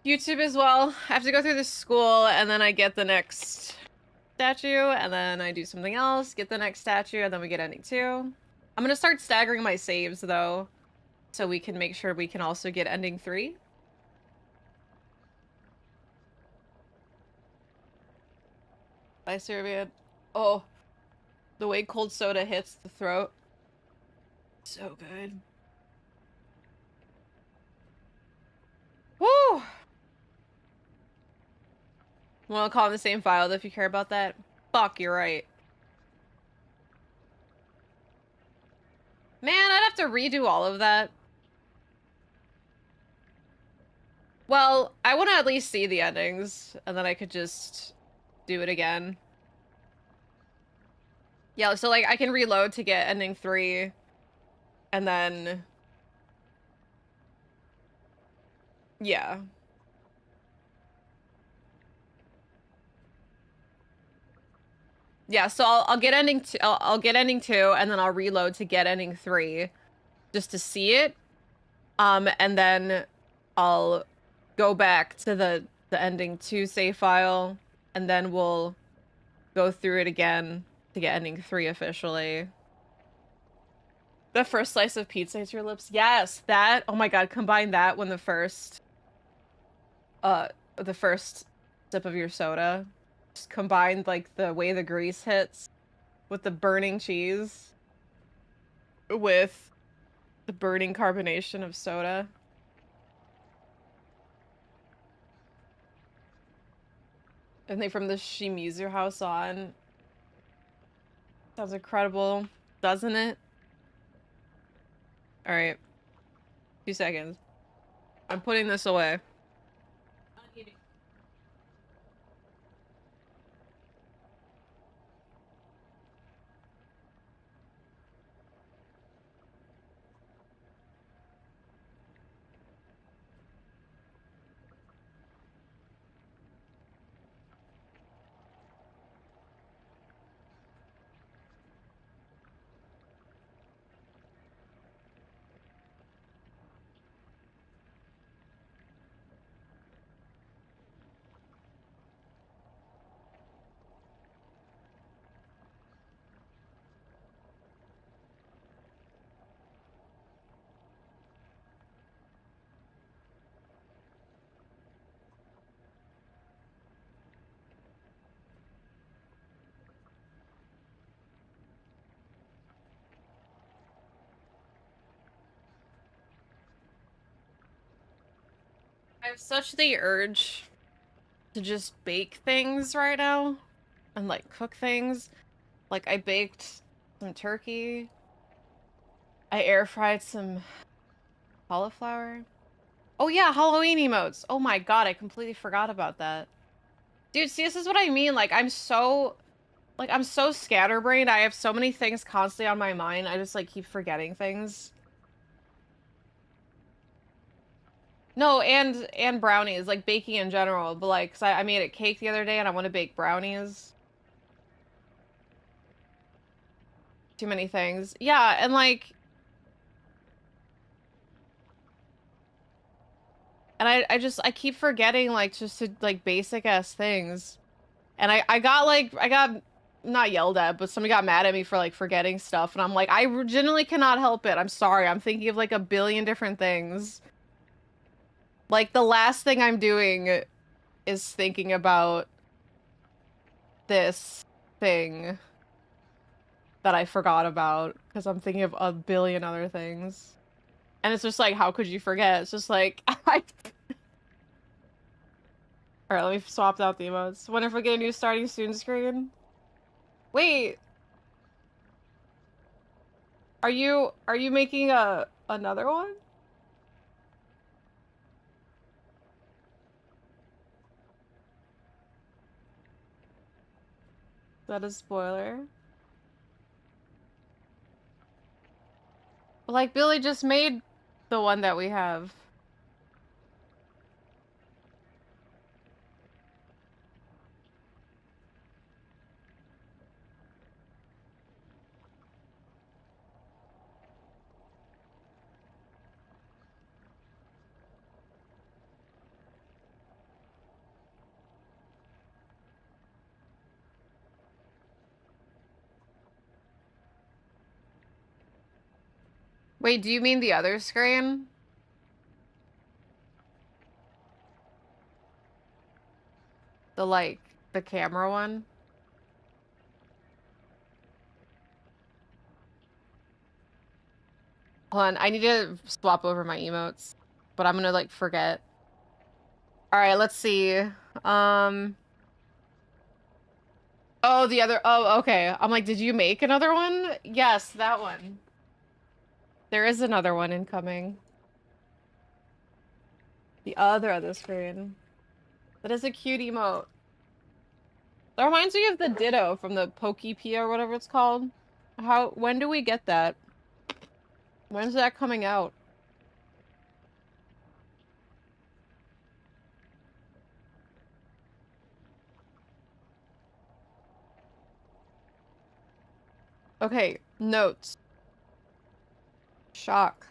YouTube as well. I have to go through the school, and then I get the next statue, and then I do something else, get the next statue, and then we get ending 2. I'm gonna start staggering my saves, though, so we can make sure we can also get ending 3. Bye, Serbian. Oh, the way cold soda hits the throat. So good. Woo! Wanna call in the same file if you care about that? Fuck, you're right. Man, I'd have to redo all of that. Well, I want to at least see the endings, and then I could just do it again. Yeah, so like I can reload to get ending 3, and then yeah. Yeah, so I'll get ending 2, I'll get ending 2, and then I'll reload to get ending 3 just to see it. And then I'll go back to the ending 2 save file, and then we'll go through it again to get ending 3 officially. The first slice of pizza hits your lips. Yes, that. Oh my god, combine that when the first sip of your soda. Just combine like the way the grease hits with the burning cheese with the burning carbonation of soda. And they from the Shimizu house on. Sounds incredible, doesn't it? Alright. 2 seconds. I'm putting this away. I have such the urge to just bake things right now and like cook things. Like I baked some turkey. I air fried some cauliflower. Oh yeah, Halloween emotes. Oh my god, I completely forgot about that. Dude, see, this is what I mean. Like I'm so scatterbrained. I have so many things constantly on my mind. I just like keep forgetting things. No, and brownies, like baking in general, but like, 'cause I made a cake the other day and I want to bake brownies. Too many things. Yeah, and like, and I keep forgetting like just to like basic ass things. And I got like, I got not yelled at, but somebody got mad at me for like forgetting stuff. And I'm like, I genuinely cannot help it. I'm sorry. I'm thinking of like a billion different things. Like the last thing I'm doing is thinking about this thing that I forgot about because I'm thinking of a billion other things. And it's just like, how could you forget? It's just like, I... Alright, let me swap out the emotes. Wonder if we get a new starting soon screen. Wait, are you making another one? Is that a spoiler? Like, Billy just made the one that we have. Wait, do you mean the other screen? The like the camera one? Hold on, I need to swap over my emotes, but I'm gonna like forget. All right, let's see. Oh, the other. Oh, okay. I'm like, did you make another one? Yes, that one. There is another one incoming. The other screen. That is a cute emote. That reminds me of the Ditto from the Pokepia or whatever it's called. When do we get that? When's that coming out? Okay, notes. Shock.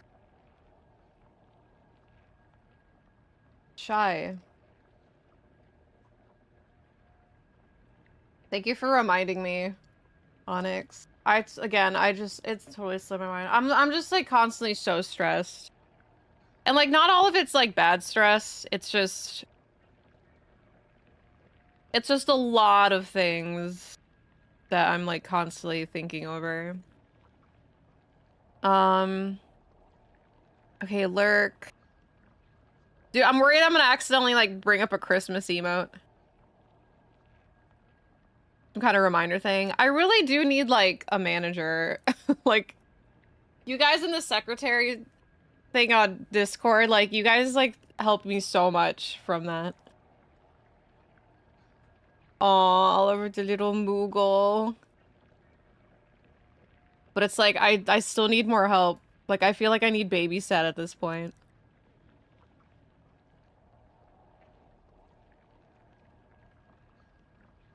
Shy. Thank you for reminding me, Onyx. Again, it's totally slipped my mind. I'm just like constantly so stressed. And like not all of it's like bad stress. It's just a lot of things that I'm like constantly thinking over. Um, okay, lurk. Dude, I'm worried I'm gonna accidentally like bring up a Christmas emote. Some kind of reminder thing. I really do need like a manager. Like you guys in the secretary thing on Discord, like you guys like helped me so much from that. Aw, all over the little Moogle. But it's like I still need more help. Like I feel like I need babysat at this point.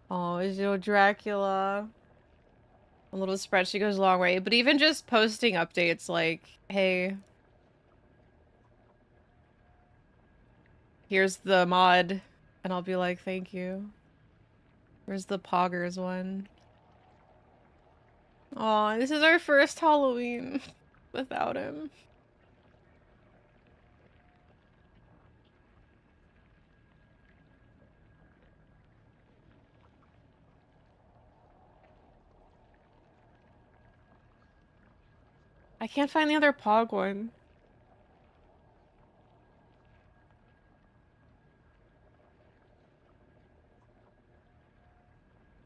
Oh, is your Dracula? A little spreadsheet goes a long way. But even just posting updates like, hey, here's the mod. And I'll be like, thank you. Where's the Poggers one? Aw, this is our first Halloween without him. I can't find the other Pog one.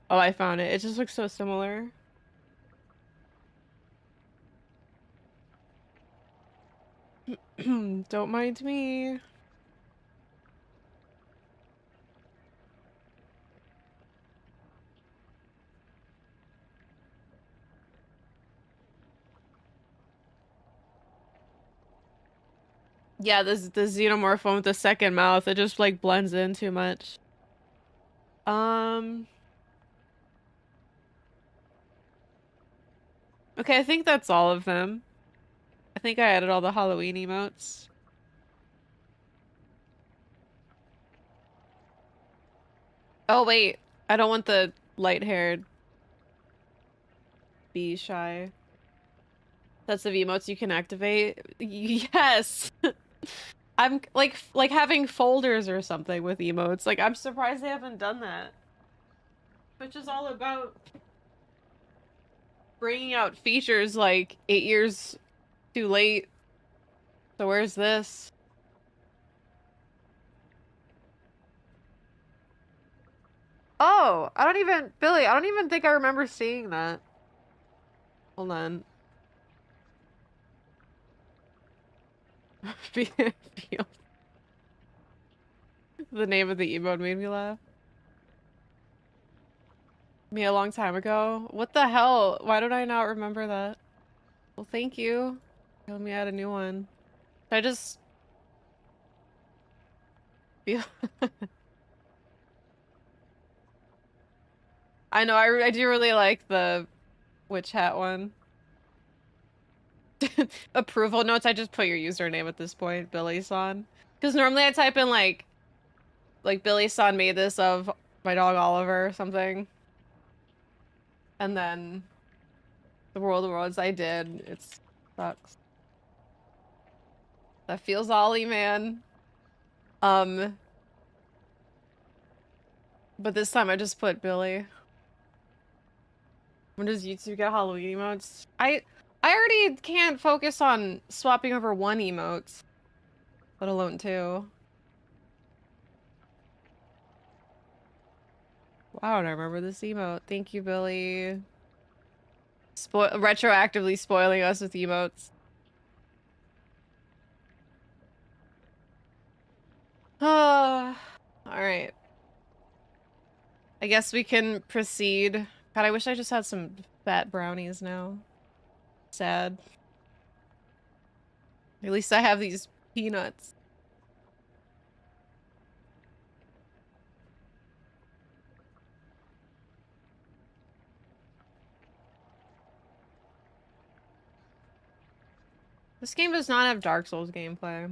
Oh, I found it. It just looks so similar. Don't mind me. Yeah, this the xenomorph one with the second mouth, it just like blends in too much. Um, okay, I think that's all of them. I think I added all the Halloween emotes. Oh wait, I don't want the light-haired bee shy. That's the emotes you can activate. Yes. I'm like having folders or something with emotes. Like I'm surprised they haven't done that. Which is all about bringing out features like 8 years too late. So where's this? Oh, Billy, I don't even think I remember seeing that. Hold on. Feel- The name of the emote made me laugh. Me a long time ago. What the hell? Why did I not remember that? Well, thank you. Let me add a new one. I just feel I know I do really like the witch hat one. Approval notes, I just put your username at this point, Billy-san. Because normally I type in like Billy-san made this of my dog Oliver or something. And then the World of Worlds I did. It sucks. That feels Ollie, man. But this time I just put Billy. When does YouTube get Halloween emotes? I already can't focus on swapping over one emote, let alone two. Wow, I don't remember this emote. Thank you, Billy. Retroactively spoiling us with emotes. All right. I guess we can proceed. God, I wish I just had some fat brownies now. Sad. At least I have these peanuts. This game does not have Dark Souls gameplay.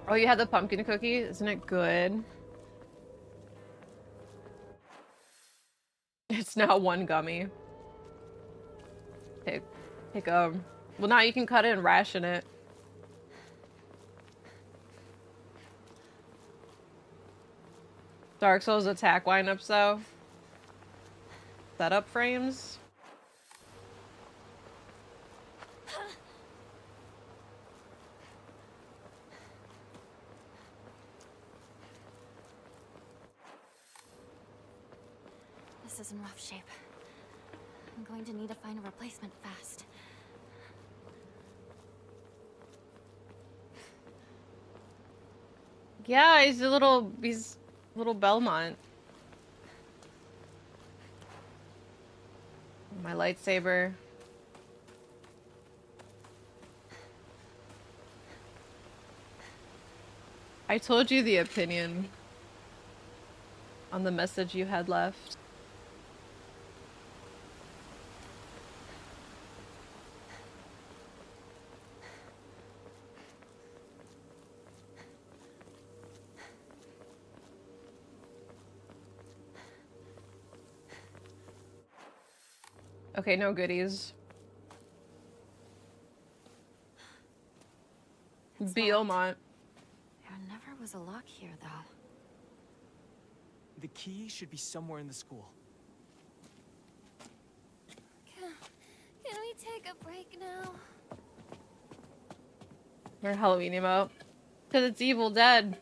Oh, you had the pumpkin cookie? Isn't it good? It's now one gummy. Take well, now you can cut it and ration it. Dark Souls attack lineups though. Setup frames. This is in rough shape. I'm going to need to find a replacement fast. Yeah, he's little Belmont. My lightsaber. I told you the opinion on the message you had left. Okay, no goodies. Belmont. There never was a lock here, though. The key should be somewhere in the school. Can we take a break now? Your Halloween emote. Because it's Evil Dead.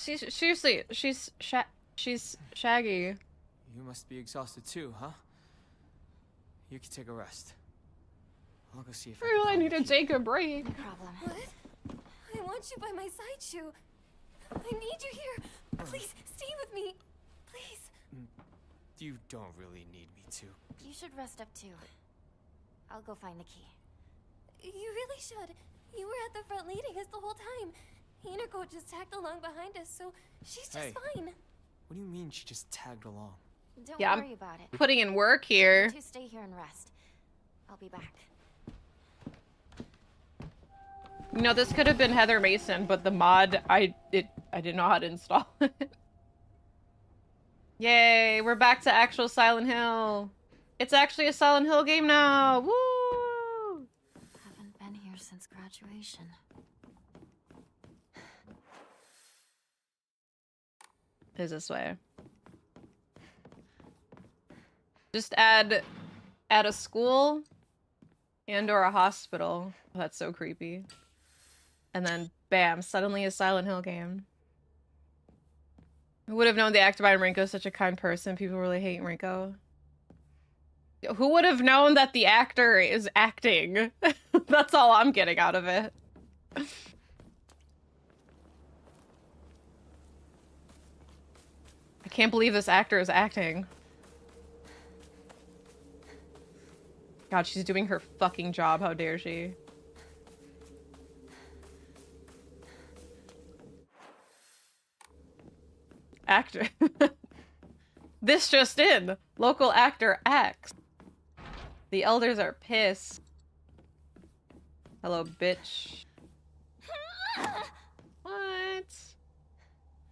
Seriously, she's Shaggy. You must be exhausted too, huh? You can take a rest. I'll go see if I need to take a break. No problem. What? I want you by my side, Shu. I need you here. Please, stay with me. Please. You don't really need me to. You should rest up too. I'll go find the key. You really should. You were at the front leading us the whole time. Rinko just tagged along behind us, so she's just fine. What do you mean she just tagged along? Don't Yeah, worry about it. Putting in work here. You two stay here and rest. I'll be back. You know, this could have been Heather Mason, but the mod, I didn't know how to install it. Yay, we're back to actual Silent Hill. It's actually a Silent Hill game now. Woo! Haven't been here since graduation. Is this way. Just add a school and or a hospital. Oh, that's so creepy. And then bam, suddenly a Silent Hill game. Who would have known the actor by Rinko is such a kind person? People really hate Rinko. Who would have known that the actor is acting? That's all I'm getting out of it. I can't believe this actor is acting. God, she's doing her fucking job. How dare she? Actor. This just in. Local actor acts. The elders are pissed. Hello, bitch. What?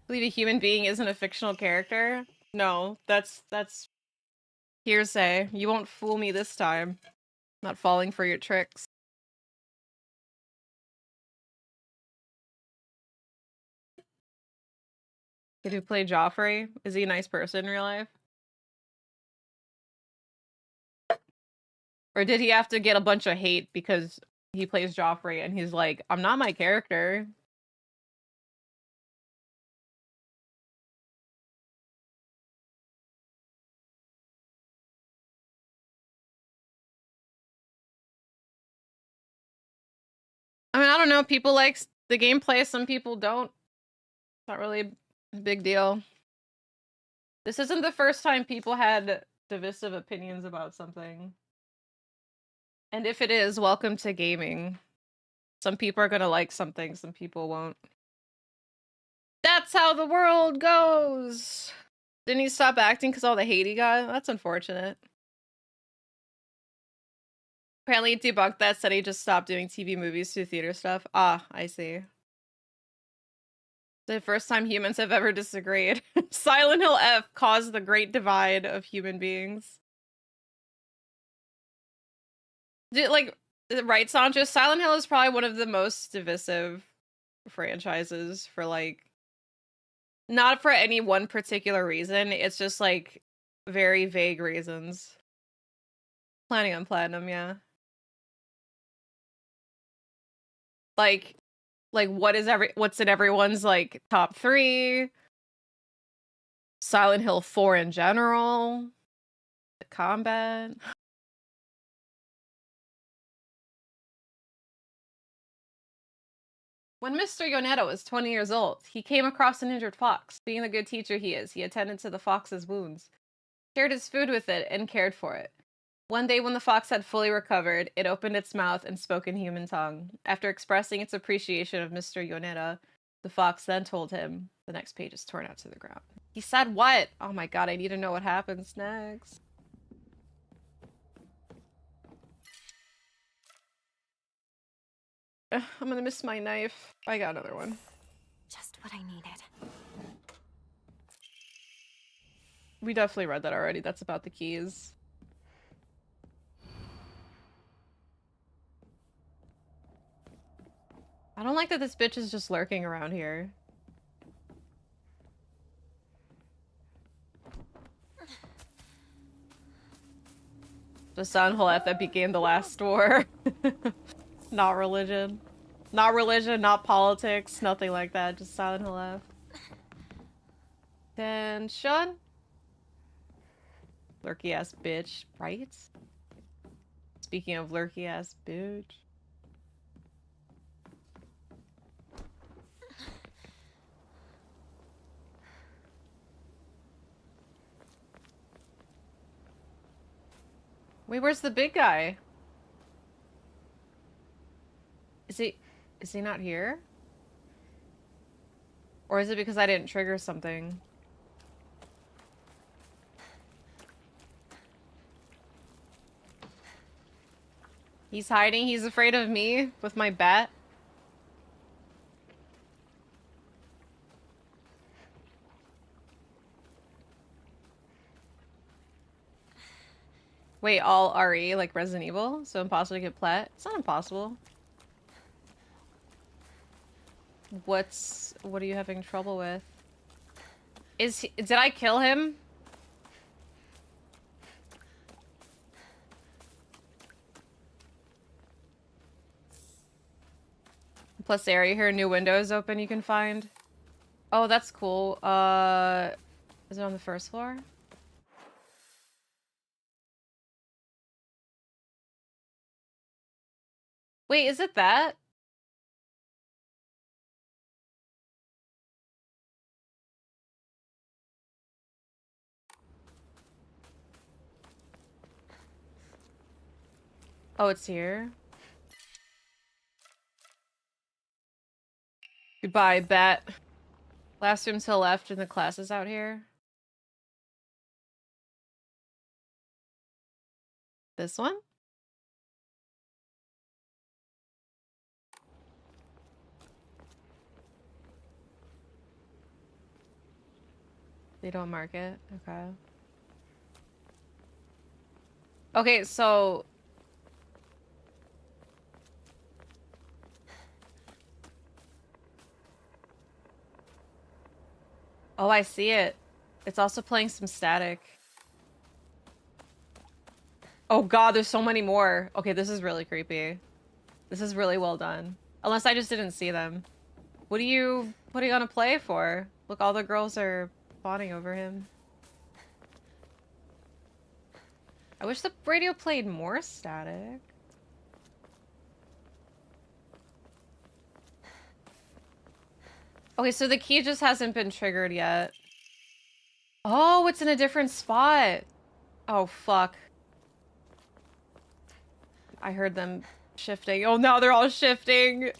Believe a human being isn't a fictional character? No, that's hearsay. You won't fool me this time. Not falling for your tricks. Did he play Joffrey? Is he a nice person in real life? Or did he have to get a bunch of hate because he plays Joffrey and he's like, I'm not my character. I mean, I don't know. People like the gameplay, some people don't. It's not really a big deal. This isn't the first time people had divisive opinions about something. And if it is, welcome to gaming. Some people are gonna like something, some people won't. That's how the world goes! Didn't he stop acting because all the hate he got? That's unfortunate. Apparently it debunked that, said he just stopped doing TV, movies, to theater stuff. Ah, I see. The first time humans have ever disagreed. Silent Hill F caused the great divide of human beings. Like, right, Sancho? Silent Hill is probably one of the most divisive franchises for, like, not for any one particular reason. It's just, like, very vague reasons. Planning on platinum, yeah. Like what's in everyone's, like, top 3? Silent Hill 4 in general? The combat? When Mr. Yoneta was 20 years old, he came across an injured fox. Being the good teacher he is, he attended to the fox's wounds, shared his food with it, and cared for it. One day when the fox had fully recovered, it opened its mouth and spoke in human tongue. After expressing its appreciation of Mr. Yoneta, the fox then told him, the next page is torn out to the ground. He said what? Oh my god, I need to know what happens next. Ugh, I'm gonna miss my knife. I got another one. Just what I needed. We definitely read that already. That's about the keys. I don't like that this bitch is just lurking around here. The Silent Hill F that began the last war. Not religion. Not religion, not politics, nothing like that. Just Silent Hill F. Tension. Lurky ass bitch, right? Speaking of lurky ass bitch. Wait, where's the big guy? Is he not here? Or is it because I didn't trigger something? He's hiding, he's afraid of me with my bat. Wait, all RE, like Resident Evil? So impossible to get plat? It's not impossible. What are you having trouble with? Did I kill him? Plus area here, new windows open you can find. Oh, that's cool. Is it on the first floor? Wait, is it that? Oh, it's here. Goodbye, bat. Last room to the left and the class is out here. This one? They don't mark it. Okay. Okay, so... Oh, I see it. It's also playing some static. Oh god, there's so many more. Okay, this is really creepy. This is really well done. Unless I just didn't see them. What are you putting on a play for? Look, all the girls are fawning over him. I wish the radio played more static. Okay, so the key just hasn't been triggered yet. Oh, it's in a different spot. Oh, fuck. I heard them shifting. Oh, now they're all shifting.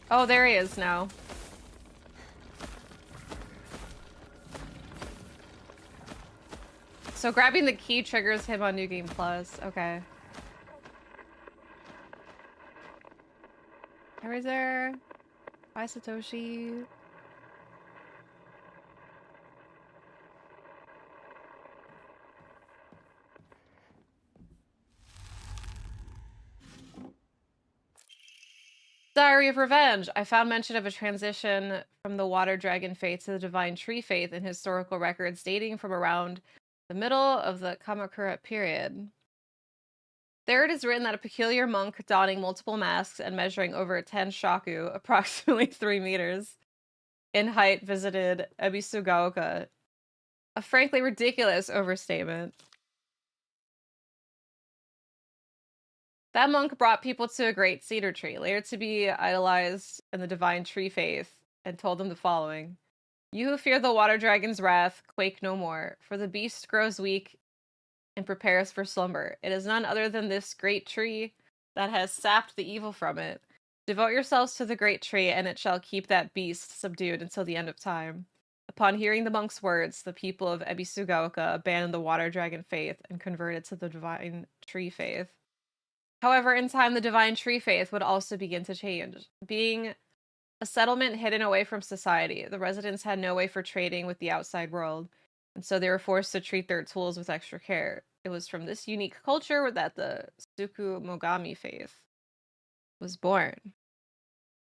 Oh, there he is now. So grabbing the key triggers him on New Game Plus. Okay. Where is there? Hi, Satoshi. Diary of Revenge. I found mention of a transition from the water dragon faith to the divine tree faith in historical records dating from around the middle of the Kamakura period. There it is written that a peculiar monk donning multiple masks and measuring over 10 shaku, approximately 3 meters, in height visited Ebisugaoka. A frankly ridiculous overstatement. That monk brought people to a great cedar tree, later to be idolized in the divine tree faith, and told them the following. You who fear the water dragon's wrath, quake no more, for the beast grows weak and prepares for slumber. It is none other than this great tree that has sapped the evil from it. Devote yourselves to the great tree, and it shall keep that beast subdued until the end of time. Upon hearing the monk's words, the people of Ebisugaoka abandoned the water dragon faith and converted to the divine tree faith. However, in time, the divine tree faith would also begin to change. Being a settlement hidden away from society, the residents had no way for trading with the outside world, and so they were forced to treat their tools with extra care. It was from this unique culture that the Tsukumogami faith was born.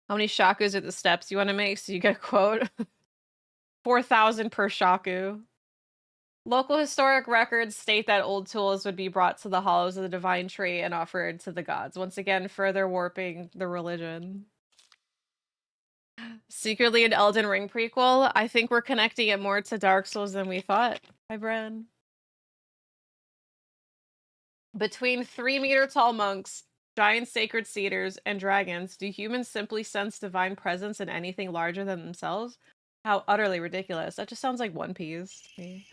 How many shakus are the steps you want to make so you get a quote? 4,000 per shaku. Local historic records state that old tools would be brought to the hollows of the divine tree and offered to the gods, once again further warping the religion. Secretly an Elden Ring prequel? I think we're connecting it more to Dark Souls than we thought. Hi, Bren. Between 3-meter-tall monks, giant sacred cedars, and dragons, do humans simply sense divine presence in anything larger than themselves? How utterly ridiculous. That just sounds like One Piece to me.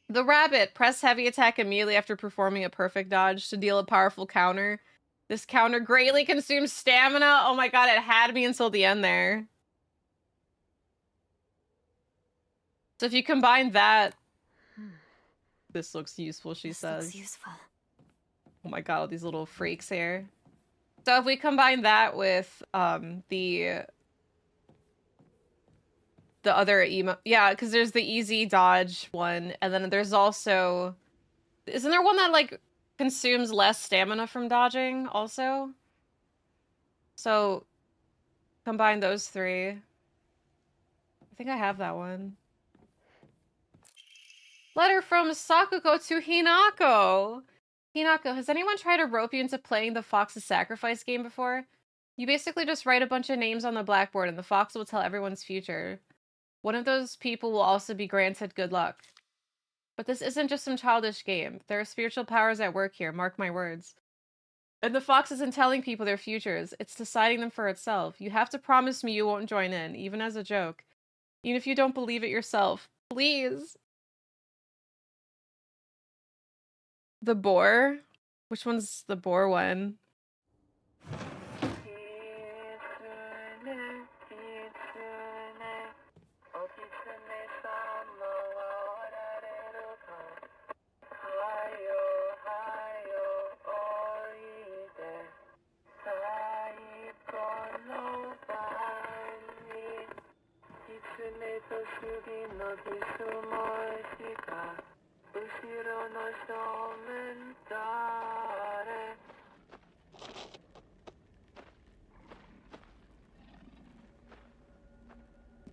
The rabbit. Press heavy attack immediately after performing a perfect dodge to deal a powerful counter. This counter greatly consumes stamina. Oh my god, it had me until the end there. So if you combine that... This looks useful, she says. Looks useful. Oh my god, all these little freaks here. So if we combine that with the other emote... Yeah, because there's the easy dodge one, and then there's also... Isn't there one that, like, consumes less stamina from dodging, also? So, combine those three. I think I have that one. Letter from Sakuko to Hinako! Hinako, has anyone tried to rope you into playing the Fox's Sacrifice game before? You basically just write a bunch of names on the blackboard and the fox will tell everyone's future. One of those people will also be granted good luck. But this isn't just some childish game. There are spiritual powers at work here, mark my words. And the fox isn't telling people their futures, it's deciding them for itself. You have to promise me you won't join in, even as a joke. Even if you don't believe it yourself. Please. The boar? Which one's the boar one?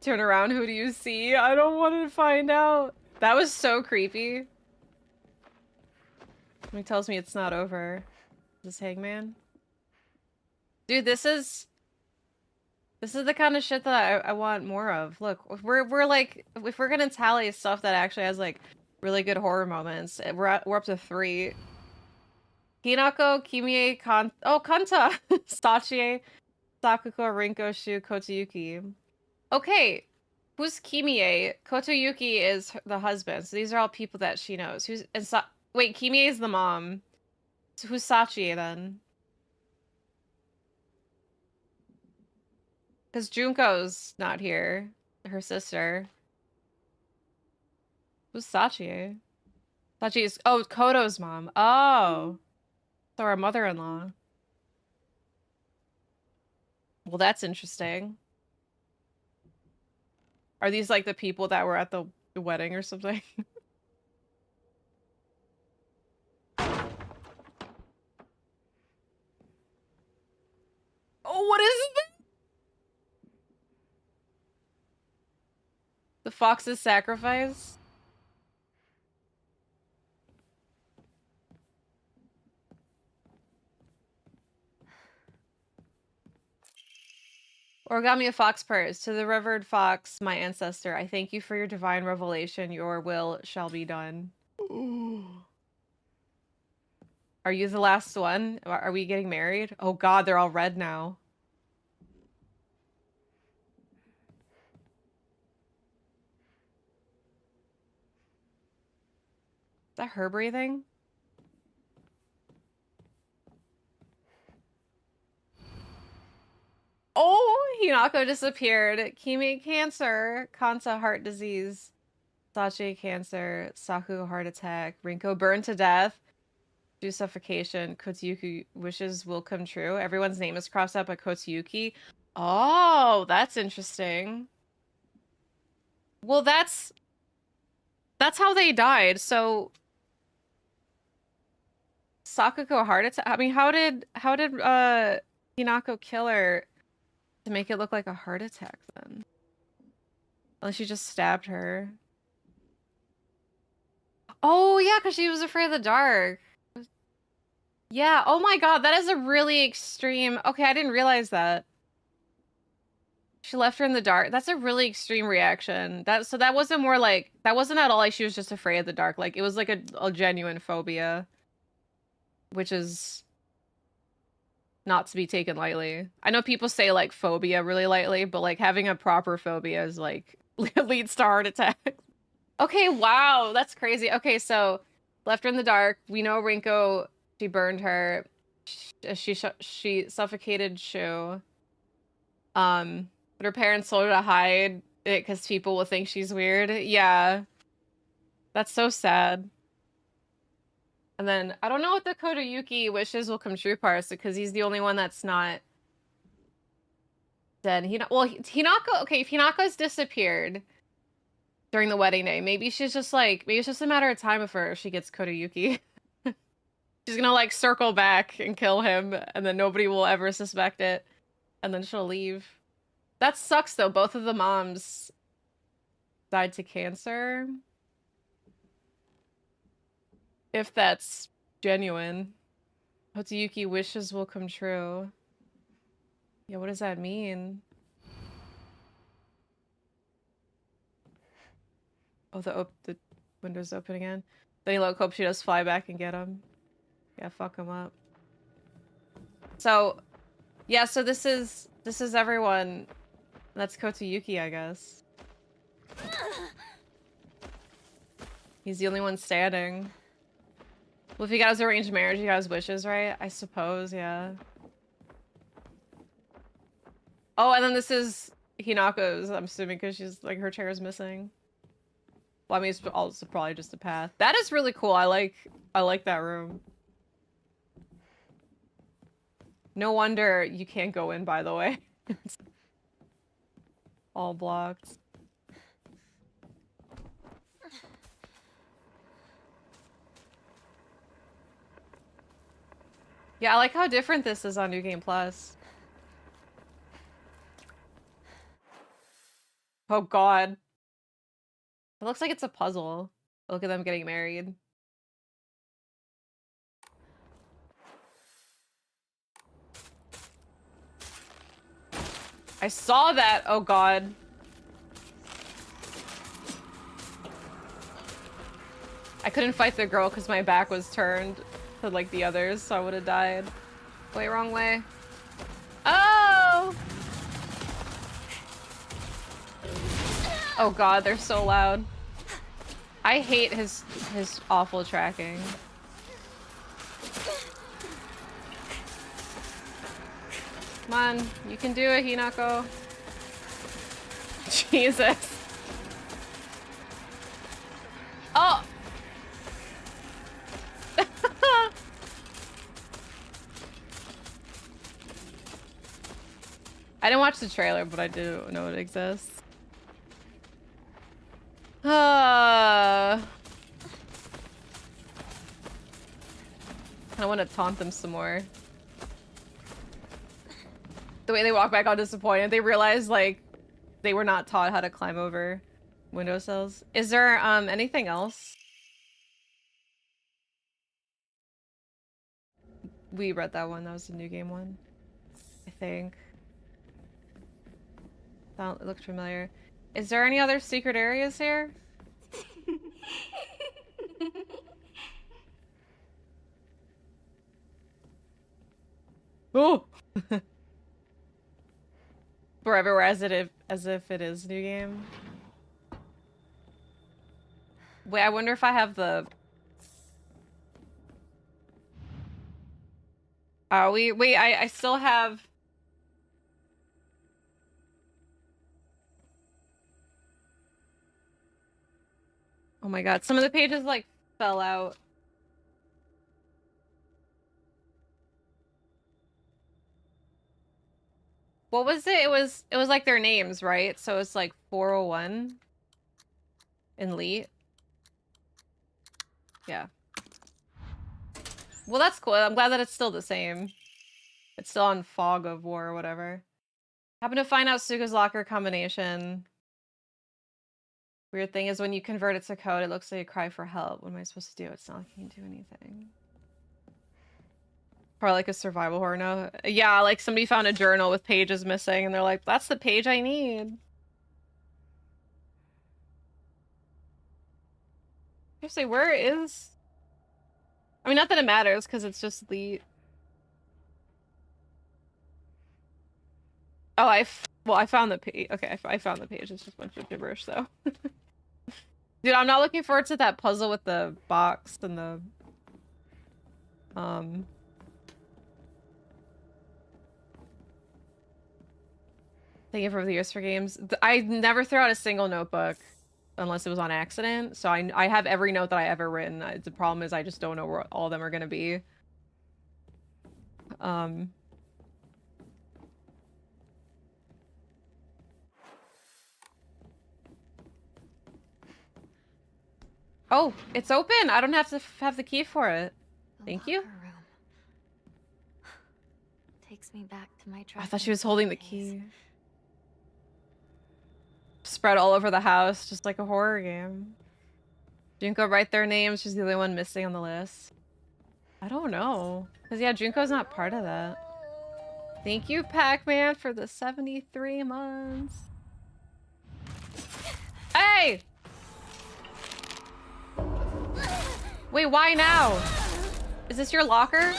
Turn around, who do you see? I don't want to find out. That was so creepy. He tells me it's not over. This hangman? Dude, this is the kind of shit that I want more of. Look, if we're like, if we're gonna tally stuff that actually has like really good horror moments, we're up to 3. Hinako, Kimie, Kanta, Sachie, Sakuko, Rinko, Shu, Kotayuki. Okay, who's Kimie? Kotayuki is the husband, so these are all people that she knows. Wait, Kimie is the mom. So who's Sachie then? Because Junko's not here. Her sister. Who's Sachie? Sachie is... Oh, Koto's mom. Oh. So our mother-in-law. Well, that's interesting. Are these like the people that were at the wedding or something? Oh, what is this? The fox's sacrifice? Origami of fox purse. To the revered fox, my ancestor, I thank you for your divine revelation. Your will shall be done. Ooh. Are you the last one? Are we getting married? Oh god, they're all red now. Is that her breathing? Oh, Hinako disappeared. Kimi cancer. Kanta heart disease. Sachi cancer. Saku heart attack. Rinko burned to death. Due suffocation. Kotsuyuki wishes will come true. Everyone's name is crossed out by Kotsuyuki. Oh, that's interesting. Well, that's how they died. So Sakuko heart attack. I mean, how did Hinako kill her to make it look like a heart attack then? Unless she just stabbed her. Oh yeah, because she was afraid of the dark. Yeah, oh my god, that is a really extreme... Okay, I didn't realize that. She left her in the dark. That's a really extreme reaction. So that wasn't more like... That wasn't at all like she was just afraid of the dark. Like, it was like a genuine phobia. Which is... not to be taken lightly. I know people say, like, phobia really lightly, but, like, having a proper phobia is, like, leads to heart attacks. Okay, wow, that's crazy. Okay, so, left her in the dark. We know Rinko... She burned her. She suffocated Shu. But her parents told her to hide it because people will think she's weird. Yeah. That's so sad. And then, I don't know what the Kotoyuki wishes will come true part, because he's the only one that's not dead. Hinako, okay, if Hinako's disappeared during the wedding day, maybe she's just like, maybe it's just a matter of time before she gets Kotoyuki. She's gonna, like, circle back and kill him, and then nobody will ever suspect it. And then she'll leave. That sucks, though. Both of the moms died to cancer. If that's genuine. Hotsuyuki wishes will come true. Yeah, what does that mean? Oh, Windows open again. Then Loke hopes she does fly back and get him. Yeah, fuck him up. So, yeah, so this is everyone. That's Kotayuki, I guess. He's the only one standing. Well, if you guys arrange marriage, you guys wishes, right? I suppose, yeah. Oh, and then this is Hinako's, I'm assuming, because she's like her chair is missing. Well, I mean, it's also probably just a path. That is really cool. I like that room. No wonder you can't go in, by the way. It's all blocked. Yeah, I like how different this is on New Game Plus. Oh god. It looks like it's a puzzle. Look at them getting married. I saw that! Oh god. I couldn't fight the girl because my back was turned to like the others, so I would have died. Wait, wrong way. Oh! Oh god, they're so loud. I hate his awful tracking. Come on, you can do it, Hinako. Jesus. Oh! I didn't watch the trailer, but I do know it exists. I want to taunt them some more. The way they walk back all disappointed, they realize like they were not taught how to climb over windowsills. Is there anything else? We read that one. That was the new game one, I think. It looked familiar. Is there any other secret areas here? Oh! We're everywhere as if it is new game. Wait, I wonder if I have the... Wait, I still have... Oh my god, some of the pages like fell out. What was it? It was like their names, right? So it's like 401 in Leet. Yeah. Well, that's cool. I'm glad that it's still the same. It's still on Fog of War or whatever. Happened to find out Suga's locker combination. Weird thing is when you convert it to code, it looks like a cry for help. What am I supposed to do? It's not like you can do anything. Probably like a survival horror note. Yeah, like somebody found a journal with pages missing and they're like, that's the page I need. Seriously, where is... I mean, not that it matters because it's just the... Oh, I found the page. Okay, I found the page. It's just a bunch of gibberish though. Dude, I'm not looking forward to that puzzle with the box and the... Thank you for the years for games. I never throw out a single notebook unless it was on accident. So I have every note that I ever written. The problem is I just don't know where all of them are going to be. Oh, it's open. I don't have to have the key for it. Thank you. Room. Takes me back to my I thought she was holding the key. Spread all over the house, just like a horror game. Junko write their names. She's the only one missing on the list. I don't know. Because, yeah, Junko's not part of that. Thank you, Pac-Man, for the 73 months. Hey! Wait, why now? Is this your locker?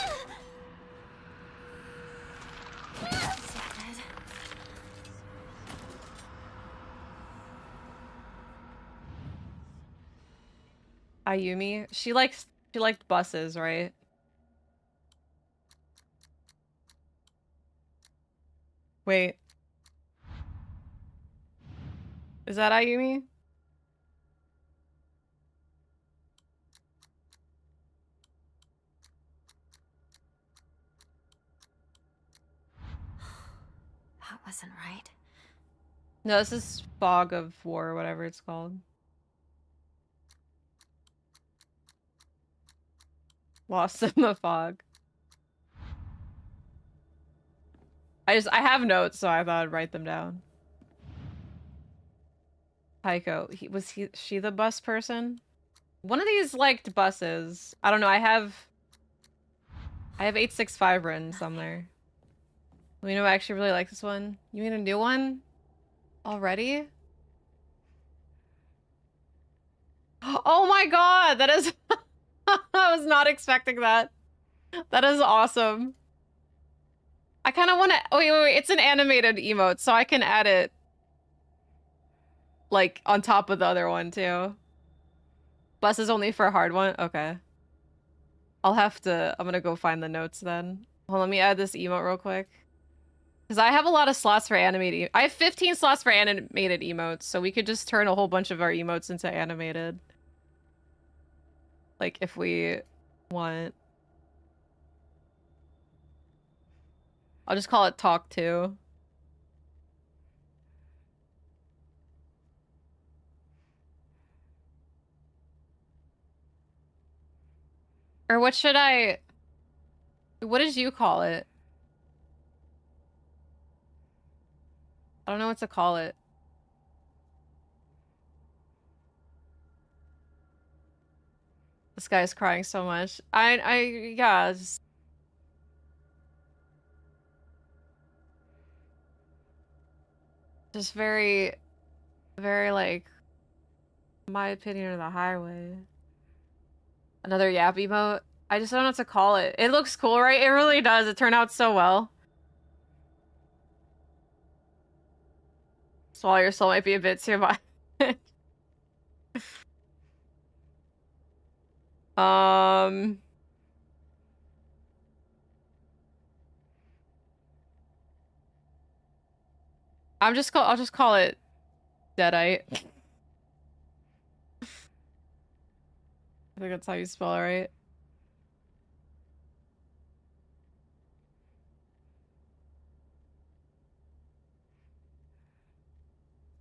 Ayumi? She liked buses, right? Wait. Is that Ayumi? That wasn't right. No, this is Fog of War, or whatever it's called. Lost in the fog. I have notes, so I thought I'd write them down. Heiko, she the bus person? One of these liked buses. I don't know, I have 865 written somewhere. You know, I actually really like this one. You mean a new one? Already? Oh my god, that is... I was not expecting that. That is awesome. I kind of want to... Wait. It's an animated emote, so I can add it, like, on top of the other one, too. Bus is only for a hard one? Okay. I'm gonna go find the notes then. Hold on, let me add this emote real quick. Because I have a lot of slots for animated... I have 15 slots for animated emotes, so we could just turn a whole bunch of our emotes into animated. Like, if we want. I'll just call it Talk To. Or what should I... What did you call it? I don't know what to call it. This guy's crying so much. Yeah, just very, very, like, my opinion of the highway. Another yap emote. I just don't know what to call it. It looks cool, right? It really does. It turned out so well. Swallow Your Soul might be a bit too much. Um... I'll just call it Deadite. I think that's how you spell it, right?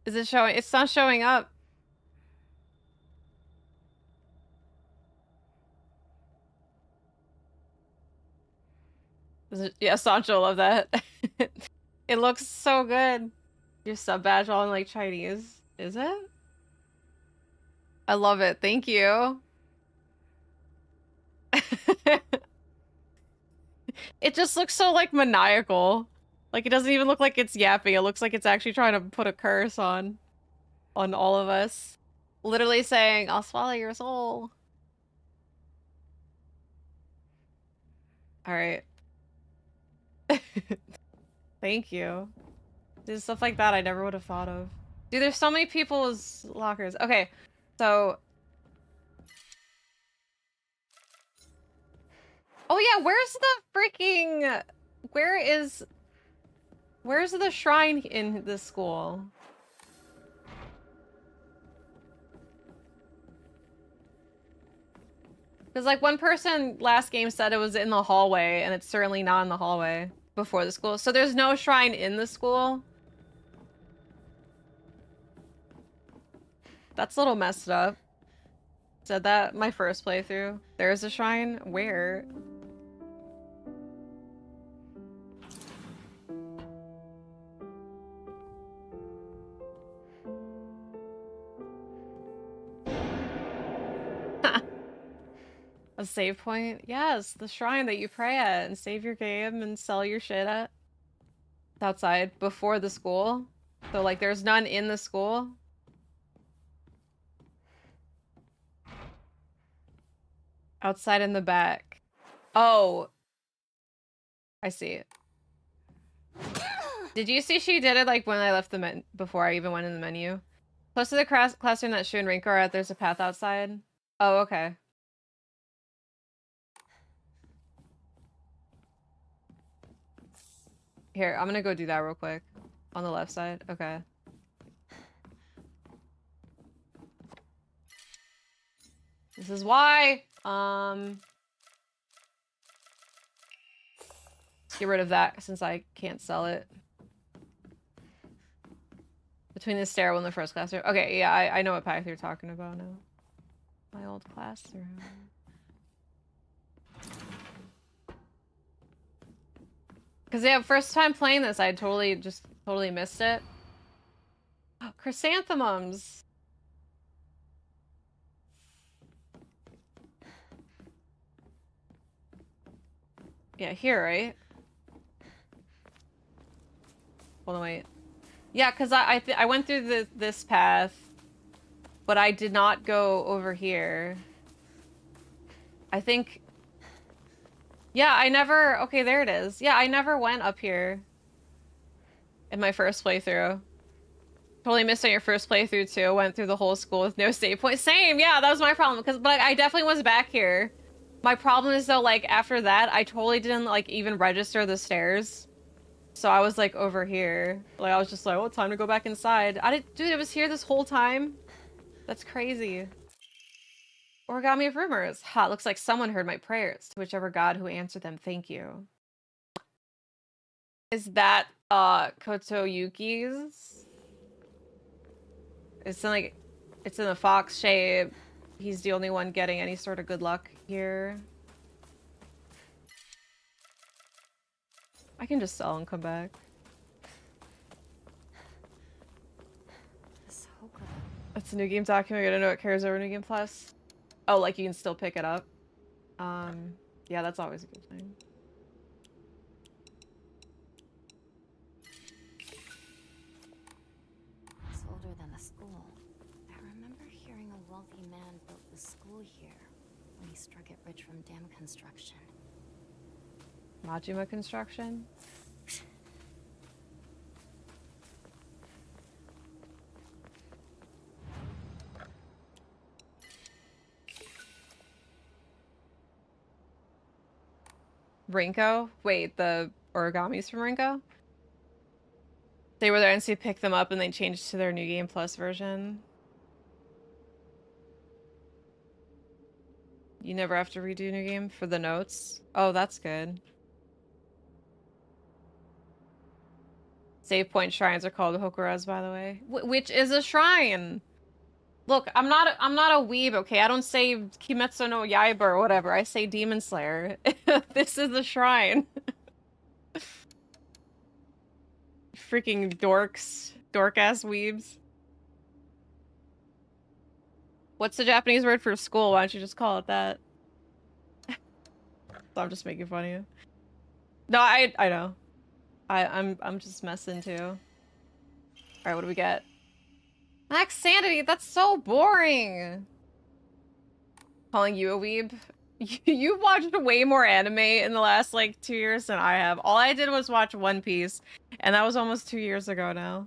Is it showing? It's not showing up. Yeah, Sancho, love that. It looks so good. Your sub badge all in like Chinese. Is it? I love it. Thank you. It just looks so like maniacal. Like it doesn't even look like it's yapping. It looks like it's actually trying to put a curse on all of us. Literally saying, "I'll swallow your soul." All right. Thank you. There's stuff like that I never would have thought of. Dude, there's so many people's lockers. Okay, so... Oh yeah, where's the freaking... Where's the shrine in this school? Because like one person last game said it was in the hallway, and it's certainly not in the hallway before the school. So there's no shrine in the school? That's a little messed up. Said that my first playthrough. There's a shrine? Where? A save point? Yes, the shrine that you pray at and save your game and sell your shit at. It's outside before the school. So like there's none in the school. Outside in the back. Oh. I see it. Did you see she did it like when I left the before I even went in the menu? Close to the classroom that Shu and Rinko are at, there's a path outside. Oh, okay. Here, I'm gonna go do that real quick. On the left side. Okay. This is why. Let's get rid of that since I can't sell it. Between the stairwell and the first classroom. Okay, yeah, I know what path you're talking about now. My old classroom. Because yeah, first time playing this, I totally missed it. Oh, chrysanthemums. Yeah, here, right? Hold on, wait. Yeah, because I went through this path, but I did not go over here. I think... Yeah, I never... Okay, there it is. Yeah, I never went up here in my first playthrough. Totally missed on your first playthrough, too. Went through the whole school with no save point. Same! Yeah, that was my problem. But I definitely was back here. My problem is, though, like, after that, I totally didn't, like, even register the stairs. So I was, like, over here. Like, I was just like, well, time to go back inside. Dude, it was here this whole time? That's crazy. Origami of rumors. Ha, looks like someone heard my prayers. To whichever god who answered them, thank you. Is that, Kotoyuki's? It's in a fox shape. He's the only one getting any sort of good luck here. I can just sell and come back. Sako. It's a new game document. I don't know what carries over New Game Plus. Oh, like you can still pick it up. Yeah, that's always a good thing. It's older than the school. I remember hearing a wealthy man built the school here when he struck it rich from dam construction. Majima construction? Rinko? Wait, the origamis from Rinko? They were there and so you pick them up and they changed to their New Game Plus version. You never have to redo New Game for the notes? Oh, that's good. Save point shrines are called hokuras, by the way. Which is a shrine! Look, I'm not a weeb, okay? I don't say Kimetsu no Yaiba or whatever. I say Demon Slayer. This is a shrine. Freaking dorks. Dork-ass weebs. What's the Japanese word for school? Why don't you just call it that? So I'm just making fun of you. No, I know. I'm just messing too. Alright, what do we get? Max Sanity, that's so boring! Calling you a weeb? You've watched way more anime in the last, like, 2 years than I have. All I did was watch One Piece, and that was almost 2 years ago now.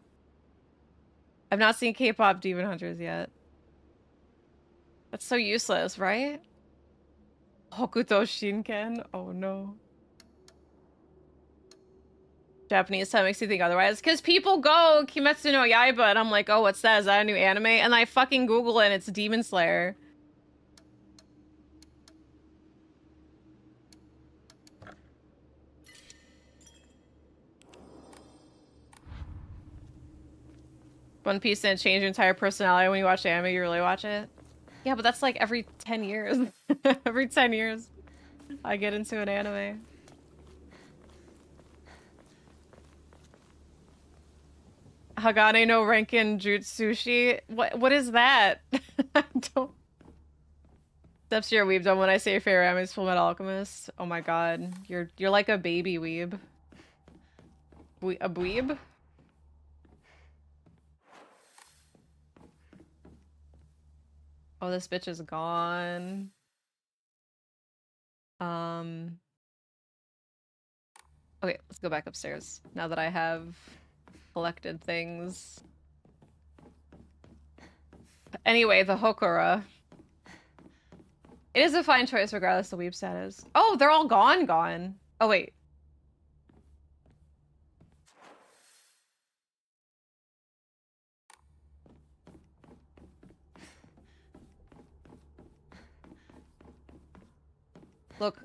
I've not seen K-pop Demon Hunters yet. That's so useless, right? Hokuto Shinken? Oh no. Japanese time makes you think otherwise. Because people go Kimetsu no Yaiba, and I'm like, oh, what's that? Is that a new anime? And I fucking Google it, and it's Demon Slayer. One Piece didn't change your entire personality when you watch anime, you really watch it? Yeah, but that's like every 10 years. Every 10 years, I get into an anime. Hagane no Renkin Jutsushi? What is that? I don't... Steps to your weeb done when I say your favorite anime is Fullmetal Alchemist. Oh my god. You're like a baby weeb. A weeb? Oh, this bitch is gone. Okay, let's go back upstairs now that I have collected things. Anyway, the Hokora. It is a fine choice regardless of weeb status. Oh, they're all gone. Oh, wait. Look,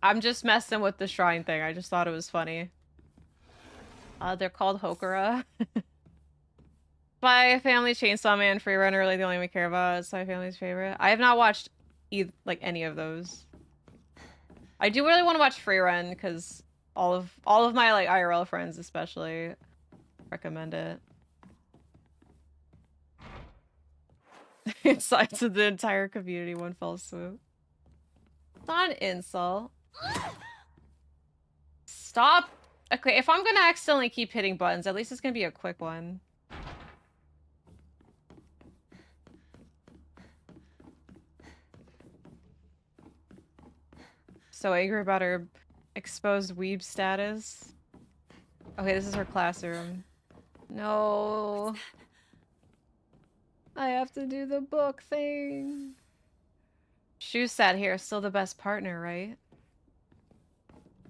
I'm just messing with the shrine thing. I just thought it was funny. They're called Hokora. Spy Family, Chainsaw Man, Freerun are really the only one we care about. It's Spy Family's favorite. I have not watched like any of those. I do really want to watch Freerun because all of my like IRL friends especially recommend it. Insights of the entire community, one fell swoop. It's not an insult. Stop. Okay, if I'm gonna accidentally keep hitting buttons, at least it's gonna be a quick one. So angry about her exposed weeb status. Okay, this is her classroom. No. I have to do the book thing. Shu sat here, still the best partner, right?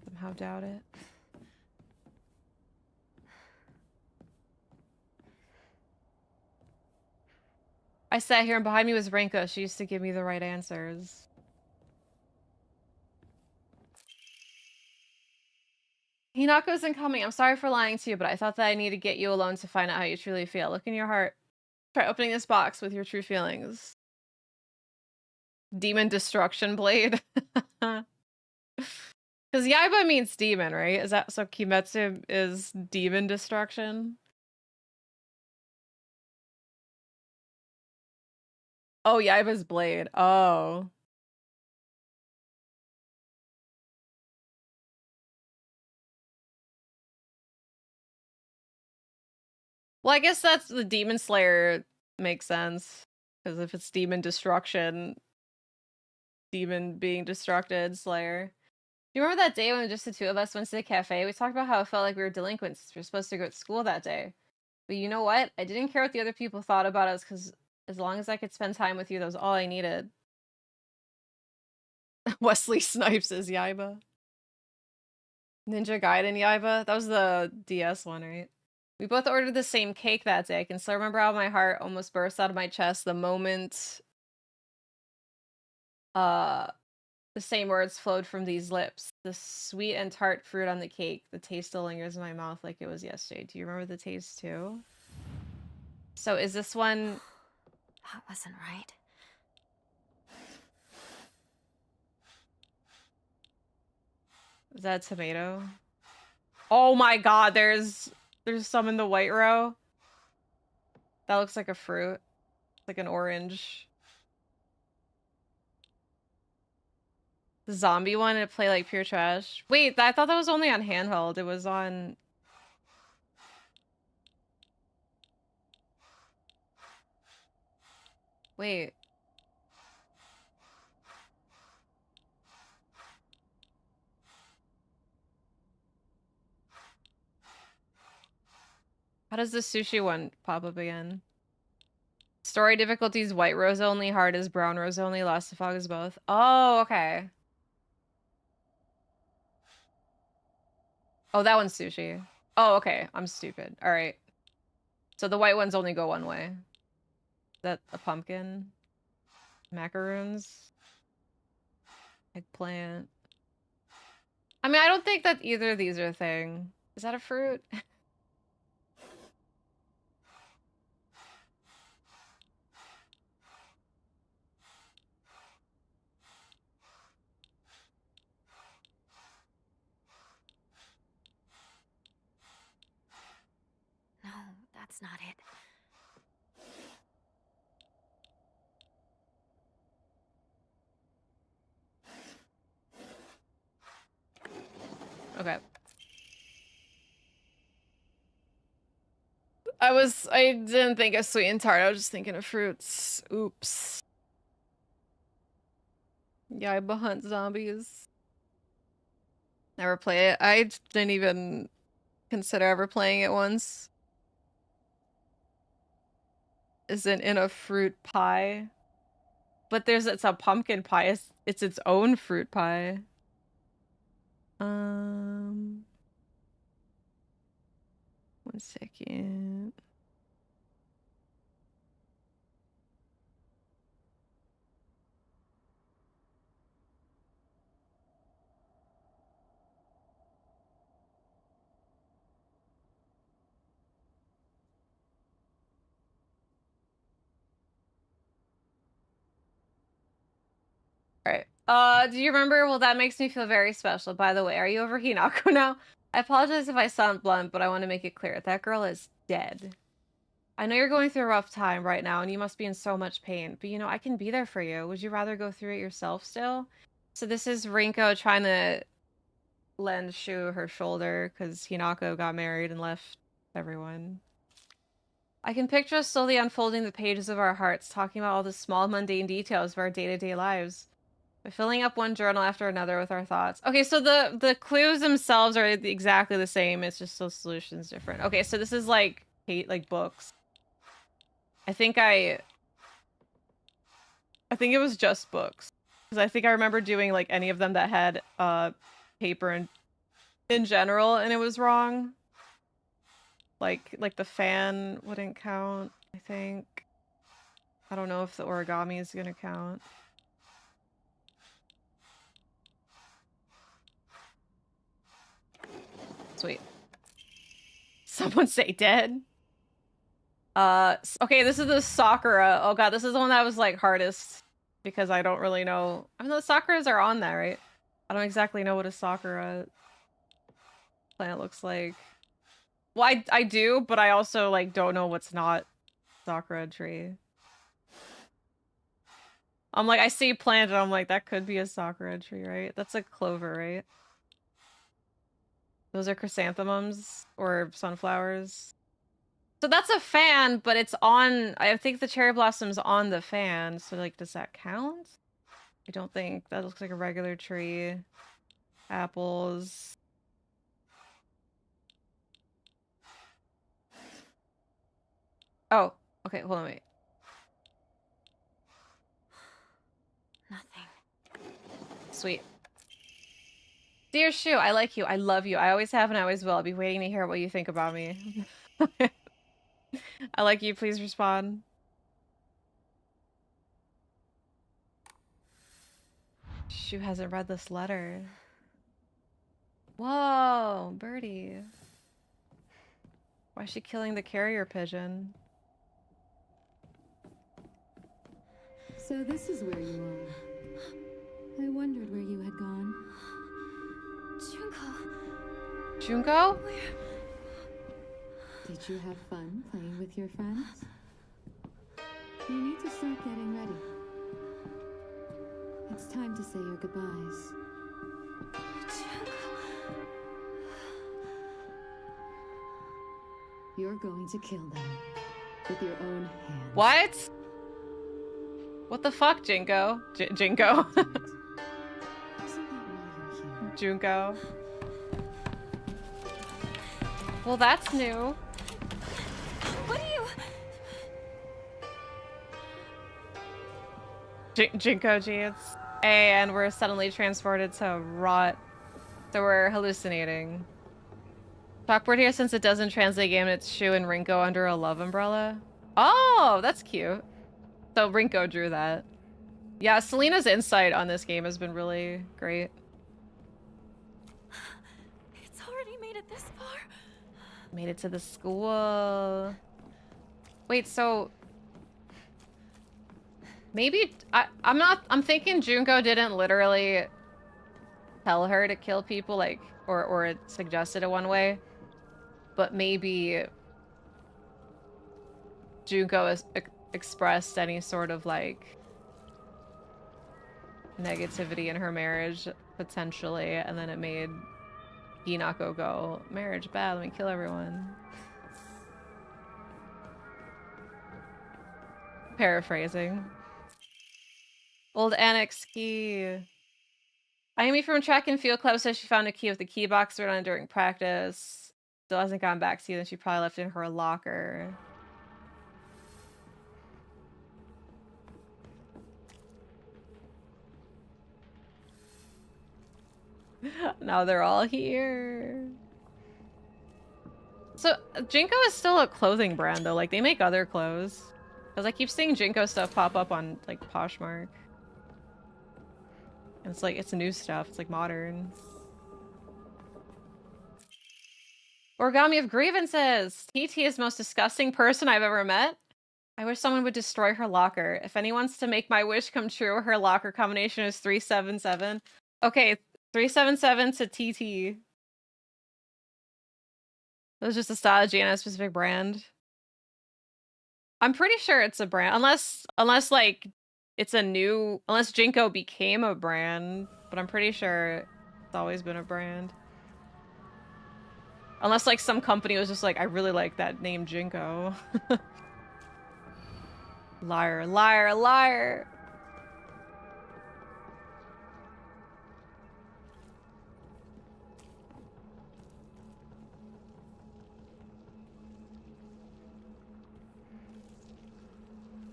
Somehow doubt it. I sat here and behind me was Rinko. She used to give me the right answers. Hinako's incoming. I'm sorry for lying to you, but I thought that I needed to get you alone to find out how you truly feel. Look in your heart. Try opening this box with your true feelings. Demon Destruction Blade. Because Yaiba means demon, right? Is that so? Kimetsu is demon destruction? Oh, Yaiba's blade. Oh. Well, I guess that's the Demon Slayer makes sense. Because if it's demon destruction, demon being destructed, Slayer. Do you remember that day when just the two of us went to the cafe? We talked about how it felt like we were delinquents. We were supposed to go to school that day. But you know what? I didn't care what the other people thought about us because as long as I could spend time with you, that was all I needed. Wesley Snipes is Yaiba. Ninja Gaiden Yaiba? That was the DS one, right? We both ordered the same cake that day. I can still remember how my heart almost burst out of my chest the moment the same words flowed from these lips. The sweet and tart fruit on the cake. The taste still lingers in my mouth like it was yesterday. Do you remember the taste too? So is this one... That wasn't right. Is that a tomato? Oh my god, there's some in the white row. That looks like a fruit. Like an orange. The zombie one, it played like pure trash. Wait, I thought that was only on handheld. It was on... Wait. How does the sushi one pop up again? Story difficulties, white rose only, hard is brown rose only, lost to fog is both. Oh, okay. Oh, that one's sushi. Oh, okay. I'm stupid. All right. So the white ones only go one way. Is that a pumpkin? Macaroons? Eggplant. I mean, I don't think that either of these are a thing. Is that a fruit? No, that's not it. Okay. I didn't think of sweet and tart. I was just thinking of fruits. Oops. Yaiba hunt zombies. Never play it. I didn't even consider ever playing it once. Isn't in a fruit pie. But it's a pumpkin pie. It's its own fruit pie. One second. Alright. Do you remember? Well, that makes me feel very special. By the way, are you over Hinako now? I apologize if I sound blunt, but I want to make it clear. That girl is dead. I know you're going through a rough time right now, and you must be in so much pain. But, you know, I can be there for you. Would you rather go through it yourself still? So this is Rinko trying to lend Shu her shoulder, because Hinako got married and left everyone. I can picture us slowly unfolding the pages of our hearts, talking about all the small, mundane details of our day-to-day lives. By filling up one journal after another with our thoughts. Okay, so the clues themselves are exactly the same. It's just the solution's different. Okay, so this is like books. I think it was just books. Because I think I remember doing like any of them that had paper in general, and it was wrong. Like the fan wouldn't count, I think. I don't know if the origami is gonna count. Sweet. Someone say dead. Okay, this is the Sakura. Oh god, this is the one that was like hardest because I don't really know. I mean, the Sakuras are on there, right? I don't exactly know what a Sakura plant looks like. Well, I do, but I also like don't know what's not Sakura tree. I'm like, I see plant and I'm like, that could be a Sakura tree, right? That's a clover, right? Those are chrysanthemums or sunflowers. So that's a fan, but it's on, I think the cherry blossom's on the fan. So like, does that count? I don't think. That looks like a regular tree. Apples. Oh, okay, hold on, wait. Nothing. Sweet. Dear Shu, I like you. I love you. I always have and I always will. I'll be waiting to hear what you think about me. I like you. Please respond. Shu hasn't read this letter. Whoa, birdie. Why is she killing the carrier pigeon? So this is where you are. I wondered where you had gone. Junko. Junko? Did you have fun playing with your friends? You need to start getting ready. It's time to say your goodbyes. You're going to kill them with your own hands. What? What the fuck, Jinko? Jinko? Isn't that why you're here? Junko. Well, that's new. What are you? Jinko jeans. And we're suddenly transported to rot. So we're hallucinating. Chalkboard here, since it doesn't translate game, it's Shu and Rinko under a love umbrella. Oh, that's cute. So Rinko drew that. Yeah, Selena's insight on this game has been really great. It's already made it this far. Made it to the school. Wait, so maybe I'm thinking Junko didn't literally tell her to kill people, like, or it suggested it one way, but maybe Junko has expressed any sort of like negativity in her marriage potentially, and then it made Hinako go, marriage bad, let me kill everyone. Paraphrasing. Old annex key. Amy from track and field club says she found a key with the key box thrown on during practice. Still hasn't gone back to you, then she probably left it in her locker. Now they're all here. So, Jinko is still a clothing brand, though. Like, they make other clothes. Because I keep seeing Jinko stuff pop up on, like, Poshmark. And it's like, it's new stuff. It's, like, modern. Origami of Grievances! TT is the most disgusting person I've ever met. I wish someone would destroy her locker. If anyone wants to make my wish come true, her locker combination is 377. Okay, 377 to TT. It was just a style of a specific brand. I'm pretty sure it's a brand. Unless like it's a new, unless Jinko became a brand, but I'm pretty sure it's always been a brand. Unless like some company was just like, I really like that name Jinko. Liar, liar, liar.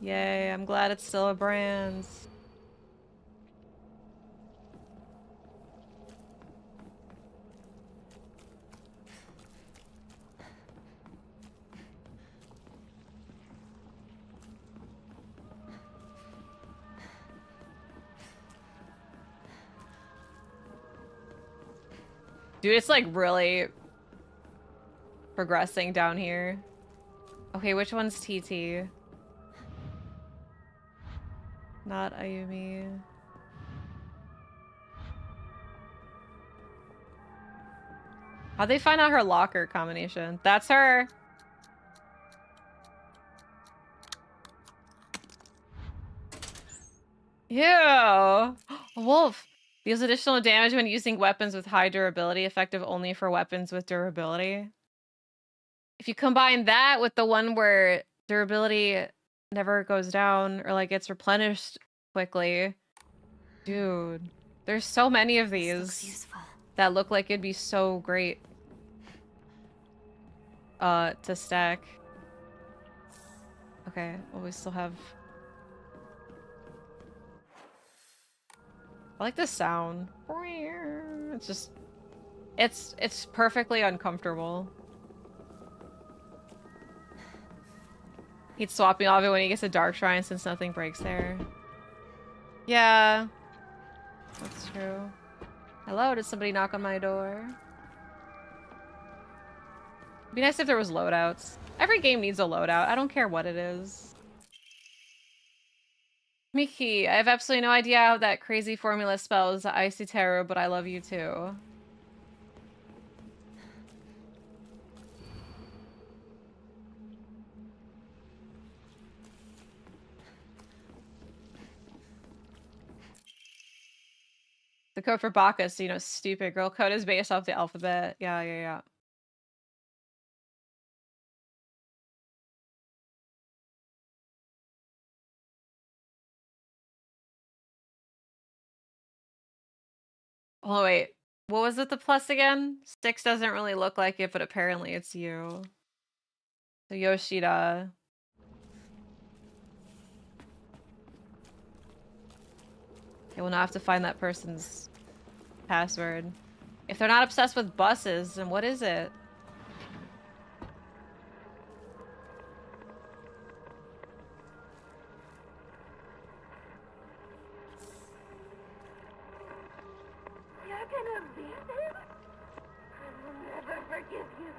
Yay, I'm glad it's still a brand. Dude, it's like really progressing down here. Okay, which one's TT? Not Ayumi. How'd they find out her locker combination? That's her! Ew! A wolf! Deals additional damage when using weapons with high durability, effective only for weapons with durability. If you combine that with the one where durability never goes down or like gets replenished quickly. Dude, there's so many of these that look like it'd be so great to stack. Okay, well we still have... I like the sound. It's just... It's perfectly uncomfortable. He'd swap me off it when he gets a dark shrine since nothing breaks there. Yeah. That's true. Hello, did somebody knock on my door? It'd be nice if there was loadouts. Every game needs a loadout. I don't care what it is. Miki, I have absolutely no idea how that crazy formula spells Icy Terror, but I love you too. The code for Bacchus, you know, stupid girl code is based off the alphabet. Yeah. Oh, wait. What was it, the plus again? 6 doesn't really look like it, but apparently it's you. So Yoshida. Okay, we'll now have to find that person's password. If they're not obsessed with buses, then what is it? You're gonna leave him? I will never forgive you.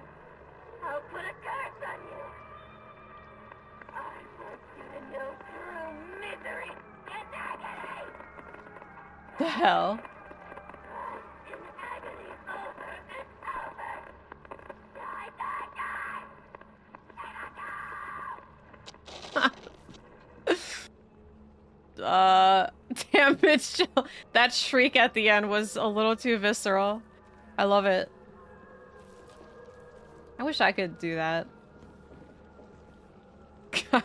I'll put a curse on you. I want you to know true misery and agony. The hell? In agony over and over. Die, die, die. Damn, Mitchell. That shriek at the end was a little too visceral. I love it. I wish I could do that. I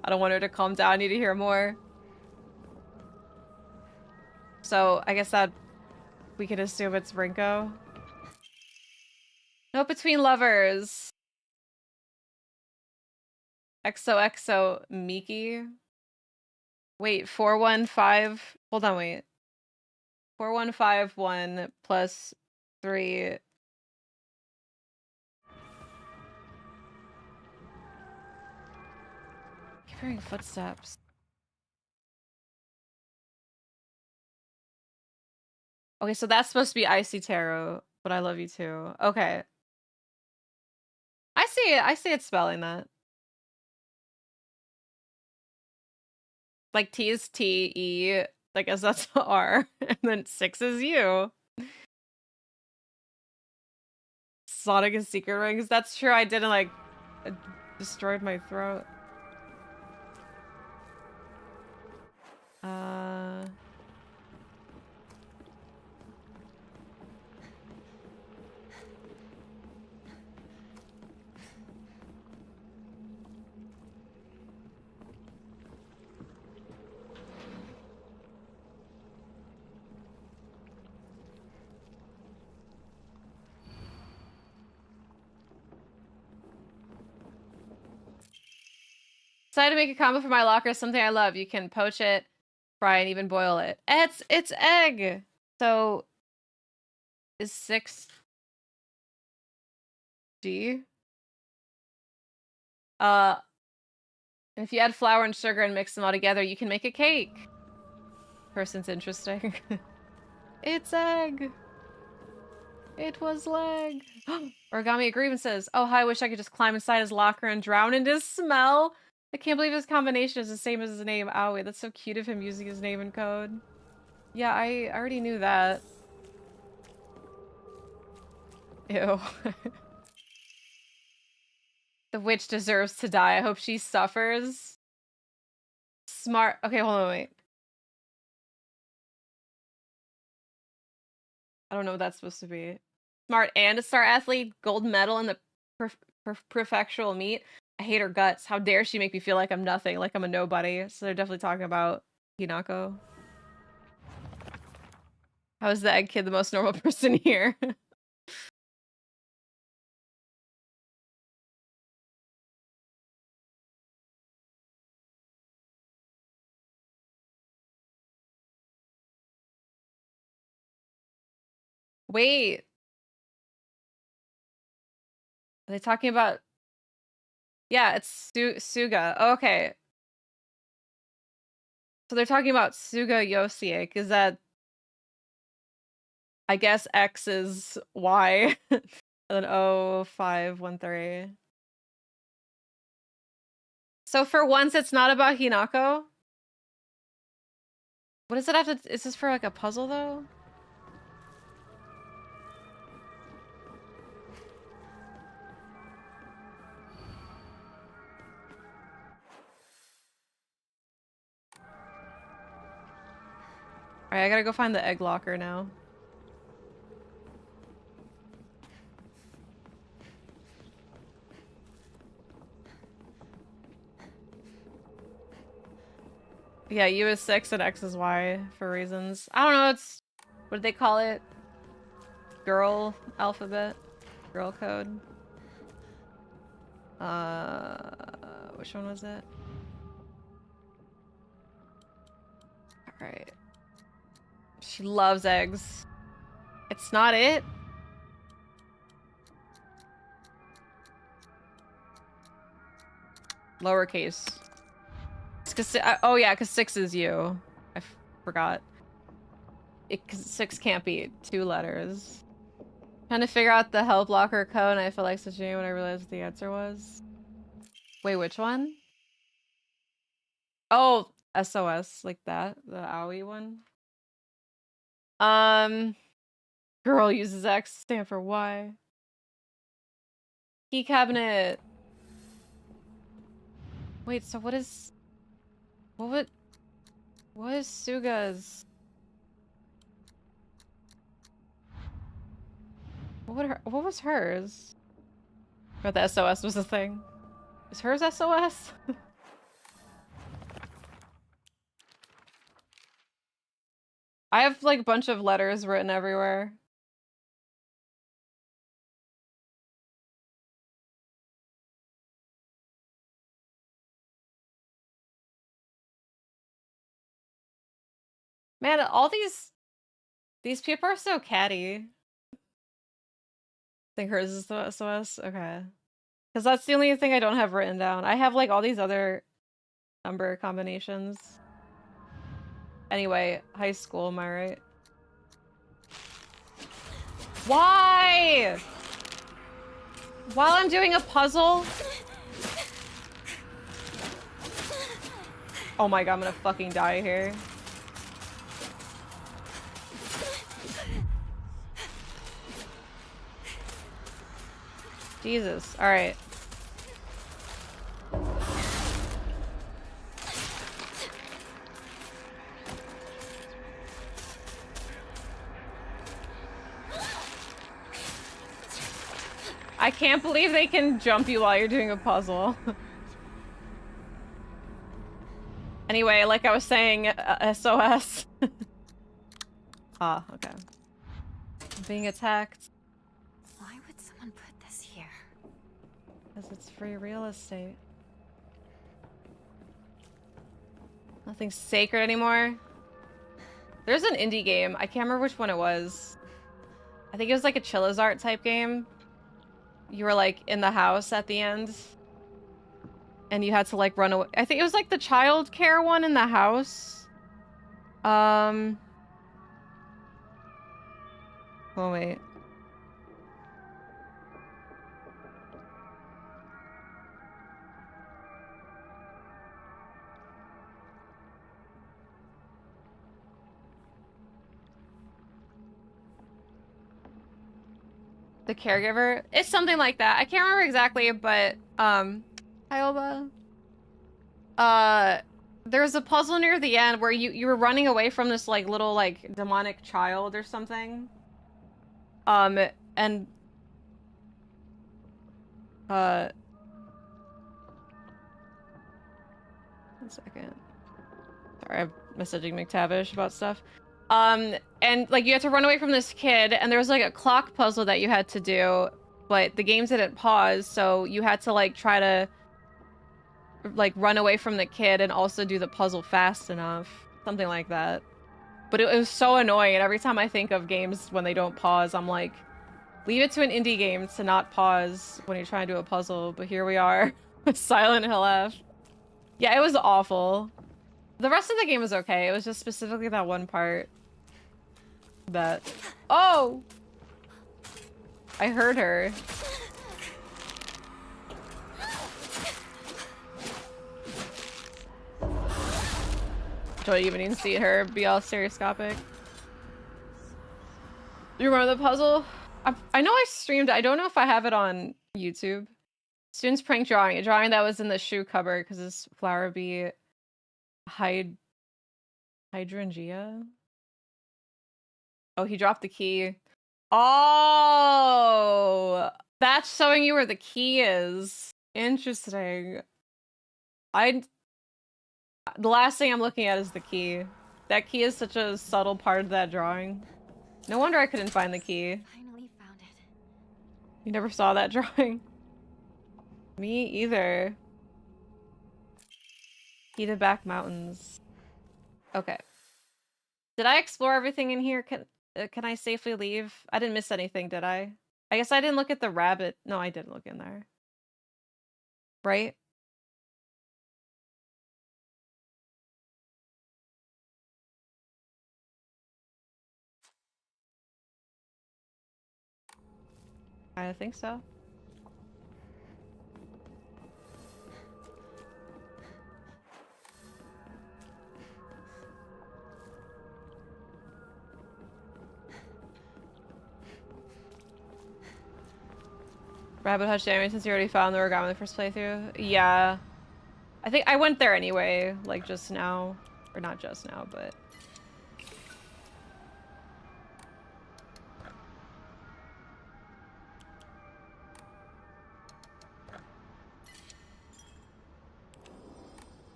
don't want her to calm down. I need to hear more. So, I guess that we can assume it's Rinko. No between lovers. XOXO Miki. Wait, 415. Hold on, wait. 4151 plus 3. Keep hearing footsteps. Okay, so that's supposed to be Icy Tarot, but I love you too. Okay. I see it. I see it spelling that. Like T is T, E, I guess that's R, and then 6 is U. Sonic and Secret Rings. That's true. I didn't like destroyed my throat. Decided to make a combo for my locker, something I love. You can poach it, fry, and even boil it. It's egg. So is 6 G? And if you add flour and sugar and mix them all together, you can make a cake. Person's interesting. It's egg. It was leg. Origami Grievances. Oh, hi, I wish I could just climb inside his locker and drown in his smell. I can't believe his combination is the same as his name. Owie, that's so cute of him using his name in code. Yeah, I already knew that. Ew. The witch deserves to die. I hope she suffers. Smart. Okay, hold on, wait. I don't know what that's supposed to be. Smart and a star athlete. Gold medal in the prefectural meet. I hate her guts. How dare she make me feel like I'm nothing, like I'm a nobody. So they're definitely talking about Hinako. How is the egg kid the most normal person here? Wait. Are they talking about... Yeah, it's Suga. Oh, okay. So they're talking about Suga Yosiek. Is that... I guess X is Y. And then 0513. So for once, it's not about Hinako? What does it have to... Is this for like a puzzle though? Alright, I gotta go find the egg locker now. Yeah, U is 6 and X is Y for reasons. I don't know, it's... What did they call it? Girl alphabet? Girl code? Which one was it? Alright. She loves eggs. It's not it? Lowercase. It's 'cause, oh yeah, because 6 is you. I forgot. Cause 6 can't be 2 letters. Trying to figure out the help locker code, and I felt like such a when I realized what the answer was. Wait, which one? Oh, SOS, like that, the owie one. Girl uses X, stand for Y. Key cabinet. Wait, so what is... What is Suga's... What was hers? But the SOS was a thing. Is hers SOS? I have like a bunch of letters written everywhere. Man, all these people are so catty. I think hers is the SOS? Okay. Because that's the only thing I don't have written down. I have like all these other number combinations. Anyway, high school, am I right? Why? While I'm doing a puzzle? Oh my god, I'm gonna fucking die here. Jesus. Alright. I can't believe they can jump you while you're doing a puzzle. Anyway, like I was saying, SOS. Ah, okay. I'm being attacked. Why would someone put this here? Because it's free real estate. Nothing's sacred anymore. There's an indie game. I can't remember which one it was. I think it was like a Chillizart type game. You were like in the house at the end. And you had to like run away. I think it was like the child care one in the house. Oh wait. The caregiver? It's something like that. I can't remember exactly, but hi Olba. There's a puzzle near the end where you were running away from this like little like demonic child or something. And one second. Sorry, I'm messaging McTavish about stuff. And like you had to run away from this kid, and there was like a clock puzzle that you had to do, but the game didn't pause, so you had to like try to like run away from the kid and also do the puzzle fast enough. Something like that. But it was so annoying, and every time I think of games when they don't pause, I'm like, leave it to an indie game to not pause when you're trying to do a puzzle, but here we are with Silent Hill F. Yeah, it was awful. The rest of the game was okay. It was just specifically that one part that... Oh! I heard her. Don't even see her be all stereoscopic. Do you remember the puzzle? I know I streamed. I don't know if I have it on YouTube. Student's prank drawing. A drawing that was in the shoe cupboard because this flower be hydrangea. Oh, he dropped the key. Oh, that's showing you where the key is. Interesting. The last thing I'm looking at is the key. That key is such a subtle part of that drawing. No wonder I couldn't find the key. Finally found it. You never saw that drawing? Me either. Heated back mountains. Okay. Did I explore everything in here? Can I safely leave? I didn't miss anything, did I? I guess I didn't look at the rabbit. No, I didn't look in there. Right? I think so. Rabbit Hutch damage since you already found the origami in the first playthrough? Yeah. I think I went there anyway, like just now. Or not just now, but...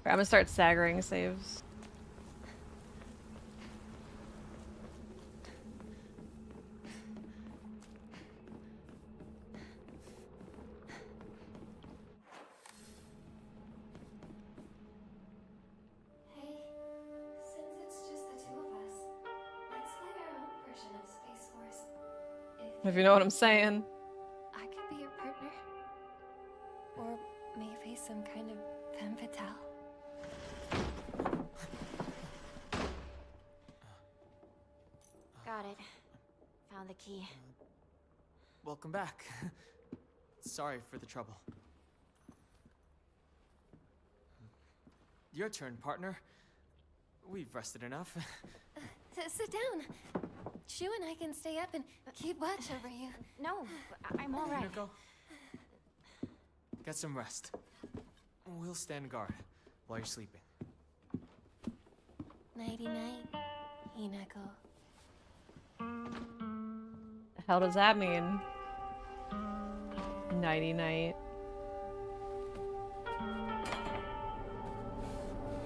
I'm gonna start staggering saves. If you know what I'm saying. I could be your partner. Or may face some kind of femme fatale. Got it. Found the key. Welcome back. Sorry for the trouble. Your turn, partner. We've rested enough. Sit down. Shu and I can stay up and keep watch over you. No, I'm all right. Rinko, get some rest. We'll stand guard while you're sleeping. Nighty night, Hinako. The hell does that mean? Nighty night.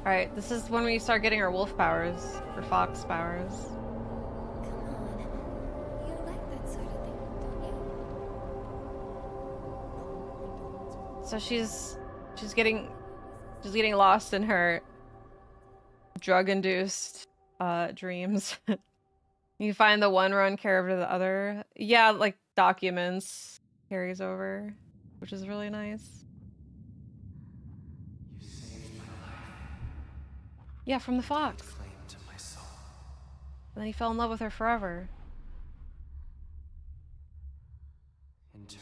Alright, this is when we start getting our wolf powers, or fox powers. Come on. You like that sort of thing, don't you? So she's getting lost in her drug-induced dreams. You find the one run carry over to the other. Yeah, like documents carries over, which is really nice. You saved my life. Yeah, from the fox. Claim to my soul. And then he fell in love with her forever. In turn,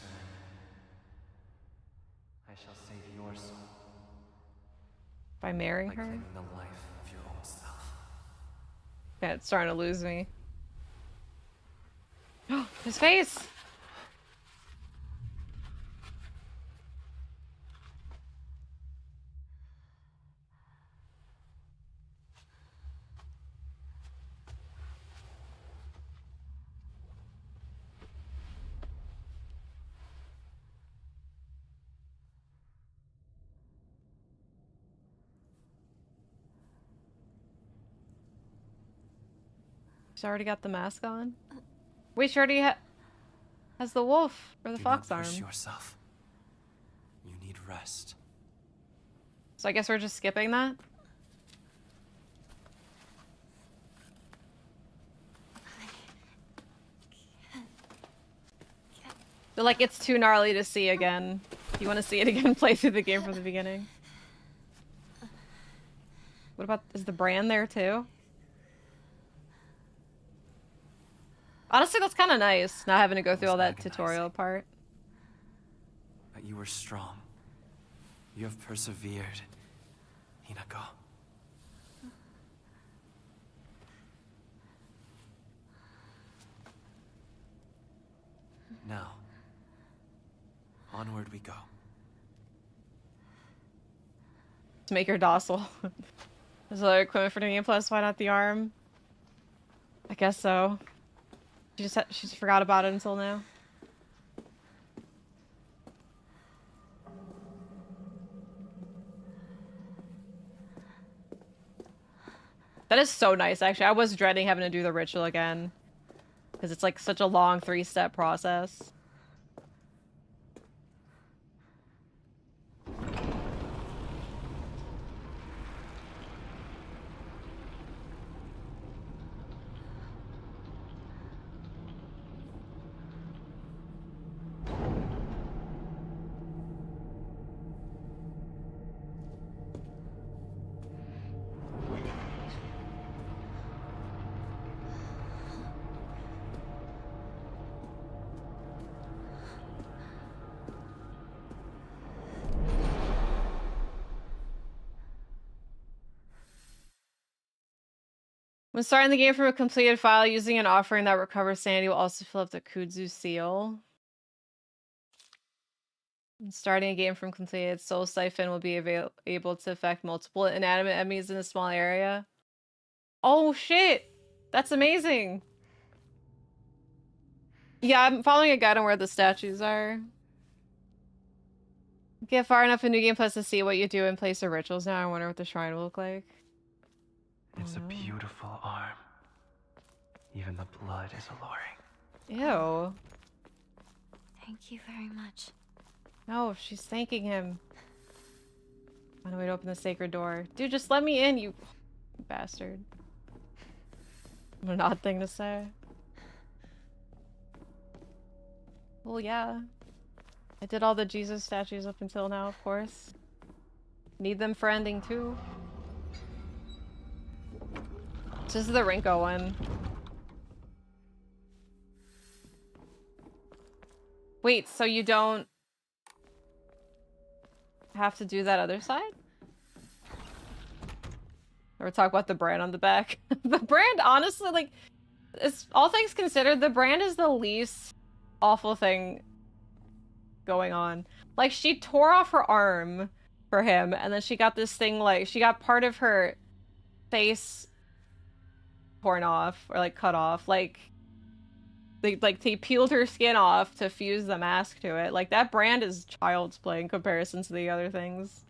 I shall save your soul By marrying by her? claiming the life of your old self. Yeah, it's starting to lose me. His face! She's already got the mask on? Wait, she already has the wolf or the Do fox not arm. push yourself. You need rest. So I guess we're just skipping that? But like, it's too gnarly to see again. If you want to see it again, play through the game from the beginning. What about, is the brand there too? Honestly, that's kind of nice, not having to go through all that tutorial part. But you were strong. You have persevered, Hinako. Now, onward we go. To make her docile. There's other equipment for the game plus, why not the arm? I guess so. She just forgot about it until now. That is so nice, actually. I was dreading having to do the ritual again. Because it's like such a long 3-step process. When starting the game from a completed file, using an offering that recovers sanity will also fill up the Kudzu seal. When starting a game from completed, Soul Siphon will be able to affect multiple inanimate enemies in a small area. Oh shit! That's amazing! Yeah, I'm following a guide on where the statues are. Get far enough in New Game Plus to see what you do in place of rituals now. I wonder what the shrine will look like. It's a beautiful arm. Even the blood is alluring. Ew. Thank you very much. No, she's thanking him. Find a way to open the sacred door. Dude, just let me in, you bastard. What an odd thing to say. Well, yeah. I did all the Jesus statues up until now, of course. Need them for ending too. This is the Rinko one. Wait, so you don't have to do that other side? Or talk about the brand on the back. The brand, honestly, like, it's, all things considered, the brand is the least awful thing going on. Like, she tore off her arm for him, and then she got this thing, like, she got part of her face torn off, or, like, cut off. Like, they peeled her skin off to fuse the mask to it. Like, that brand is child's play in comparison to the other things.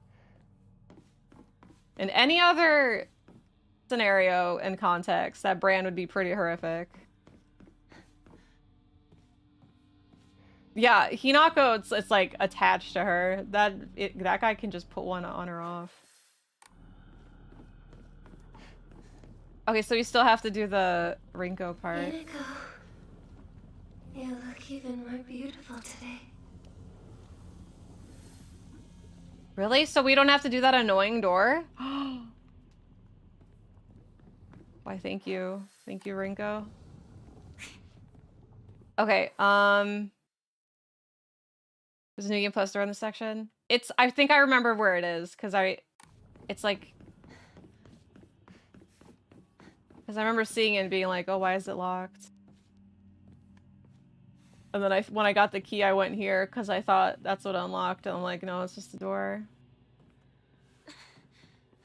In any other scenario and context, that brand would be pretty horrific. Yeah, Hinako, it's like attached to her. That guy can just put one on or off. Okay, so you still have to do the Rinko part. Rinko, you look even more beautiful today. Really? So we don't have to do that annoying door? Why, thank you. Thank you, Rinko. Okay, there's a new game poster in this section. It's, I think I remember where it is, because it's like... Because I remember seeing it and being like, oh, why is it locked? And then when I got the key, I went here, because I thought that's what unlocked, and I'm like, no, it's just a door.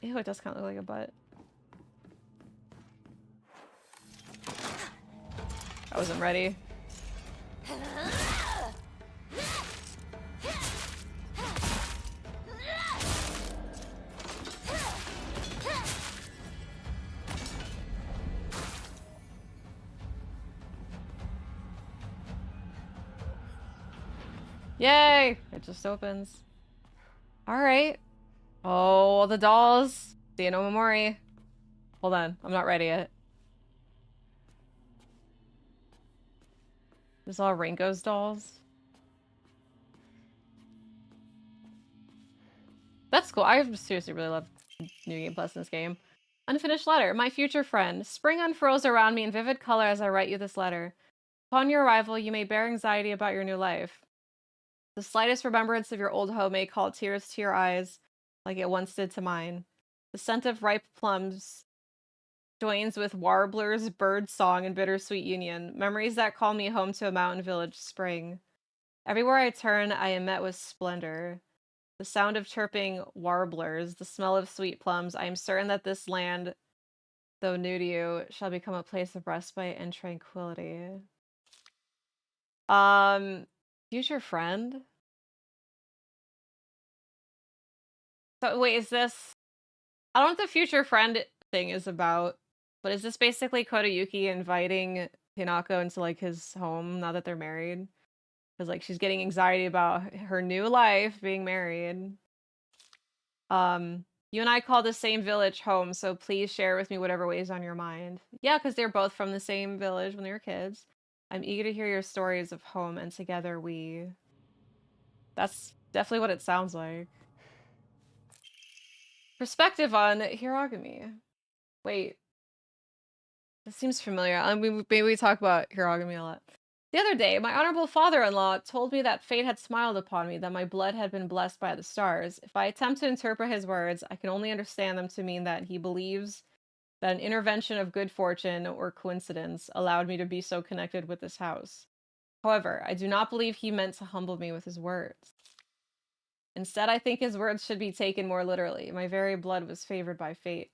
Ew, it does kind of look like a butt. I wasn't ready. Yay! It just opens. Alright. Oh, the dolls. See no Momori. Hold on, I'm not ready yet. This is all Rinko's dolls. That's cool. I seriously really love New Game Plus in this game. Unfinished letter. My future friend. Spring unfurls around me in vivid color as I write you this letter. Upon your arrival, you may bear anxiety about your new life. The slightest remembrance of your old home may call tears to your eyes, like it once did to mine. The scent of ripe plums joins with warblers, bird song, and bittersweet union. Memories that call me home to a mountain village spring. Everywhere I turn, I am met with splendor. The sound of chirping warblers, the smell of sweet plums. I am certain that this land, though new to you, shall become a place of respite and tranquility. Future friend? So wait, is this... I don't know what the future friend thing is about, but is this basically Kodayuki inviting Hinako into, like, his home now that they're married? Because, like, she's getting anxiety about her new life being married. You and I call the same village home, so please share with me whatever weighs on your mind. Yeah, because they're both from the same village when they were kids. I'm eager to hear your stories of home, and together we... That's definitely what it sounds like. Perspective on Hiragami. Wait. This seems familiar. I mean, maybe we talk about Hiragami a lot. The other day, my honorable father-in-law told me that fate had smiled upon me, that my blood had been blessed by the stars. If I attempt to interpret his words, I can only understand them to mean that he believes that an intervention of good fortune or coincidence allowed me to be so connected with this house. However, I do not believe he meant to humble me with his words. Instead, I think his words should be taken more literally. My very blood was favored by fate.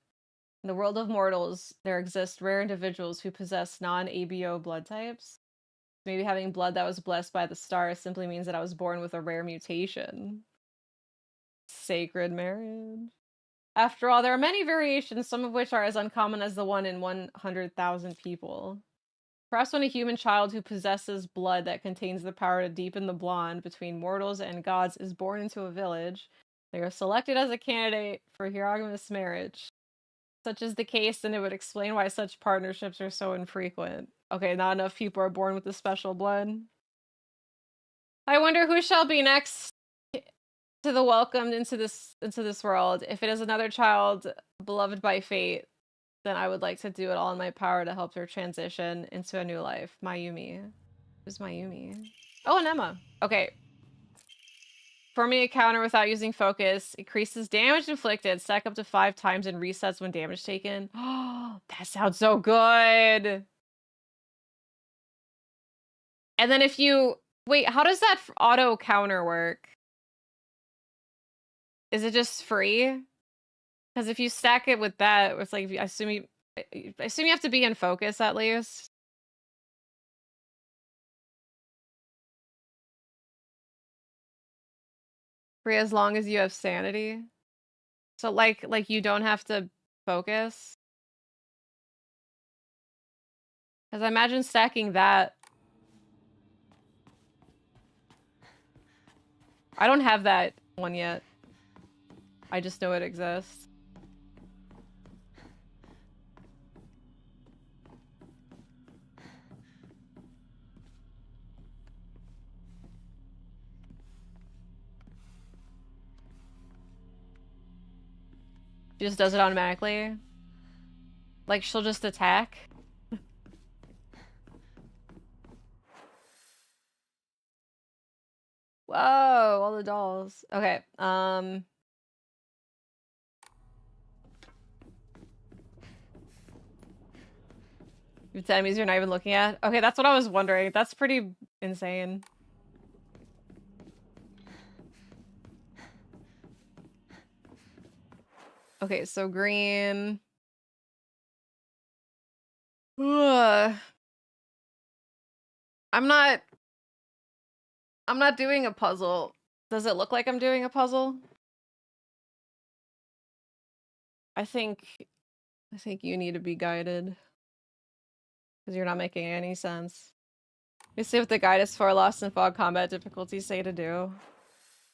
In the world of mortals, there exist rare individuals who possess non-ABO blood types. Maybe having blood that was blessed by the stars simply means that I was born with a rare mutation. Sacred marriage. After all, there are many variations, some of which are as uncommon as the one in 100,000 people. Perhaps when a human child who possesses blood that contains the power to deepen the bond between mortals and gods is born into a village, they are selected as a candidate for Hierogynous marriage. Such is the case, then it would explain why such partnerships are so infrequent. Okay, not enough people are born with the special blood. I wonder who shall be next to the welcomed into this world. If it is another child beloved by fate, then I would like to do it all in my power to help her transition into a new life. Mayumi. Who's Mayumi? Oh, and Emma. Okay. Forming a counter without using focus increases damage inflicted, stack up to 5 times, and resets when damage taken. Oh, that sounds so good. And then if you wait, how does that auto counter work? Is it just free? Because if you stack it with that, it's like I assume you have to be in focus at least. Free as long as you have sanity. So like you don't have to focus. Because I imagine stacking that. I don't have that one yet. I just know it exists. She just does it automatically. Like she'll just attack. Whoa, all the dolls. Okay, the enemies you're not even looking at? Okay, that's what I was wondering. That's pretty insane. Okay, so green. Ugh. I'm not doing a puzzle. Does it look like I'm doing a puzzle? I think you need to be guided. Because you're not making any sense. You see what the guide is for. Lost in Fog combat difficulty say to do.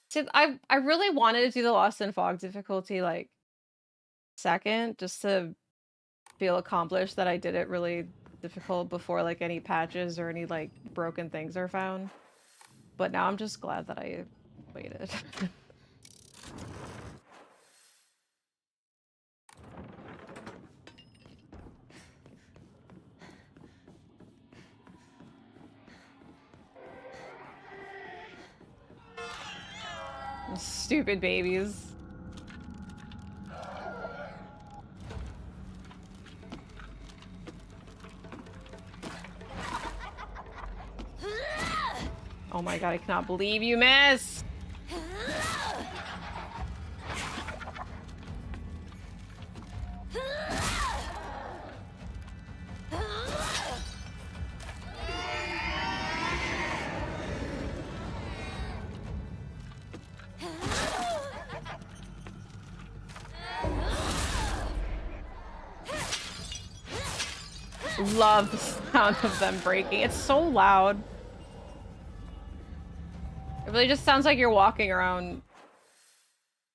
See, I really wanted to do the Lost in Fog difficulty like second, just to feel accomplished that I did it really difficult before like any patches or any like broken things are found. But now I'm just glad that I waited. Stupid babies. Oh my god, I cannot believe you missed! Love the sound of them breaking. It's so loud. It really just sounds like you're walking around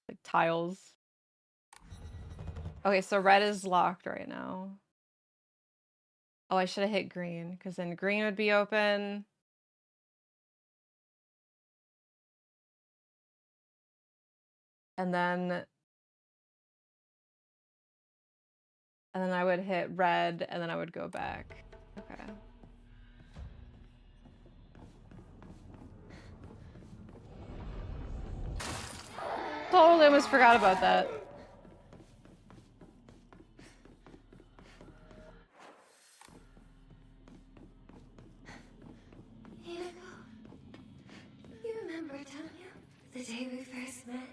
like tiles. Okay, so red is locked right now. Oh, I should have hit green, because then green would be open. And then I would hit red, and then I would go back. Okay. Totally almost forgot about that. Rinko, you remember, don't you? The day we first met?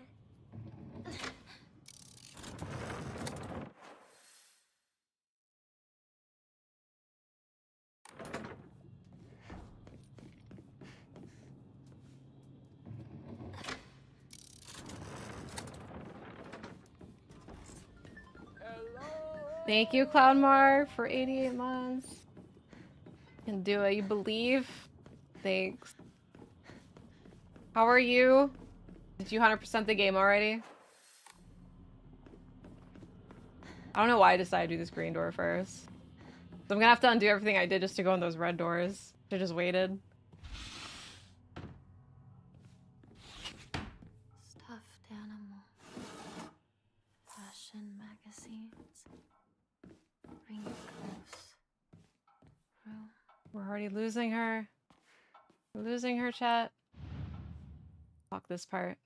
Thank you, Cloudmar, for 88 months. You can do it. You believe? Thanks. How are you? Did you 100% the game already? I don't know why I decided to do this green door first. So I'm gonna have to undo everything I did just to go in those red doors. I just waited. needs. Bring it close. We're already losing her. We're losing her, chat. Fuck this part.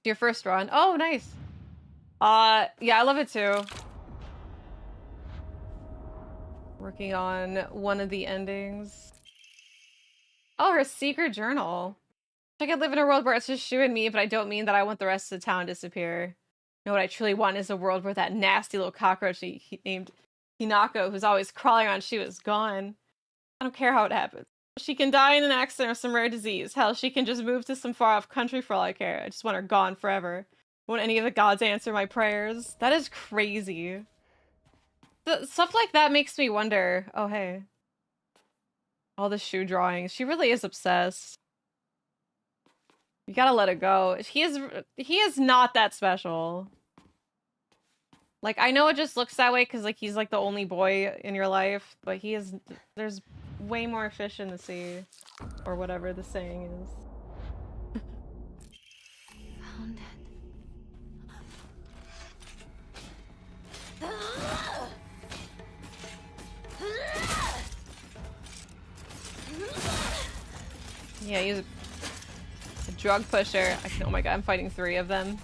Your first run. Oh, nice. Yeah, I love it too. Working on one of the endings. Oh, her secret journal. I could live in a world where it's just Shu and me, but I don't mean that I want the rest of the town to disappear. No, what I truly want is a world where that nasty little cockroach named Hinako, who's always crawling on Shu, is gone. I don't care how it happens. She can die in an accident or some rare disease. Hell, she can just move to some far-off country for all I care. I just want her gone forever. Won't any of the gods answer my prayers? That is crazy. Stuff like that makes me wonder. Oh, hey. All the Shu drawings. She really is obsessed. You gotta let it go. He is not that special. Like, I know it just looks that way because, like, he's, like, the only boy in your life, but there's way more fish in the sea. Or whatever the saying is. Found it. Yeah, he's a drug pusher. Oh my god, I'm fighting 3 of them.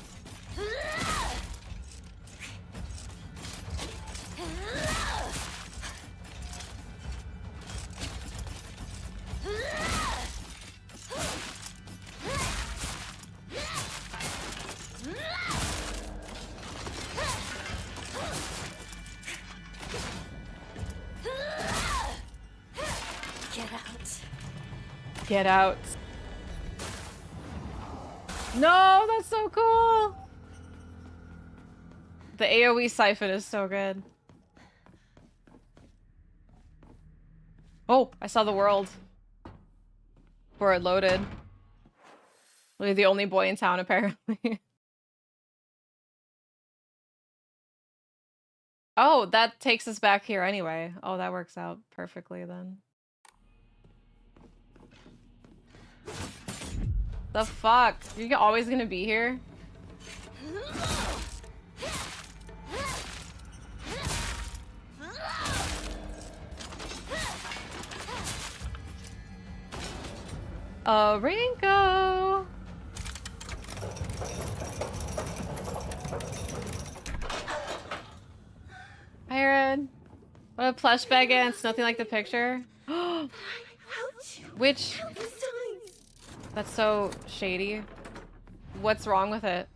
Get out. No, that's so cool. The AoE siphon is so good. Oh, I saw the world. Before it loaded. Really the only boy in town, apparently. Oh, that takes us back here anyway. Oh, that works out perfectly then. The fuck? You're always gonna be here? Rinko! Hi, Aaron. What a plush bag against nothing like the picture. Which... That's so shady. What's wrong with it?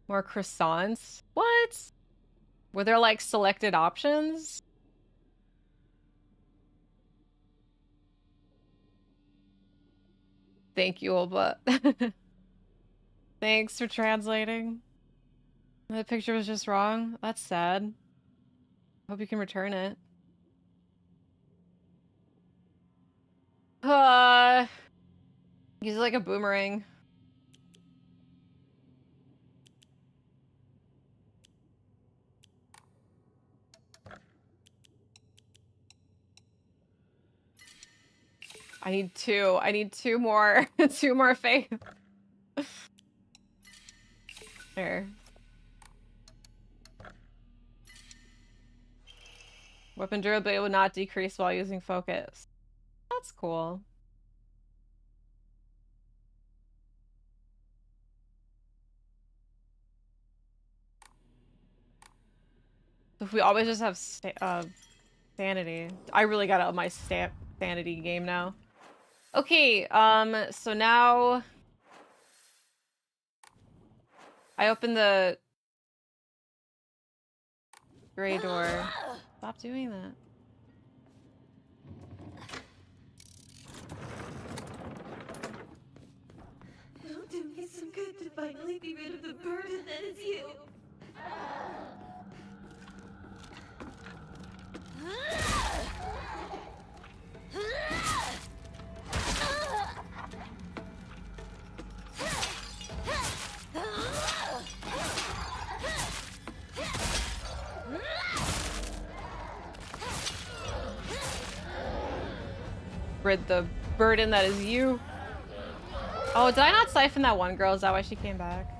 More croissants? What? Were there like selected options? Thank you, Ulba. Thanks for translating. The picture was just wrong. That's sad. Hope you can return it. Use it like a boomerang. I need 2. I need 2 more. 2 more faith. There. Weapon durability will not decrease while using focus. That's cool. If we always just have sanity. I really gotta up my sanity game now. Okay, so now I open the gray door. Stop doing that. It'll do me some good to finally be rid of the burden that is you. rid the burden that is you. Oh, did I not siphon that one girl? Is that why she came back?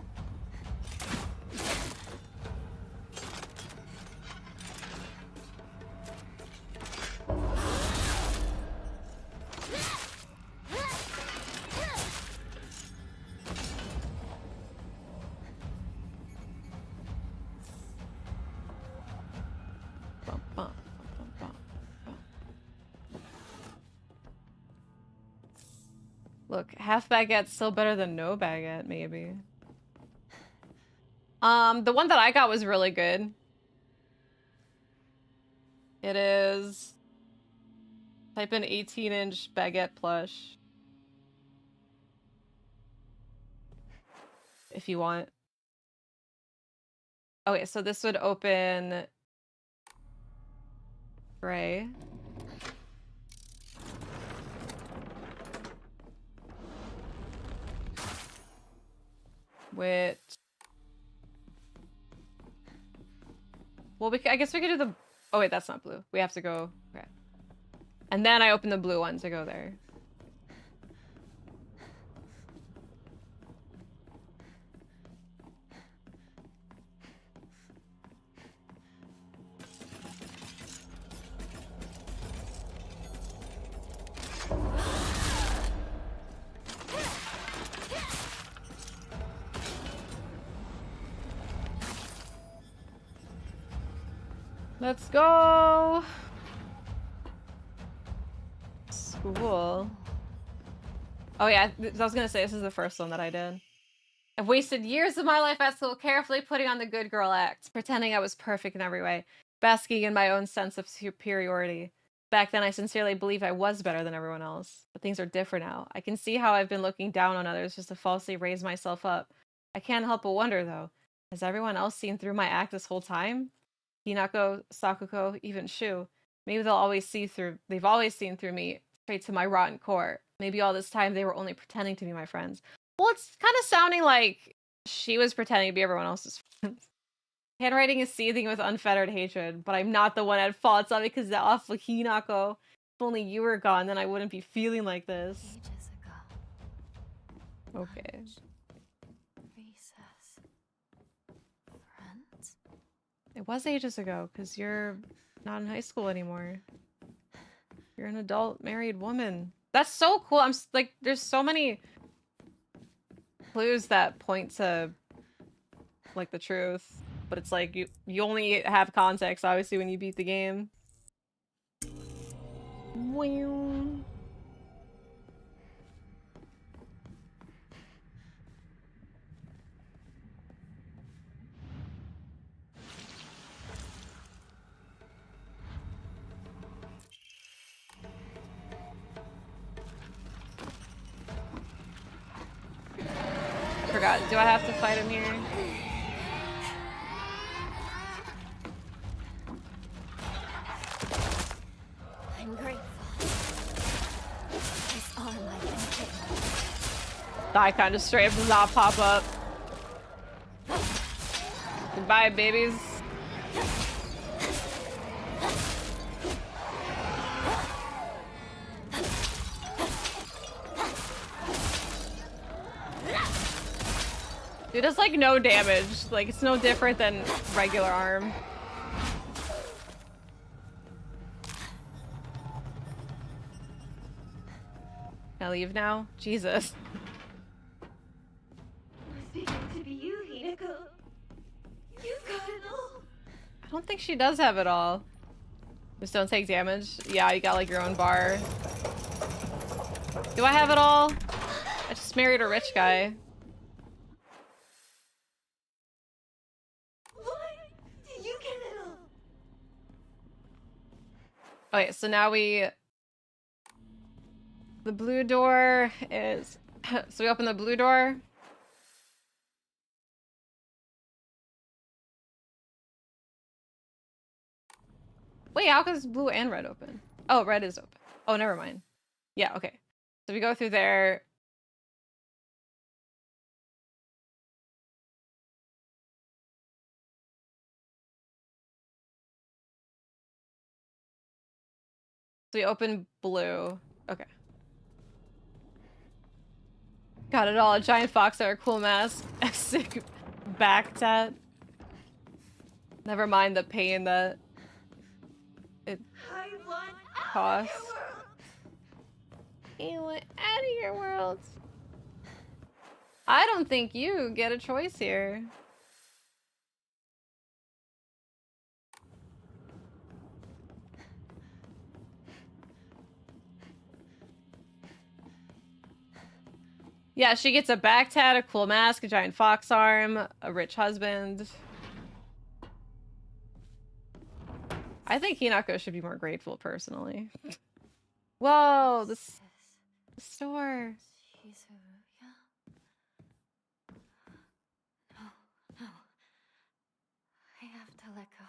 Look, half baguette's still better than no baguette, maybe. The one that I got was really good. It is... Type in 18-inch baguette plush. If you want. Okay, so this would open... Gray. Which... Well, I guess we could do the... Oh wait, that's not blue. We have to go... Okay. And then I open the blue one to go there. Let's go! School. Oh yeah, I was gonna say, this is the first one that I did. I've wasted years of my life at school carefully putting on the good girl act, pretending I was perfect in every way, basking in my own sense of superiority. Back then, I sincerely believed I was better than everyone else. But things are different now. I can see how I've been looking down on others just to falsely raise myself up. I can't help but wonder, though, has everyone else seen through my act this whole time? Hinako, Sakuko, even Shu. Maybe they've always seen through me, straight to my rotten core. Maybe all this time they were only pretending to be my friends. Well, it's kind of sounding like she was pretending to be everyone else's friends. Handwriting is seething with unfettered hatred, but I'm not the one at fault. It's not because of Hinako. If only you were gone, then I wouldn't be feeling like this. Ages ago. Okay. Recess. Friends? It was ages ago, because you're not in high school anymore. You're an adult married woman. That's so cool. I'm like, there's so many clues that point to like the truth, but it's like you only have context obviously when you beat the game. Forgot. Do I have to fight him here? I'm grateful. This arm I can take. Die kind of straight up does not pop up. Goodbye, babies. It does like no damage. Like it's no different than regular arm. Can I leave now? Jesus. Speaking to be you, Hinako. You've got it all. I don't think she does have it all. Just don't take damage. Yeah, you got like your own bar. Do I have it all? I just married a rich guy. Okay, so now the blue door is, so we open the blue door. Wait, how is blue and red open? Oh, red is open. Oh, never mind. Yeah, okay. So we go through there. So we open blue. Okay. Got it all. A giant fox or a cool mask. A sick back tat. Never mind the pain that it costs. You went out of your world. I don't think you get a choice here. Yeah, she gets a back tat, a cool mask, a giant fox arm, a rich husband. I think Hinako should be more grateful, personally. Whoa, the store. No. I have to let go.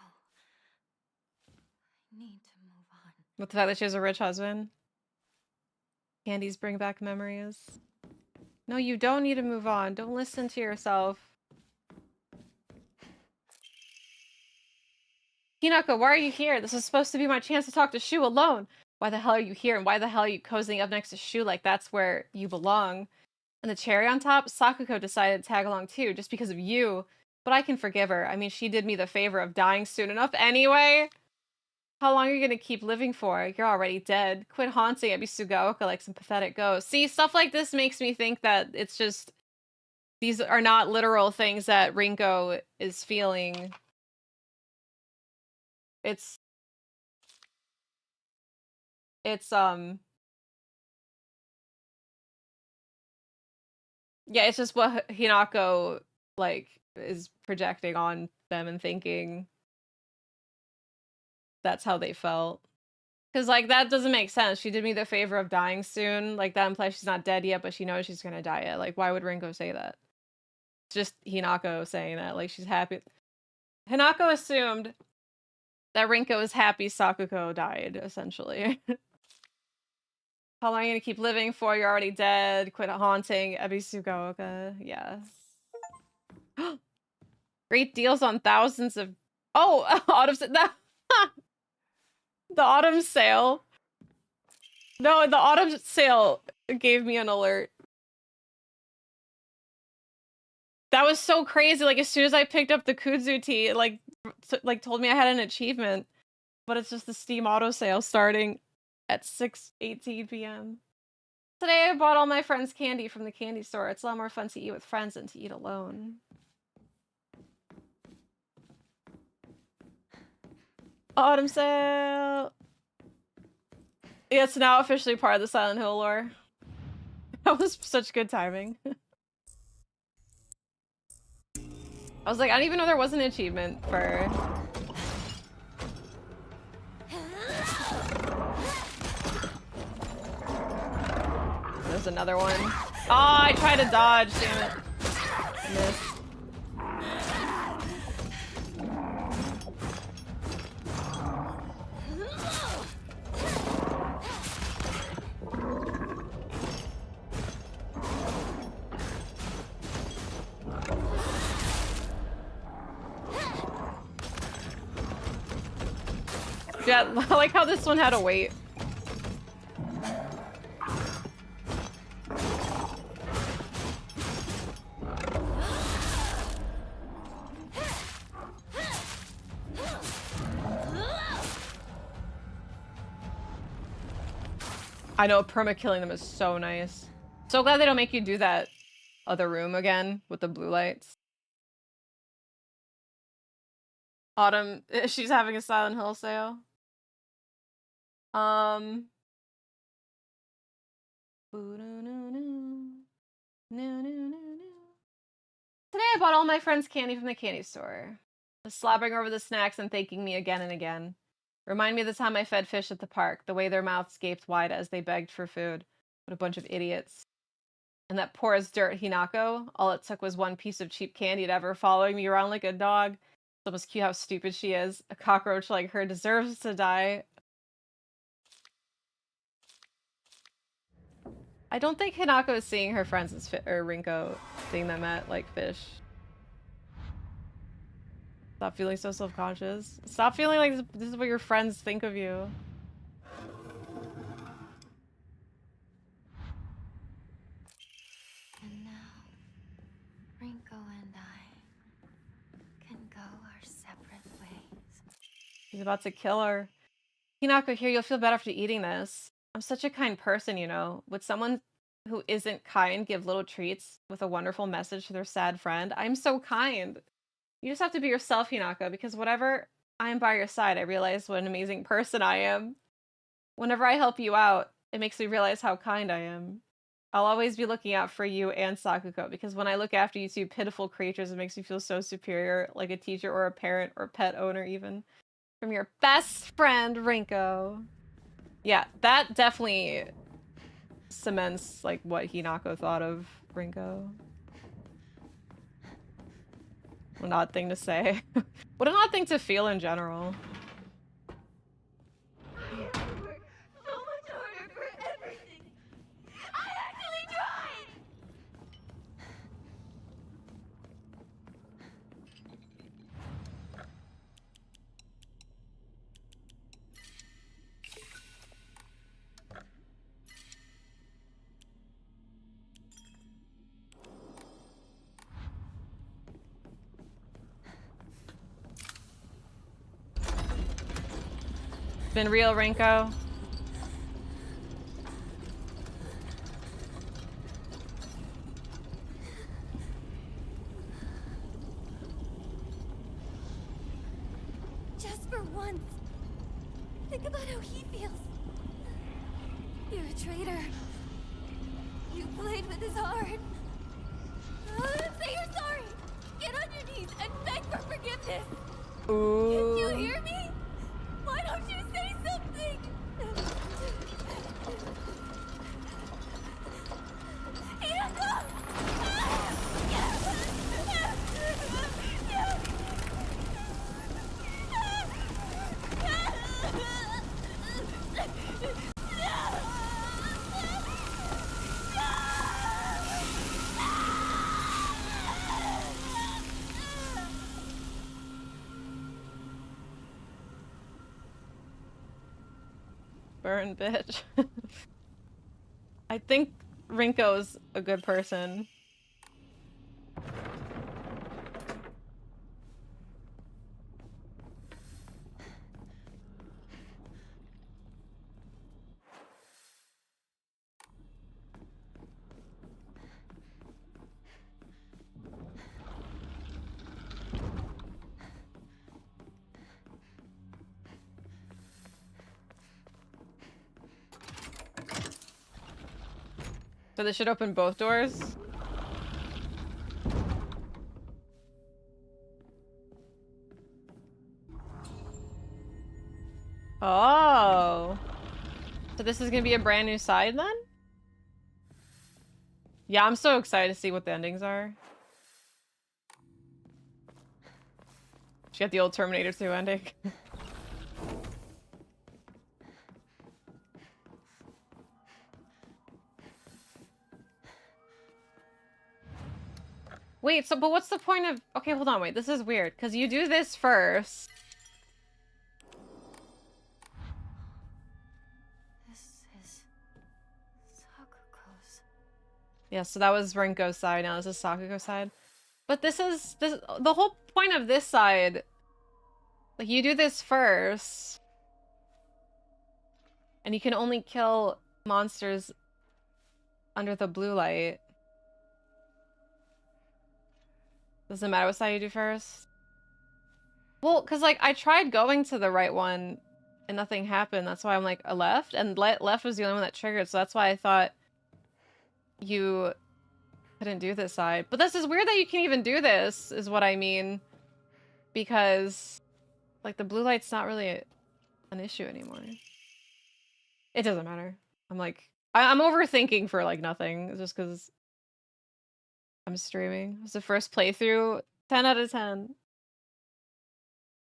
I need to move on. With the fact that she has a rich husband. Candies bring back memories. No, you don't need to move on. Don't listen to yourself. Hinako, why are you here? This is supposed to be my chance to talk to Shu alone. Why the hell are you here? And why the hell are you cozying up next to Shu like that's where you belong? And the cherry on top, Sakuko decided to tag along too, just because of you. But I can forgive her. I mean, she did me the favor of dying soon enough anyway. How long are you gonna keep living for? You're already dead. Quit haunting Ebisugaoka like some pathetic ghost. See, stuff like this makes me think that it's just... These are not literal things that Rinko is feeling. It's yeah, it's just what Hinako, like, is projecting on them and thinking that's how they felt. Because, like, that doesn't make sense. She did me the favor of dying soon. Like, that implies she's not dead yet, but she knows she's gonna die yet. Like, why would Rinko say that? It's just Hinako saying that. Like, she's happy. Hinako assumed that Rinko is happy Sakuko died, essentially. How long are you gonna keep living for? You're already dead. Quit haunting Ebisugaoka. Yeah. Great deals on thousands of... Oh! Autumn... The autumn sale. No, the autumn sale gave me an alert. That was so crazy. Like, as soon as I picked up the kudzu tea, it, like told me I had an achievement. But it's just the Steam auto sale starting at 6:18 p.m. Today I bought all my friends candy from the candy store. It's a lot more fun to eat with friends than to eat alone. Autumn sale! Yeah, it's now officially part of the Silent Hill lore. That was such good timing. I was like, I didn't even know there was an achievement for... There's another one. Oh, I tried to dodge, damn it. Missed. Yeah, I like how this one had to wait. I know, perma-killing them is so nice. So glad they don't make you do that other room again with the blue lights. Autumn, she's having a Silent Hill sale. Today I bought all my friends candy from the candy store. Slobbering over the snacks and thanking me again and again. Remind me of the time I fed fish at the park, the way their mouths gaped wide as they begged for food. What a bunch of idiots. And that poor as dirt Hinako, all it took was one piece of cheap candy to ever following me around like a dog. It's almost cute how stupid she is. A cockroach like her deserves to die. I don't think Hinako is seeing her friends as or Rinko seeing them at, like, fish. Stop feeling so self-conscious. Stop feeling like this is what your friends think of you. And separate ways. He's about to kill her. Hinako, here, you'll feel better after eating this. I'm such a kind person, you know. Would someone who isn't kind give little treats with a wonderful message to their sad friend? I'm so kind. You just have to be yourself, Hinako, because whenever I am by your side, I realize what an amazing person I am. Whenever I help you out, it makes me realize how kind I am. I'll always be looking out for you and Sakuko, because when I look after you two pitiful creatures, it makes me feel so superior, like a teacher or a parent or pet owner even. From your best friend, Rinko. Yeah, that definitely cements, like, what Hinako thought of Rinko. What an odd thing to say. What an odd thing to feel in general. I have worked so much harder for everything. I actually tried! Been real, Rinko. Just for once. Think about how he feels. You're a traitor. You played with his heart. Say you're sorry. Get on your knees and beg for forgiveness. Ooh. Can you hear me? Why don't you say something? Rinko! Burn, bitch. I think Rinko's a good person. So this should open both doors? Oh. So this is gonna be a brand new side then? Yeah, I'm so excited to see what the endings are. She got the old Terminator 2 ending. Wait, so, but what's the point of... Okay, hold on, wait, this is weird, because you do this first. This is Sakuko's. Yeah, so that was Rinko's side, now this is Sakuko's side. But this is... the whole point of this side... Like, you do this first. And you can only kill monsters under the blue light. Doesn't matter what side you do first. Well, because, like, I tried going to the right one and nothing happened. That's why I'm like, a left? And left was the only one that triggered, so that's why I thought you couldn't do this side. But this is weird that you can even do this, is what I mean. Because, like, the blue light's not really an issue anymore. It doesn't matter. I'm like, I'm overthinking for, like, nothing. Just because I'm streaming. It's the first playthrough. 10 out of 10.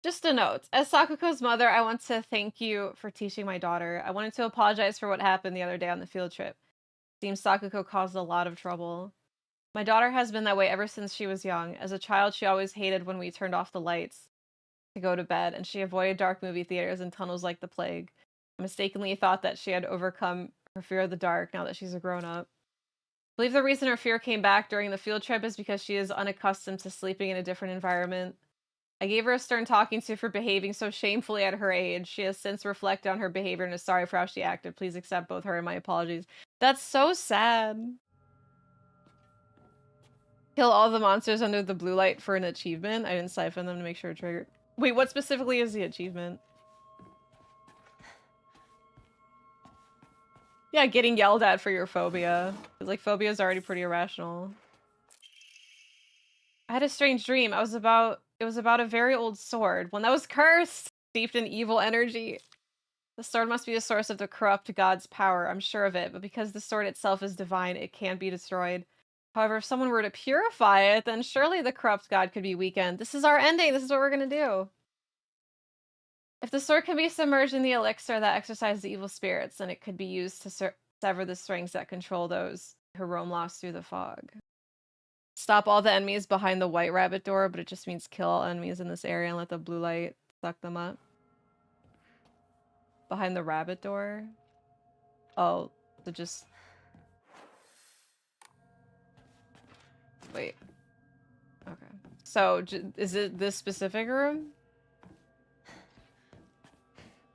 Just a note. As Sakuko's mother, I want to thank you for teaching my daughter. I wanted to apologize for what happened the other day on the field trip. Seems Sakuko caused a lot of trouble. My daughter has been that way ever since she was young. As a child, she always hated when we turned off the lights to go to bed, and she avoided dark movie theaters and tunnels like the plague. I mistakenly thought that she had overcome her fear of the dark now that she's a grown-up. I believe the reason her fear came back during the field trip is because she is unaccustomed to sleeping in a different environment. I gave her a stern talking to for behaving so shamefully at her age. She has since reflected on her behavior and is sorry for how she acted. Please accept both her and my apologies. That's so sad. Kill all the monsters under the blue light for an achievement. I didn't siphon them to make sure it triggered. Wait, what specifically is the achievement? Yeah, getting yelled at for your phobia. Like, phobia is already pretty irrational. I had a strange dream. It was about a very old sword, one that was cursed, steeped in evil energy. The sword must be the source of the corrupt god's power, I'm sure of it, but because the sword itself is divine, it can't be destroyed. However, if someone were to purify it, then surely the corrupt god could be weakened. This is our ending. This is what we're gonna do. If the sword can be submerged in the elixir that exorcises the evil spirits, then it could be used to sever the strings that control those who roam lost through the fog. Stop all the enemies behind the white rabbit door, but it just means kill all enemies in this area and let the blue light suck them up. Behind the rabbit door? Oh, so just... Wait. Okay. So, is it this specific room?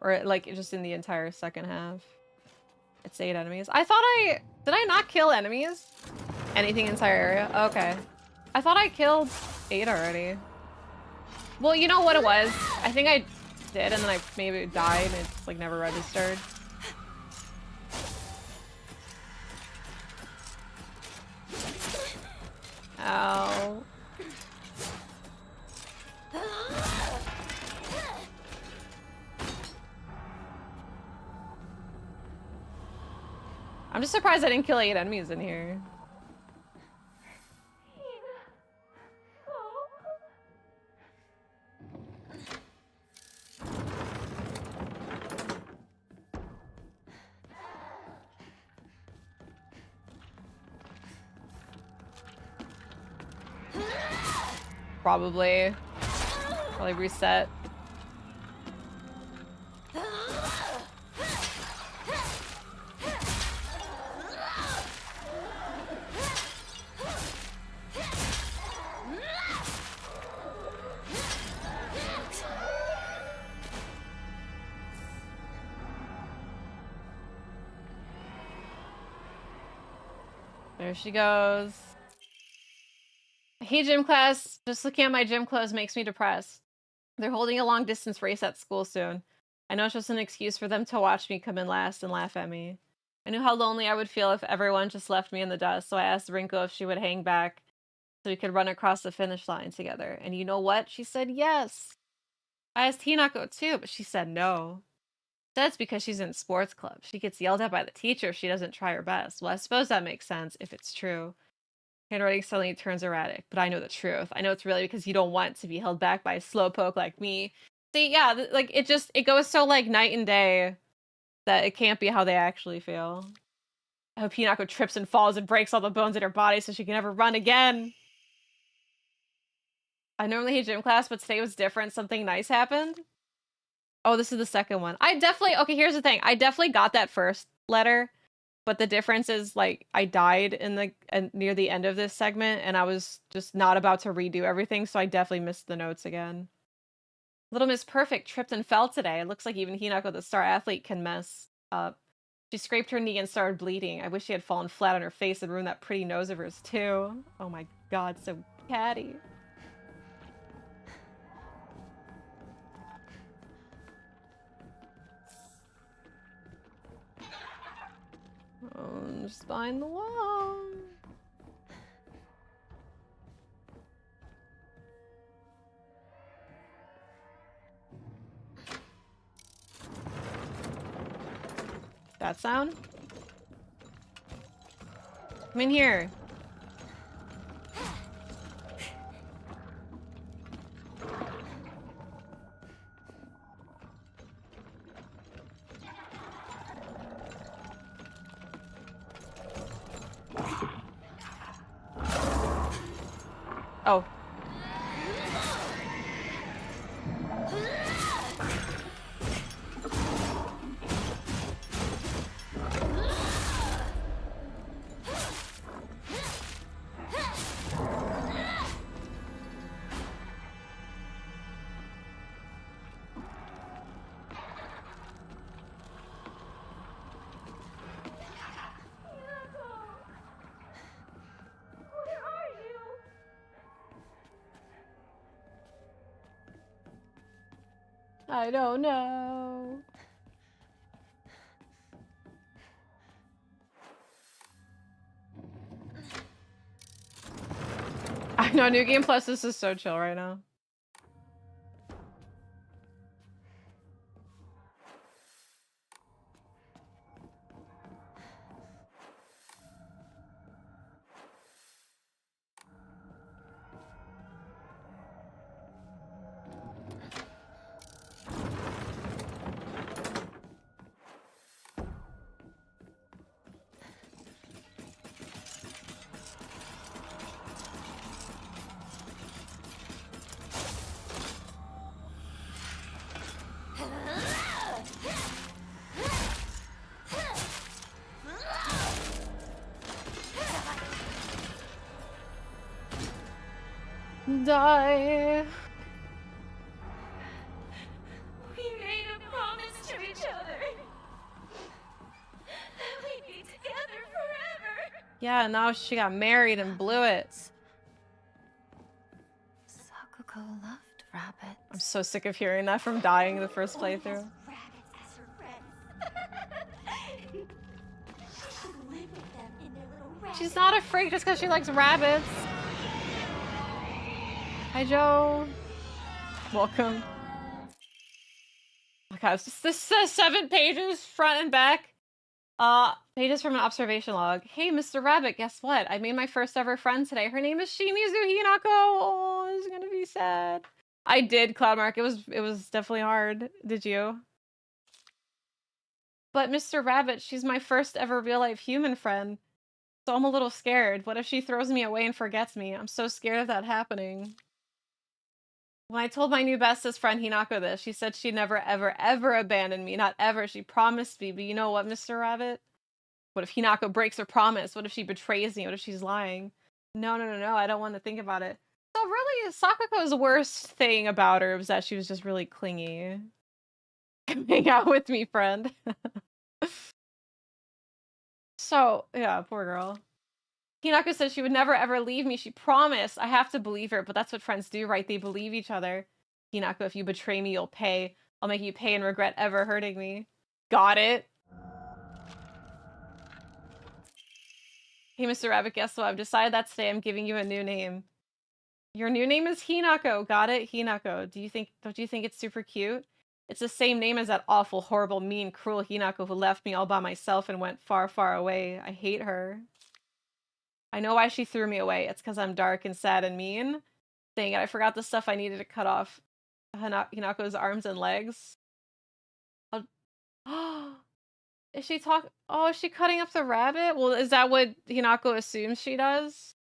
Or, like, just in the entire second half? It's 8 enemies. I thought did I not kill enemies? Anything entire area? Okay. I thought I killed 8 already. Well, you know what it was? I think I did, and then I maybe died, and it's, like, never registered. Ow. I'm just surprised I didn't kill 8 enemies in here. Probably reset. There she goes. I hate gym class. Just looking at my gym clothes makes me depressed. They're holding a long distance race at school soon. I know it's just an excuse for them to watch me come in last and laugh at me. I knew how lonely I would feel if everyone just left me in the dust, so I asked Rinko if she would hang back so we could run across the finish line together. And you know what? She said yes. I asked Hinako too, but she said no. That's because she's in sports club. She gets yelled at by the teacher if she doesn't try her best. Well, I suppose that makes sense if it's true. Handwriting suddenly turns erratic, but I know the truth. I know it's really because you don't want to be held back by a slowpoke like me. See, yeah, like, it goes so, like, night and day that it can't be how they actually feel. I hope Hinako trips and falls and breaks all the bones in her body so she can never run again. I normally hate gym class, but today was different. Something nice happened. Oh, this is the second one. Okay, here's the thing. I definitely got that first letter. But the difference is, like, I died near the end of this segment, and I was just not about to redo everything, so I definitely missed the notes again. Little Miss Perfect tripped and fell today. It looks like even Hinako, the star athlete, can mess up. She scraped her knee and started bleeding. I wish she had fallen flat on her face and ruined that pretty nose of hers, too. Oh my god, so catty. Just behind the wall. That sound? Come in here. Oh. I don't know. I know, New Game Plus, this is so chill right now. Die. We made a promise to each other. That we'd be together forever. Yeah, now she got married and blew it. Sako loved rabbits. I'm so sick of hearing that from dying the first playthrough. Rabbits as her friends. She should live with them in their little rabbit. She's not a freak just because she likes rabbits. Hi, Joe. Welcome. Oh my god, this says 7 pages, front and back. Pages from an observation log. Hey, Mr. Rabbit, guess what? I made my first ever friend today. Her name is Shimizu Hinako. Oh, this is gonna be sad. I did, Cloudmark. It was definitely hard. Did you? But Mr. Rabbit, she's my first ever real-life human friend. So I'm a little scared. What if she throws me away and forgets me? I'm so scared of that happening. When I told my new bestest friend Hinako this, she said she'd never, ever, ever abandon me. Not ever. She promised me. But you know what, Mr. Rabbit? What if Hinako breaks her promise? What if she betrays me? What if she's lying? No, no, no, no. I don't want to think about it. So really, Sakuko's worst thing about her was that she was just really clingy. Hang out with me, friend. So, yeah, poor girl. Hinako said she would never ever leave me. She promised. I have to believe her, but that's what friends do, right? They believe each other. Hinako, if you betray me, you'll pay. I'll make you pay and regret ever hurting me. Got it. Hey, Mr. Rabbit, guess what? I've decided that today I'm giving you a new name. Your new name is Hinako. Got it? Hinako. Don't you think it's super cute? It's the same name as that awful, horrible, mean, cruel Hinako who left me all by myself and went far, far away. I hate her. I know why she threw me away. It's because I'm dark and sad and mean. Dang it, I forgot the stuff I needed to cut off Hinako's arms and legs. Is she Oh, is she cutting up the rabbit? Well, is that what Hinako assumes she does?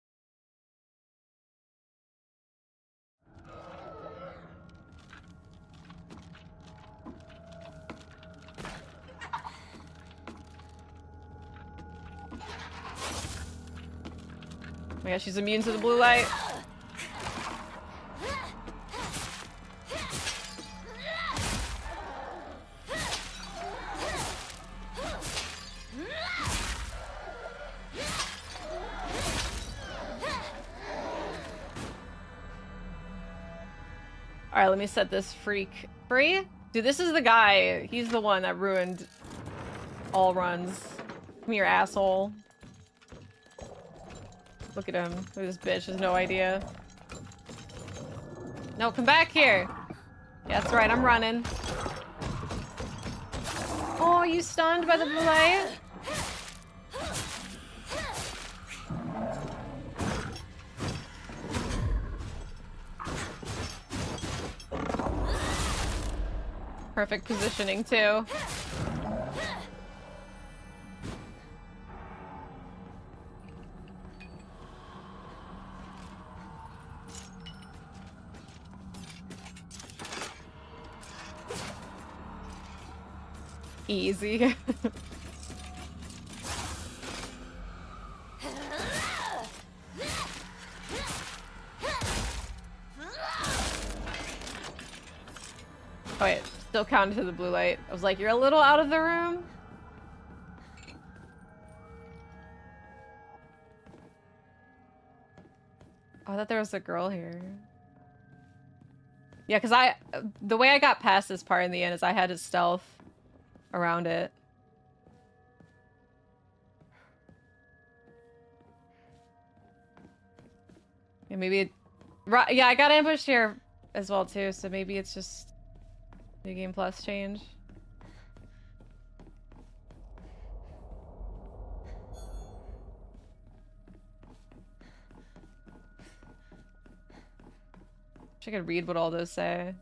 Oh my gosh, she's immune to the blue light. Alright, let me set this freak free. Dude, this is the guy. He's the one that ruined all runs. Come here, asshole. Look at him. Look at this bitch. Has no idea. No, come back here. Yeah, that's right. I'm running. Oh, you stunned by the blue light? Perfect positioning, too. Easy. Oh wait, still counted to the blue light. I was like, you're a little out of the room. Oh, I thought there was a girl here. Yeah, because the way I got past this part in the end is I had to stealth around it. Yeah, maybe right, yeah, I got ambushed here as well too, so maybe it's just New Game Plus change. Wish I could read what all those say.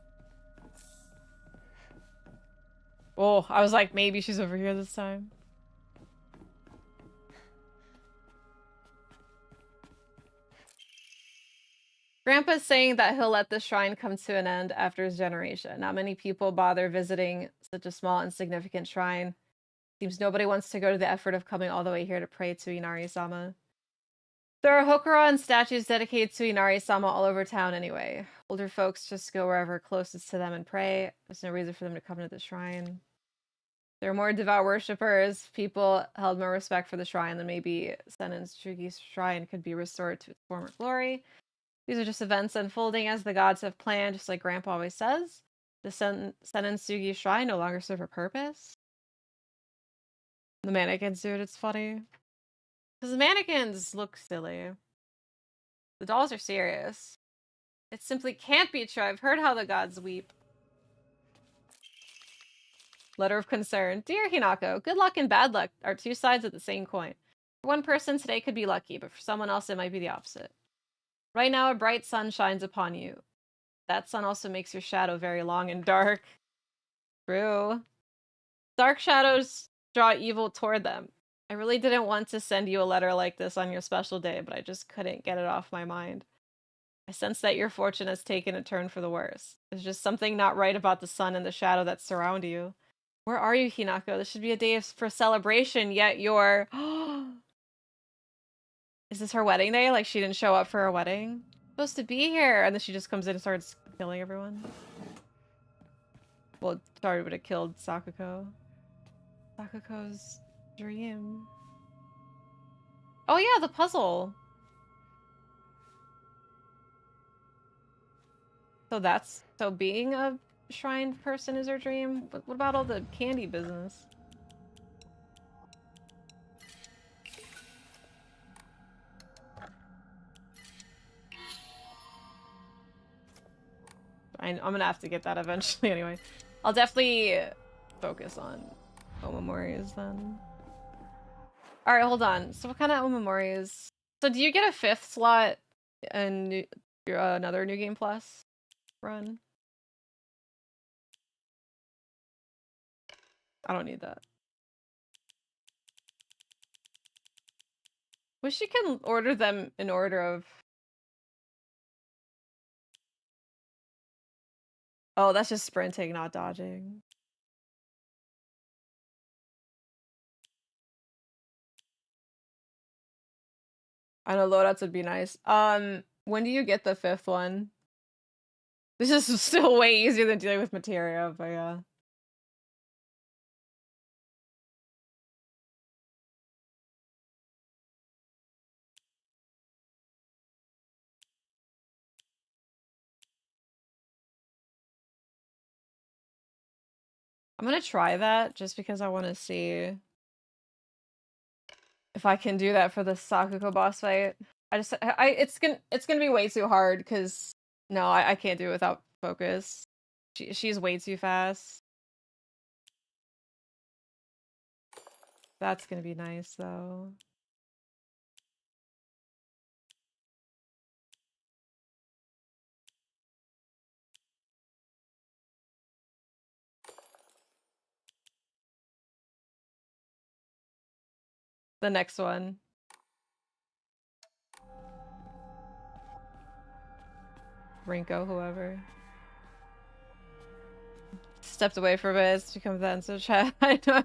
Oh, I was like, maybe she's over here this time. Grandpa's saying that he'll let the shrine come to an end after his generation. Not many people bother visiting such a small, insignificant shrine. Seems nobody wants to go to the effort of coming all the way here to pray to Inari-sama. There are hokura and statues dedicated to Inari-sama all over town anyway. Older folks just go wherever closest to them and pray. There's no reason for them to come to the shrine. There are more devout worshippers. People held more respect for the shrine than maybe Senen's Tsugi's shrine could be restored to its former glory. These are just events unfolding as the gods have planned, just like Grandpa always says. The Senensugi shrine no longer serve a purpose. The mannequins do it, it's funny. Because the mannequins look silly. The dolls are serious. It simply can't be true. I've heard how the gods weep. Letter of concern. Dear Hinako, good luck and bad luck are two sides of the same coin. For one person, today could be lucky, but for someone else, it might be the opposite. Right now, a bright sun shines upon you. That sun also makes your shadow very long and dark. True. Dark shadows draw evil toward them. I really didn't want to send you a letter like this on your special day, but I just couldn't get it off my mind. I sense that your fortune has taken a turn for the worse. There's just something not right about the sun and the shadow that surround you. Where are you, Hinako? This should be a day for celebration, yet you're... Is this her wedding day? Like, she didn't show up for her wedding? Supposed to be here! And then she just comes in and starts killing everyone. Well, sorry, but it killed Sakako. Sakako's dream. Oh yeah, the puzzle! So being a shrine person is her dream? What about all the candy business? I'm gonna have to get that eventually anyway. I'll definitely focus on Omomoris then. Alright, hold on. So what kind of Omomoris? So do you get a 5th slot in another New Game Plus run? I don't need that. Wish you can order them in order of... Oh, that's just sprinting, not dodging. I know loadouts would be nice. When do you get the 5th one? This is still way easier than dealing with materia, but yeah. I'm gonna try that just because I want to see if I can do that for the Sakako boss fight. It's gonna be way too hard because no, I can't do it without focus. She's way too fast. That's gonna be nice though. The next one. Rinko, whoever. Stepped away for a bit to come that into chat. I know.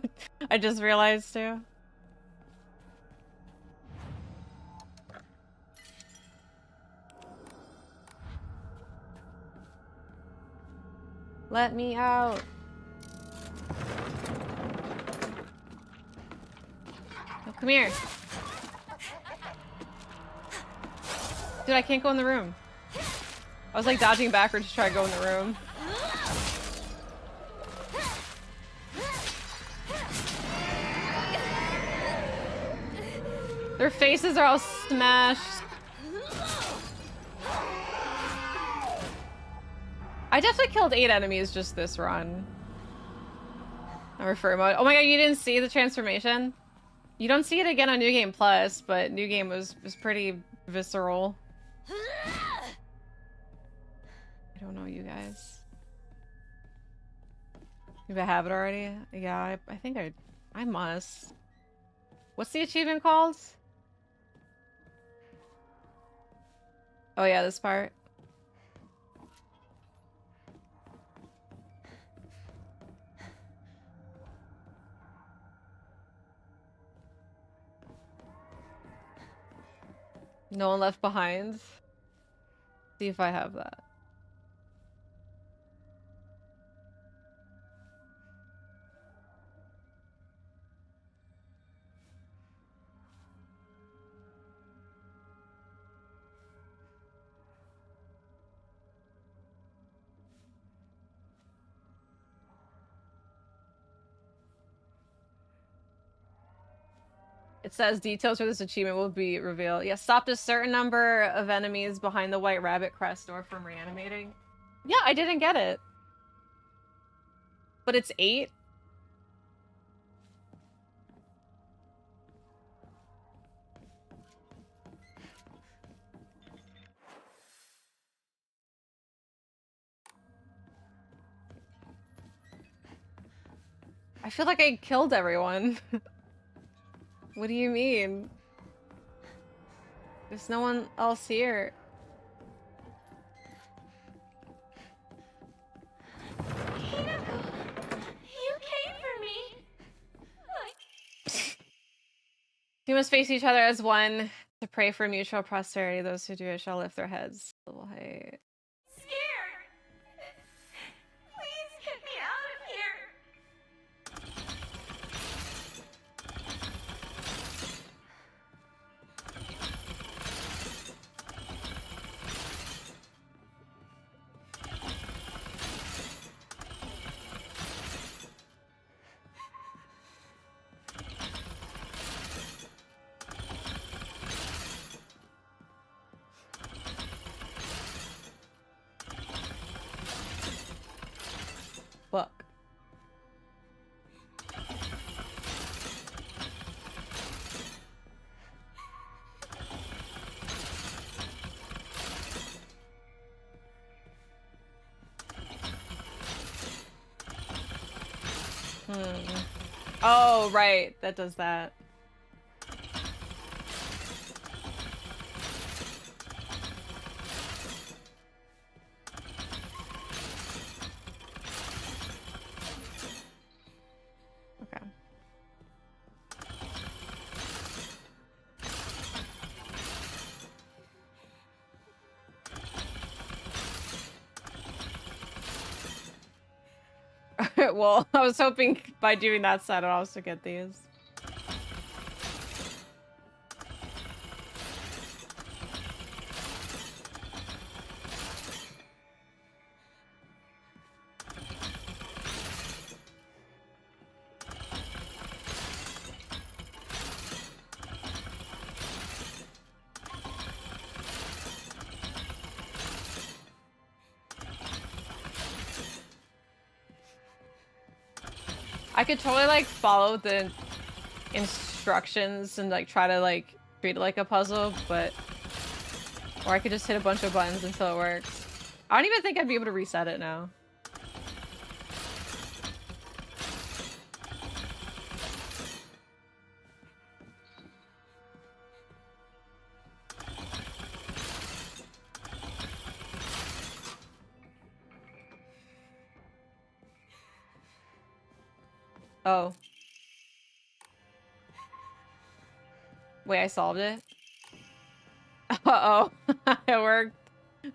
I just realized too. Let me out. Oh, come here. Dude, I can't go in the room. I was like dodging backwards to try to go in the room. Their faces are all smashed. I definitely killed 8 enemies just this run. I refer mode. Oh my god, you didn't see the transformation? You don't see it again on New Game Plus, but New Game was pretty visceral. I don't know, you guys. You have it already? Yeah, I think I must. What's the achievement called? Oh yeah, this part. No one left behind. See if I have that. It says details for this achievement will be revealed. Yeah, stopped a certain number of enemies behind the White Rabbit crest door from reanimating. Yeah, I didn't get it. But it's 8? I feel like I killed everyone. What do you mean? There's no one else here. Rinko, you came for me. You must face each other as one to pray for mutual prosperity. Those who do it shall lift their heads. Level height. Scared. Please get me out of here. Fuck. Oh, right. That does that. Okay. Well, I was hoping by doing that side I'd also get these. I could totally like follow the instructions and like try to like treat it like a puzzle, but or I could just hit a bunch of buttons until it works. I don't even think I'd be able to reset it now. Oh. Wait, I solved it? Uh-oh. It worked.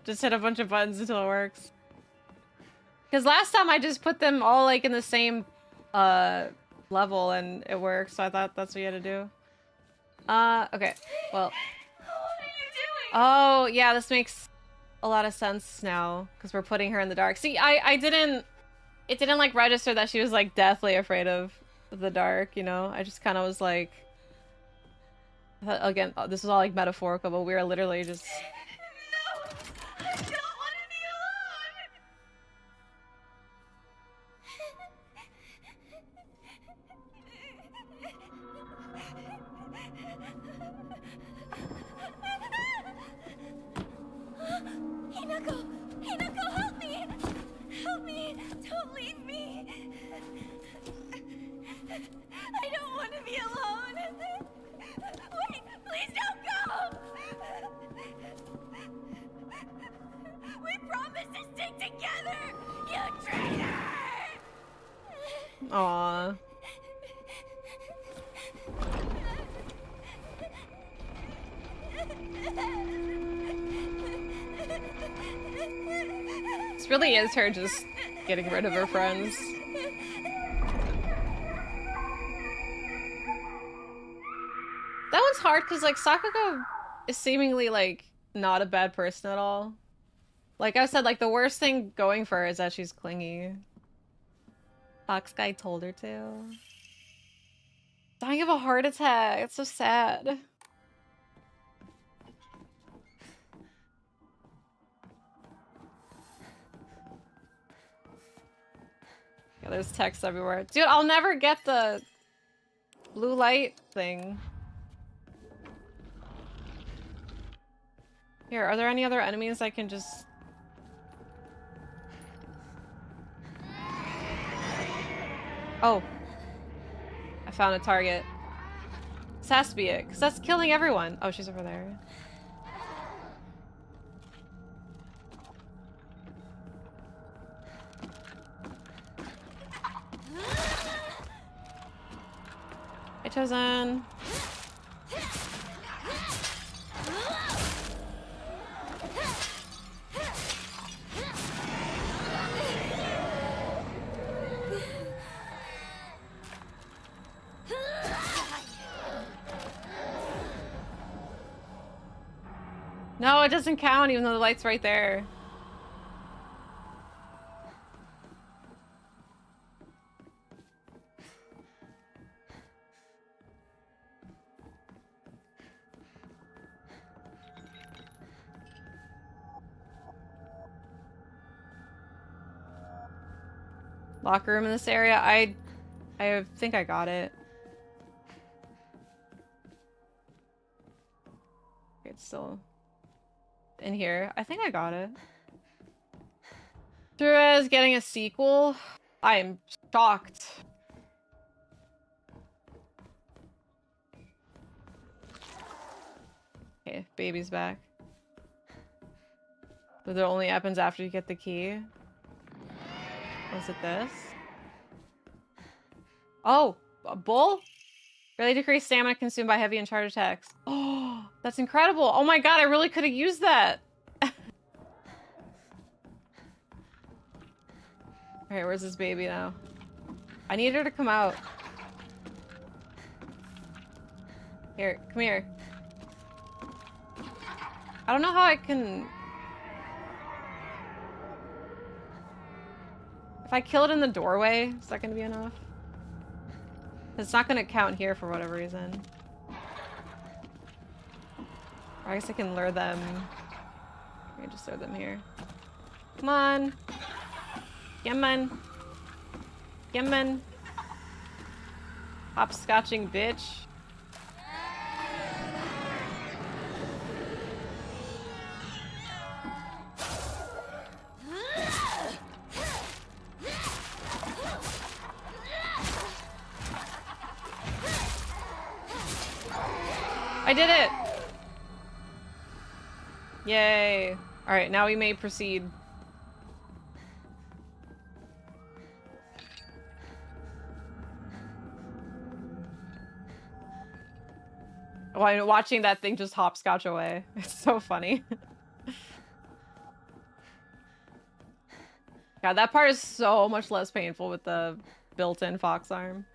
Just hit a bunch of buttons until it works. Because last time I just put them all like in the same level and it worked, so I thought that's what you had to do. Okay. Well. What are you doing? Oh, yeah, this makes a lot of sense now because we're putting her in the dark. See, it didn't like register that she was like deathly afraid of the dark, you know? I just kind of was like, again, this was all like metaphorical, but we were literally just. No! I don't want to be alone! Hinako! Hinako, help me! Help me! Don't leave me! I don't want to be alone! Wait! Please don't go! We promised to stick together! You traitor! Aww. This really is her just getting rid of her friends. That one's hard because like Sako is seemingly like not a bad person at all. Like I said, like the worst thing going for her is that she's clingy. Fox guy told her to. Dying of a heart attack. It's so sad. Yeah, there's text everywhere. Dude, I'll never get the blue light thing. Here, are there any other enemies I can just... Oh. I found a target. This has to be it, because that's killing everyone. Oh, she's over there. Hi, Chosen. No, it doesn't count even though the light's right there. Locker room in this area? I think I got it. It's still in here. I think I got it. Therese getting a sequel? I am shocked. Okay, baby's back. So that only happens after you get the key. Was it this? Oh, a bull? Really decrease stamina consumed by heavy and charge attacks. Oh, that's incredible. Oh my god, I really could have used that. Alright, where's this baby now? I need her to come out. Here, come here. I don't know how I can... If I kill it in the doorway, is that gonna be enough? It's not gonna count here for whatever reason. Or I guess I can lure them. I can just lure them here. Come on. Come on. Come on. Hopscotching bitch. I did it! Yay. Alright, now we may proceed. Oh, I'm watching that thing just hopscotch away. It's so funny. God, that part is so much less painful with the built-in fox arm.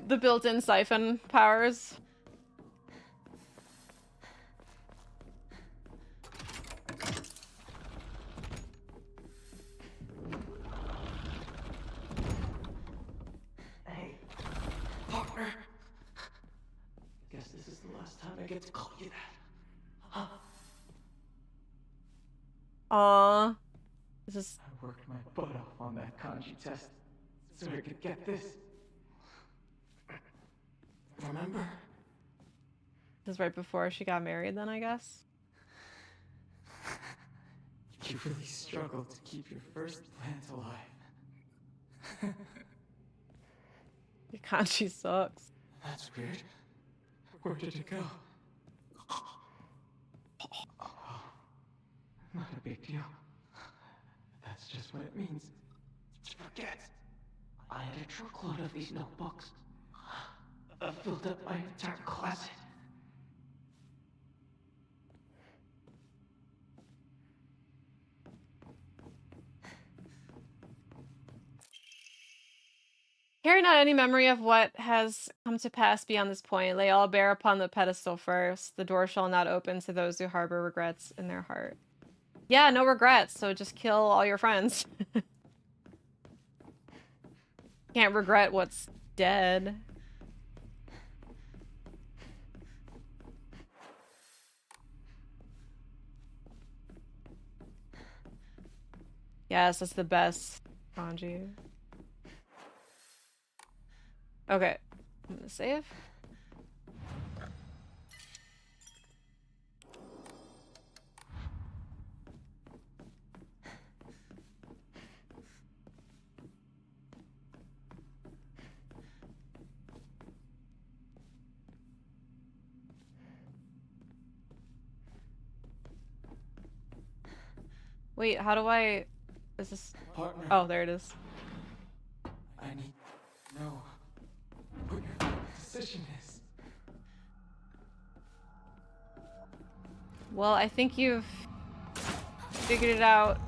The built-in siphon powers. last time I get to call you that. Huh? Aww. This is... I worked my butt off on that kanji test so I could get this. Remember? This is right before she got married then, I guess. You really struggled to keep your first plant alive. Kanji sucks. That's weird. Where did it go? Not a big deal. That's just what it means. Forget. I had a truckload of these notebooks. Filled up my entire closet. Carry not any memory of what has come to pass beyond this point. Lay all bare upon the pedestal first. The door shall not open to those who harbor regrets in their heart. Yeah, no regrets, so just kill all your friends. Can't regret what's dead. Yes, that's the best kanji. Okay, I'm gonna save. Wait, how do I... Is this... Partner. Oh, there it is. I need to know what your decision is. Well, I think you've figured it out.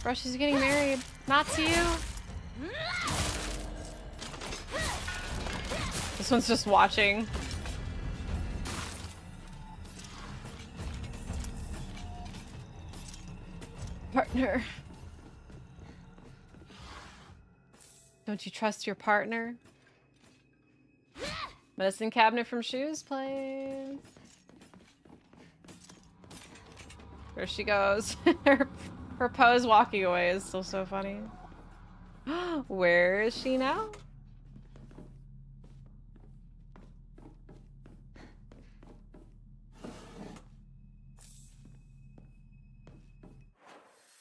Bro, she's getting married. Not to you. This one's just watching. Partner. Don't you trust your partner? Medicine cabinet from Shoes, please. There she goes. her pose walking away is still so funny. Where is she now?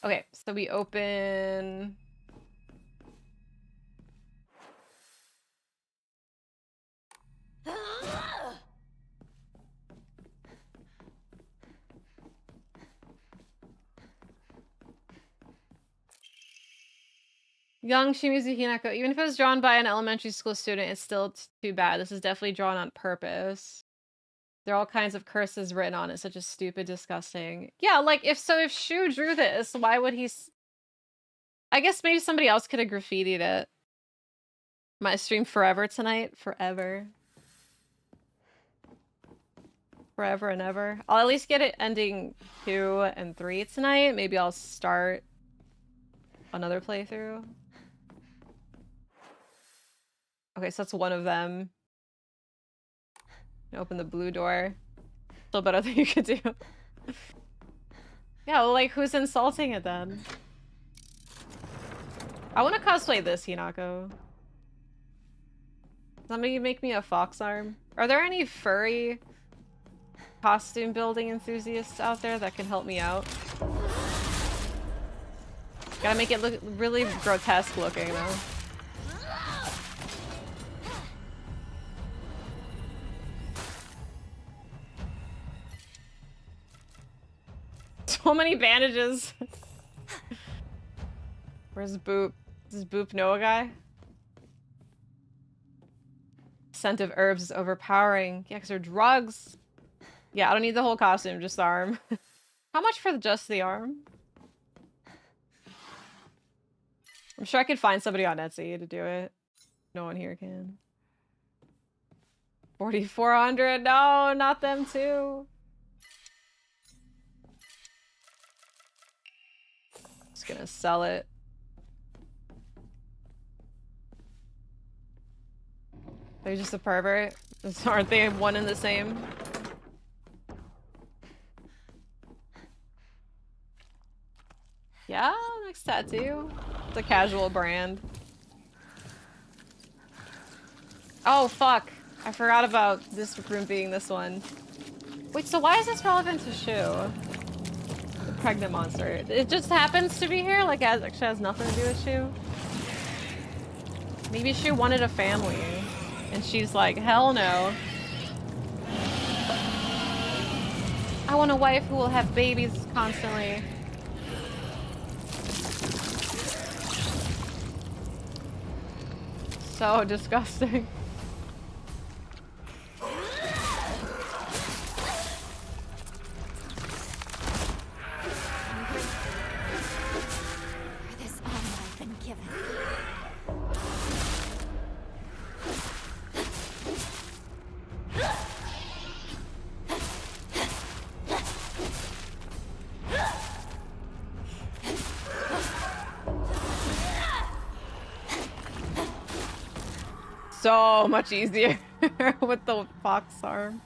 Okay, so we open... Young Shimizu Hinako. Even if it was drawn by an elementary school student, it's still too bad. This is definitely drawn on purpose. There are all kinds of curses written on it. Such a stupid, disgusting. Yeah, like, if Shu drew this, why would he... I guess maybe somebody else could have graffitied it. Might stream forever tonight. Forever. Forever and ever. I'll at least get it ending 2 and 3 tonight. Maybe I'll start another playthrough. Okay, so that's one of them. Open the blue door. Still better than you could do. Yeah, well, like, who's insulting it then? I want to cosplay this, Hinako. Somebody make me a fox arm. Are there any furry costume building enthusiasts out there that can help me out? Gotta make it look really grotesque looking, though. So many bandages. Where's Boop? Does Boop know a guy? Scent of herbs is overpowering. Yeah, because they're drugs. Yeah, I don't need the whole costume, just the arm. How much for just the arm? I'm sure I could find somebody on Etsy to do it. No one here can. 4,400? No, not them too. Just gonna sell it. They're just a pervert? Aren't they one and the same? Yeah, next tattoo. It's a casual brand. Oh, fuck. I forgot about this room being this one. Wait, so why is this relevant to Shu? The pregnant monster. It just happens to be here? Like, it actually has nothing to do with Shu? Maybe Shu wanted a family. And she's like, hell no. I want a wife who will have babies constantly. So disgusting. For this honor I've been given. So much easier with the fox arm.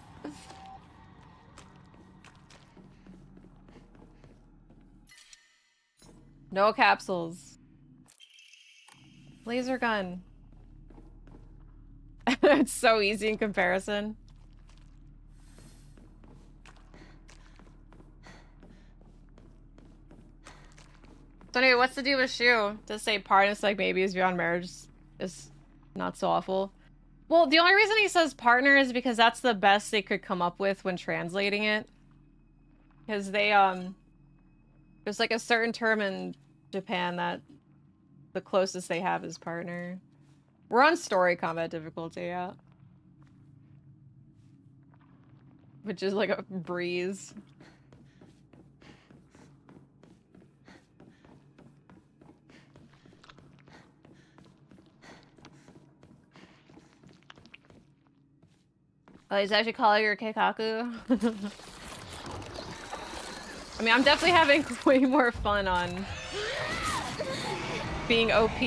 No capsules. Laser gun. It's so easy in comparison. So anyway, what's the deal with Shu? To say partners like babies beyond marriage is not so awful. Well, the only reason he says partner is because that's the best they could come up with when translating it. Because they, there's like a certain term in Japan that the closest they have is partner. We're on story combat difficulty, yeah. Which is like a breeze. Oh, he's actually calling her Keikaku. I mean, I'm definitely having way more fun on being OP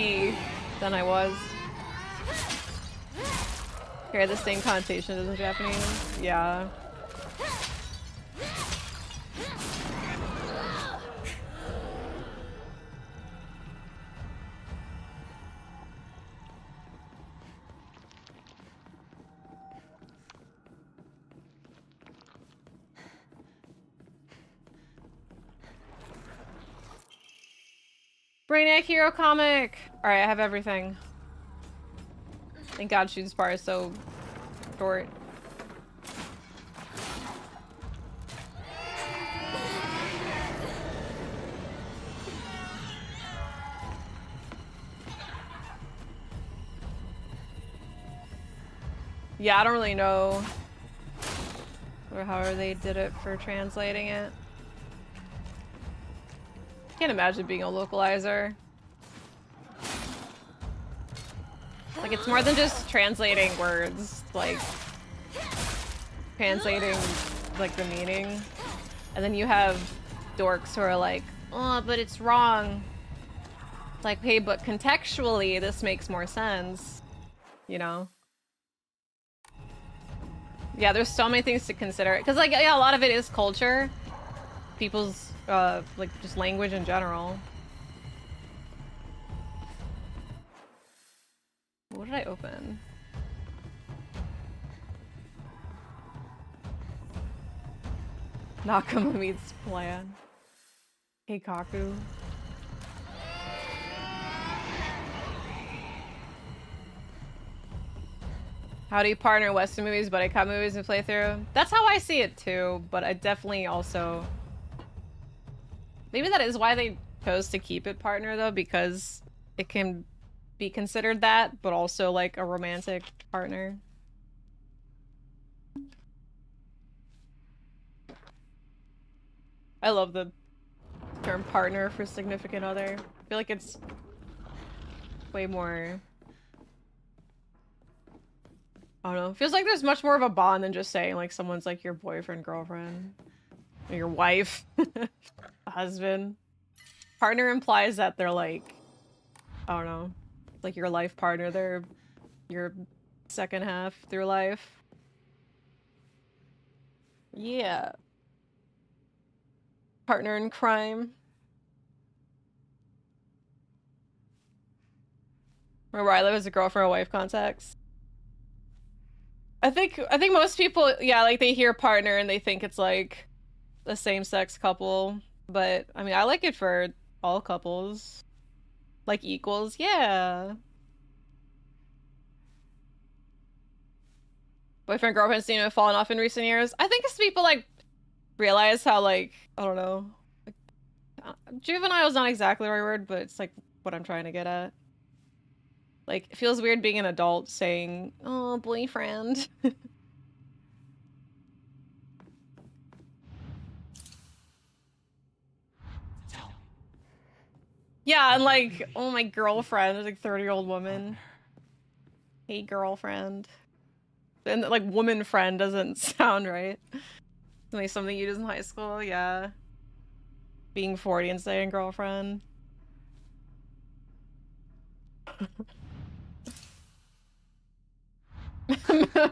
than I was. Here, the same connotation as in Japanese. Yeah. Brainiac Hero comic! Alright, I have everything. Thank God Shu's part is so short. Yeah, I don't really know or however they did it for translating it. Can't imagine being a localizer. Like, it's more than just translating words, like translating like the meaning. And then you have dorks who are like, oh, but it's wrong. It's like, hey, but contextually this makes more sense, you know? Yeah, there's so many things to consider. Because, like, yeah, a lot of it is culture. People's like, just language in general. What did I open? Nakama meets plan. Keikaku. How do you partner Western movies, buddy cop movies, and playthrough? That's how I see it too, but I definitely also... Maybe that is why they chose to keep it partner, though, because it can be considered that, but also, like, a romantic partner. I love the term partner for significant other. I feel like it's way more... I don't know. It feels like there's much more of a bond than just saying, like, someone's, like, your boyfriend, girlfriend, or your wife, husband. Partner implies that they're, like, I don't know, like your life partner, they're your second half through life. Yeah. Partner in crime. Or where I live as a girlfriend or wife context. I think most people, yeah, like they hear partner and they think it's like a same-sex couple, but I mean, I like it for all couples. Like equals, yeah. Boyfriend, girlfriend seem to have fallen off in recent years. I think it's people like realize how like, I don't know. Like, juvenile is not exactly the right word, but it's like what I'm trying to get at. Like, it feels weird being an adult saying, oh, boyfriend. Tell me. Yeah, and like, oh, my girlfriend, like 30-year-old woman. Hey, girlfriend. And like, woman friend doesn't sound right. Like something you did in high school, yeah. Being 40 and saying girlfriend.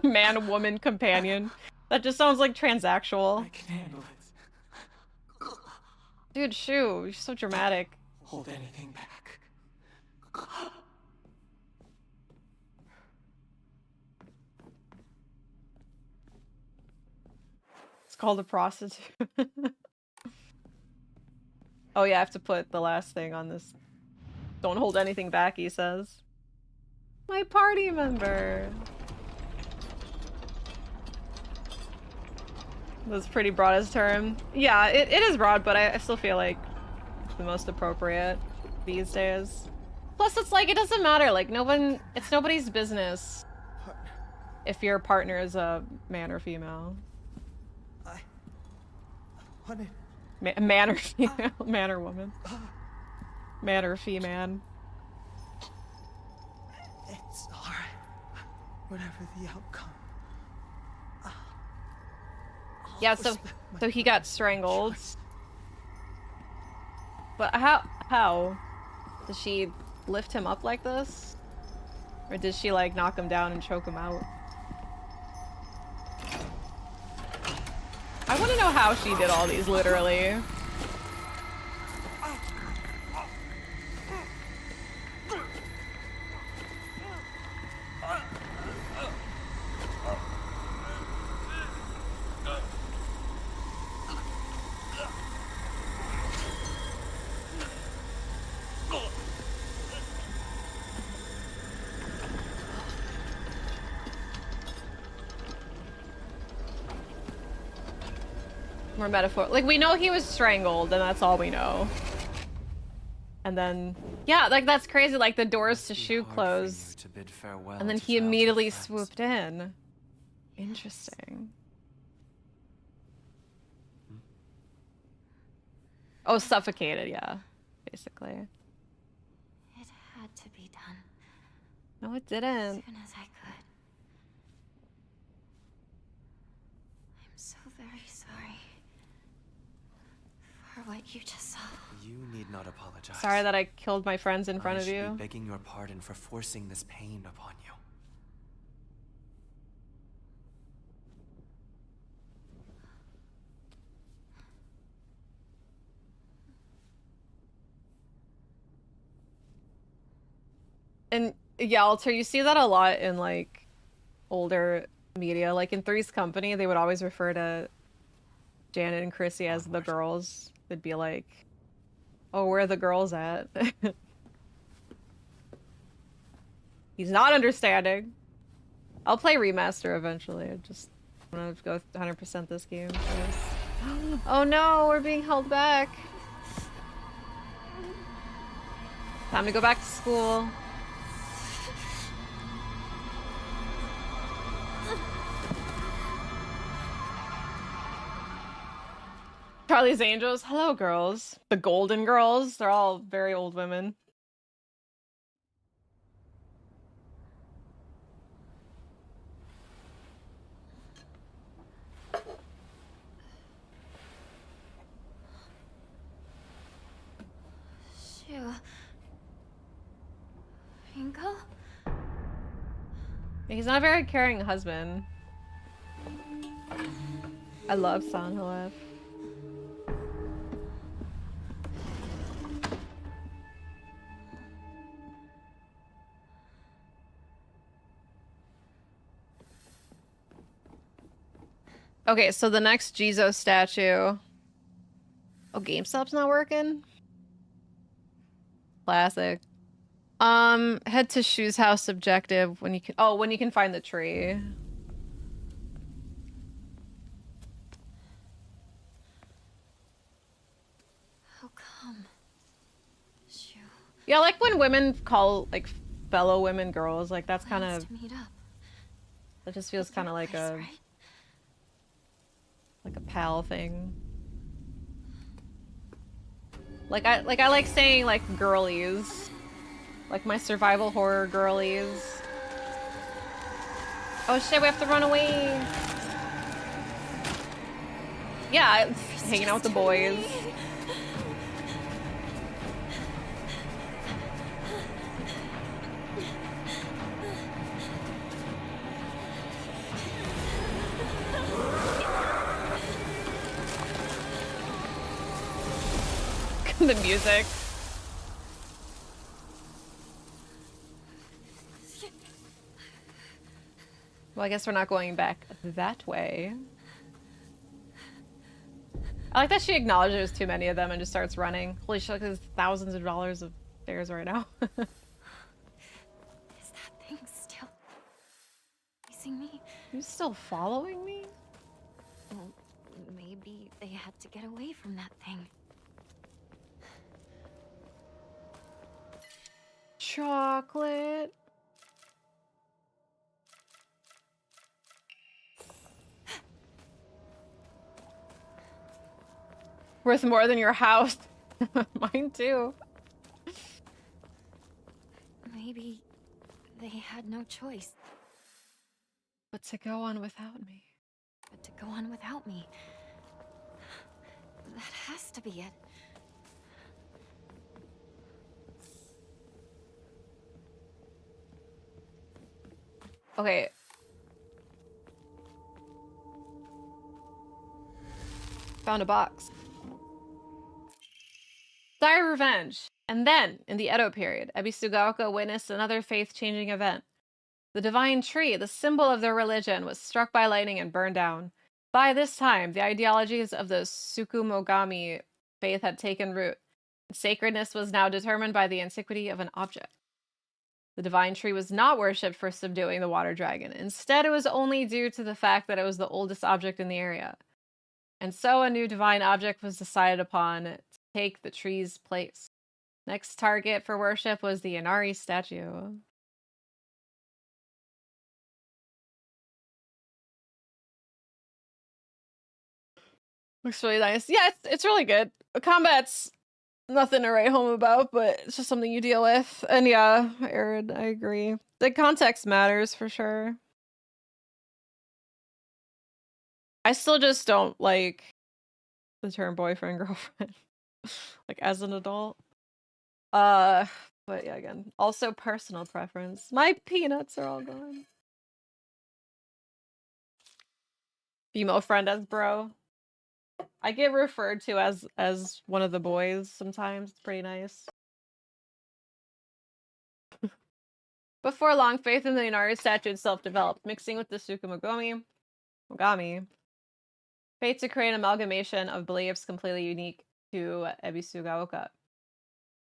Man, woman, companion. That just sounds like transactional. I can handle it. Dude, shoo, you're so dramatic. Hold anything back. It's called a prostitute. Oh yeah, I have to put the last thing on this. Don't hold anything back, he says. My party member. That's pretty broad as term. Yeah, it is broad, but I still feel like the most appropriate these days. Plus, it's like, it doesn't matter. Like, it's nobody's business if your partner is a man or female. I wanted... Man or female. Man or woman. Man or female. It's alright. Whatever the outcome. Yeah, so he got strangled. But how? Does she lift him up like this? Or did she like knock him down and choke him out? I want to know how she did all these, literally. More metaphor. Like, we know he was strangled, and that's all we know. And then, yeah, like, that's crazy. Like, the doors to shoe closed. And then he immediately swooped in. Interesting. Oh, suffocated, yeah. Basically. It had to be done. No, it As didn't. soon as I could. I'm so very sorry for what you just saw. You need not apologize. Sorry that I killed my friends in front of I should you. be begging your pardon for forcing this pain upon you. And yeah, Alter, you see that a lot in like older media. Like in Three's Company, they would always refer to Janet and Chrissy as the girls. They'd be like, oh, where are the girls at? He's not understanding. I'll play remaster eventually. I just want to go 100% this game. Oh no, we're being held back. Time to go back to school. Charlie's Angels. Hello, girls. The Golden Girls. They're all very old women. Shoo. Rinko? He's not a very caring husband. I love Sanhalef. Okay, so the next Jizo statue. Oh, GameStop's not working? Classic. Head to Shu's house objective when you can- oh, when you can find the tree. How come? Shu. Yeah, like when women call, like, fellow women girls, like, that's kind Plans of... to meet up. That just feels At kind of your like place, a... right? like a pal thing. Like I like saying like girlies. Like my survival horror girlies. Oh shit, we have to run away. Yeah, it's hanging out with the boys. The music. Well, I guess we're not going back that way. I like that she acknowledged there's too many of them and just starts running. Holy shit, there's thousands of dollars of stairs right now. Is that thing still chasing me? You still following me? Well, maybe they had to get away from that thing. Chocolate. Worth more than your house. Mine too. Maybe they had no choice But to go on without me. but to go on without me. That has to be it. Okay. Found a box. Dire revenge. And then, in the Edo period, Ebisugaoka witnessed another faith-changing event. The divine tree, the symbol of their religion, was struck by lightning and burned down. By this time, the ideologies of the Tsukumogami faith had taken root. Sacredness was now determined by the antiquity of an object. The divine tree was not worshipped for subduing the water dragon. Instead, it was only due to the fact that it was the oldest object in the area. And so a new divine object was decided upon to take the tree's place. Next target for worship was the Inari statue. Looks really nice. Yeah, it's really good. The combat's nothing to write home about, but it's just something you deal with. And yeah, Aaron, I agree. The context matters for sure. I still just don't like the term boyfriend girlfriend like as an adult. But yeah, again, also personal preference. My peanuts are all gone. Female friend as bro. I get referred to as one of the boys sometimes. It's pretty nice. Before long, faith in the Inari statue itself developed, mixing with the Tsukumogami faith to create an amalgamation of beliefs completely unique to Ebisugaoka.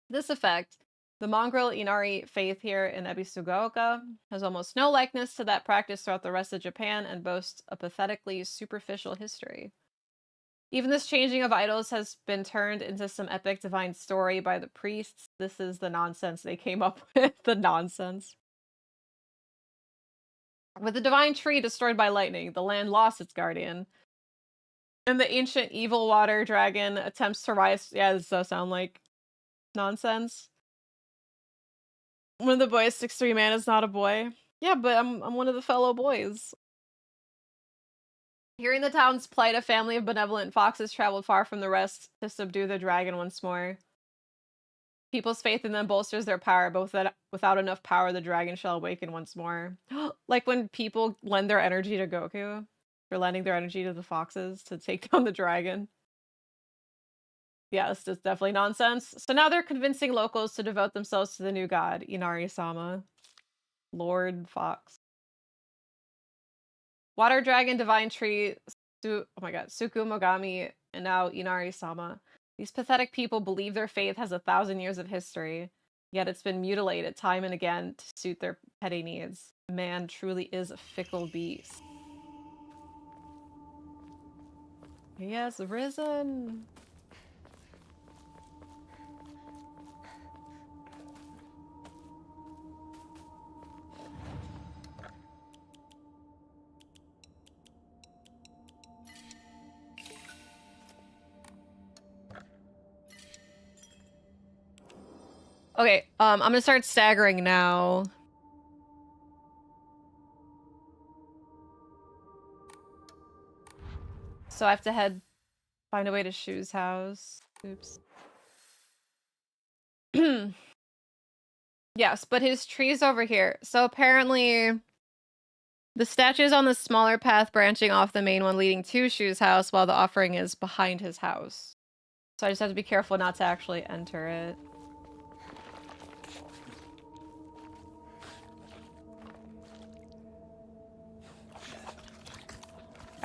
This effect, the mongrel Inari faith here in Ebisugaoka, has almost no likeness to that practice throughout the rest of Japan and boasts a pathetically superficial history. Even this changing of idols has been turned into some epic divine story by the priests. This is the nonsense they came up with. The nonsense. With the divine tree destroyed by lightning, the land lost its guardian. And the ancient evil water dragon attempts to rise. Yeah, this does sound like nonsense. One of the boys, 6'3" man, is not a boy. Yeah, but I'm one of the fellow boys. Hearing the town's plight, a family of benevolent foxes traveled far from the rest to subdue the dragon once more. People's faith in them bolsters their power, but without enough power, the dragon shall awaken once more. Like when people lend their energy to Goku, or lending their energy to the foxes to take down the dragon. Yeah, this is definitely nonsense. So now they're convincing locals to devote themselves to the new god, Inari-sama. Lord Fox. Water Dragon, Divine Tree, oh my god, Tsukumogami, and now Inari-sama. These pathetic people believe their faith has 1,000 years of history, yet it's been mutilated time and again to suit their petty needs. Man truly is a fickle beast. He has risen. Okay, I'm gonna start staggering now. So I have to find a way to Shu's house. Oops. Yes, but his tree's over here. So apparently the statue is on the smaller path branching off the main one leading to Shu's house, while the offering is behind his house. So I just have to be careful not to actually enter it.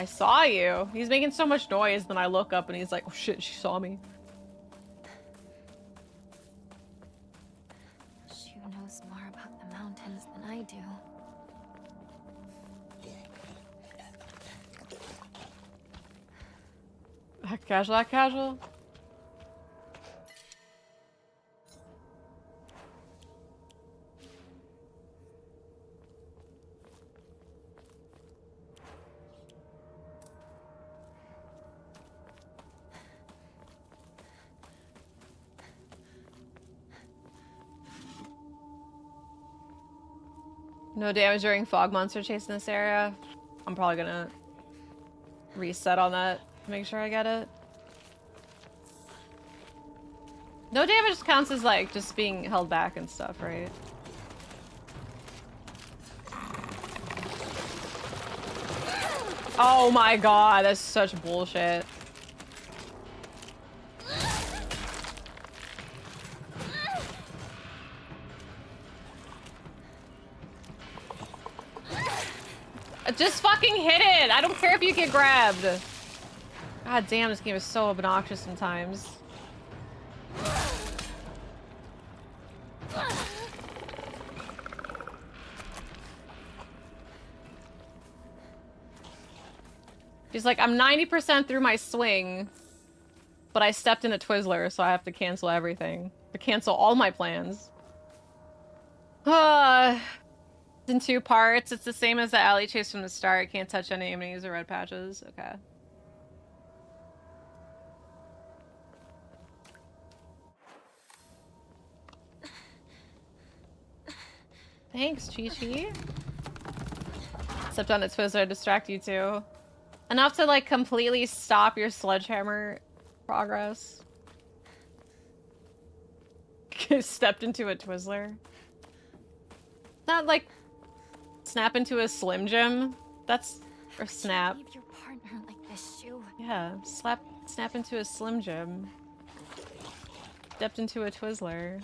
I saw you. He's making so much noise, then I look up and he's like, oh shit, she saw me. Shu knows more about the mountains than I do. Casual, casual. No damage during fog monster chase in this area. I'm probably gonna reset on that to make sure I get it. No damage counts as like just being held back and stuff, right? Oh my god, that's such bullshit. Just fucking hit it! I don't care if you get grabbed. God damn, this game is so obnoxious sometimes. She's like, I'm 90% through my swing, but I stepped in a Twizzler, so I have to cancel everything. To cancel all my plans. In 2 parts. It's the same as the alley chase from the start. Can't touch any enemies or red patches. Okay. Thanks, Chi-Chi. Stepped on a Twizzler to distract you too. Enough to like completely stop your sledgehammer progress. Stepped into a Twizzler. Not like snap into a Slim Jim. That's or snap. Leave your partner like this, Shu. Yeah, snap into a Slim Jim. Stepped into a Twizzler.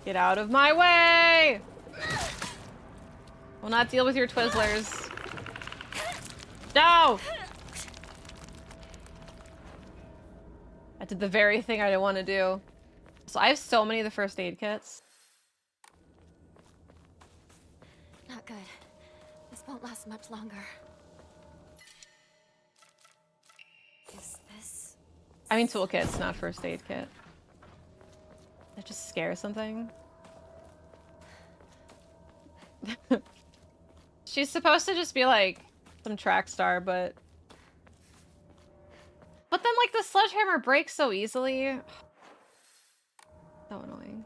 Get out of my way! Will not deal with your Twizzlers. No! I did the very thing I didn't want to do. So I have so many of the first aid kits. Not not good. This won't last much longer. Is this... I mean toolkits, not first aid kit. That just scares something. She's supposed to just be like some track star, but then like the sledgehammer breaks so easily. So annoying.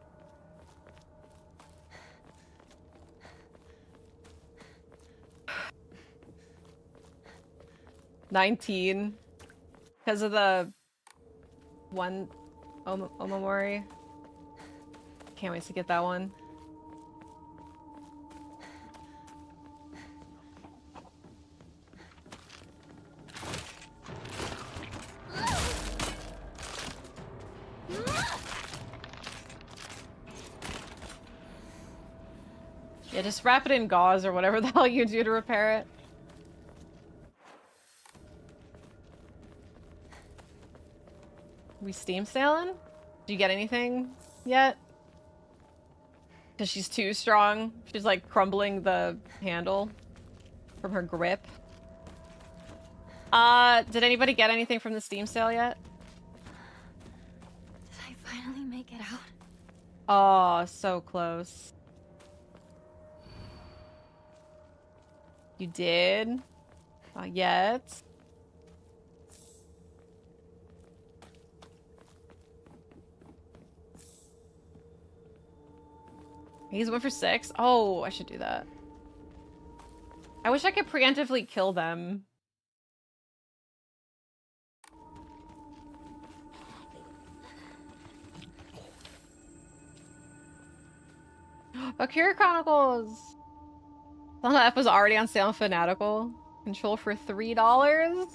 $19 because of the one Omamori. Can't wait to get that one. Yeah, just wrap it in gauze or whatever the hell you do to repair it. We steam sailing? Did you get anything yet? Because she's too strong. She's like crumbling the handle from her grip. Did anybody get anything from the steam sail yet? Did I finally make it out? Oh, so close. You did? Not yet. He's 1 for 6? Oh, I should do that. I wish I could preemptively kill them. Valkyria Chronicles! Silent F was already on sale on Fanatical. Control for $3?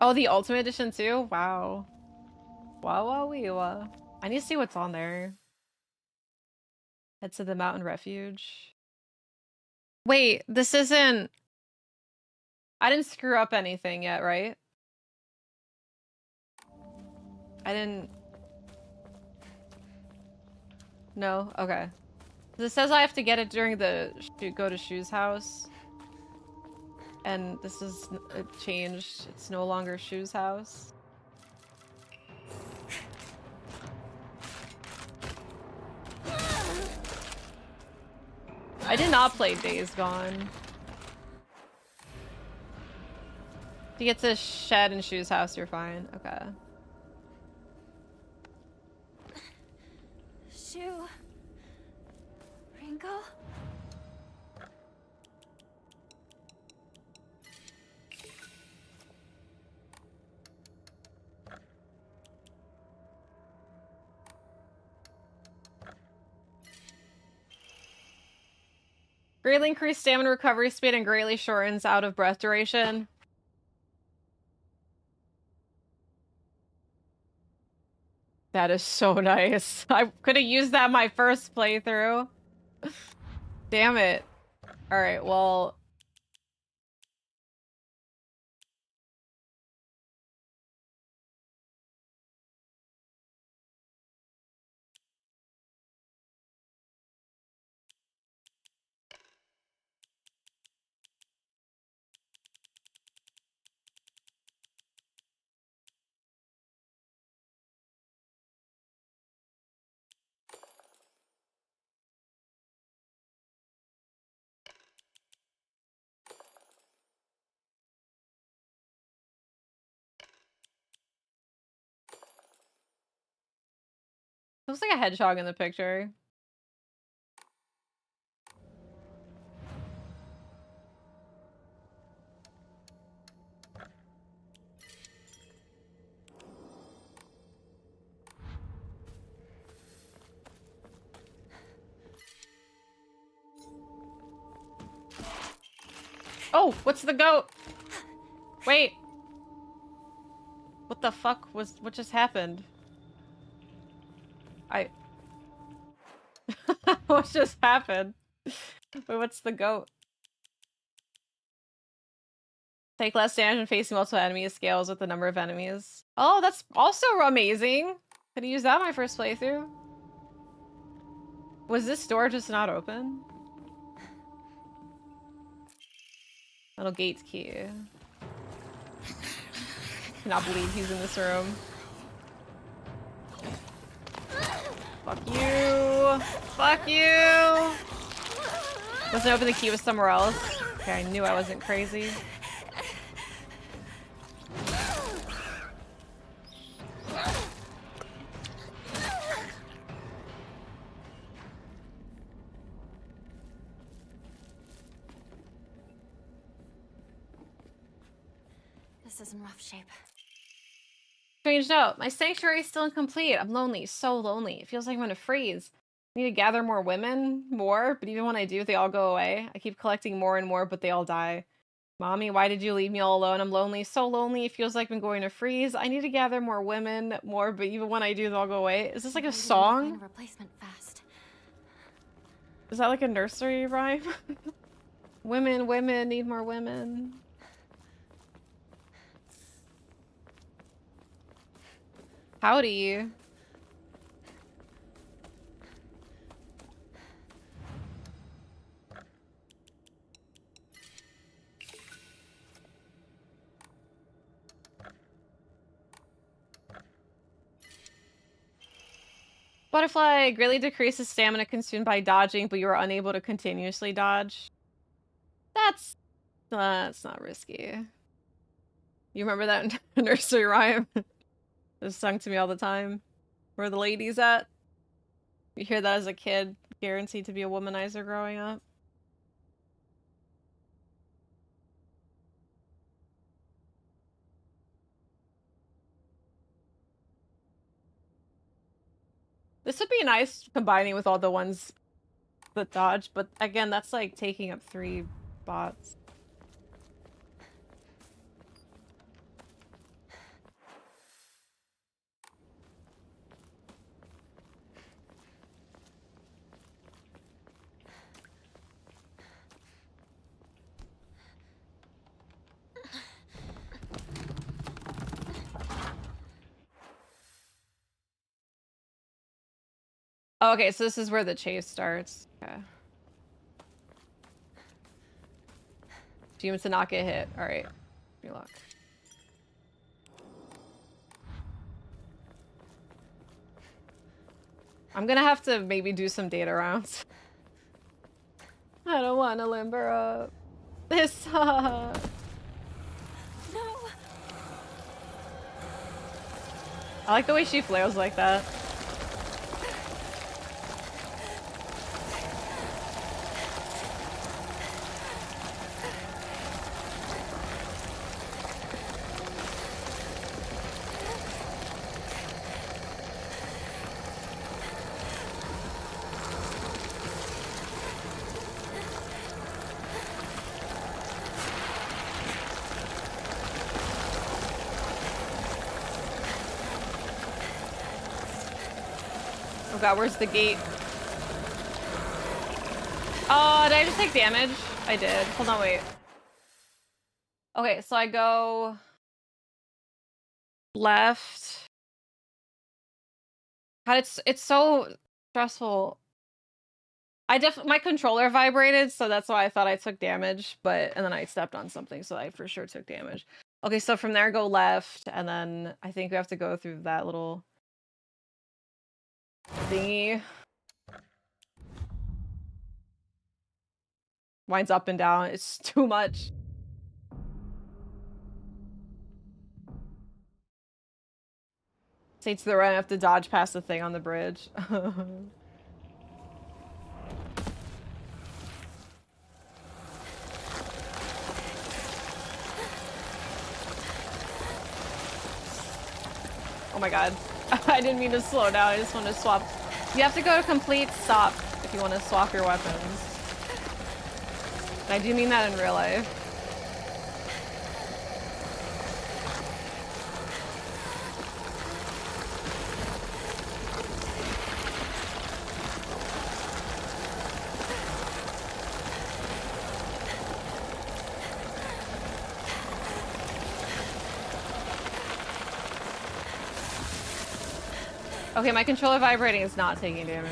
Oh, the Ultimate Edition too? Wow. Wow, wow, wee, wow. I need to see what's on there. Head to the mountain refuge. Wait, this isn't... I didn't screw up anything yet, right? I didn't... No? Okay. It says I have to get it during the go to Shu's house. And this is it changed. It's no longer Shu's house. I did not play Days Gone. To get to Shed and Shu's house, you're fine. Okay. Shu... Rinko? Greatly increased stamina recovery speed and greatly shortens out of breath duration. That is so nice. I could have used that my first playthrough. Damn it. Alright, well... Looks like a hedgehog in the picture. Oh, what's the goat? Wait. What the fuck was... What just happened? What just happened? Wait, what's the goat? Take less damage and facing multiple enemies scales with the number of enemies. Oh, that's also amazing! Could have used that my first playthrough. Was this door just not open? Little gate key. Cannot believe he's in this room. Fuck you! Fuck you! Wasn't open the key was somewhere else. Okay, I knew I wasn't crazy. This is in rough shape. Strange note. My sanctuary is still incomplete. I'm lonely. So lonely. It feels like I'm gonna freeze. I need to gather more women. More. But even when I do, they all go away. I keep collecting more and more, but they all die. Mommy, why did you leave me all alone? I'm lonely. So lonely. It feels like I'm going to freeze. I need to gather more women. More. But even when I do, they all go away. Is this like a song? Find a replacement fast. Is that like a nursery rhyme? Women, women. Need more women. Howdy. Butterfly greatly decreases stamina consumed by dodging, but you are unable to continuously dodge. That's not risky. You remember that nursery rhyme? It's sung to me all the time. Where are the ladies at? You hear that as a kid, guaranteed to be a womanizer growing up. This would be nice combining with all the ones that dodge, but again, that's like taking up 3 bots. Oh, okay, so this is where the chase starts. Okay. Humans to not get hit. Alright. Good luck. I'm gonna have to maybe do some data rounds. I don't want to limber up. This sucks. No. I like the way she flails like that. Oh god, where's the gate? Oh, did I just take damage? I did. Hold on, wait. Okay, so I go left. God, it's so stressful. My controller vibrated, so that's why I thought I took damage, and then I stepped on something, so I for sure took damage. Okay, so from there go left, and then I think we have to go through that little thingy. Winds up and down. It's too much. Say to the right, I have to dodge past the thing on the bridge. Oh my god. I didn't mean to slow down, I just wanted to swap. You have to go to complete stop if you want to swap your weapons. And I do mean that in real life. Okay, my controller vibrating is not taking damage.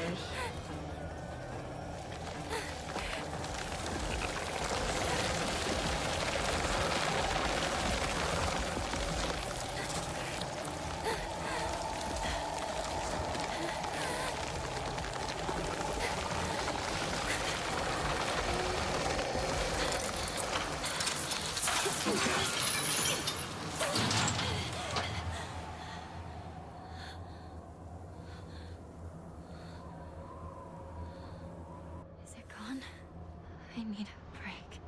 I need a break.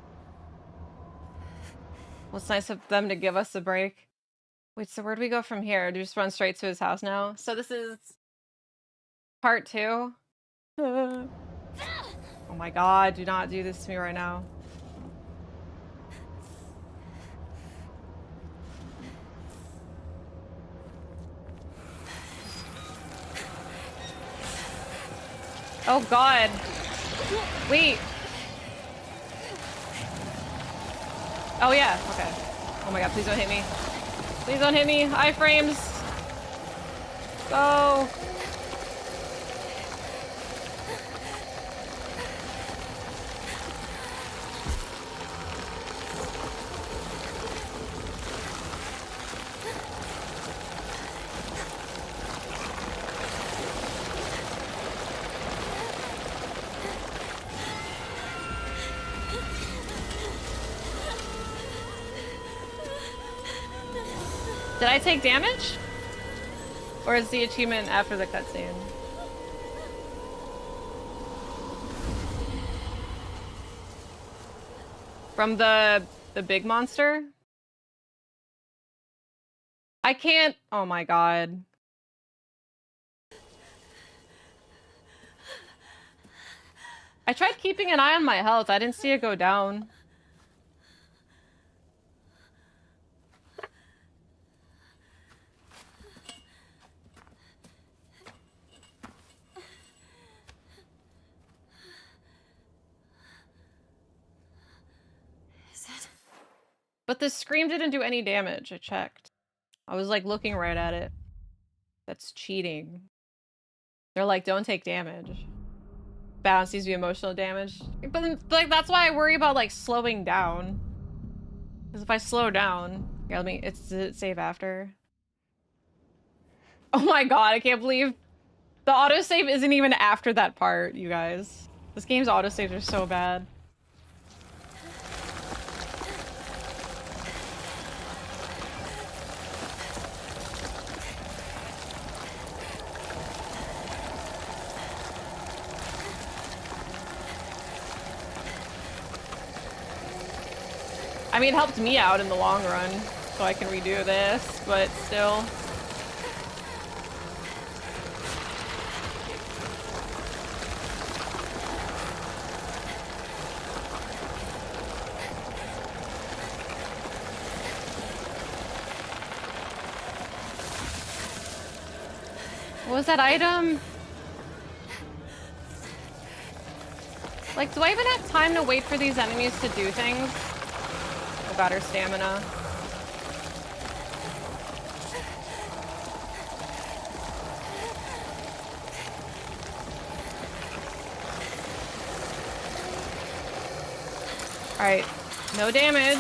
Well, it's nice of them to give us a break. Wait, so where do we go from here? Do we just run straight to his house now? So this is part 2. Oh my god, do not do this to me right now. Oh god. Wait. Oh yeah, okay. Oh my god, please don't hit me. Please don't hit me. Iframes. Go. Did I take damage? Or is the achievement after the cutscene? From the big monster? I can't. Oh my god. I tried keeping an eye on my health. I didn't see it go down. Is it? But the scream didn't do any damage. I checked. I was like looking right at it. That's cheating. They're like, don't take damage. Balance needs to be emotional damage. But like that's why I worry about like slowing down. Because if I slow down, yeah, let me. Does it save after? Oh my god, I can't believe the autosave isn't even after that part, you guys. This game's autosaves are so bad. I mean, it helped me out in the long run, so I can redo this, but still. What was that item? Like, do I even have time to wait for these enemies to do things? Oh god, her stamina. Alright, no damage.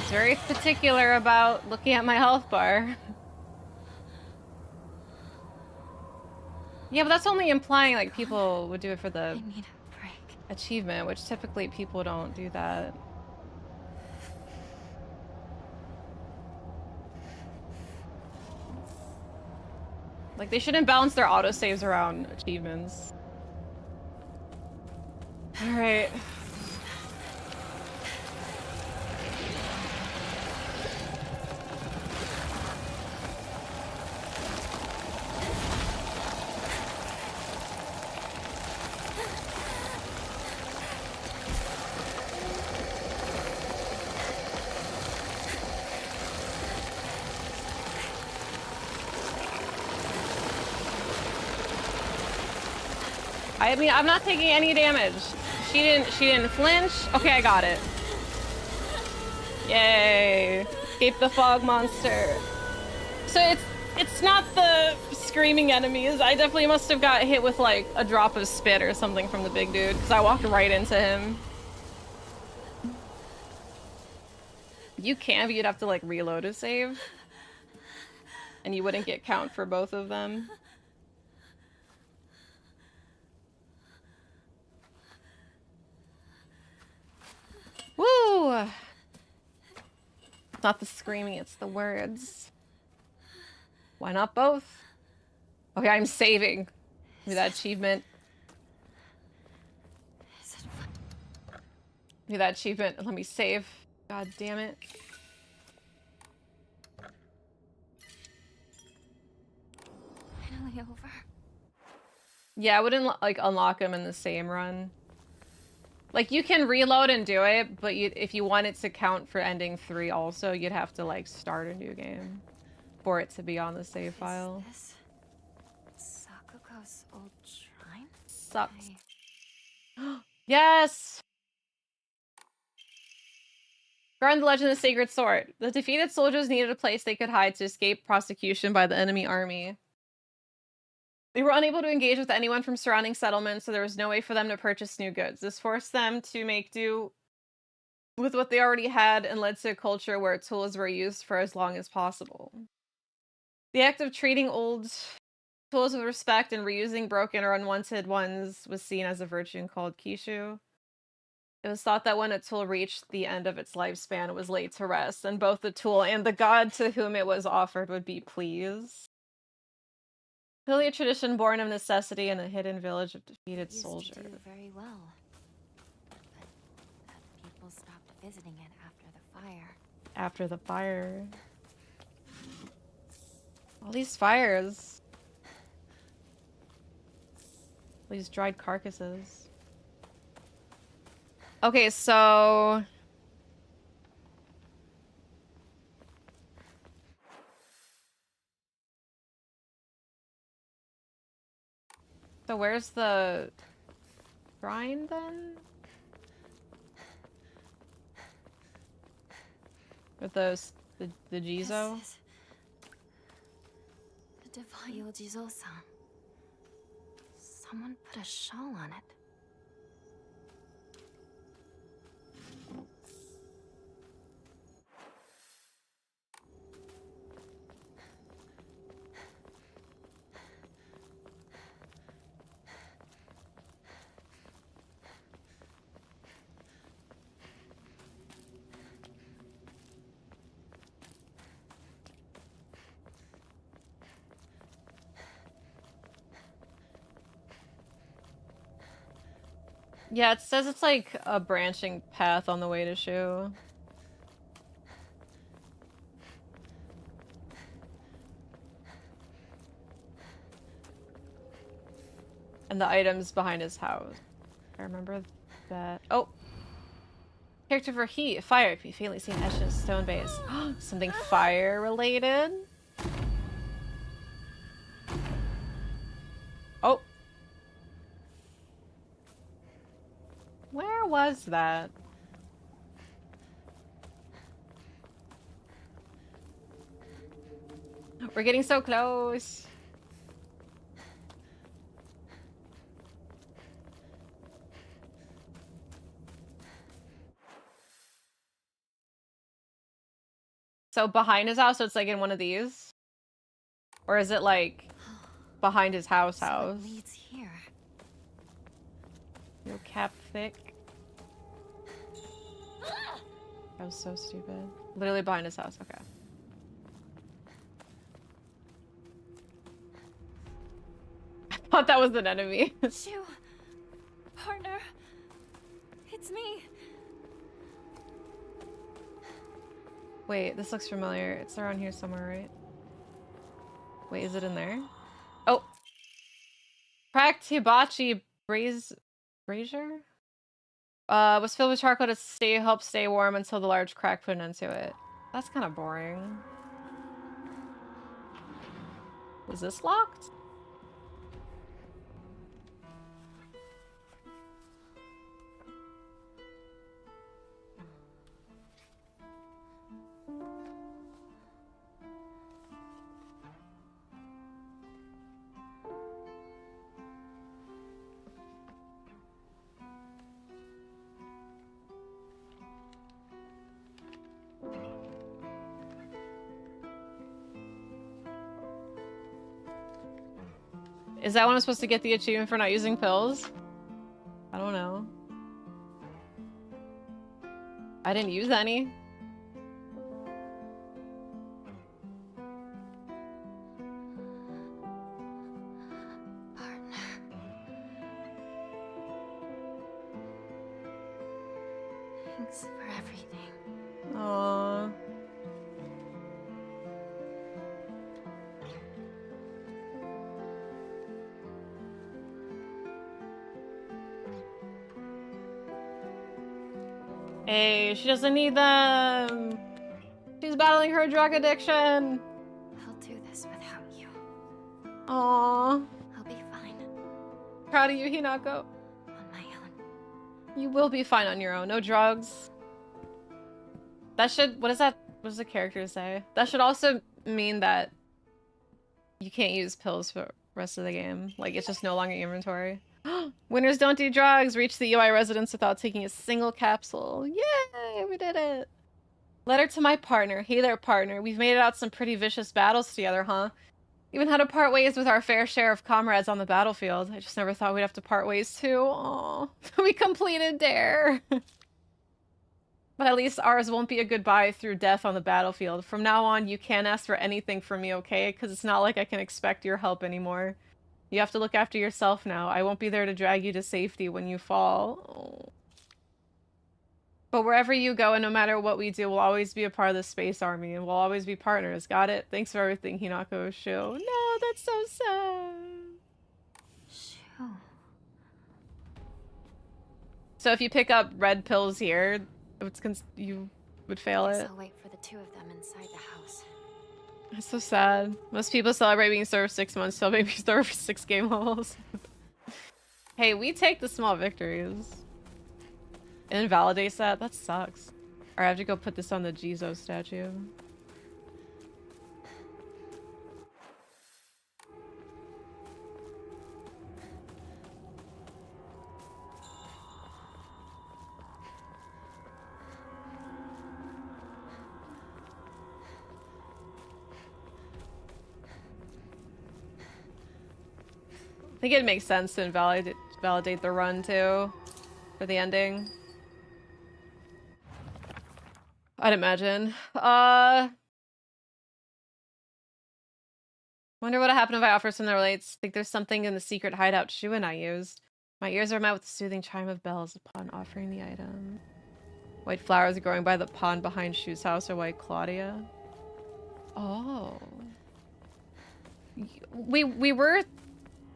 Very particular about looking at my health bar. Yeah, but that's only implying like people would do it for the I need a break. achievement, which typically people don't do that. Like they shouldn't balance their autosaves around achievements. Alright. I mean, I'm not taking any damage. She didn't flinch. Okay, I got it. Yay. Escape the fog monster. So it's not the screaming enemies. I definitely must have got hit with like a drop of spit or something from the big dude because I walked right into him. You can, but you'd have to like reload a save. And you wouldn't get count for both of them. Woo! It's not the screaming, it's the words. Why not both? Okay, I'm saving. Give me that achievement. Give me that achievement. Let me save. God damn it. Finally over. Yeah, I wouldn't like unlock them in the same run. Like you can reload and do it, but if you want it to count for ending 3 also, you'd have to like start a new game for it to be on the save file. Is this Sakuko's old shrine? Sucks. Yes! Guard the Legend of the Sacred Sword. The defeated soldiers needed a place they could hide to escape prosecution by the enemy army. They were unable to engage with anyone from surrounding settlements, so there was no way for them to purchase new goods. This forced them to make do with what they already had and led to a culture where tools were used for as long as possible. The act of treating old tools with respect and reusing broken or unwanted ones was seen as a virtue called kishu. It was thought that when a tool reached the end of its lifespan, it was laid to rest, and both the tool and the god to whom it was offered would be pleased. Clearly a tradition born of necessity in a hidden village of defeated soldiers. Used to do very well, but people stopped visiting it after the fire. After the fire. All these fires. All these dried carcasses. Okay, so... So where's the shrine then? With those the Jizo? This is the divine Jizo-san. Someone put a shawl on it. Yeah, it says it's like a branching path on the way to Shu. And the items behind his house. I remember that. Oh! Character for heat, fire. If you faintly seen etched in a stone base. Something fire related? Oh! Where was that? We're getting so close. So behind his house, so it's like in one of these? Or is it like behind his house? So it leads here. No cap thick. That was so stupid. Literally behind his house, okay. I thought that was an enemy. Shu, partner, it's me. Wait, this looks familiar. It's around here somewhere, right? Wait, is it in there? Oh! Cracked hibachi brazier? Was filled with charcoal to help stay warm until the large crack put an end to it. That's kind of boring. Was this locked? Is that when I'm supposed to get the achievement for not using pills? I don't know. I didn't use any. Thanks for everything. Aww. Hey, she doesn't need them. She's battling her drug addiction. I'll do this without you. Aww. I'll be fine. Proud of you, Hinako. On my own. You will be fine on your own. No drugs. That should... What is that? What does the character say? That should also mean that you can't use pills for the rest of the game. Like, it's just no longer inventory. Winners don't do drugs. Reach the UI residence without taking a single capsule. Yay! We did it. Letter to my partner. Hey there, partner. We've made it out some pretty vicious battles together, huh? Even had to part ways with our fair share of comrades on the battlefield. I just never thought we'd have to part ways too. Aww. We completed Dare. But at least ours won't be a goodbye through death on the battlefield. From now on, you can't ask for anything from me, okay? Because it's not like I can expect your help anymore. You have to look after yourself now. I won't be there to drag you to safety when you fall. Oh. But wherever you go and no matter what we do, we'll always be a part of the Space Army and we'll always be partners. Got it? Thanks for everything, Hinako Shu. No, that's so sad. Shoo. So if you pick up red pills here, you would fail Guess it. I'll wait for the two of them inside the house. That's so sad. Most people celebrate being served 6 months, so maybe serve 6 game levels. Hey, we take the small victories. It invalidates that? That sucks. Alright, I have to go put this on the Jizo statue. I think it makes sense to validate the run too for the ending. I'd imagine. Wonder what would happen if I offer something that relates. Think there's something in the secret hideout Shu and I used. My ears are met with the soothing chime of bells upon offering the item. White flowers growing by the pond behind Shu's house or White Claudia. Oh. We were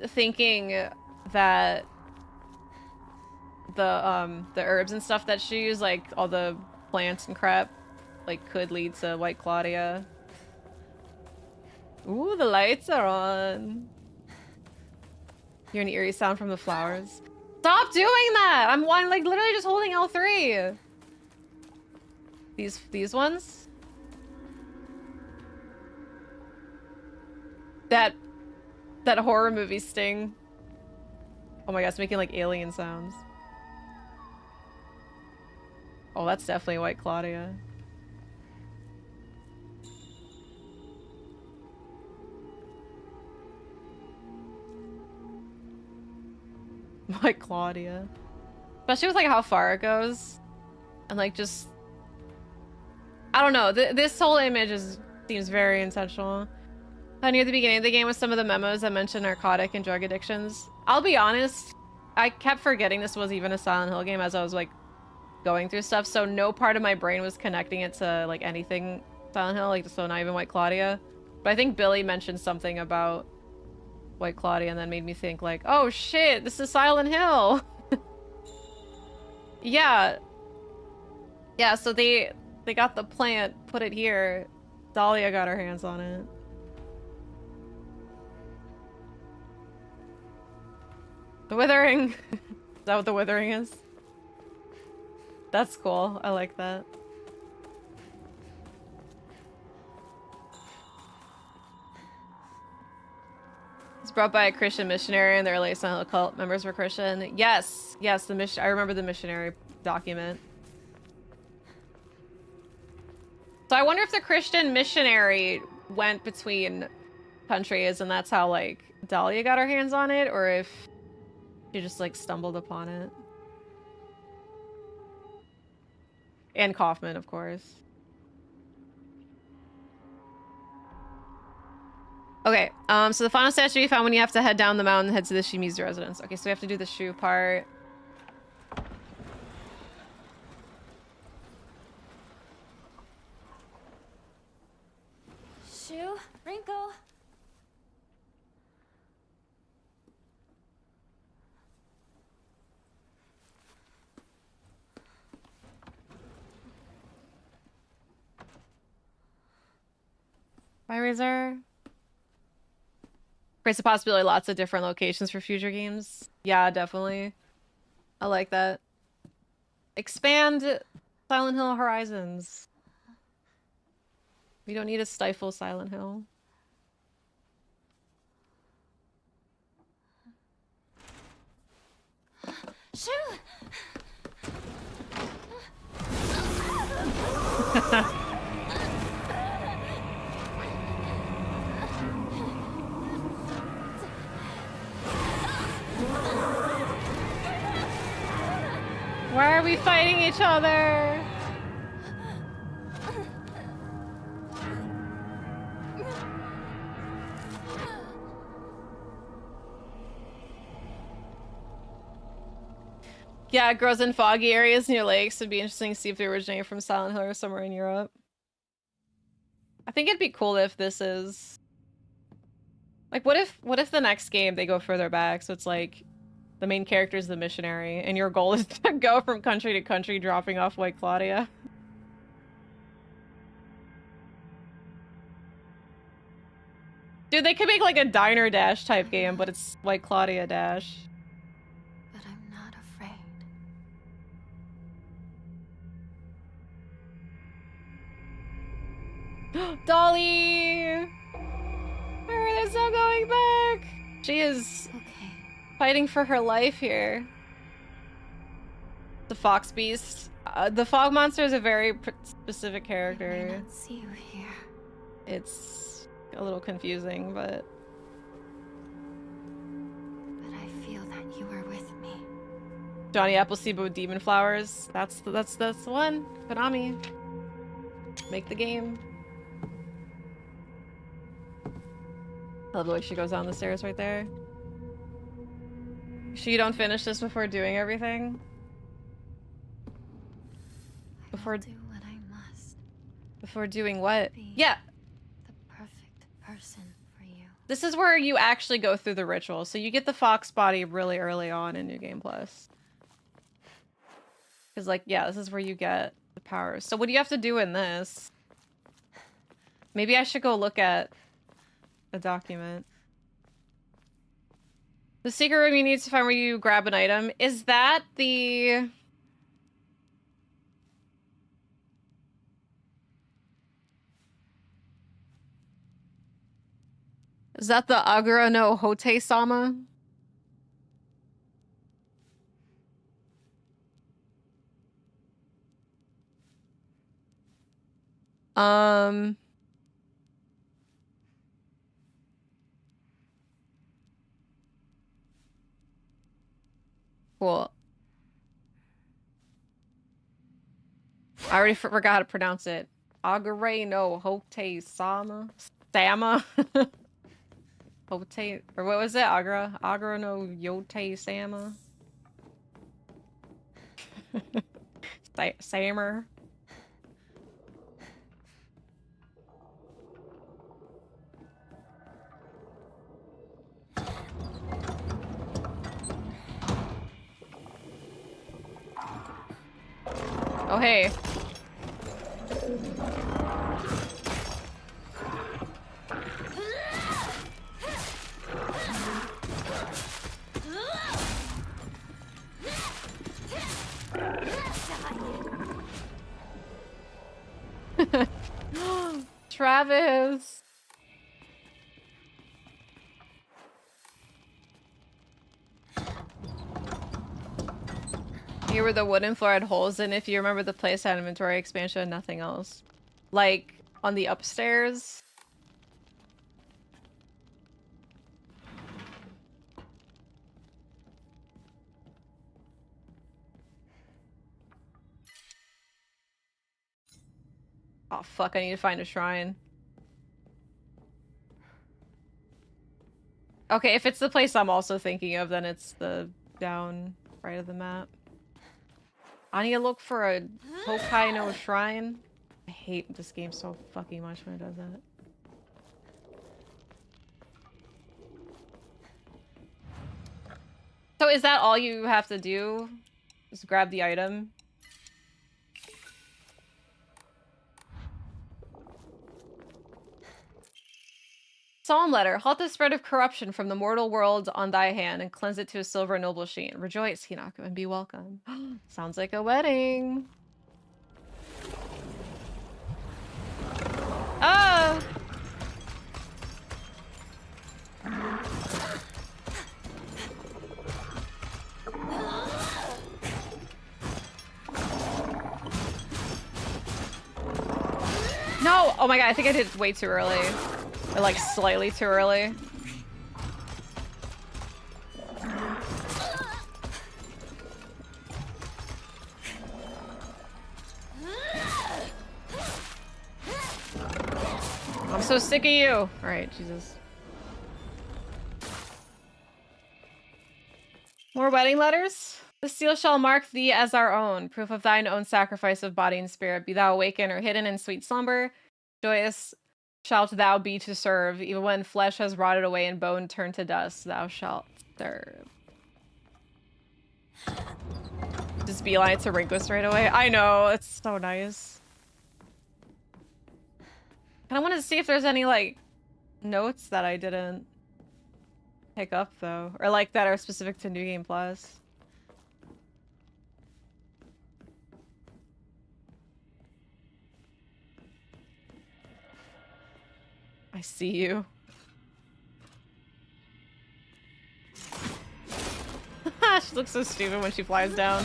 thinking that the herbs and stuff that she used, like all the plants and crap, like could lead to White Claudia. Ooh, the lights are on. Hear an eerie sound from the flowers. Stop doing that! I'm like literally just holding L3. These ones? That horror movie Sting. Oh my god, it's making like alien sounds. Oh, that's definitely White Claudia. White Claudia. Especially with like how far it goes. And like just... I don't know, this whole image seems very intentional. Near the beginning of the game with some of the memos that mentioned narcotic and drug addictions. I'll be honest, I kept forgetting this was even a Silent Hill game as I was like going through stuff, so no part of my brain was connecting it to like anything Silent Hill, like so not even White Claudia. But I think Billy mentioned something about White Claudia and then made me think like, oh shit, this is Silent Hill. Yeah, so they got the plant, put it here. Dahlia got her hands on it. The Withering. Is that what the Withering is? That's cool. I like that. It's brought by a Christian missionary and the early Silent Hill cult members were Christian. Yes, the mission. I remember the missionary document. So I wonder if the Christian missionary went between countries and that's how like Dahlia got her hands on it, or if she just like stumbled upon it. And Kaufman, of course. Okay, so the final statue you found when you have to head down the mountain, head to the Shimizu residence. Okay, so we have to do the shoe part. Bye, Razor. Creates a possibility lots of different locations for future games. Yeah, definitely. I like that. Expand Silent Hill horizons. We don't need to stifle Silent Hill. Shoo! Why are we fighting each other? Yeah, it grows in foggy areas near lakes. It'd be interesting to see if they originate from Silent Hill or somewhere in Europe. I think it'd be cool if this is... Like, what if the next game they go further back, so it's like the main character is the missionary, and your goal is to go from country to country dropping off White Claudia? Dude, they could make like a Diner Dash type game, but it's White Claudia Dash. But I'm not afraid. Dolly! They're so going back! She is Okay. fighting for her life here. The Fox Beast. The Fog Monster is a very specific I character. may not see you here. It's a little confusing, but... But I feel that you are with me. Johnny Appleseed with Demon Flowers. That's the one. Konami. Make the game. I love the way she goes down the stairs right there. Sure you don't finish this before doing everything? I will do what I must. Before doing what? Be Yeah! the perfect person for you. This is where you actually go through the ritual. So you get the fox body really early on in New Game Plus. Because, like, yeah, this is where you get the powers. So what do you have to do in this? Maybe I should go look at a document. The secret room you need to find where you grab an item. Is that the... Is that the Agura no Hote-sama? Cool. I already forgot how to pronounce it. Agure no Hote-sama? Sama? Hote... Or what was it? Agura? Agura no Yote-sama? Samer? Oh, hey. Travis! Here were the wooden floor had holes in. If you remember the place had inventory expansion and nothing else. Like, on the upstairs. Oh fuck, I need to find a shrine. Okay, if it's the place I'm also thinking of, then it's the down right of the map. I need to look for a Hokkaido shrine. I hate this game so fucking much when it does that. So is that all you have to do? Just grab the item? Solemn letter. Halt the spread of corruption from the mortal world on thy hand, and cleanse it to a silver and noble sheen. Rejoice, Hinako, and be welcome. Sounds like a wedding. Ah! No! Oh my god, I think I did it way too early. Or like slightly too early. I'm so sick of you! Alright, Jesus. More wedding letters? The seal shall mark thee as our own, proof of thine own sacrifice of body and spirit. Be thou awakened or hidden in sweet slumber, joyous shalt thou be to serve. Even when flesh has rotted away and bone turned to dust, thou shalt serve. Just beeline to Rinko straight away. I know, it's so nice. I wanted to see if there's any, like, notes that I didn't pick up, though. Or, like, that are specific to New Game Plus. I see you. She looks so stupid when she flies down.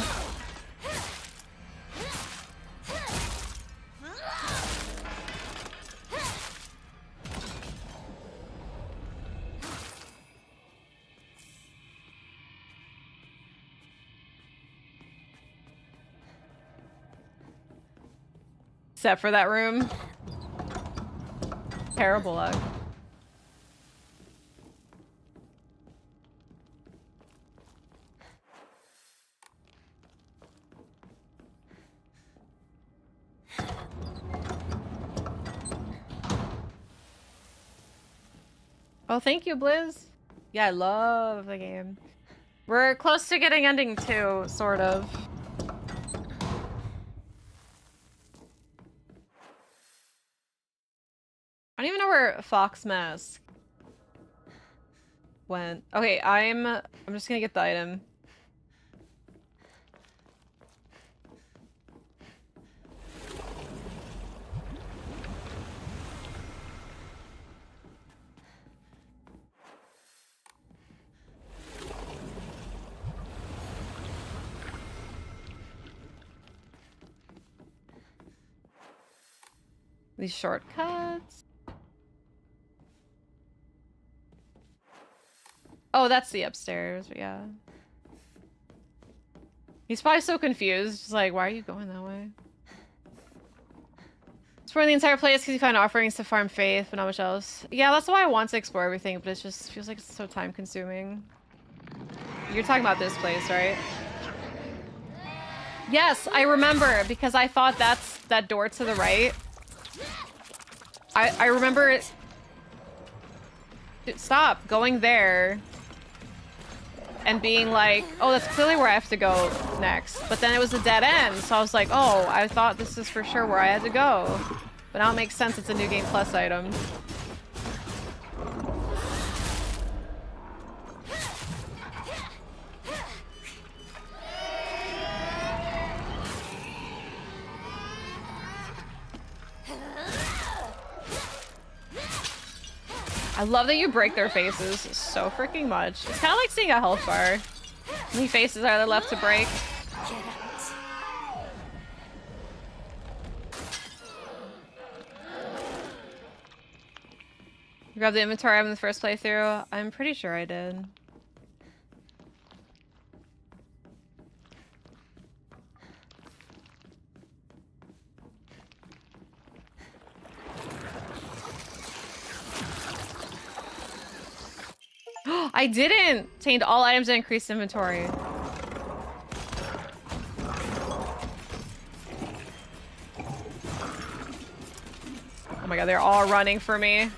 Except for that room. Terrible luck. Oh, thank you, Blizz. Yeah, I love the game. We're close to getting ending 2, sort of. I don't even know where Fox Mask went. Okay, I'm just gonna get the item. These shortcuts. Oh, that's the upstairs, but yeah. He's probably so confused. Just like, why are you going that way? Exploring the entire place because you find offerings to farm faith, but not much else. Yeah, that's why I want to explore everything, but it just feels like it's so time consuming. You're talking about this place, right? Yes, I remember, because I thought that's that door to the right. I remember it. Stop going there and being like, oh, that's clearly where I have to go next. But then it was a dead end, so I was like, oh, I thought this is for sure where I had to go. But now it makes sense, it's a New Game Plus item. I love that you break their faces so freaking much. It's kind of like seeing a health bar. How many faces are there left to break? You grabbed the inventory in the first playthrough? I'm pretty sure I did. I didn't! Tamed all items and increased inventory. Oh my god, they're all running for me.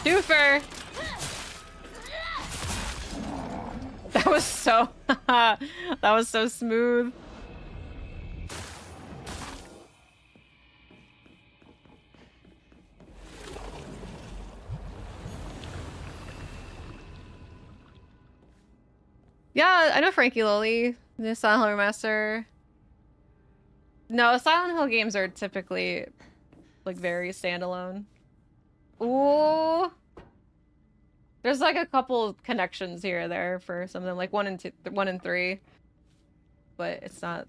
Twofer! That was so... that was so smooth. Yeah, I know Frankie Lily, the Silent Hill remaster. No, Silent Hill games are typically like very standalone. Ooh. There's like a couple connections here or there for something like 1 and 3. But it's not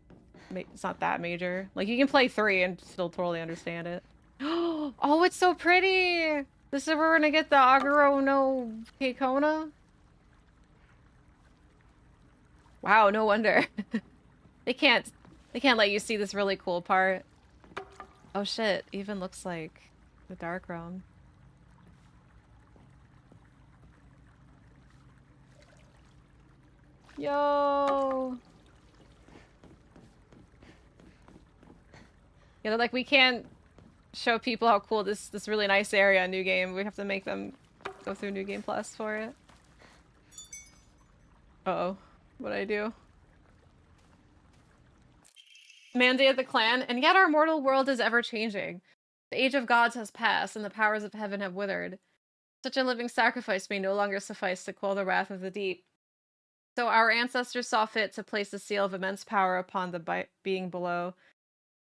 that major. Like you can play 3 and still totally understand it. Oh, it's so pretty. This is where we're gonna get the Aguro no Keikona. Wow, no wonder. They can't let you see this really cool part. Oh shit, even looks like the Dark Realm. Yo! You know, like we can't show people how cool this really nice area in New Game. We have to make them go through New Game Plus for it. Uh-oh. What'd I do? Mandate of the clan, and yet our mortal world is ever-changing. The age of gods has passed, and the powers of heaven have withered. Such a living sacrifice may no longer suffice to quell the wrath of the deep. So our ancestors saw fit to place the seal of immense power upon the being below.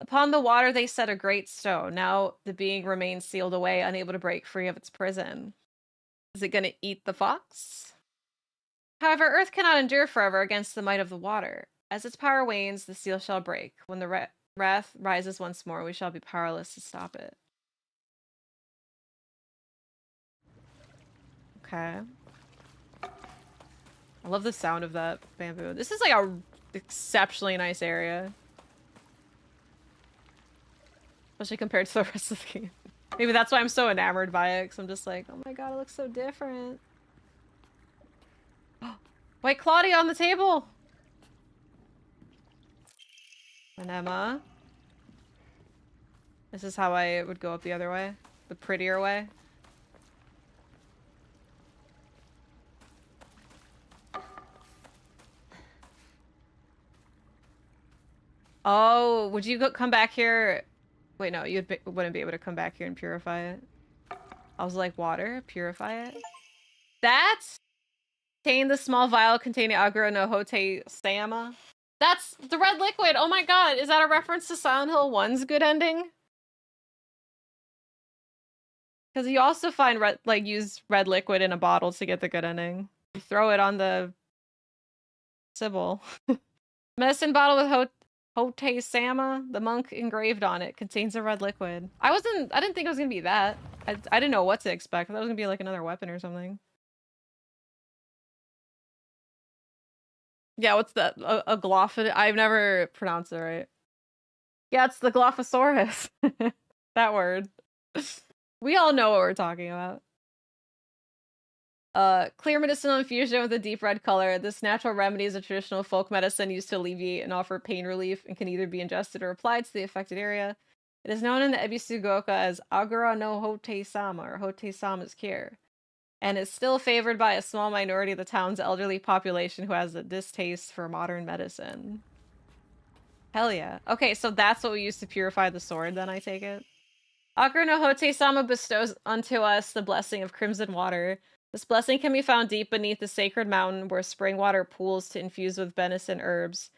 Upon the water they set a great stone. Now the being remains sealed away, unable to break free of its prison. Is it gonna eat the fox? However, Earth cannot endure forever against the might of the water. As its power wanes, the seal shall break. When the wrath rises once more, we shall be powerless to stop it. Okay. I love the sound of that bamboo. This is like a exceptionally nice area. Especially compared to the rest of the game. Maybe that's why I'm so enamored by it, because I'm just like, oh my god, it looks so different. White Claudia on the table! And Emma. This is how I would go up the other way. The prettier way. Oh, would you come back here? Wait, no, you wouldn't be able to come back here and purify it. I was like, water? Purify it? That's... Contain the small vial containing Aguro no Hote Sama. That's the red liquid! Oh my god, is that a reference to Silent Hill 1's good ending? Because you also find use red liquid in a bottle to get the good ending. You throw it on the Sybil. Medicine bottle with Hote Sama, the monk engraved on it, contains a red liquid. I didn't think it was gonna be that. I didn't know what to expect. I thought it was gonna be like another weapon or something. Yeah, what's that? A glophid? I've never pronounced it right. Yeah, it's the Glophosaurus. That word. We all know what we're talking about. Clear medicinal infusion with a deep red color. This natural remedy is a traditional folk medicine used to alleviate and offer pain relief and can either be ingested or applied to the affected area. It is known in the Ebisugoka as Agura no Hote Sama, or Hote Sama's cure, and is still favored by a small minority of the town's elderly population who has a distaste for modern medicine. Hell yeah. Okay, so that's what we use to purify the sword, then I take it? Agura no Hote Sama bestows unto us the blessing of crimson water. This blessing can be found deep beneath the sacred mountain where spring water pools to infuse with benison herbs.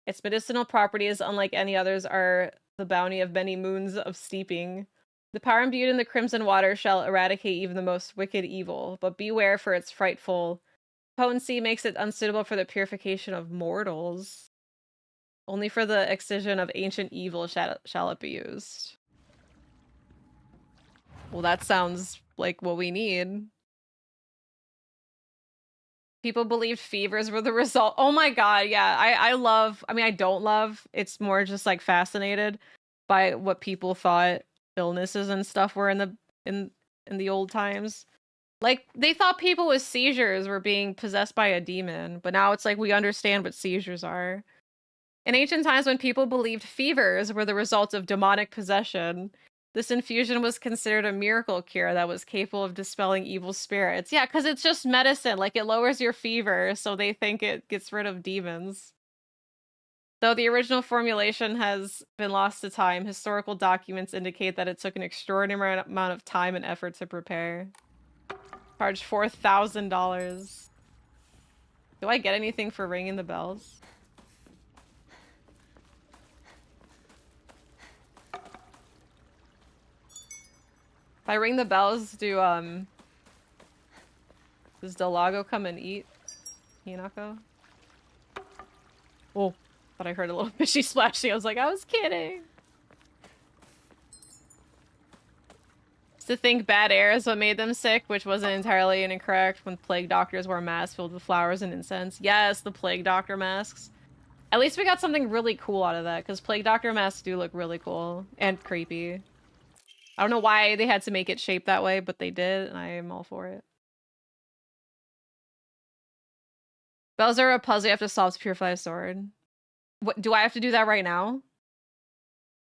Its medicinal properties, unlike any others, are the bounty of many moons of steeping. The power imbued in the crimson water shall eradicate even the most wicked evil, but beware, for its frightful potency makes it unsuitable for the purification of mortals. Only for the excision of ancient evil shall it be used. Well, that sounds like what we need. People believed fevers were the result. Oh my god, yeah. I mean, I don't love. It's more just like fascinated by what people thought illnesses and stuff were in the old times. Like, they thought people with seizures were being possessed by a demon, but now it's like we understand what seizures are. In ancient times, when people believed fevers were the result of demonic possession, This infusion was considered a miracle cure that was capable of dispelling evil spirits. Yeah, because it's just medicine. Like, it lowers your fever, so they think it gets rid of demons. Though the original formulation has been lost to time, historical documents indicate that it took an extraordinary amount of time and effort to prepare. Charged $4,000. Do I get anything for ringing the bells? If I ring the bells, does Delago come and eat Hinako? Oh, but I heard a little fishy splashing. I was like, I was kidding. To think bad air is what made them sick, which wasn't entirely incorrect when plague doctors wore masks filled with flowers and incense. Yes, the plague doctor masks. At least we got something really cool out of that, because plague doctor masks do look really cool and creepy. I don't know why they had to make it shaped that way, but they did, and I am all for it. Bells are a puzzle you have to solve to purify a sword. What, do I have to do that right now?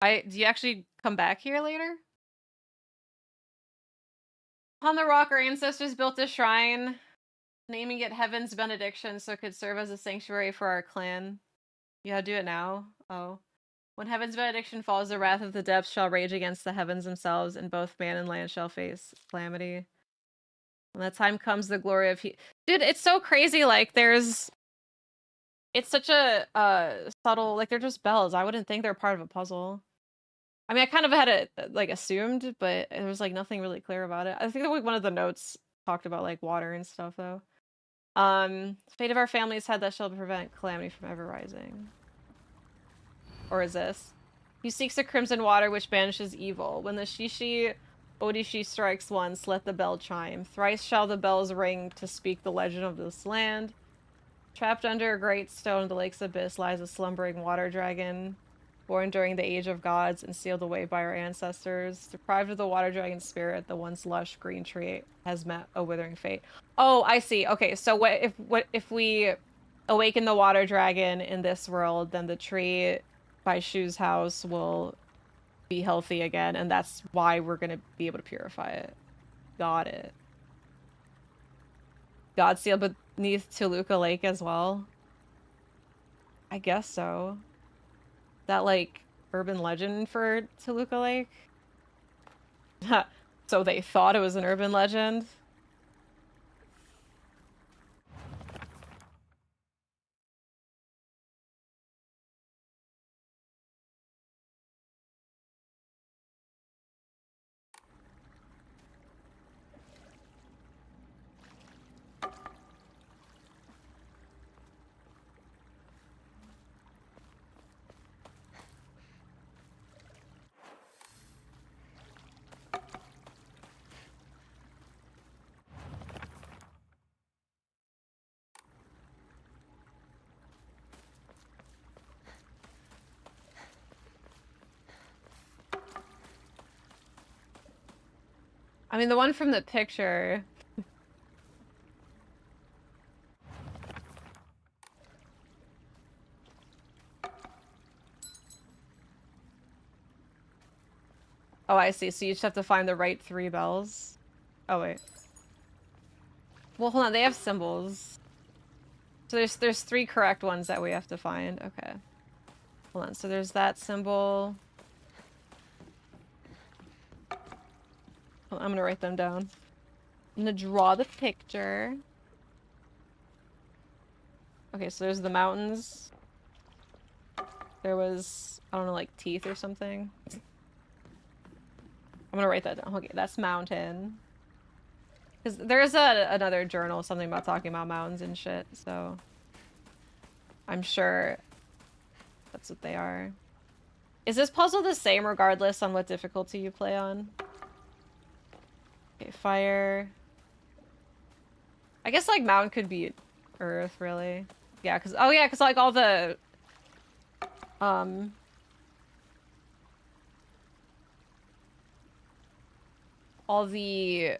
Do you actually come back here later? On the rock, our ancestors built a shrine, naming it Heaven's Benediction so it could serve as a sanctuary for our clan. You gotta do it now? Oh. When Heaven's Benediction falls, the wrath of the depths shall rage against the heavens themselves, and both man and land shall face calamity. When that time comes, the glory of Dude, it's so crazy, like, there's... It's such a, subtle... Like, they're just bells. I wouldn't think they're part of a puzzle. I mean, I kind of had it, like, assumed, but there was, like, nothing really clear about it. I think that like, one of the notes talked about, like, water and stuff, though. Fate of our families had that shall prevent calamity from ever rising. Or is this? He seeks the crimson water which banishes evil. When the Shishi Odishi strikes once, let the bell chime. Thrice shall the bells ring to speak the legend of this land. Trapped under a great stone, the lake's abyss lies a slumbering water dragon, born during the age of gods and sealed away by our ancestors. Deprived of the water dragon's spirit, the once lush green tree has met a withering fate. Oh, I see. Okay, so what if we awaken the water dragon in this world, then the tree by Shu's house will be healthy again, and that's why we're gonna be able to purify it. Got it. God sealed beneath Toluca Lake as well? I guess so. That, like, urban legend for Toluca Lake? So they thought it was an urban legend? I mean, the one from the picture... Oh, I see. So you just have to find the right 3 bells. Oh, wait. Well, hold on. They have symbols. So there's 3 correct ones that we have to find. Okay. Hold on. So there's that symbol. I'm gonna write them down. I'm gonna draw the picture. Okay, so there's the mountains. There was, I don't know, like teeth or something. I'm gonna write that down. Okay, that's mountain. Because there's another journal, something about talking about mountains and shit, so... I'm sure that's what they are. Is this puzzle the same regardless on what difficulty you play on? Okay, fire. I guess, like, mountain could be earth, really. Yeah, because... Oh, yeah, because, like, all the... all the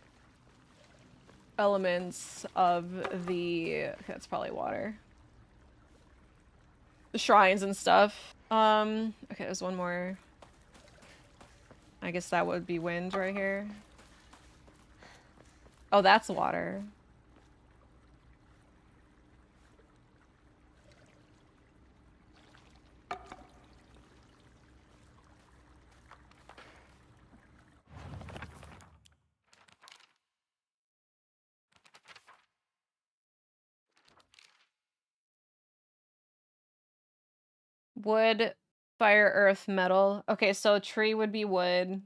elements of the... Okay, that's probably water. The shrines and stuff. Okay, there's one more. I guess that would be wind right here. Oh, that's water. Wood, fire, earth, metal. Okay, so tree would be wood.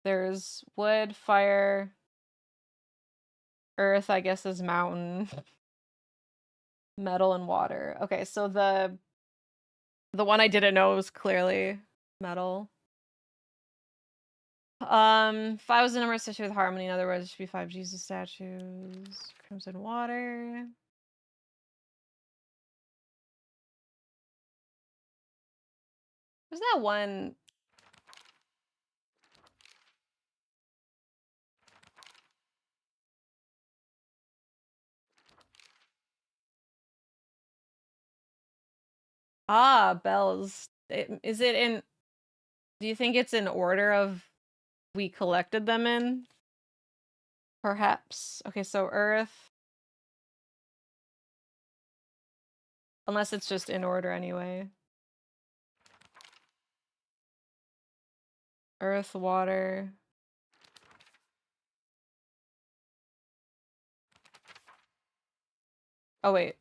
There's wood, fire, earth, I guess, is mountain. Metal and water. Okay, so the one I didn't know was clearly metal. 5 was the number associated with harmony. In other words, it should be 5 Jesus statues. Crimson water. There's that one. Ah, bells. Is it in... Do you think it's in order of we collected them in? Perhaps. Okay, so earth. Unless it's just in order anyway. Earth, water. Oh, wait.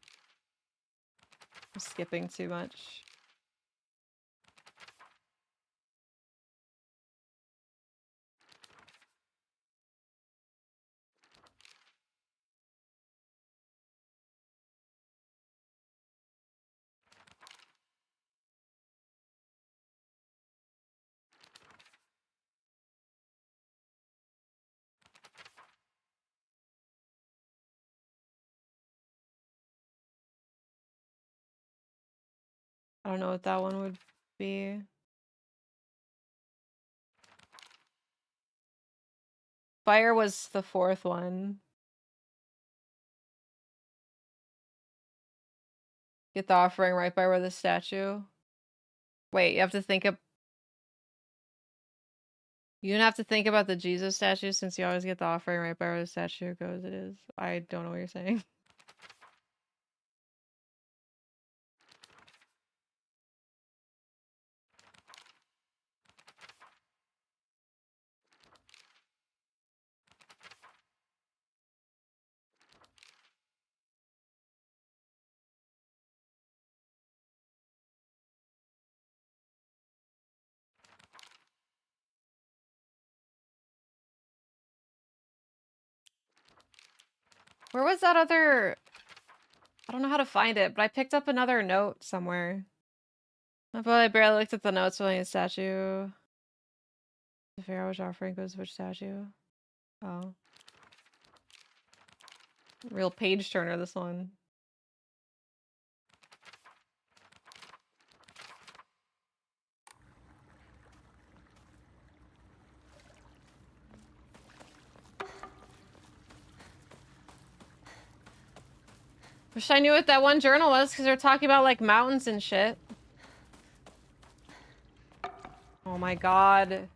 I'm skipping too much. I don't know what that one would be. Fire was the 4th one. Get the offering right by where the statue. Wait, you have to think of... You don't have to think about the Jesus statue since you always get the offering right by where the statue goes. It is. I don't know what you're saying. Where was that other... I don't know how to find it, but I picked up another note somewhere. I barely looked at the notes when the statue. To figure out which offering goes to which statue. Oh. Real page turner, this one. Wish I knew what that one journal was, because they're talking about, like, mountains and shit. Oh my god. I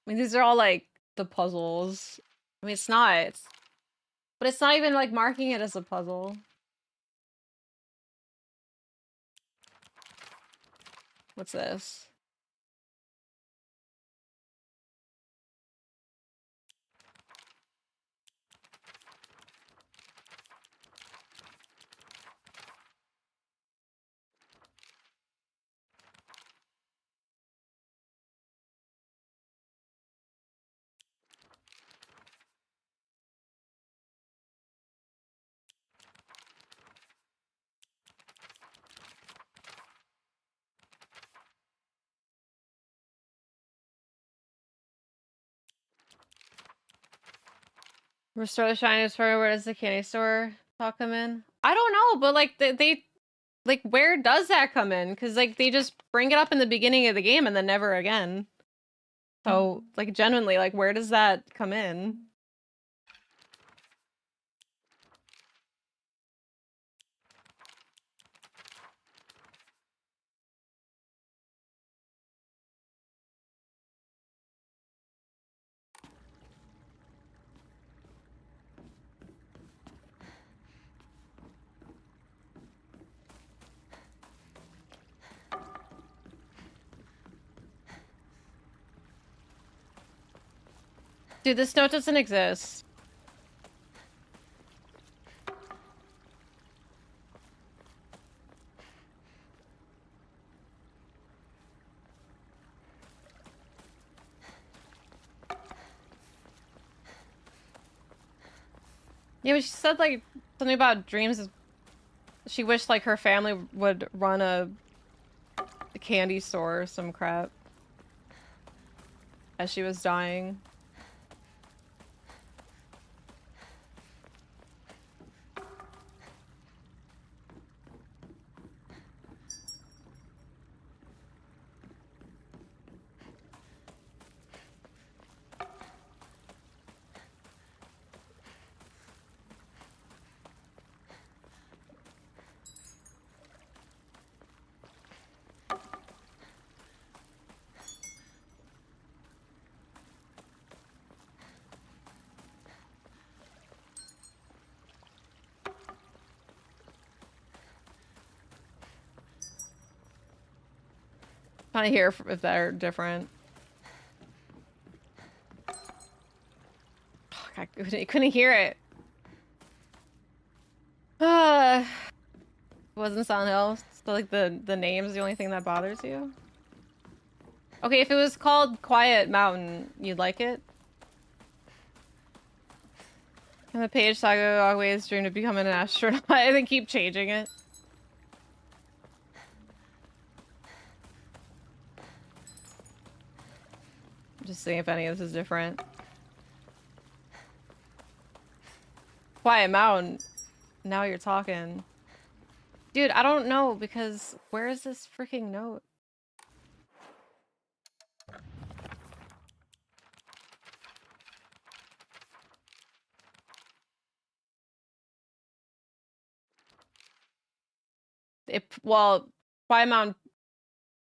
mean, these are all, like, the puzzles. I mean, it's not. But it's not even, like, marking it as a puzzle. What's this? Restore the shiniest for where does the candy store talk come in? I don't know, but like they like where does that come in? Because like they just bring it up in the beginning of the game and then never again. So, like, genuinely, like, where does that come in? Dude, this note doesn't exist. Yeah, but she said, like, something about dreams. She wished, like, her family would run a candy store or some crap as she was dying. Trying to hear if they're different. Oh, I couldn't hear it. Wasn't Silent Hill. So, like, the name's the only thing that bothers you? Okay, if it was called Quiet Mountain, you'd like it? On the page, Sako always dreamed of becoming an astronaut, and then keep changing it. Just seeing if any of this is different. Quiet Mountain. Now you're talking. Dude, I don't know, because where is this freaking note? Well, Quiet Mountain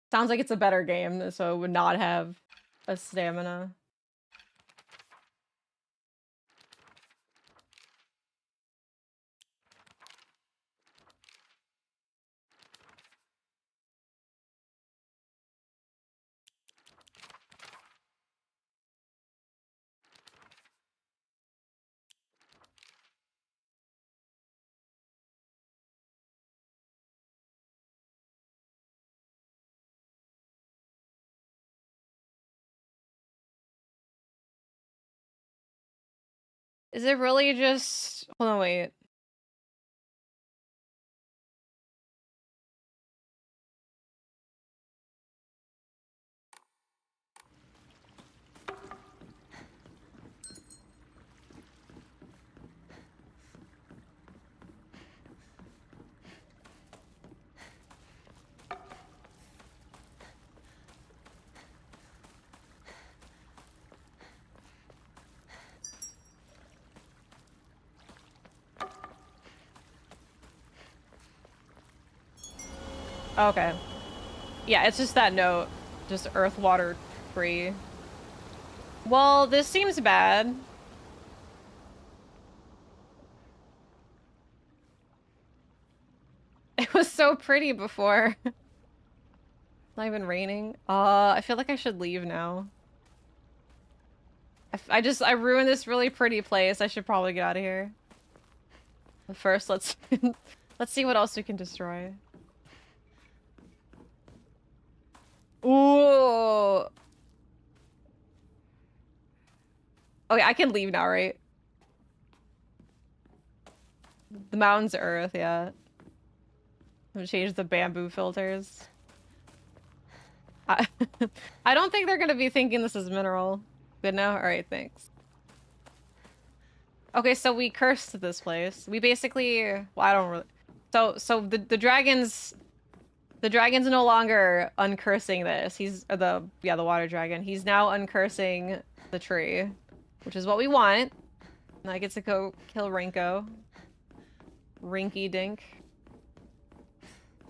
sounds like it's a better game, so it would not have a stamina. Is it really just... Hold on, wait. Okay. Yeah, it's just that note. Just earth, water, tree. Well, this seems bad. It was so pretty before. It's not even raining. I feel like I should leave now. I ruined this really pretty place. I should probably get out of here. But first, let's let's see what else we can destroy. Ooh. Okay, I can leave now, right? The mountain's earth, yeah. I'm gonna change the bamboo filters. I, I don't think they're gonna be thinking this is mineral. Good now? Alright, thanks. Okay, so we cursed this place. We basically... Well, I don't really... So the dragons The dragon's no longer uncursing this. He's the water dragon. He's now uncursing the tree, which is what we want. And I get to go kill Rinko. Rinky Dink.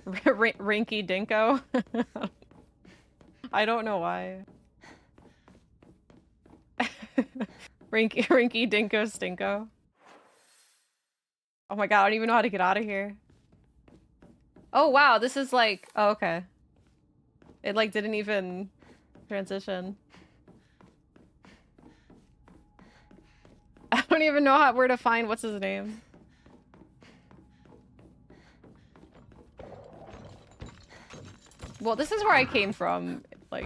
Rinky Dinko. I don't know why. Rinky Dinko Stinko. Oh my god, I don't even know how to get out of here. Oh wow, this is like... Oh, okay. It like didn't even transition. I don't even know where to find what's his name. Well, this is where I came from, like...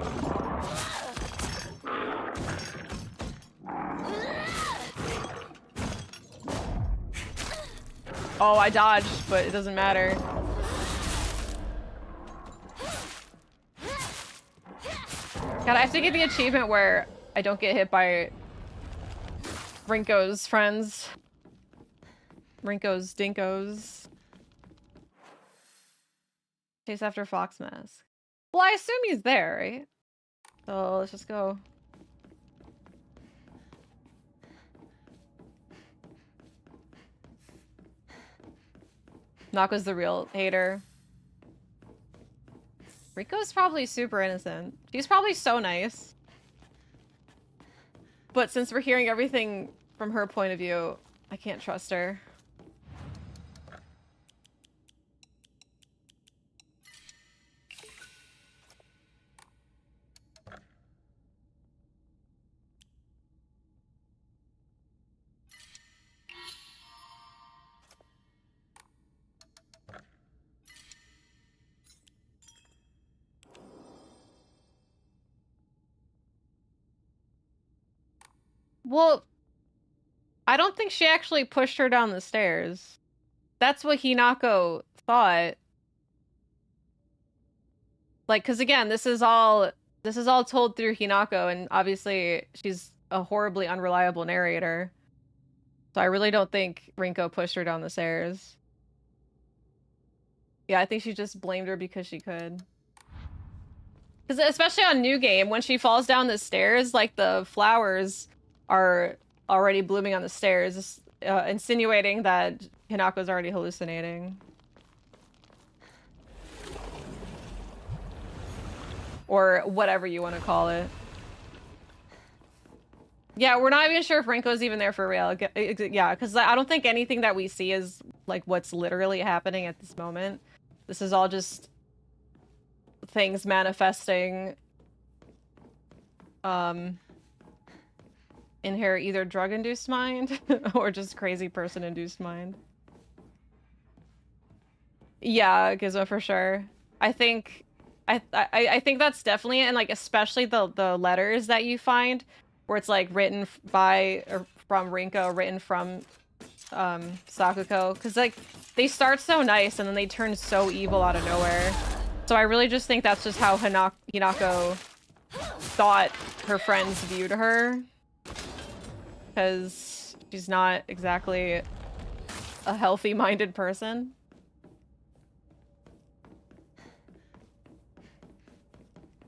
Oh, I dodged, but it doesn't matter. God, I have to get the achievement where I don't get hit by Rinko's friends. Rinko's dinkos. Chase after Fox Mask. Well, I assume he's there, right? So let's just go. Naka's the real hater. Riko's probably super innocent. She's probably so nice. But since we're hearing everything from her point of view, I can't trust her. Well, I don't think she actually pushed her down the stairs. That's what Hinako thought. Like, because again, this is all told through Hinako, and obviously she's a horribly unreliable narrator. So I really don't think Rinko pushed her down the stairs. Yeah, I think she just blamed her because she could. Because especially on New Game, when she falls down the stairs, like the flowers are already blooming on the stairs, insinuating that Hinako's already hallucinating. Or whatever you want to call it. Yeah, we're not even sure if Rinko's even there for real. Yeah, because I don't think anything that we see is like what's literally happening at this moment. This is all just things manifesting in her either drug-induced mind or just crazy person-induced mind. Yeah, Gizmo for sure. I think that's definitely, and like especially the letters that you find where it's like written by or from Rinko, written from Sakuko, because like they start so nice and then they turn so evil out of nowhere. So I really just think that's just how Hinako thought her friends viewed her, because she's not exactly a healthy-minded person.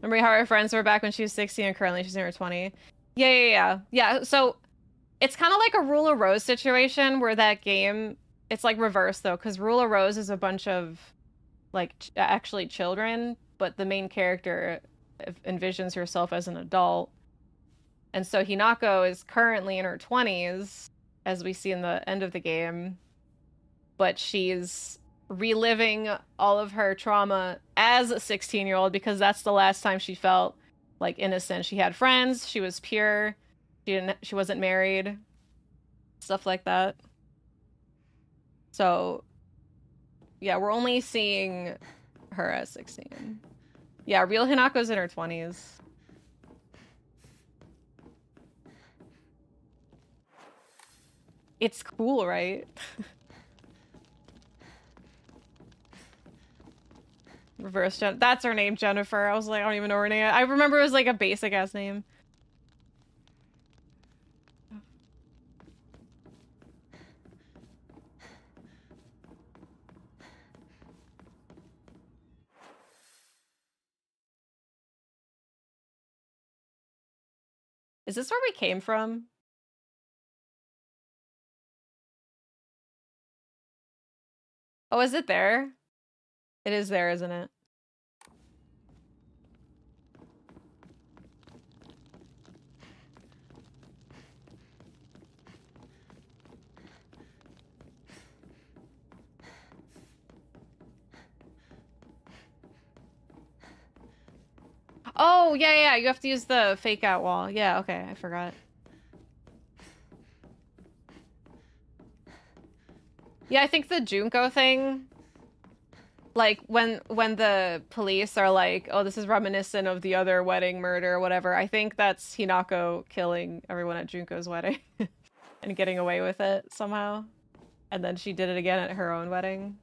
Remember how our friends were back when she was 16 and currently she's in her 20? Yeah, so it's kind of like a Rule of Rose situation where that game, it's like reverse though, because Rule of Rose is a bunch of like actually children, but the main character envisions herself as an adult. And so Hinako is currently in her 20s, as we see in the end of the game, but she's reliving all of her trauma as a 16-year-old because that's the last time she felt like innocent. She had friends, she was pure, she wasn't married, stuff like that. So yeah, we're only seeing her as 16. Yeah, real Hinako's in her 20s. It's cool, right? Reverse Jen. That's her name, Jennifer. I was like, I don't even know her name. I remember it was like a basic ass name. Is this where we came from? Oh, is it there? It is there, isn't it? Oh, yeah, you have to use the fake out wall. Yeah, okay, I forgot. Yeah, I think the Junko thing, like when the police are like, oh, this is reminiscent of the other wedding murder or whatever, I think that's Hinako killing everyone at Junko's wedding and getting away with it somehow. And then she did it again at her own wedding.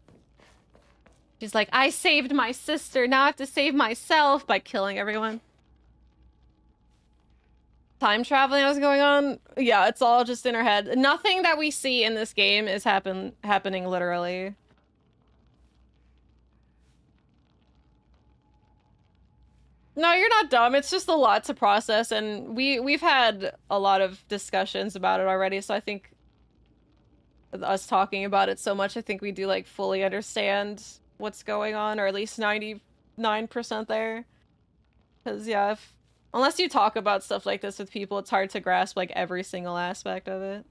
She's like, I saved my sister, now I have to save myself by killing everyone. Time traveling was going on? Yeah, it's all just in her head. Nothing that we see in this game is happening literally. No, you're not dumb. It's just a lot to process, and we've had a lot of discussions about it already, so I think us talking about it so much, I think we do like fully understand what's going on, or at least 99% there. Because yeah, unless you talk about stuff like this with people, it's hard to grasp like every single aspect of it.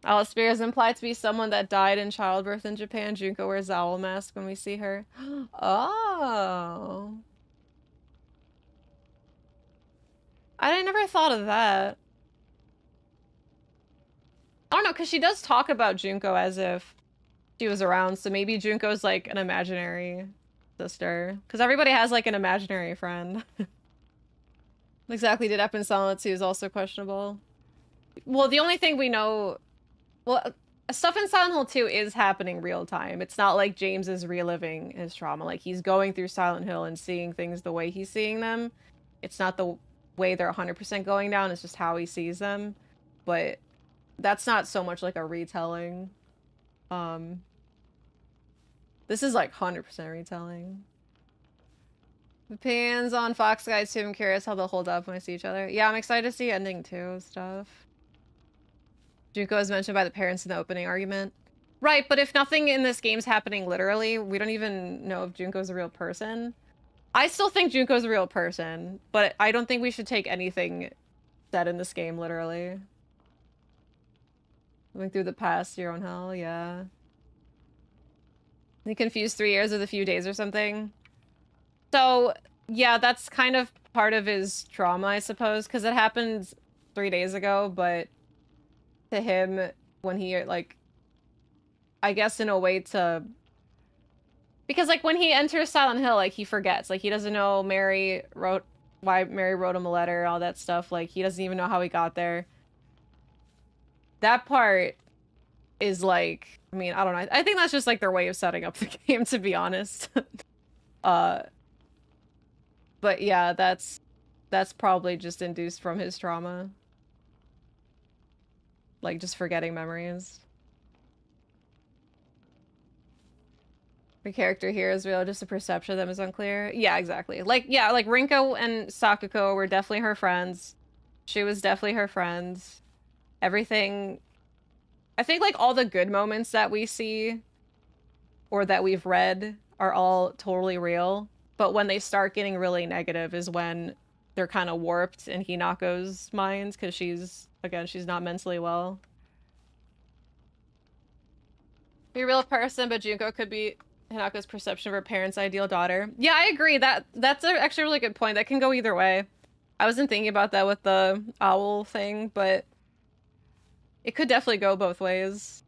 Alice Spear is implied to be someone that died in childbirth in Japan. Junko wears owl mask when we see her. Oh. I never thought of that. I don't know, because she does talk about Junko as if she was around, so maybe Junko's like an imaginary sister. Because everybody has like an imaginary friend. Exactly did happen in Silent 2 is also questionable. Well, the only thing we know... Well, stuff in Silent Hill 2 is happening real time. It's not like James is reliving his trauma. Like, he's going through Silent Hill and seeing things the way he's seeing them. It's not the way they're 100% going down, it's just how he sees them. But that's not so much like a retelling. This is like 100% retelling. Depends on Fox Guys too. I'm curious how they'll hold up when I see each other. Yeah, I'm excited to see ending 2 stuff. Junko is mentioned by the parents in the opening argument. Right, but if nothing in this game's happening literally, we don't even know if Junko's a real person. I still think Junko's a real person, but I don't think we should take anything said in this game literally. Going through the past, your own hell, yeah. You confused 3 years with a few days or something. So, yeah, that's kind of part of his trauma, I suppose, because it happened 3 days ago, but to him, when he, like, I guess in a way to... Because, like, when he enters Silent Hill, like, he forgets. Like, he doesn't know why Mary wrote him a letter, all that stuff. Like, he doesn't even know how he got there. That part is, like... I mean, I don't know. I think that's just, like, their way of setting up the game, to be honest. But, yeah, that's probably just induced from his trauma. Like, just forgetting memories. The character here is real, just a perception of them is unclear. Yeah, exactly. Like, yeah, like Rinko and Sako were definitely her friends. She was definitely her friend. Everything... I think, like, all the good moments that we see or that we've read are all totally real. But when they start getting really negative is when they're kind of warped in Hinako's mind, because she's not mentally well. Be a real person, but Junko could be Hinako's perception of her parents' ideal daughter. Yeah, I agree. That's actually a really good point. That can go either way. I wasn't thinking about that with the owl thing, but it could definitely go both ways.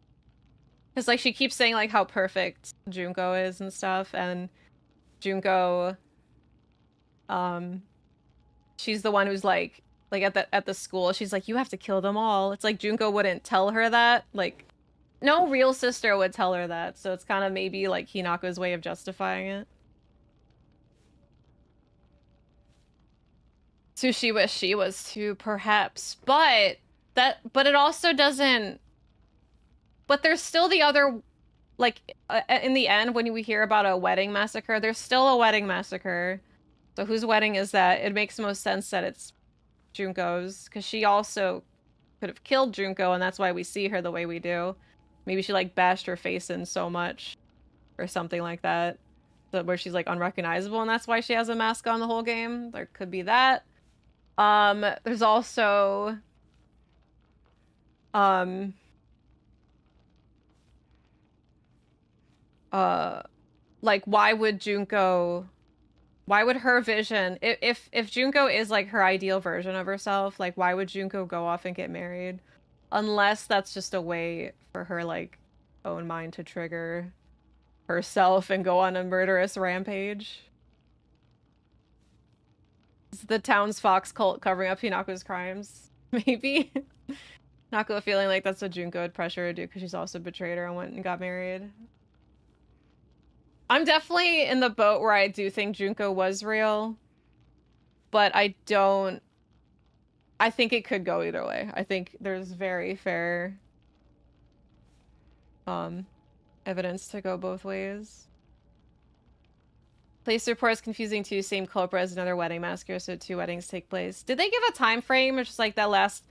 Because, like, she keeps saying, like, how perfect Junko is and stuff, and Junko, she's the one who's, like at the school, she's like, you have to kill them all. It's like Junko wouldn't tell her that. Like, no real sister would tell her that, so it's kind of maybe, like, Hinako's way of justifying it. So she wished she was too, perhaps. But it also doesn't... But there's still the other like in the end, when we hear about a wedding massacre, there's still a wedding massacre. So whose wedding is that? It makes most sense that it's Junko's, because she also could have killed Junko, and that's why we see her the way we do. Maybe she like bashed her face in so much, or something like that, so where she's like unrecognizable, and that's why she has a mask on the whole game. There could be that. There's also like why would her vision, if Junko is like her ideal version of herself, like why would Junko go off and get married? Unless that's just a way for her like own mind to trigger herself and go on a murderous rampage. Is the town's fox cult covering up Hinako's crimes? Maybe. Hinako feeling like that's what Junko would pressure her to do because she's also betrayed her and went and got married. I'm definitely in the boat where I do think Junko was real, but I think it could go either way. I think there's very fair evidence to go both ways. Police reports confusing too. Same culprit as another wedding massacre, so 2 weddings take place. Did they give a time frame, or just like that last?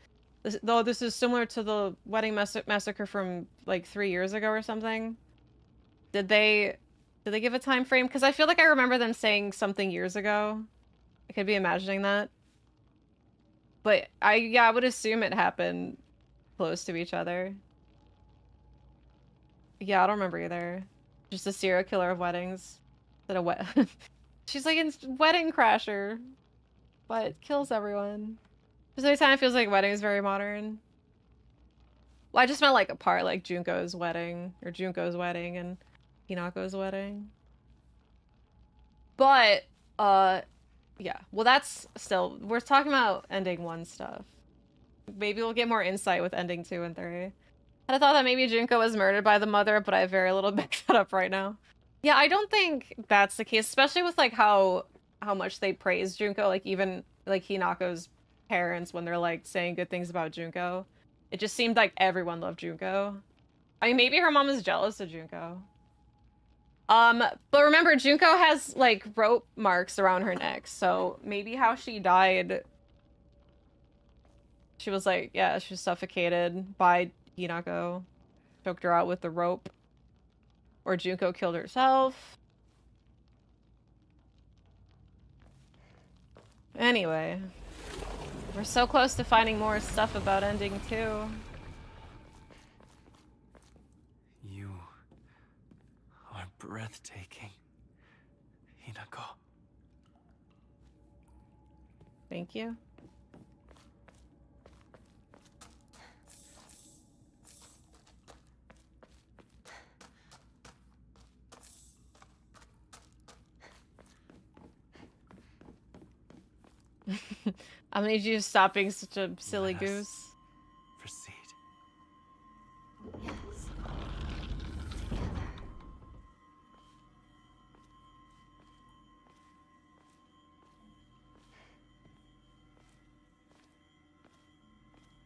Though this is similar to the wedding massacre from like 3 years ago or something. Did they give a time frame? Because I feel like I remember them saying something years ago. I could be imagining that. But I would assume it happened close to each other. Yeah, I don't remember either. Just a serial killer of weddings. She's like a wedding crasher, but kills everyone. Because every time it feels like wedding is very modern. Well, I just meant like a part, like Junko's wedding, or Junko's wedding and Hinako's wedding. But, yeah. Well, that's still, we're talking about ending 1 stuff. Maybe we'll get more insight with ending 2 and 3. I thought that maybe Junko was murdered by the mother, but I have very little back that up right now. Yeah, I don't think that's the case, especially with like how much they praise Junko, like even like Hinako's parents when they're like saying good things about Junko. It just seemed like everyone loved Junko. I mean, maybe her mom is jealous of Junko. But remember, Junko has like rope marks around her neck, so maybe how she died, she was like, yeah, she was suffocated by Hinako, choked her out with the rope. Or Junko killed herself. Anyway. We're so close to finding more stuff about ending 2. You are breathtaking, Hinako. Thank you. I'm gonna need you to stop being such a silly goose. Proceed. Yes. Together.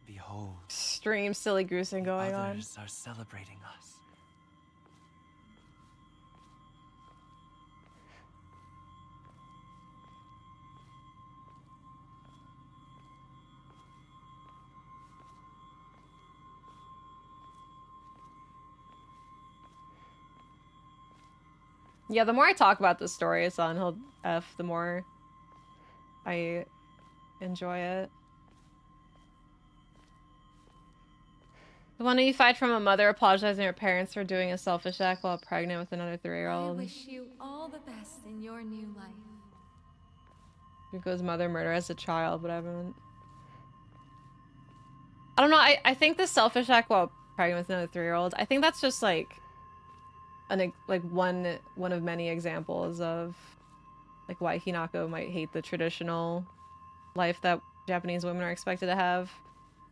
Behold. Extreme silly goosing going on. Others are celebrating us. Yeah, the more I talk about this story, Silent Hill F, the more I enjoy it. The one you fight from a mother apologizing to her parents for doing a selfish act while pregnant with another 3-year-old. I wish you all the best in your new life. Rinko's mother murder as a child, whatever. I don't know, I think the selfish act while pregnant with another 3-year-old, I think that's just like one of many examples of like why Hinako might hate the traditional life that Japanese women are expected to have.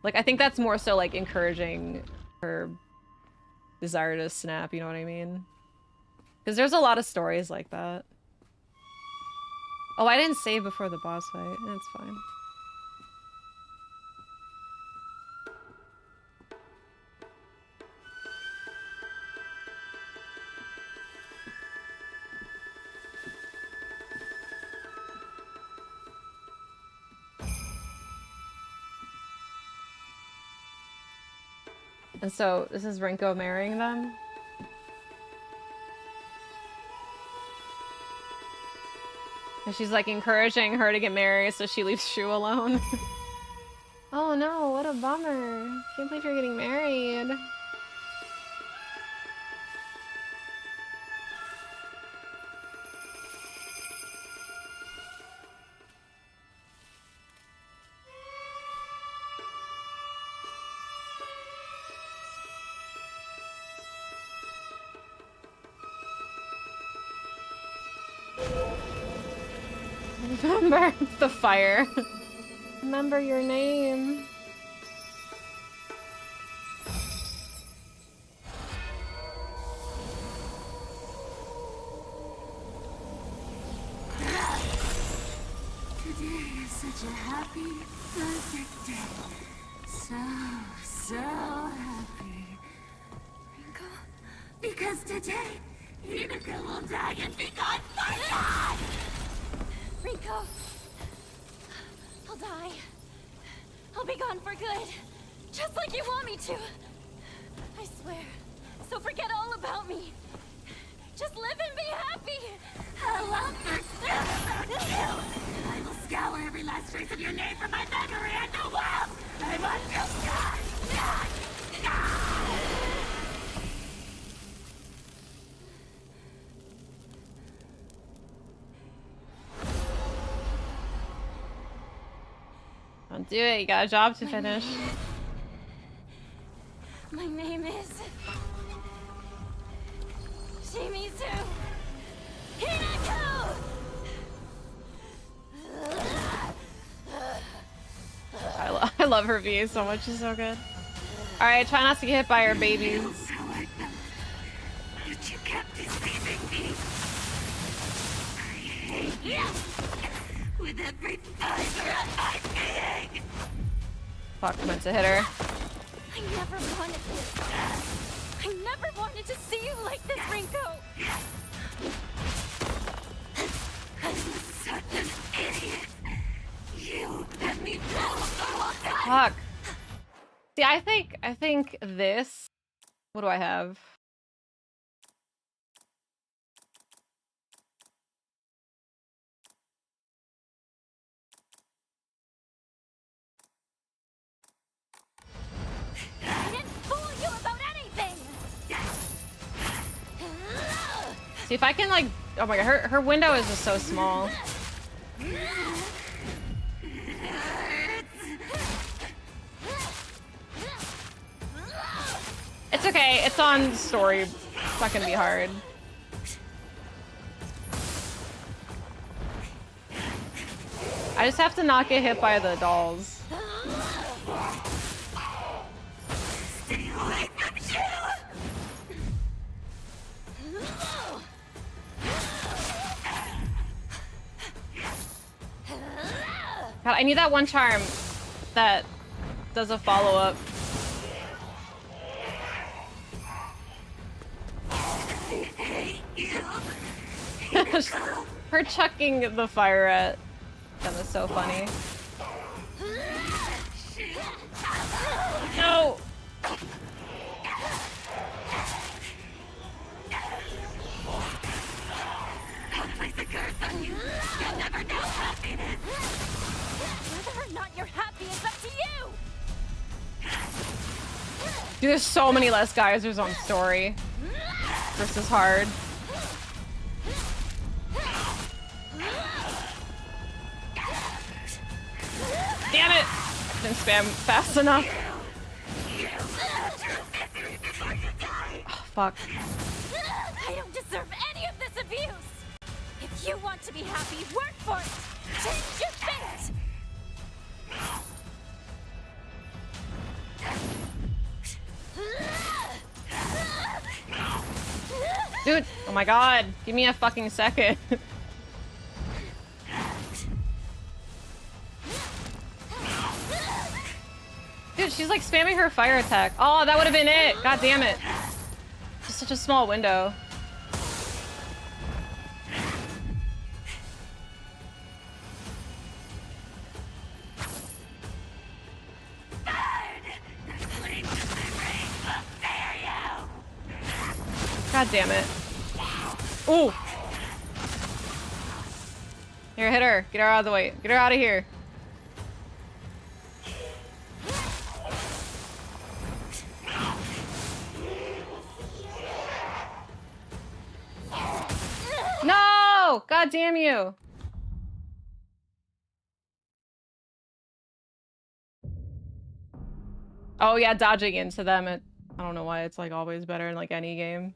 Like, I think that's more so like encouraging her desire to snap, you know what I mean? Because there's a lot of stories like that. Oh, I didn't save before the boss fight. That's fine. And so this is Rinko marrying them. And she's like encouraging her to get married, so she leaves Shu alone. Oh no, what a bummer. Can't believe you're getting married. Remember the fire. Remember your name. Today is such a happy, perfect day. So happy. Rinko? Because today, Rinko will die and be gone for God! Rinko! I'll die. I'll be gone for good. Just like you want me to. I swear. So forget all about me. Just live and be happy. I love you. I will scour every last trace of your name from my memory and the world. I want you gone. Don't do it, you got a job to finish. My name is... Shimizu Hinako! I love her V so much, she's so good. Alright, try not to get hit by her babies. But you kept deceiving me. I hate you. With every fiber of my being. Fuck, meant to hit her. I never wanted this. I never wanted to see you like this, Rinko. I was such an idiot. You let me down for a long time. Fuck. See, I think this... What do I have? I didn't fool you about anything. See if I can like... Oh my god, her window is just so small. It's okay, it's on story. It's not gonna be hard. I just have to not get hit by the dolls. Stay away from you. God, I need that one charm that does a follow-up. Her chucking the fire at them is so funny. No! Whether or not you're happy is up to you. Dude, there's so many less geysers on story versus hard. Damn it! Didn't spam fast enough. Oh, fuck. I don't deserve any of this abuse. If you want to be happy, work for it. Change your fate. Dude, oh my god. Give me a fucking second. Dude, she's like spamming her fire attack. Oh, that would have been it. God damn it. Just such a small window. God damn it. Ooh. Here, hit her. Get her out of the way. Get her out of here. No! God damn you. Oh yeah, dodging into them. I don't know why it's like always better in like any game.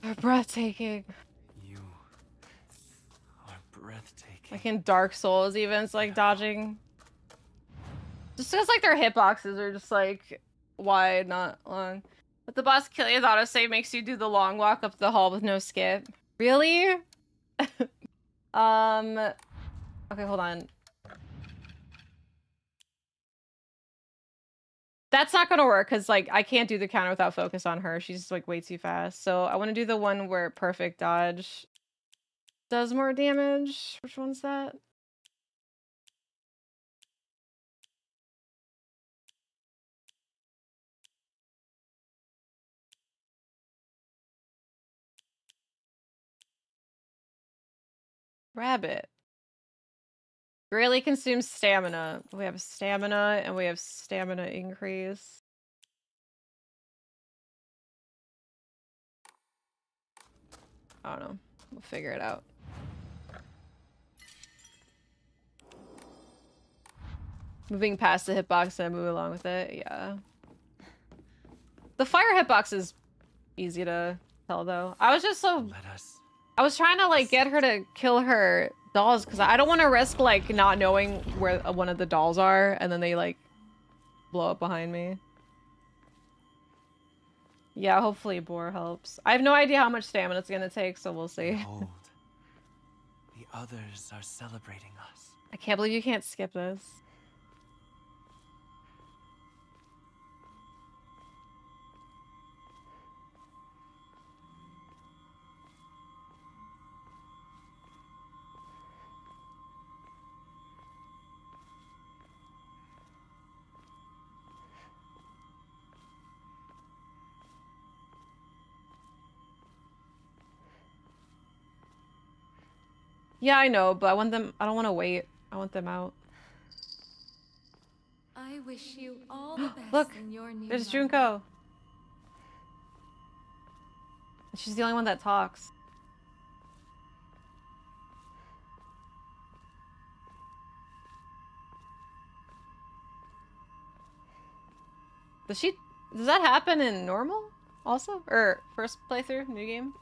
They're breathtaking. You are breathtaking. Like in Dark Souls even, it's like dodging. Just because like their hitboxes are just like wide, not long. But the boss kill you, the autosave makes you do the long walk up the hall with no skip. Really? Okay, hold on. That's not gonna work because like I can't do the counter without focus on her. She's like way too fast. So I want to do the one where perfect dodge does more damage. Which one's that? Rabbit. Greatly consumes stamina. We have stamina and we have stamina increase. I don't know. We'll figure it out. Moving past the hitbox and move along with it. Yeah. The fire hitbox is easy to tell though. I was just so... I was trying to like get her to kill her dolls because I don't want to risk like not knowing where one of the dolls are and then they like blow up behind me. Yeah, hopefully Boar helps. I have no idea how much stamina it's gonna take, so we'll see. Behold, the others are celebrating us. I can't believe you can't skip this. Yeah, I know, but I want them. I don't want to wait. I want them out. I wish you all the best. Look, in your new there's life. Junko. She's the only one that talks. Does that happen in normal also? Or first playthrough, new game?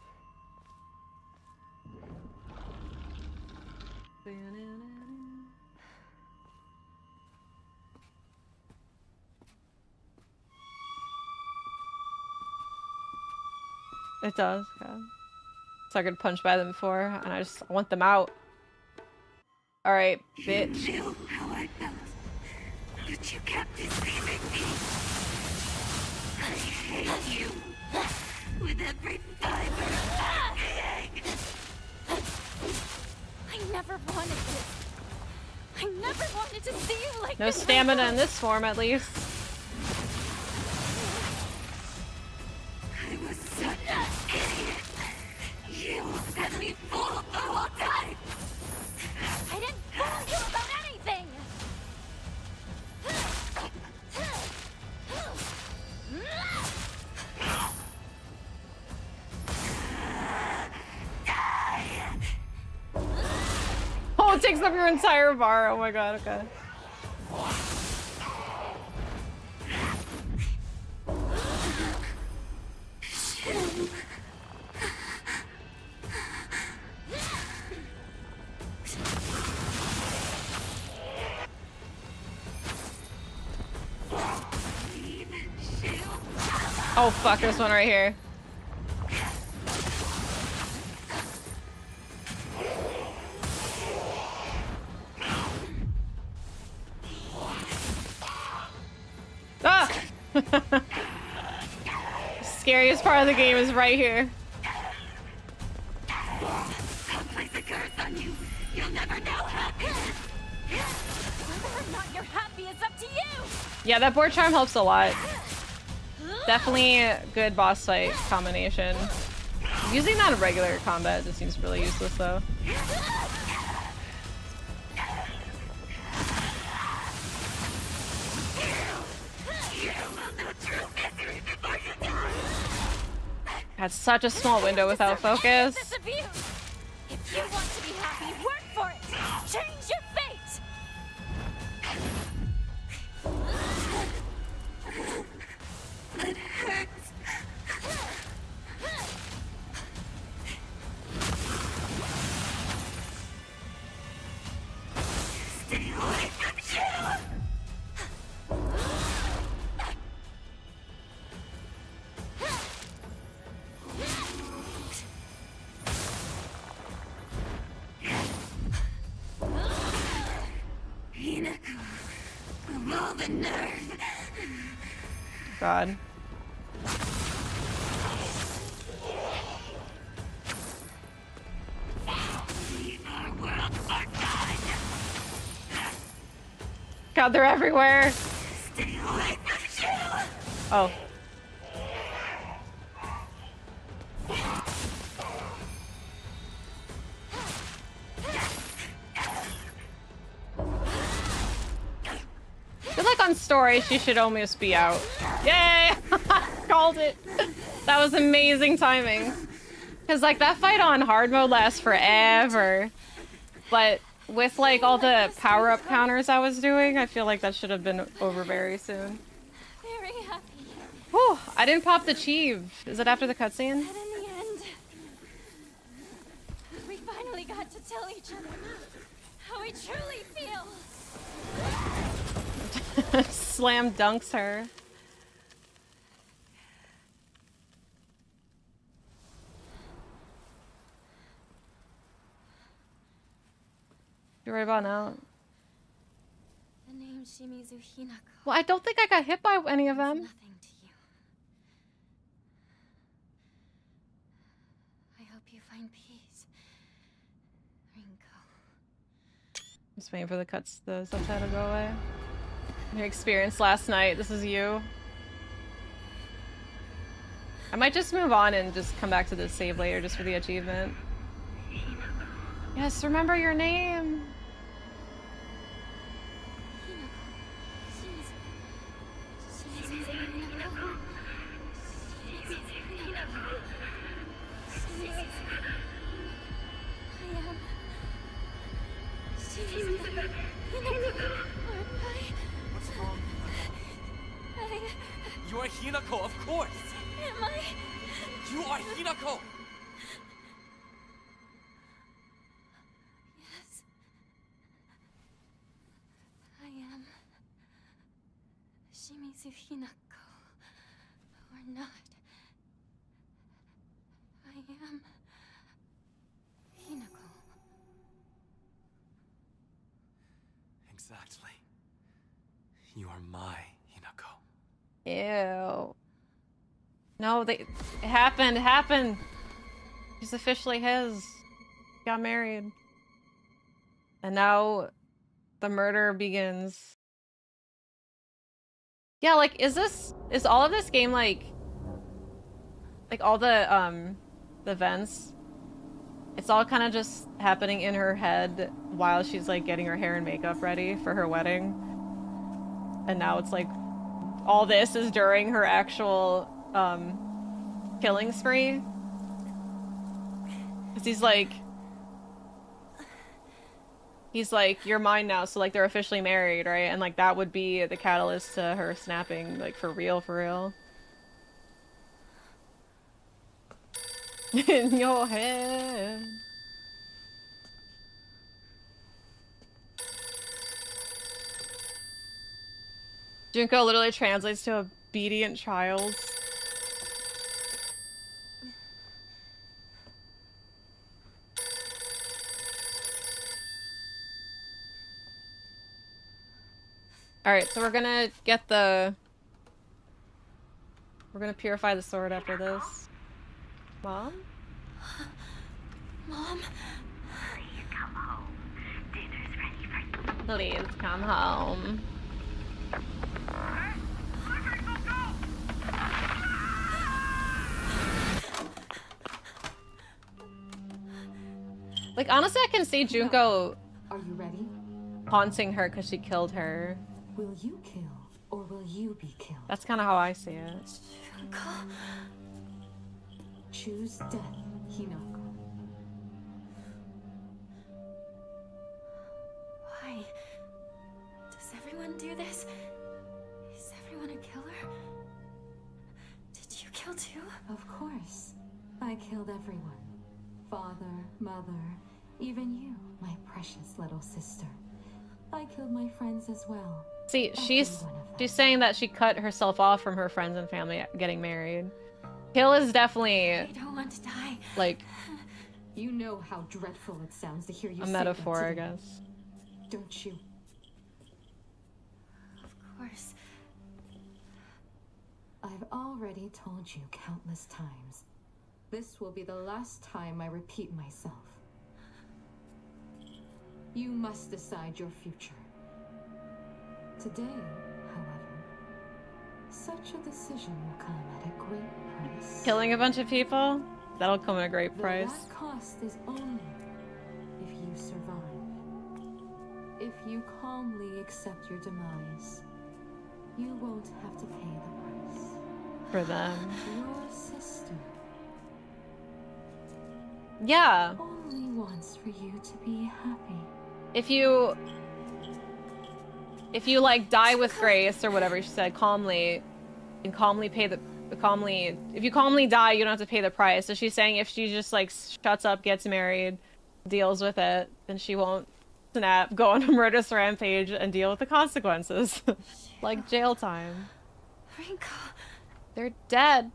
It does, okay. So I could punch by them before, and I want them out. Alright, bitch. You knew how I felt, but you kept deceiving me. I hate you with every fiber of my being. I never wanted this. I never wanted to see you like No this. stamina in this form, at least. I was such an idiot. You set me fooled the whole time. I didn't fool you about anything. Oh, it takes up your entire bar. Oh my god, okay. Oh fuck, there's one right here. Ah! Scariest part of the game is right here. I'll place a curse on you. You'll never know happiness. Whether or not you're happy is up to you. Yeah, that board charm helps a lot. Definitely a good boss fight combination. Using that in regular combat just seems really useless though. Had such a small window without focus. This abuse. If you want to be happy, work for it. Change your fate. It hurts. Stay away from you. Hinako, of all the nerve. God. God, they're everywhere. Stay away from you. Oh. I feel like on story she should almost be out. Yay! Called it. That was amazing timing. Cause like that fight on hard mode lasts forever. But with like all the power-up counters I was doing, I feel like that should have been over very soon. Very happy. Whew, I didn't pop the Chieve. Is it after the cutscene? But in the end, we finally got to tell each other how we truly feel. Slam dunks her. You worry about now? The name Shimizu Hinako. Well, I don't think I got hit by any of them. Nothing to you. I hope you find peace, Rinko. Just waiting for the subtitle to go away. Your experience last night. This is you. I might just move on and just come back to this save later just for the achievement. Yes, remember your name. What's wrong? You are Hinako, of course! Am I? You are Hinako! Yes. I am Shimizu Hinako. Or not. I am Hinako. Exactly. You are my Hinako. Ew. No, it happened. He's officially his. Got married. And now the murder begins. Yeah, like, is all of this game like all the events? It's all kind of just happening in her head while she's like getting her hair and makeup ready for her wedding. And now it's like all this is during her actual killing spree. 'Cause he's like, you're mine now, so like they're officially married, right? And like that would be the catalyst to her snapping, like for real, for real. In your head. Junko literally translates to obedient child. Alright, so we're gonna purify the sword after this. Mom? Mom? Please come home. Dinner's ready for you. Please come home. Go! Like, honestly, I can see Junko Are you ready? haunting her because she killed her. Will you kill or will you be killed? That's kind of how I see it. Choose death, Hinako. Why? Does everyone do this? Is everyone a killer? Did you kill too? Of course. I killed everyone. Father, mother, even you, my precious little sister. I killed my friends as well. See, she's saying that she cut herself off from her friends and family getting married. Kill is definitely, I don't want to die. like, You know how dreadful it sounds to hear you a say metaphor, that I today, guess. don't you? Of course. I've already told you countless times. This will be the last time I repeat myself. You must decide your future. Today, however, such a decision will come at a great price. Killing a bunch of people? That'll come at a great price. That cost is only if you survive. If you calmly accept your demise, you won't have to pay the price. For them. Your sister Yeah. only wants for you to be happy. If you like die with grace or whatever she said, calmly, and calmly pay the if you calmly die, you don't have to pay the price. So she's saying if she just like shuts up, gets married, deals with it, then she won't snap, go on a murderous rampage, and deal with the consequences. Like jail time. Rinko. They're dead.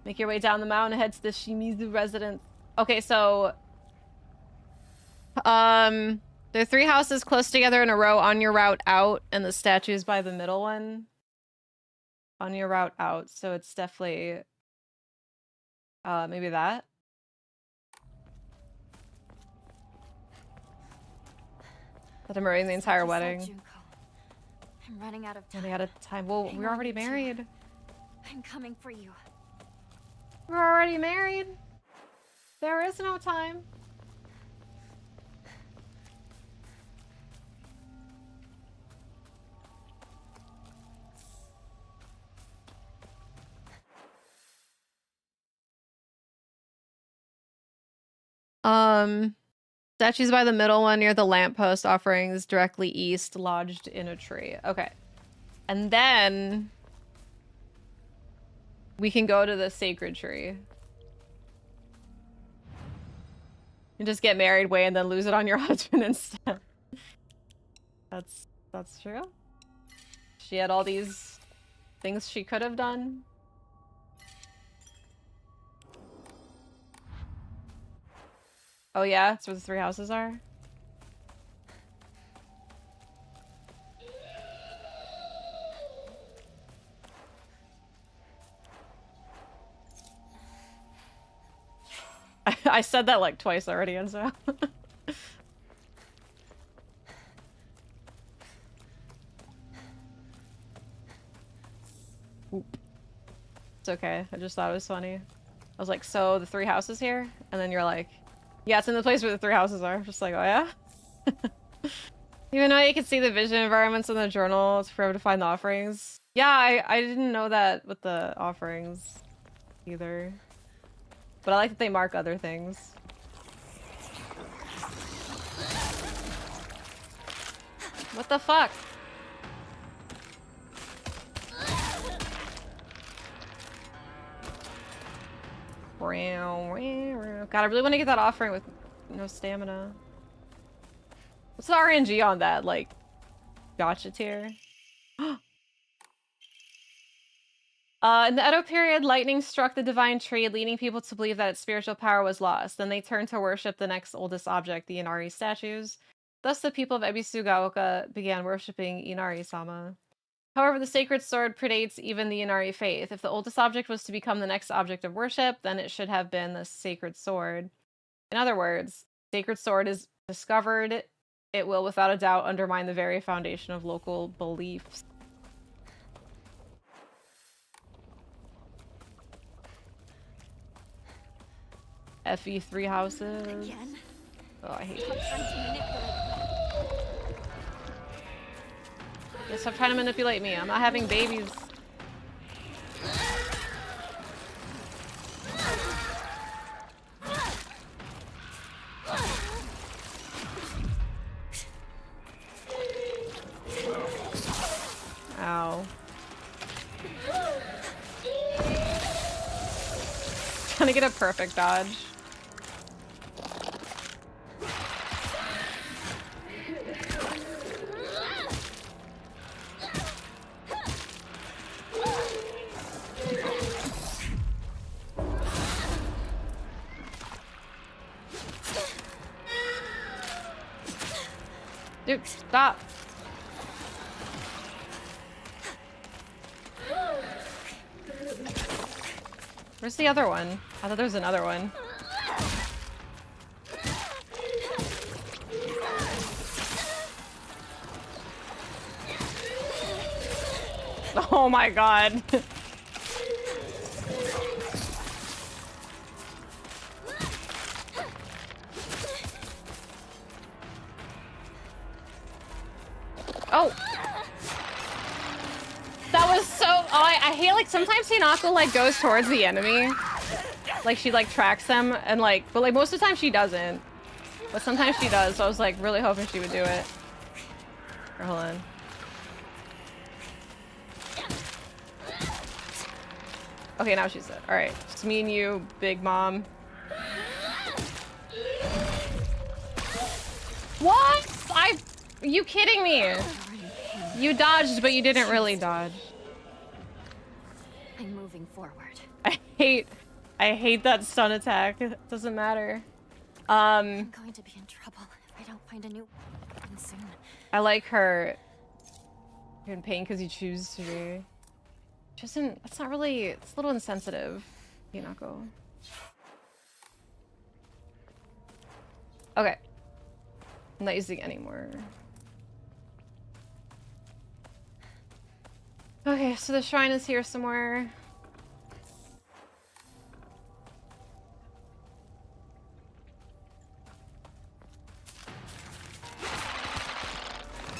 Make your way down the mountain, head to the Shimizu residence. Okay, so there are 3 houses close together in a row on your route out, and the statue's by the middle one. On your route out, so it's definitely maybe that. That I'm ruining the entire wedding. Junko. I'm running out of time. Running out of time. Well, Hang we're on, already you two. married. I'm coming for you. We're already married. There is no time. Statues by the middle one near the lamppost, offerings directly east, lodged in a tree. Okay. And then we can go to the sacred tree. You just get married way and then lose it on your husband instead. That's true. She had all these things she could have done. Oh yeah, that's where the 3 houses are? I said that like twice already, and so. It's okay. I just thought it was funny. I was like, so the 3 houses here? And then you're like, yeah, it's in the place where the 3 houses are. Just like, oh yeah? Even though you can see the vision environments in the journal, it's forever to find the offerings. Yeah, I didn't know that with the offerings either. But I like that they mark other things. What the fuck? God, I really want to get that offering with no stamina. What's the RNG on that? Like, gotcha tier? In the Edo period, lightning struck the divine tree, leading people to believe that its spiritual power was lost. Then they turned to worship the next oldest object, the Inari statues. Thus, the people of Ebisugaoka began worshipping Inari-sama. However, the sacred sword predates even the Inari faith. If the oldest object was to become the next object of worship, then it should have been the sacred sword. In other words, sacred sword is discovered, it will without a doubt undermine the very foundation of local beliefs. FE3 houses. Again. Oh, I hate Stop these. trying to manipulate me. Yeah, stop trying to manipulate me. I'm not having babies. Ow. Trying to get a perfect dodge. Dude, stop. Where's the other one? I thought there was another one. Oh my god. Oh! That was so... Oh, I hate, like, sometimes Hinako, like, goes towards the enemy. Like, she, like, tracks them, and, like... But, like, most of the time she doesn't. But sometimes she does, so I was, like, really hoping she would do it. Here, hold on. Okay, now she's dead. Alright, just me and you, Big Mom. What? Are you kidding me? You dodged, but you didn't really dodge. I'm moving forward. I hate that stun attack. It doesn't matter. I'm going to be in trouble if I don't find a new weapon soon. I like her. You're in pain because you choose to be. Just in, it's not really, it's a little insensitive, Hinako. Okay. I'm not using anymore. Okay, so the shrine is here somewhere.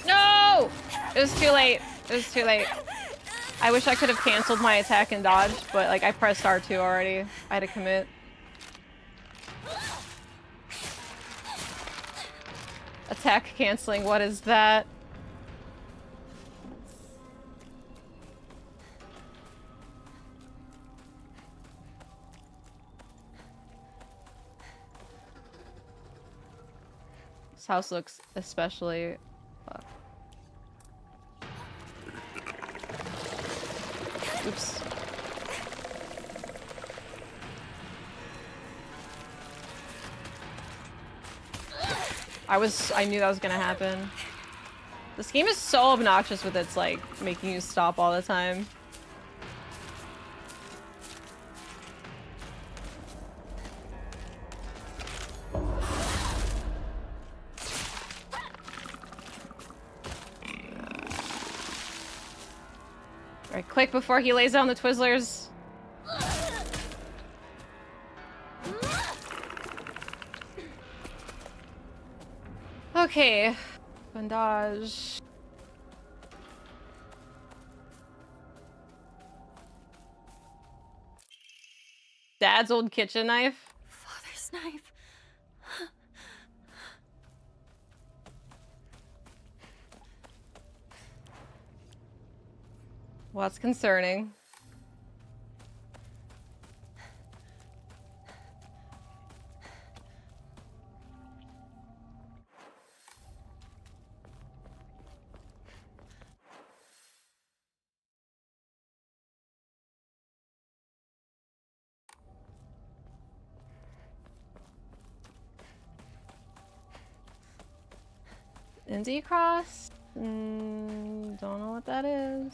No! It was too late. It was too late. I wish I could have canceled my attack and dodged, but like I pressed R2 already. I had to commit. Attack canceling, what is that? This house looks especially... Oops. I knew that was gonna happen. This game is so obnoxious with its, like, making you stop all the time. Alright, quick before he lays down the Twizzlers. Okay. Bandage. Dad's old kitchen knife. Father's knife. Well, that's concerning. Indie Cross? Don't know what that is.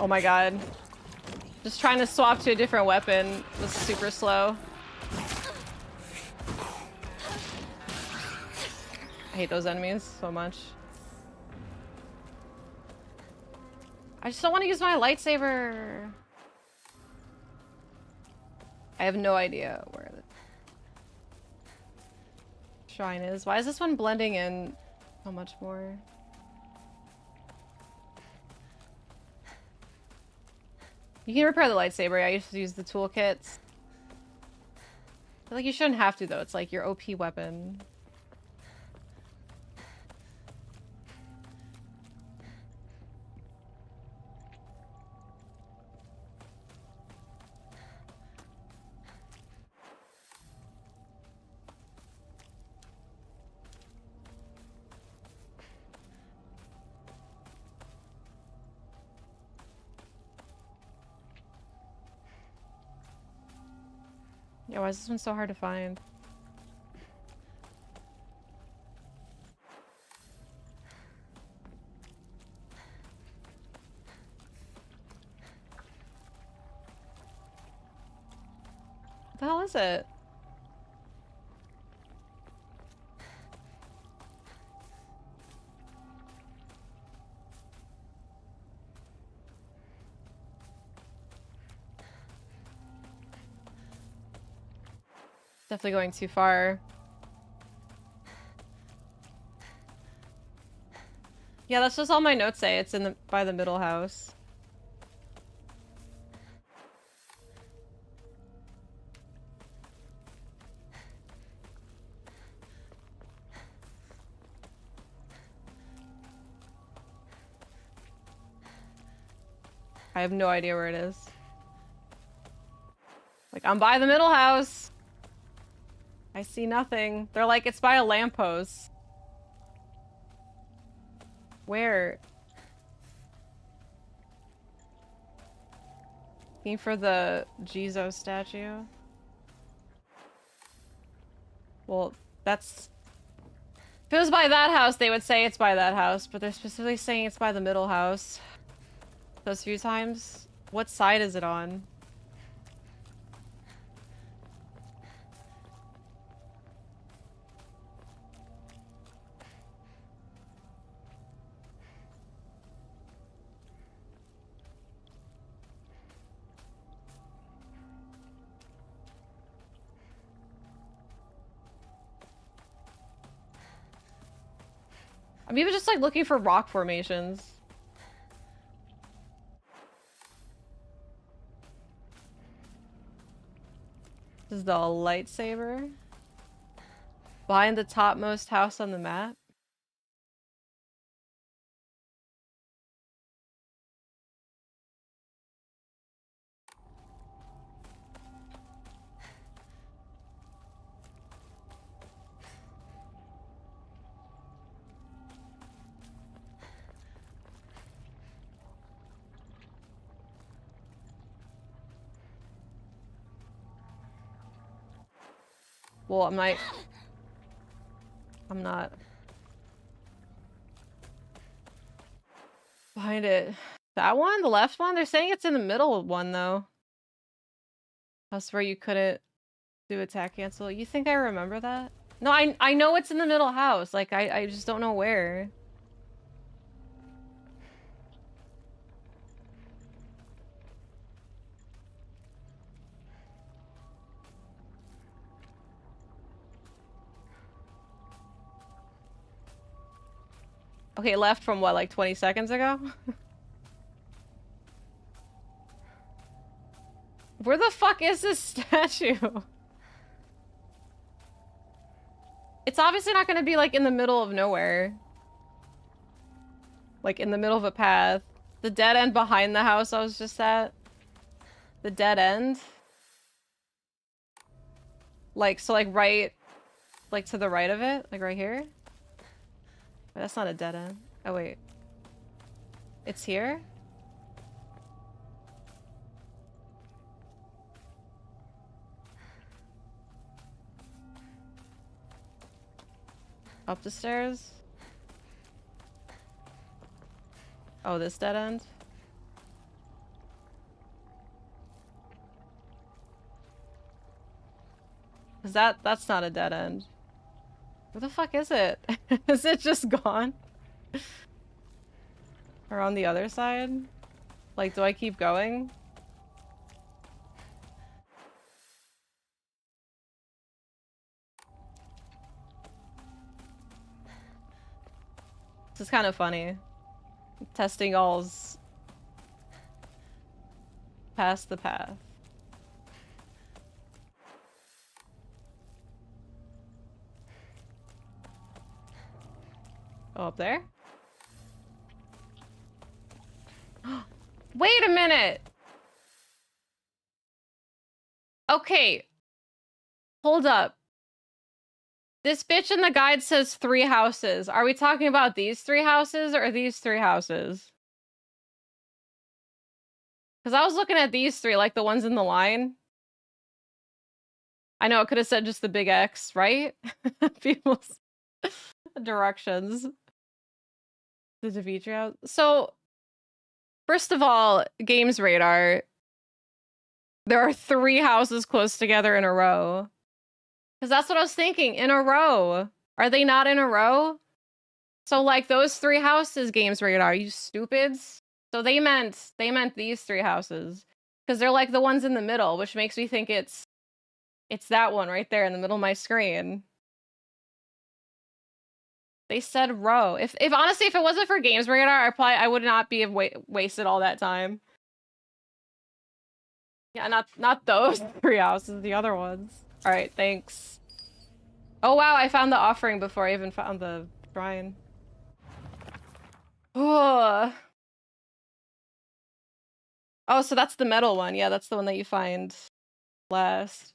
Oh my god. Just trying to swap to a different weapon was super slow. I hate those enemies so much. I just don't want to use my lightsaber. I have no idea where the shrine is. Why is this one blending in so much more? You can repair the lightsaber. I used to use the toolkits. I feel like you shouldn't have to though. It's like your OP weapon. Yeah, why is this one so hard to find? What the hell is it? Definitely going too far. Yeah, that's just all my notes say. It's in the by the middle house. I have no idea where it is. Like, I'm by the middle house. I see nothing. They're like, it's by a lamppost. Where? Looking for the Jizo statue. Well, that's... If it was by that house, they would say it's by that house, but they're specifically saying it's by the middle house. Those few times. What side is it on? I'm even just like looking for rock formations. This is the lightsaber. Behind the topmost house on the map. Well, I'm not behind it. That one? The left one? They're saying it's in the middle one, though. That's where you couldn't do attack cancel. You think I remember that? No, I know it's in the middle house. Like, I just don't know where. Okay, left from what, like 20 seconds ago? Where the fuck is this statue? It's obviously not gonna be like in the middle of nowhere. Like in the middle of a path. The dead end behind the house I was just at. The dead end. Like, so like right, like to the right of it? Like right here? Wait, that's not a dead end. Oh wait. It's here? Up the stairs? Oh, this dead end? Cause that's not a dead end. Where the fuck is it? Is it just gone? Or on the other side? Like, do I keep going? This is kind of funny. Testing all's past the path. Oh, up there? Wait a minute! Okay. Hold up. This bitch in the guide says 3 houses. Are we talking about these 3 houses or these 3 houses? Because I was looking at these 3, like the ones in the line. I know it could have said just the big X, right? People's directions. The Dimitri house. So, first of all, Games Radar. There are 3 houses close together in a row. Because that's what I was thinking. In a row. Are they not in a row? So, like, those 3 houses, Games Radar, you stupids. So they meant these 3 houses. Because they're like the ones in the middle, which makes me think it's that one right there in the middle of my screen. They said row. If honestly, if it wasn't for Games Radar, I would not be have wasted all that time. Yeah, not those 3 houses, the other ones. All right, thanks. Oh wow, I found the offering before I even found the shrine. Oh. Oh, so that's the metal one. Yeah, that's the one that you find last.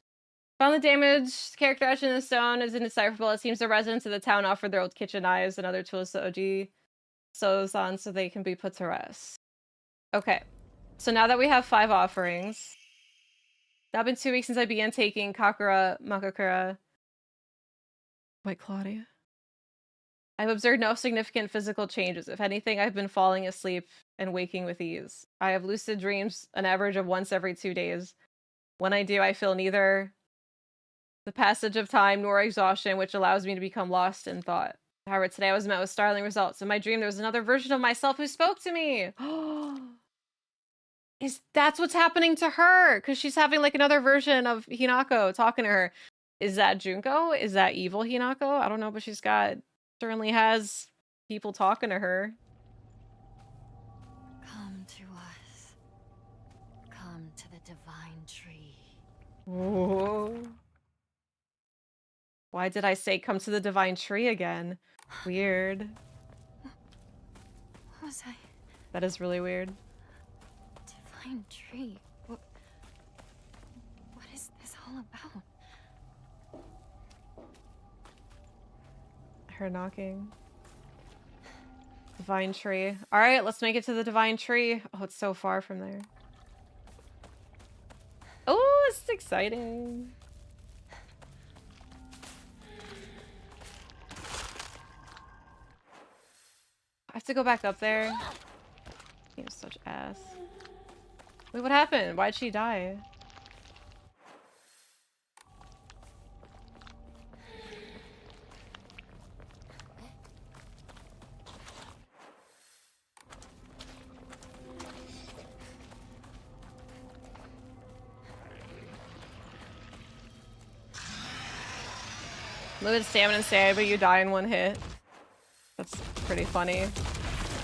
Found the damaged character etched in the stone is indecipherable. It seems the residents of the town offered their old kitchen knives and other tools to OG sews on so they can be put to rest. Okay. So now that we have 5 offerings. Now been 2 weeks since I began taking Kakura Makakura. Wait, Claudia? I've observed no significant physical changes. If anything, I've been falling asleep and waking with ease. I have lucid dreams an average of once every 2 days. When I do, I feel neither the passage of time nor exhaustion, which allows me to become lost in thought. However, today I was met with startling results. In my dream, there was another version of myself who spoke to me. That's what's happening to her? Because she's having like another version of Hinako talking to her. Is that Junko? Is that evil Hinako? I don't know, but certainly has people talking to her. Come to us. Come to the divine tree. Whoa. Why did I say come to the divine tree again? Weird. What was I? That is really weird. Divine tree? What is this all about? Her knocking. Divine tree. Alright, let's make it to the divine tree. Oh, it's so far from there. Oh, this is exciting. I have to go back up there. Game's such ass. Wait, what happened? Why'd she die? Limited stamina and stamina, but you die in 1 hit. That's pretty funny.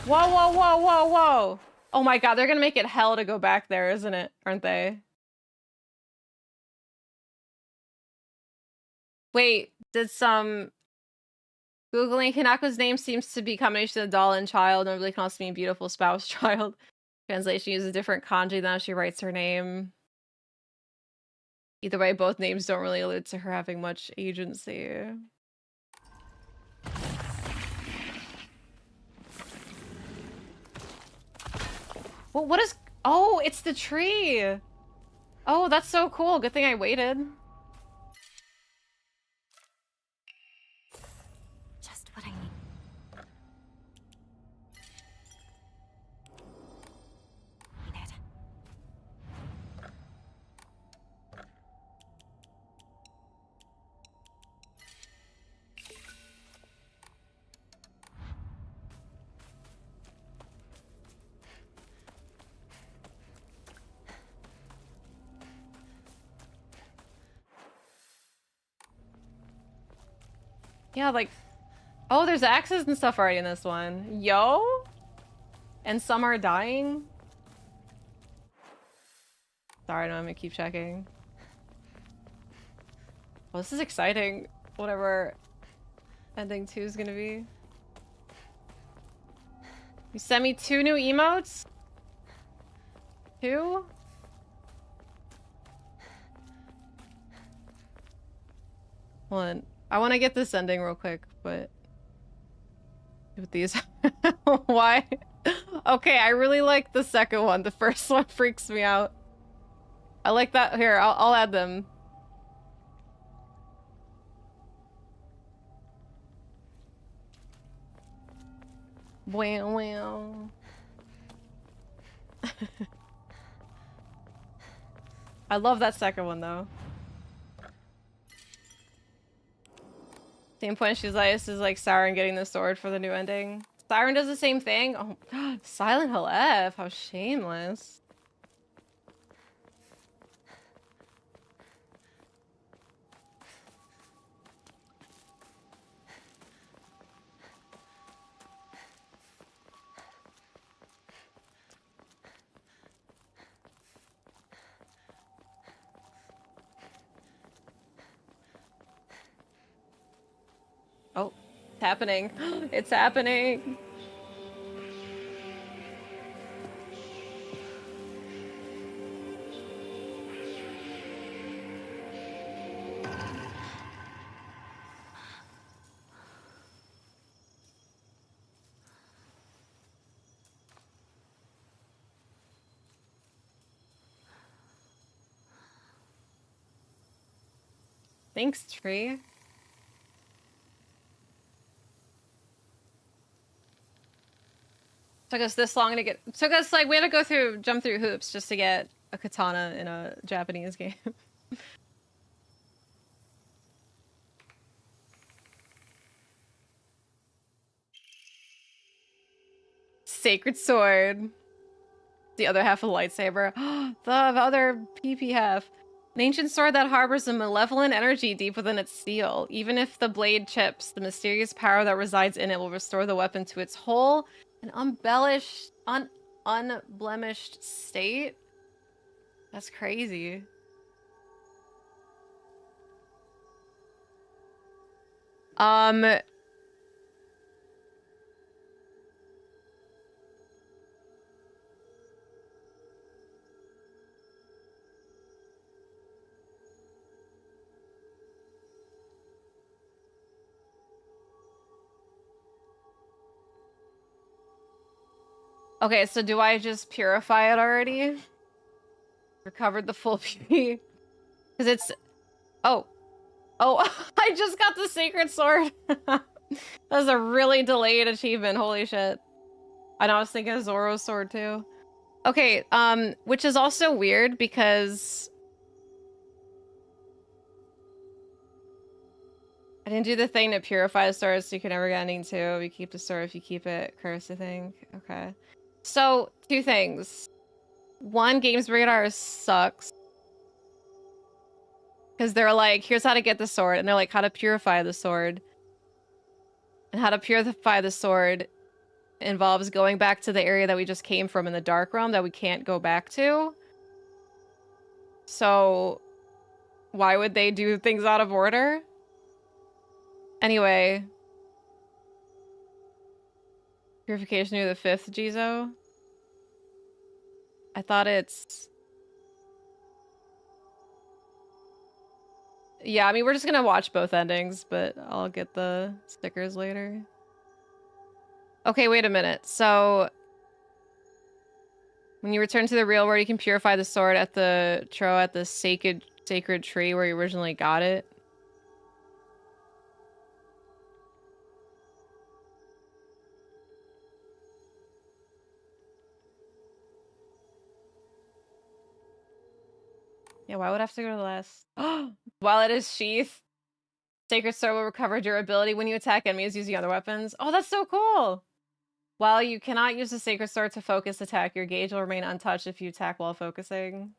Whoa, whoa, whoa, whoa, whoa! Oh my god, they're gonna make it hell to go back there, isn't it? Aren't they? Wait, did some... Googling Hinako's name seems to be combination of doll and child, and really can also mean beautiful spouse child. Translation uses a different kanji than how she writes her name. Either way, both names don't really allude to her having much agency. Well, what is... Oh, it's the tree! Oh, that's so cool. Good thing I waited. Just what I need. Yeah, like, oh, there's axes and stuff already in this one. Yo? And some are dying? Sorry, no, I'm gonna keep checking. Well, this is exciting. Whatever ending 2 is gonna be. You sent me 2 new emotes? 2? Hold on. I want to get this ending real quick, but with these, why? Okay, I really like the second one. The first one freaks me out. I like that. Here, I'll add them. Wow, wow. I love that second one though. Same point, she's like, this is like Siren getting the sword for the new ending. Siren does the same thing? Oh, Silent Hill F, how shameless. Oh, it's happening. It's happening. Thanks, Tree. Took us this long to get. Took us like we had to jump through hoops just to get a katana in a Japanese game. Sacred sword. The other half of the lightsaber. The other PP half. An ancient sword that harbors a malevolent energy deep within its steel. Even if the blade chips, the mysterious power that resides in it will restore the weapon to its whole and unblemished state. That's crazy. Okay, so do I just purify it already? Recovered the full PP? Because it's... Oh. Oh, I just got the sacred sword. That was a really delayed achievement. Holy shit. I know, I was thinking of Zoro's sword too. Okay, which is also weird because... I didn't do the thing to purify the sword so you can never get ending 2. You keep the sword if you keep it cursed, I think. Okay. So, 2 things. 1, Games Radar sucks. Because they're like, here's how to get the sword. And they're like, how to purify the sword. And how to purify the sword involves going back to the area that we just came from in the Dark Realm that we can't go back to. So, why would they do things out of order? Anyway. Purification near the 5th Jizo. I thought it's... Yeah, I mean, we're just gonna watch both endings, but I'll get the stickers later. Okay, wait a minute. So, when you return to the real world, you can purify the sword at the sacred tree where you originally got it. Yeah, why would I have to go to the last? While it is sheath, sacred sword will recover durability when you attack enemies using other weapons. Oh, that's so cool! While you cannot use the sacred sword to focus attack, your gauge will remain untouched if you attack while focusing.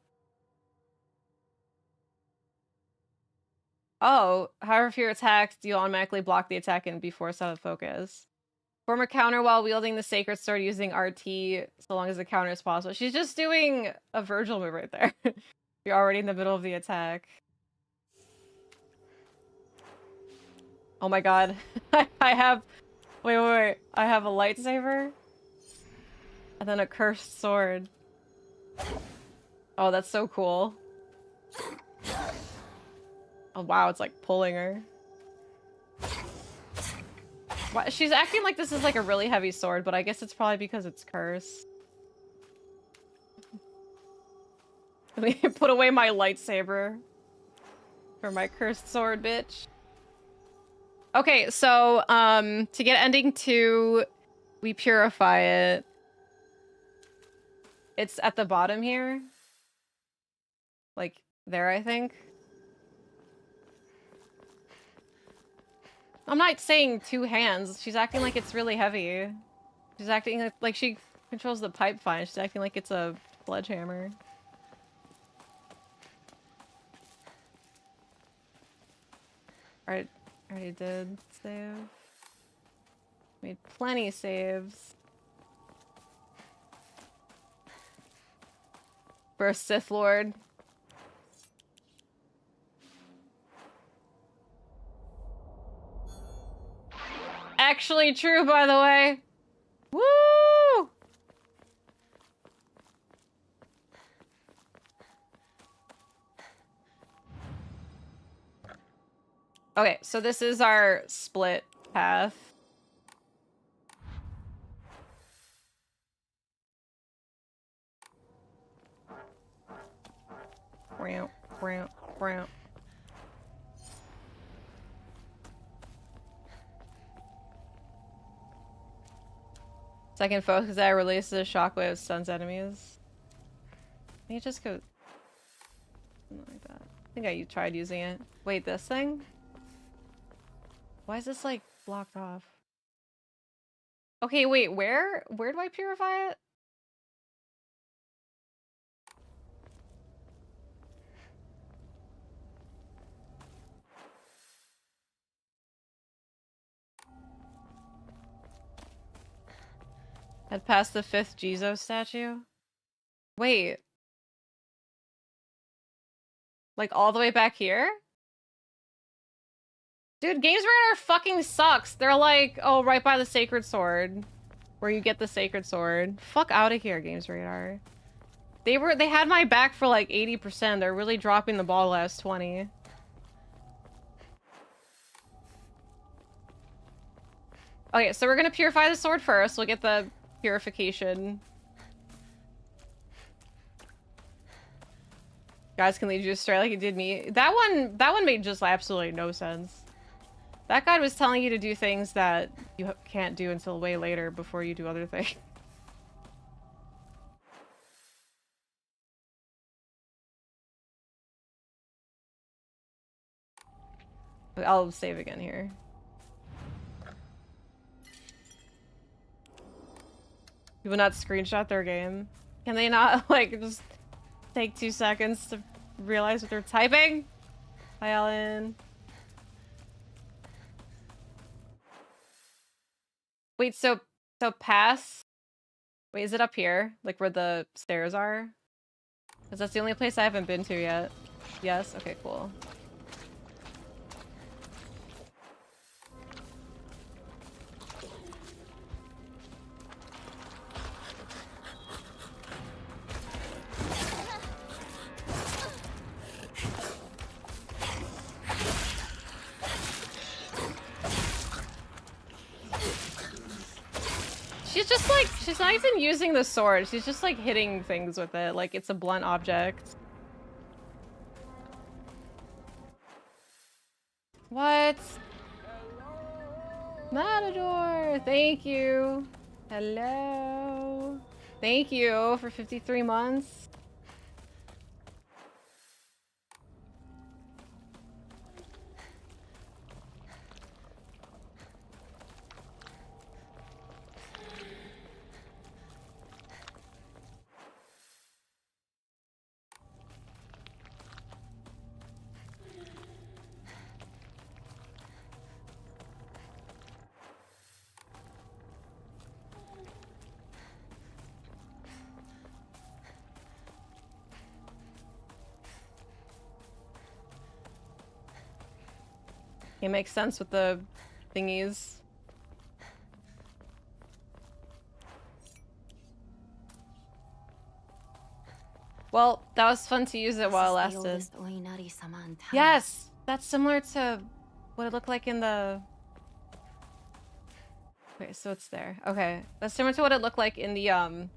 Oh, however, if you're attacked, you automatically block the attack and be forced out of focus. Form a counter while wielding the sacred sword using RT, so long as the counter is possible. She's just doing a Virgil move right there. You're already in the middle of the attack. Oh my god. I have... Wait. I have a lightsaber. And then a cursed sword. Oh, that's so cool. Oh wow, it's like pulling her. Why, she's acting like this is like a really heavy sword, but I guess it's probably because it's cursed. Let me put away my lightsaber for my cursed sword, bitch. Okay, so to get ending 2, we purify it. It's at the bottom here. Like there, I think. I'm not saying 2 hands. She's acting like it's really heavy. She's acting like she controls the pipe fine. She's acting like it's a sledgehammer. Alright, already did save. Made plenty saves. For a Sith Lord. Actually true, by the way. Woo! Okay, so this is our split path. Brown. Second focus that releases shockwave stuns enemies. Can you just go something like that? I think I tried using it. Wait, this thing? Why is this like blocked off? Okay, wait, where do I purify it? Had passed the 5th Jizo statue? Wait. Like all the way back here? Dude, Games Radar fucking sucks. They're like, oh, right by the Sacred Sword. Where you get the Sacred Sword. Fuck out of here, Games Radar. They had my back for like 80%. They're really dropping the ball last 20. Okay, so we're gonna purify the sword first. We'll get the purification. Guys can lead you astray like it did me. That one made just absolutely no sense. That guy was telling you to do things that you can't do until way later before you do other things. I'll save again here. People not screenshot their game. Can they not, like, just take 2 seconds to realize what they're typing? Hi, Ellen. Wait, so pass? Wait, is it up here? Like where the stairs are? Because that's the only place I haven't been to yet. Yes? Okay, cool. She's just like, she's not even using the sword. She's just like hitting things with it. Like it's a blunt object. What? Matador, thank you. Hello. Thank you for 53 months. Okay, makes sense with the thingies. Well, that was fun to use it while it lasted. Yes! That's similar to what it looked like in the... Okay, so it's there. Okay. That's similar to what it looked like in the,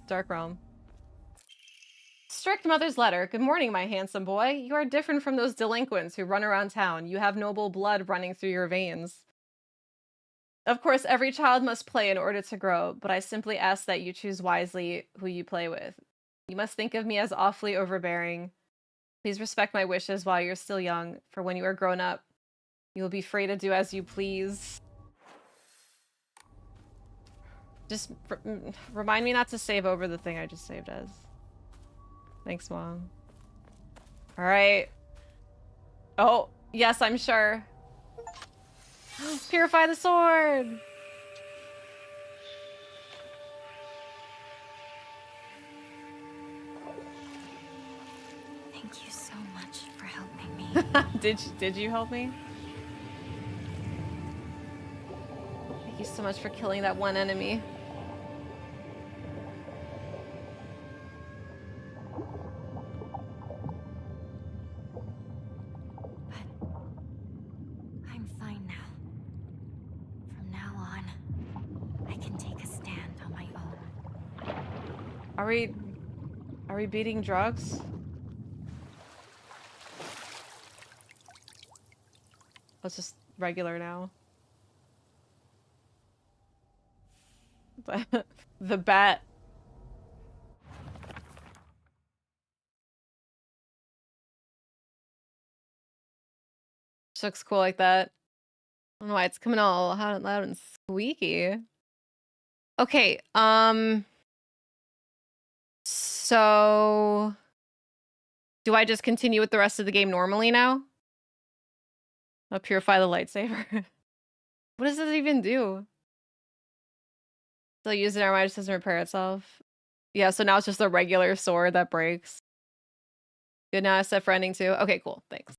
Dark Realm. Strict Mother's Letter. Good morning, my handsome boy. You are different from those delinquents who run around town. You have noble blood running through your veins. Of course, every child must play in order to grow, but I simply ask that you choose wisely who you play with. You must think of me as awfully overbearing. Please respect my wishes while you're still young, for when you are grown up, you will be free to do as you please. Just remind me not to save over the thing I just saved as. Thanks, Mom. Alright. Oh, yes, I'm sure. Purify the sword! Thank you so much for helping me. Did you help me? Thank you so much for killing that one enemy. But I'm fine now. From now on, I can take a stand on my own. Are we beating drugs? It's just regular now. The bat. Just looks cool like that. I don't know why it's coming all loud and squeaky. Okay, so do I just continue with the rest of the game normally now? I'll purify the lightsaber. What does this even do? Still use it, armor just doesn't repair itself. Yeah, so now it's just a regular sword that breaks. Good, now it's set for ending too. Okay, cool, thanks.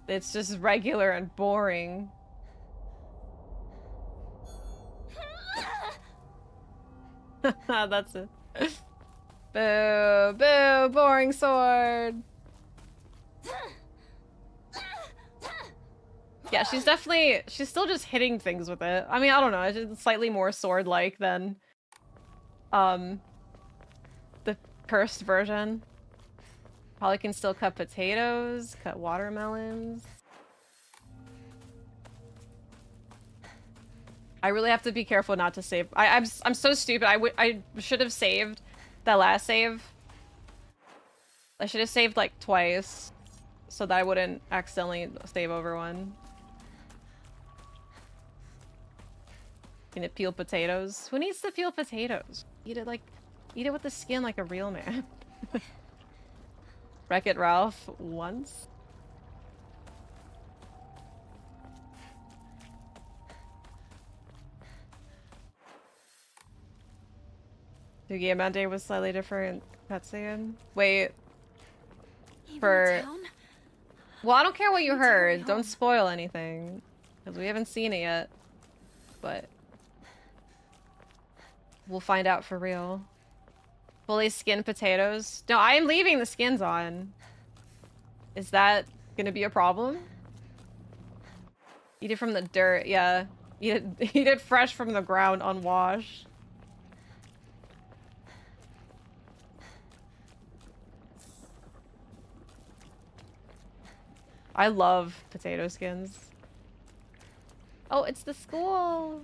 It's just regular and boring. That's it. Boo, boo, boring sword. Yeah, she's still just hitting things with it. I mean, I don't know, it's just slightly more sword-like than, the cursed version. Probably can still cut potatoes, cut watermelons. I really have to be careful not to save. I'm so stupid. I should have saved that last save. I should have saved like twice so that I wouldn't accidentally save over one. Can it peel potatoes? Who needs to peel potatoes? Eat it with the skin like a real man. Wreck-It Ralph once. Dugi Amande was slightly different cutscene. Wait. For... Well, I don't care what you heard. Don't spoil anything. Because we haven't seen it yet. But... we'll find out for real. Fully skinned potatoes. No, I am leaving the skins on. Is that gonna be a problem? Eat it from the dirt, yeah. Eat it fresh from the ground, unwashed. I love potato skins. Oh, it's the school.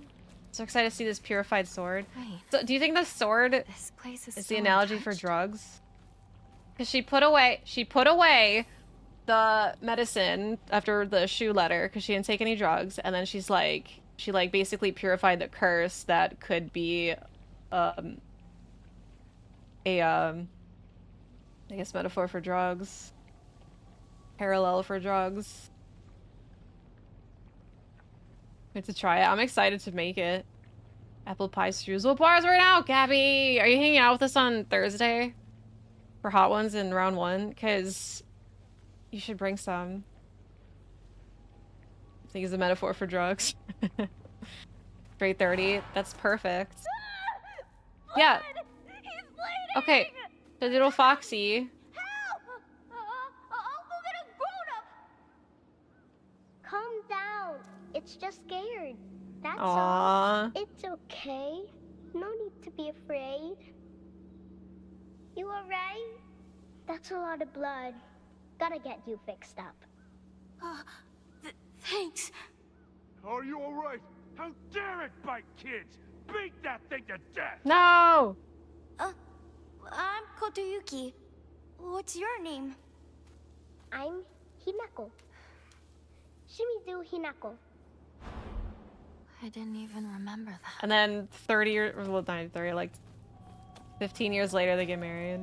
So excited to see this purified sword. Wait, So, do you think the sword this place is is so the analogy for untouched. drugs? Because she put away the medicine after the shoe letter because she didn't take any drugs, and then she basically purified the curse that could be I guess metaphor for drugs. Parallel for drugs. We have to try it. I'm excited to make it. Apple pie streusel bars right now, Gabby. Are you hanging out with us on Thursday? for hot ones in round 1, because you should bring some. I think it's a metaphor for drugs. Straight 30. That's perfect. Yeah. He's bleeding! Okay. The little Foxy. Help! I'll go get a grown-up! Calm down. It's just scared. That's all. Aww. It's okay. No need to be afraid. You alright? That's a lot of blood. Gotta get you fixed up. Thanks. Are you alright? How dare it bite kids? Beat that thing to death! No! I'm Kotoyuki. What's your name? I'm Hinako. Shimizu Hinako. I didn't even remember that. And then 30 years, well, not 30, like 15 years later, they get married.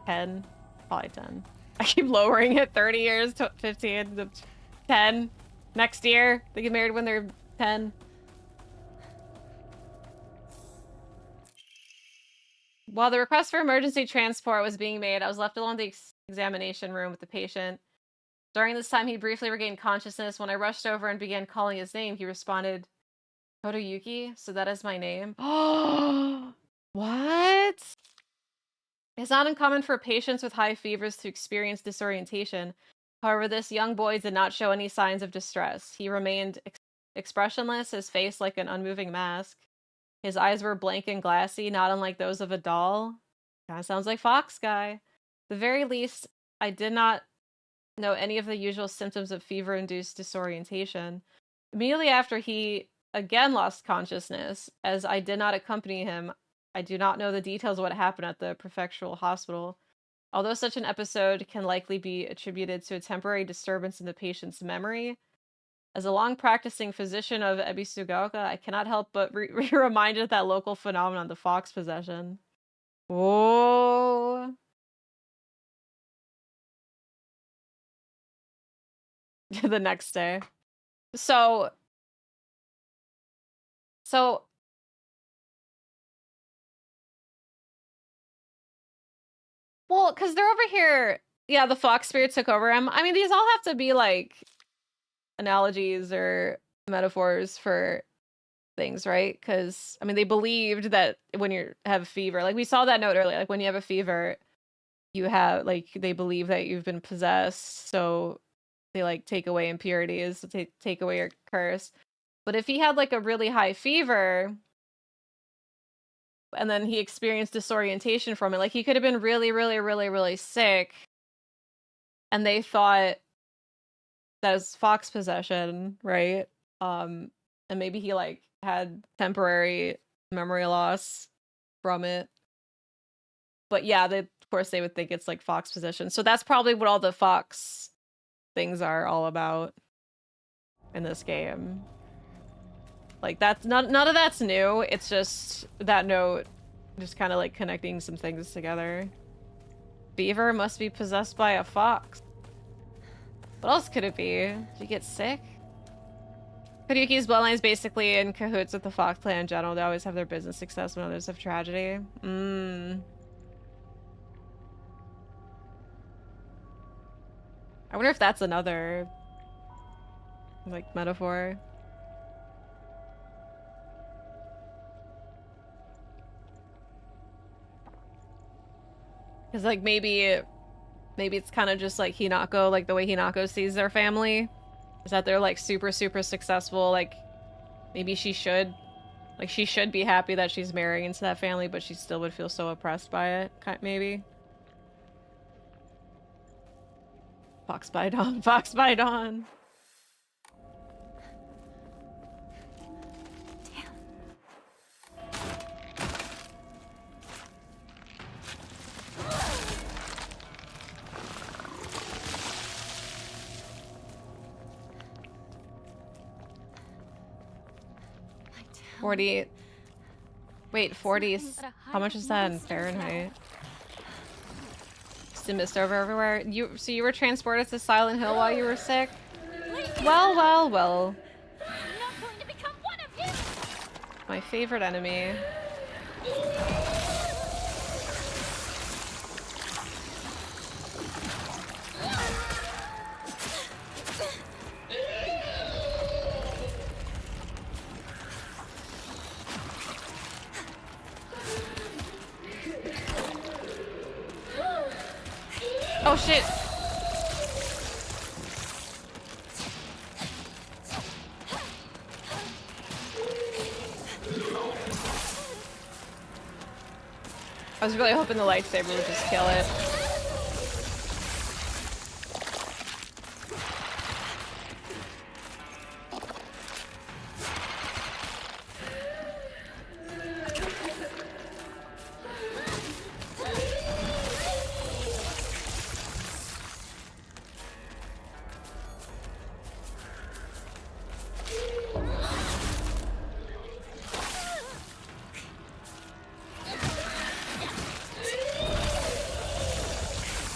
10, probably 10. I keep lowering it. 30 years, 15, 10. Next year, they get married when they're 10. While the request for emergency transport was being made, I was left alone in the examination room with the patient. During this time, he briefly regained consciousness. When I rushed over and began calling his name, he responded, Kotoyuki, so that is my name. Oh, what? It's not uncommon for patients with high fevers to experience disorientation. However, this young boy did not show any signs of distress. He remained expressionless, his face like an unmoving mask. His eyes were blank and glassy, not unlike those of a doll. Kind of sounds like Fox Guy. At the very least, I did not know any of the usual symptoms of fever-induced disorientation. Immediately after he again lost consciousness, as I did not accompany him, I do not know the details of what happened at the prefectural hospital. Although such an episode can likely be attributed to a temporary disturbance in the patient's memory, as a long-practicing physician of Ebisugaoka, I cannot help but be reminded of that local phenomenon, the fox possession. Whoa. The next day. So, well, because they're over here, yeah, the fox spirit took over him. I mean, these all have to be, like, analogies or metaphors for things, right? Because, I mean, they believed that when you have a fever, like, we saw that note earlier, like, when you have a fever, you have, like, they believe that you've been possessed, so they, like, take away impurities, so take away your curse. But if he had, like, a really high fever, and then he experienced disorientation from it, like, he could have been really, really, really, really sick, and they thought that was fox possession, right? And maybe he, like, had temporary memory loss from it. But yeah, of course they would think it's, like, fox possession. So that's probably what all the fox things are all about in this game. Like, that's none of that's new. It's just that note, just kind of like connecting some things together. Beaver must be possessed by a fox. What else could it be? Did he get sick? Koryuki's bloodline is basically in cahoots with the Fox clan in general. They always have their business success when others have tragedy. I wonder if that's another, like, metaphor. Because, like, maybe it's kind of just like Hinako, like the way Hinako sees their family. Is that they're, like, super, super successful. Like, maybe she should be happy that she's marrying into that family, but she still would feel so oppressed by it, maybe. Fox by dawn, fox by dawn. My town. 40. Wait, 40. How much is that in Fahrenheit? Just a mist over everywhere. So you were transported to Silent Hill while you were sick? Well, well, well. I'm not going to become one of you! My favorite enemy. Oh shit! I was really hoping the lightsaber would just kill it.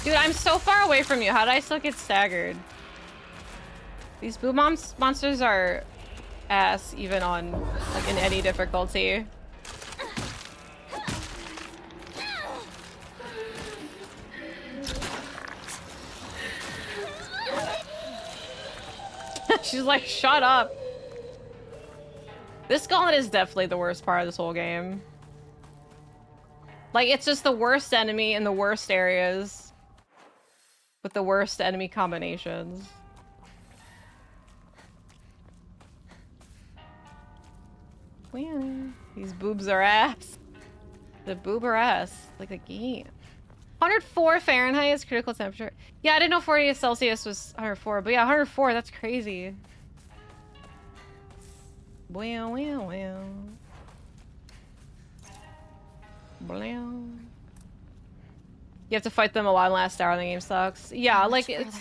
Dude, I'm so far away from you. How did I still get staggered? These boo monsters are ass even on, like, in any difficulty. She's like, shut up. This gauntlet is definitely the worst part of this whole game. Like, it's just the worst enemy in the worst areas. With the worst enemy combinations. Man, these boobs are ass. The boob are ass. Like a game. 104 Fahrenheit is critical temperature. Yeah, I didn't know 48 Celsius was 104, but yeah, 104, that's crazy. Wow, wow, wow. Blow. You have to fight them a lot in the last hour and the game sucks. Yeah, like it's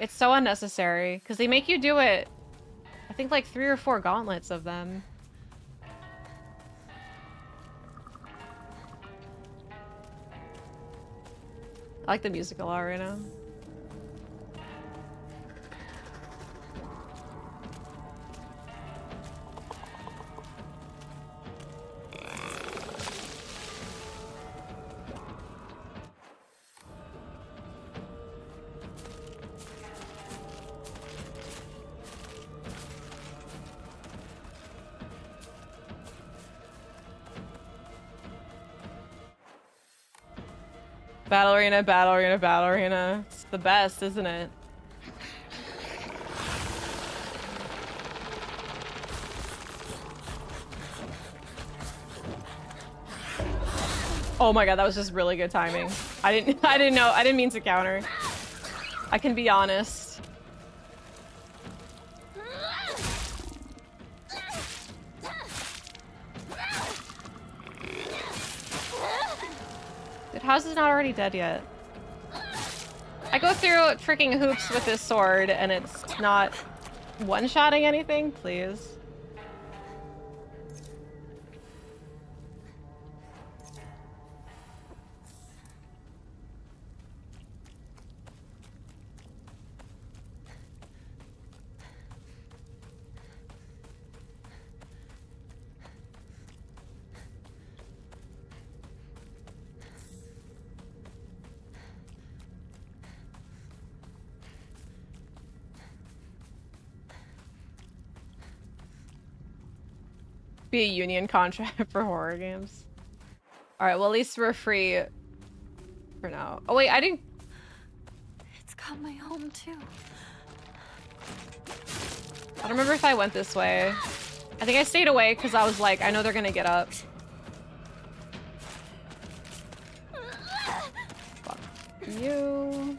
so unnecessary because they make you do it. I think like 3 or 4 gauntlets of them. I like the music a lot right now. Battle arena, battle arena, battle arena. It's the best, isn't it? Oh my god, that was just really good timing. I didn't mean to counter. I can be honest. Dude, how's it not already dead yet? I go through freaking hoops with this sword and it's not one-shotting anything, please. Be a union contract for horror games. Alright, well at least we're free for now. Oh wait, I didn't... It's got my home too. I don't remember if I went this way. I think I stayed away because I was like, I know they're gonna get up. Fuck you.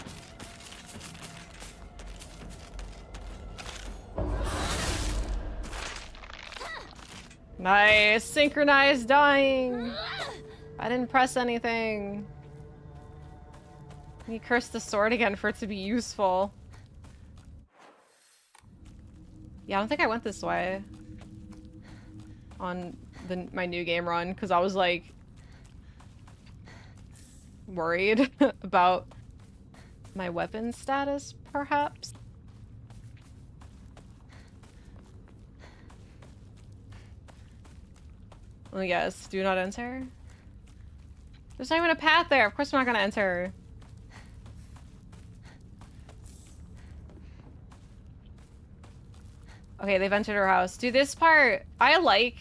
Nice! Synchronized dying! I didn't press anything. You curse the sword again for it to be useful. Yeah, I don't think I went this way. On my new game run, because I was like... worried about my weapon status, perhaps? Let me guess. Do not enter? There's not even a path there. Of course I'm not gonna enter. Okay, they've entered our house. Dude, this part I like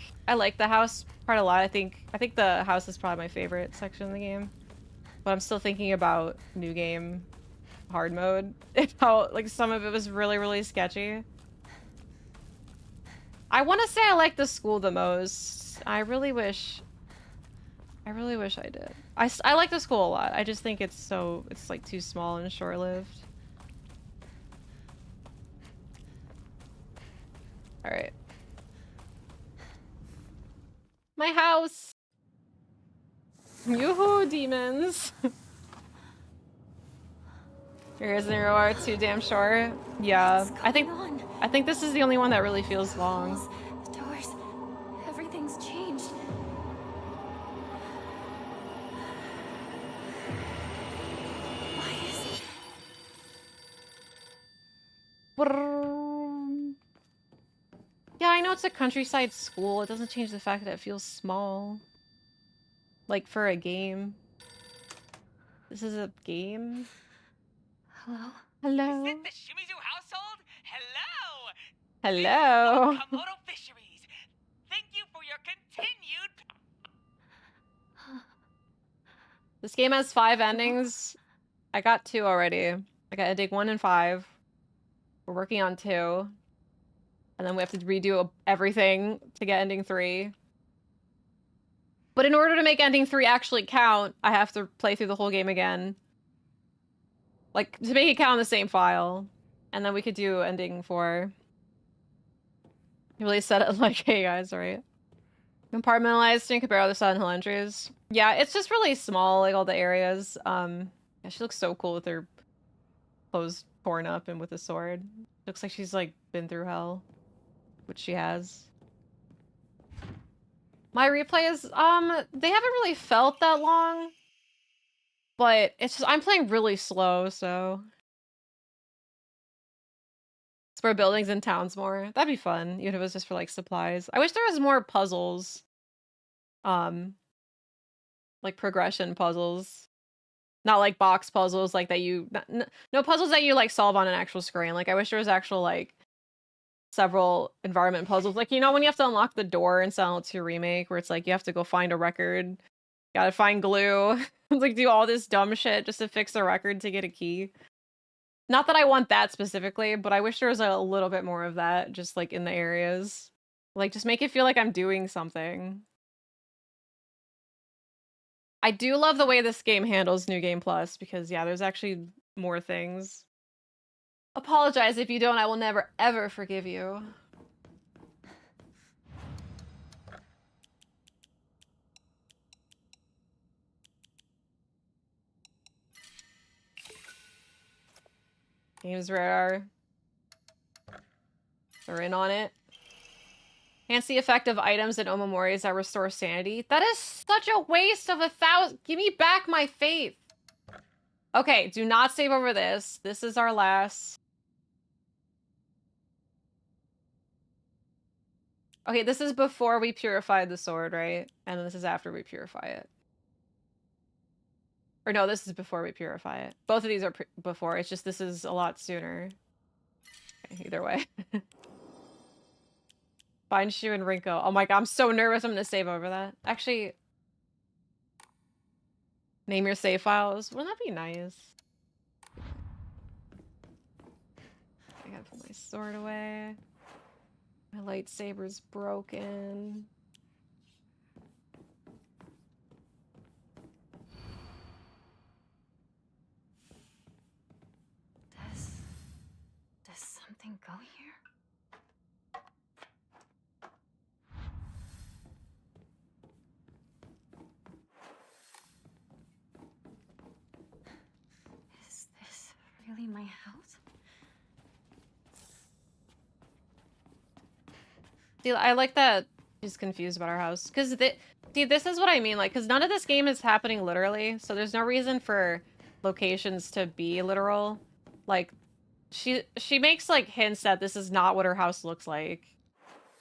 the house part a lot. I think the house is probably my favorite section of the game. But I'm still thinking about new game hard mode. And how like some of it was really, really sketchy. I want to say I like the school the most. I really wish I did. I like the school a lot. I just think it's like too small and short-lived. All right. My house. Yoo-hoo, demons. Isn't there too damn short? Yeah, I think this is the only one that really feels long. The doors, everything's changed. Why is Yeah, I know it's a countryside school. It doesn't change the fact that it feels small. Like for a game. This is a game? Hello? Hello? Is it the Shimizu household? Hello! Hello? This is Komodo Fisheries. Thank you for your continued... This game has 5 endings. I got 2 already. I got ending 1 and 5. We're working on 2. And then we have to redo everything to get ending 3. But in order to make ending 3 actually count, I have to play through the whole game again. Like, to make it count in the same file. And then we could do ending 4. You really said it like, hey guys, right? Compartmentalized and compare other side hill entries. Yeah, it's just really small, like all the areas. Yeah, she looks so cool with her clothes torn up and with a sword. Looks like she's like been through hell. Which she has. My replays, they haven't really felt that long. But it's just, I'm playing really slow, so. Explore buildings and towns more. That'd be fun, even if it was just for like supplies. I wish there was more puzzles. Like progression puzzles. Not like box puzzles like that you, no puzzles that you like solve on an actual screen. Like I wish there was actual like several environment puzzles. Like, you know, when you have to unlock the door in Silent 2 Remake, where it's like you have to go find a record, gotta find glue, like do all this dumb shit just to fix a record to get a key. Not that I want that specifically, but I wish there was a little bit more of that, just like in the areas. Like, just make it feel like I'm doing something. I do love the way this game handles New Game Plus, because yeah, there's actually more things. Apologize if you don't, I will never ever forgive you. Games Radar. They're in on it. Enhance the effect of items and omomoris that restore sanity. That is such a waste of 1,000. Give me back my faith. Okay, do not save over this. This is our last. Okay, this is before we purified the sword, right? And then this is after we purify it. Or no, this is before we purify it. Both of these are before. It's just this is a lot sooner. Okay, either way. Find Shu and Rinko. Oh my god, I'm so nervous I'm gonna save over that. Actually, name your save files. Wouldn't that be nice? I gotta put my sword away. My lightsaber's broken. Does something go here? Is this really my house? See, I like that she's confused about our house. Because, see, this is what I mean. Like, because none of this game is happening literally. So there's no reason for locations to be literal. Like, she makes, like, hints that this is not what her house looks like.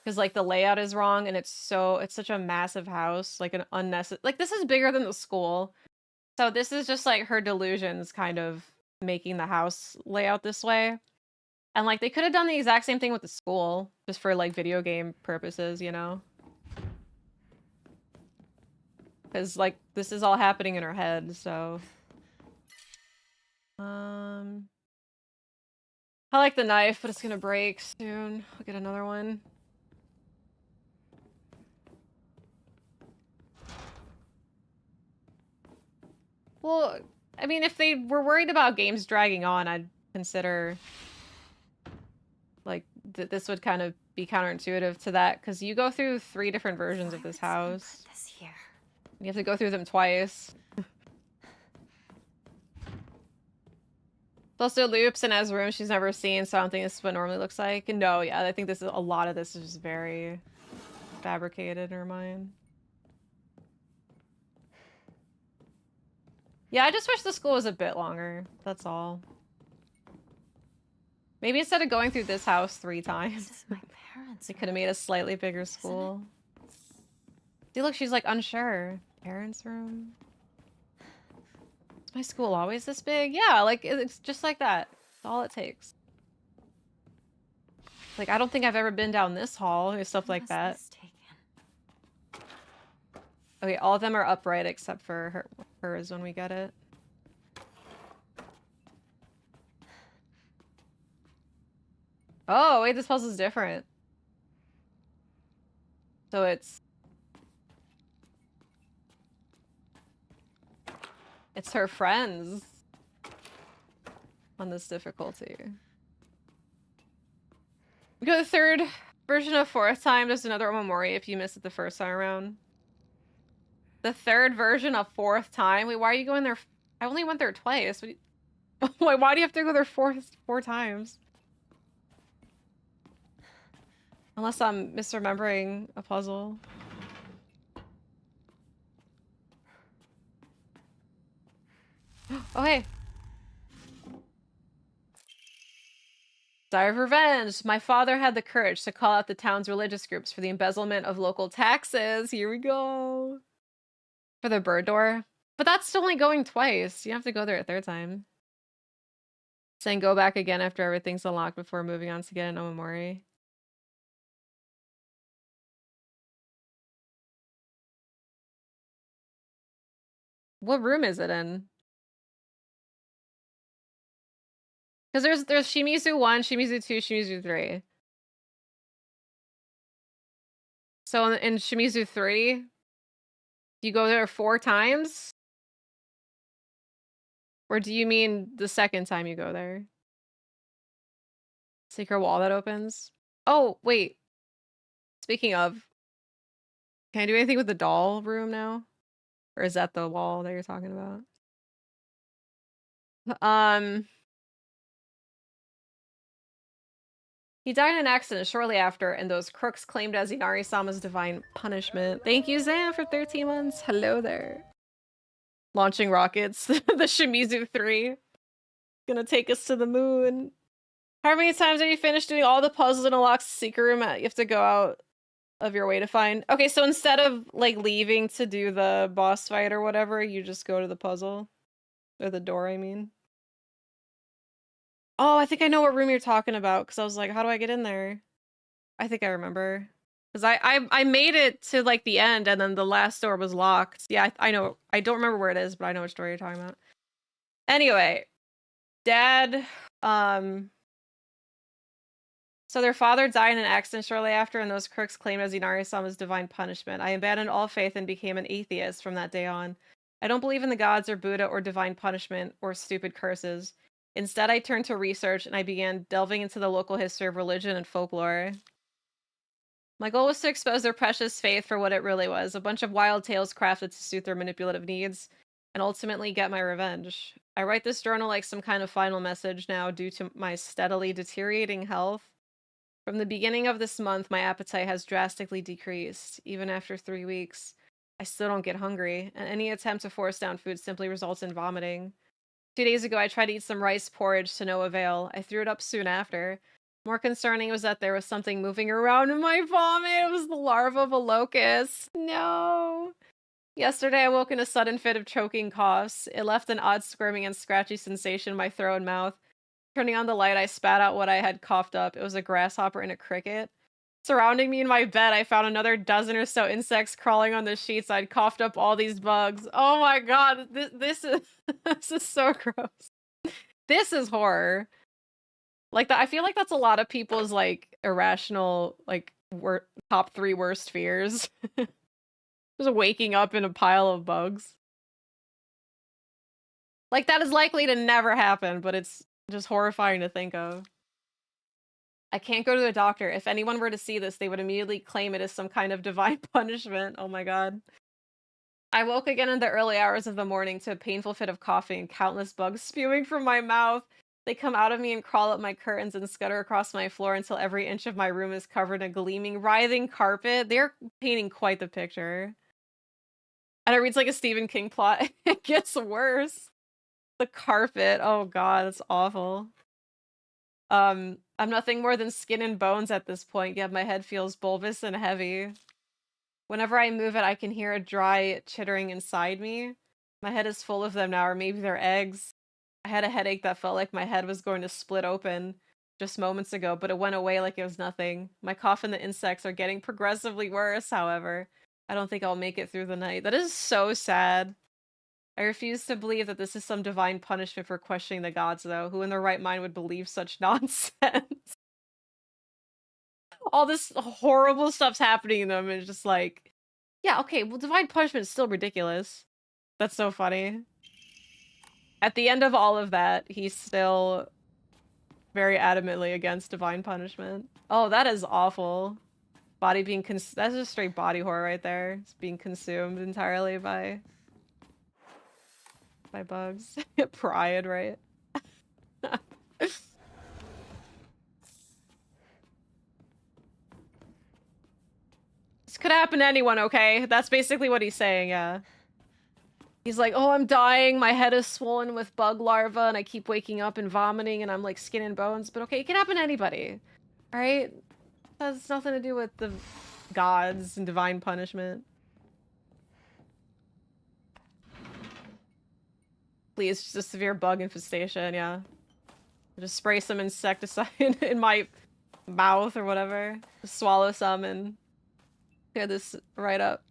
Because, like, the layout is wrong. And it's such a massive house. Like, an unnecessary... Like, this is bigger than the school. So this is just, like, her delusions kind of making the house layout this way. And, like, they could have done the exact same thing with the school, just for, like, video game purposes, you know? Because, like, this is all happening in her head, so... I like the knife, but it's gonna break soon. I'll get another one. Well, I mean, if they were worried about games dragging on, I'd consider... like, this would kind of be counterintuitive to that, because you go through 3 different versions of this house. This here. You have to go through them twice. Also loops and has rooms she's never seen, so I don't think this is what it normally looks like. And no, yeah, I think this is a lot of this is just very fabricated in her mind. Yeah, I just wish the school was a bit longer. That's all. Maybe instead of going through this house 3 times, This is my parents' they could have made a slightly bigger school. See, look, she's like unsure. Parents' room. Is my school always this big? Yeah, like it's just like that. That's all it takes. Like, I don't think I've ever been down this hall or stuff like that. Okay, all of them are upright except for hers when we get it. Oh, wait, this puzzle's different. So it's her friends on this difficulty. We go to the 3rd version of 4th time. There's another Omamori if you missed it the first time around. The 3rd version of 4th time? Wait, why are you going there? I only went there twice. Why do you have to go there 4 times? Unless I'm misremembering a puzzle. Oh, hey. Desire of revenge. My father had the courage to call out the town's religious groups for the embezzlement of local taxes. Here we go. For the bird door. But that's only going twice. You have to go there a 3rd time. Saying go back again after everything's unlocked before moving on to get an Omamori. What room is it in? Because there's Shimizu 1, Shimizu 2, Shimizu 3. So in Shimizu 3, you go there 4 times? Or do you mean the 2nd time you go there? Secret wall that opens? Oh, wait. Speaking of, can I do anything with the doll room now? Or is that the wall that you're talking about? He died in an accident shortly after, and those crooks claimed as Inari-sama's divine punishment. Thank you, Zan, for 13 months. Hello there. Launching rockets. The Shimizu 3. Gonna take us to the moon. How many times have you finished doing all the puzzles and unlocks the secret room you have to go out of your way to find? Okay, so instead of, like, leaving to do the boss fight or whatever, you just go to the puzzle. Or the door, I mean. Oh, I think I know what room you're talking about, because I was like, how do I get in there? I think I remember. Because I made it to, like, the end, and then the last door was locked. Yeah, I know. I don't remember where it is, but I know which door you're talking about. Anyway. Dad, so their father died in an accident shortly after, and those crooks claimed as Inari-sama's divine punishment. I abandoned all faith and became an atheist from that day on. I don't believe in the gods or Buddha or divine punishment or stupid curses. Instead, I turned to research and I began delving into the local history of religion and folklore. My goal was to expose their precious faith for what it really was, a bunch of wild tales crafted to suit their manipulative needs, and ultimately get my revenge. I write this journal like some kind of final message now due to my steadily deteriorating health. From the beginning of this month, my appetite has drastically decreased. Even after 3 weeks, I still don't get hungry, and any attempt to force down food simply results in vomiting. 2 days ago, I tried to eat some rice porridge to no avail. I threw it up soon after. More concerning was that there was something moving around in my vomit. It was the larva of a locust. No. Yesterday, I woke in a sudden fit of choking coughs. It left an odd squirming and scratchy sensation in my throat and mouth. Turning on the light, I spat out what I had coughed up. It was a grasshopper and a cricket. surrounding me in my bed. I found another dozen or so insects crawling on the sheets. I'd coughed up all these bugs. Oh my god, this is this is so gross. This is horror. Like that, I feel like that's a lot of people's like irrational, like top 3 worst fears. Just waking up in a pile of bugs. Like that is likely to never happen, but it's just horrifying to think of. I can't go to the doctor. If anyone were to see this, they would immediately claim it as some kind of divine punishment. Oh my god. I woke again in the early hours of the morning to a painful fit of coughing and countless bugs spewing from my mouth. They come out of me and crawl up my curtains and scutter across my floor until every inch of my room is covered in a gleaming, writhing carpet. They're painting quite the picture. And it reads like a Stephen King plot. It gets worse. The carpet. Oh god, that's awful. I'm nothing more than skin and bones at this point, yet my head feels bulbous and heavy. Whenever I move it, I can hear a dry chittering inside me. My head is full of them now, or maybe they're eggs. I had a headache that felt like my head was going to split open just moments ago, but it went away like it was nothing. My cough and the insects are getting progressively worse, however. I don't think I'll make it through the night. That is so sad. I refuse to believe that this is some divine punishment for questioning the gods, though. Who in their right mind would believe such nonsense? All this horrible stuff's happening to them, and it's just like, yeah, okay, well, divine punishment is still ridiculous. That's so funny. At the end of all of that, he's still very adamantly against divine punishment. Oh, that is awful. Body being that's just straight body horror right there. It's being consumed entirely by bugs. Pride, right? This could happen to anyone, okay? That's basically what he's saying, yeah. He's like, oh, I'm dying, my head is swollen with bug larvae, and I keep waking up and vomiting, and I'm like skin and bones. But okay, it can happen to anybody, alright? That has nothing to do with the gods and divine punishment. Please, just a severe bug infestation, yeah. Just spray some insecticide in my mouth or whatever. Just swallow some and clear this right up.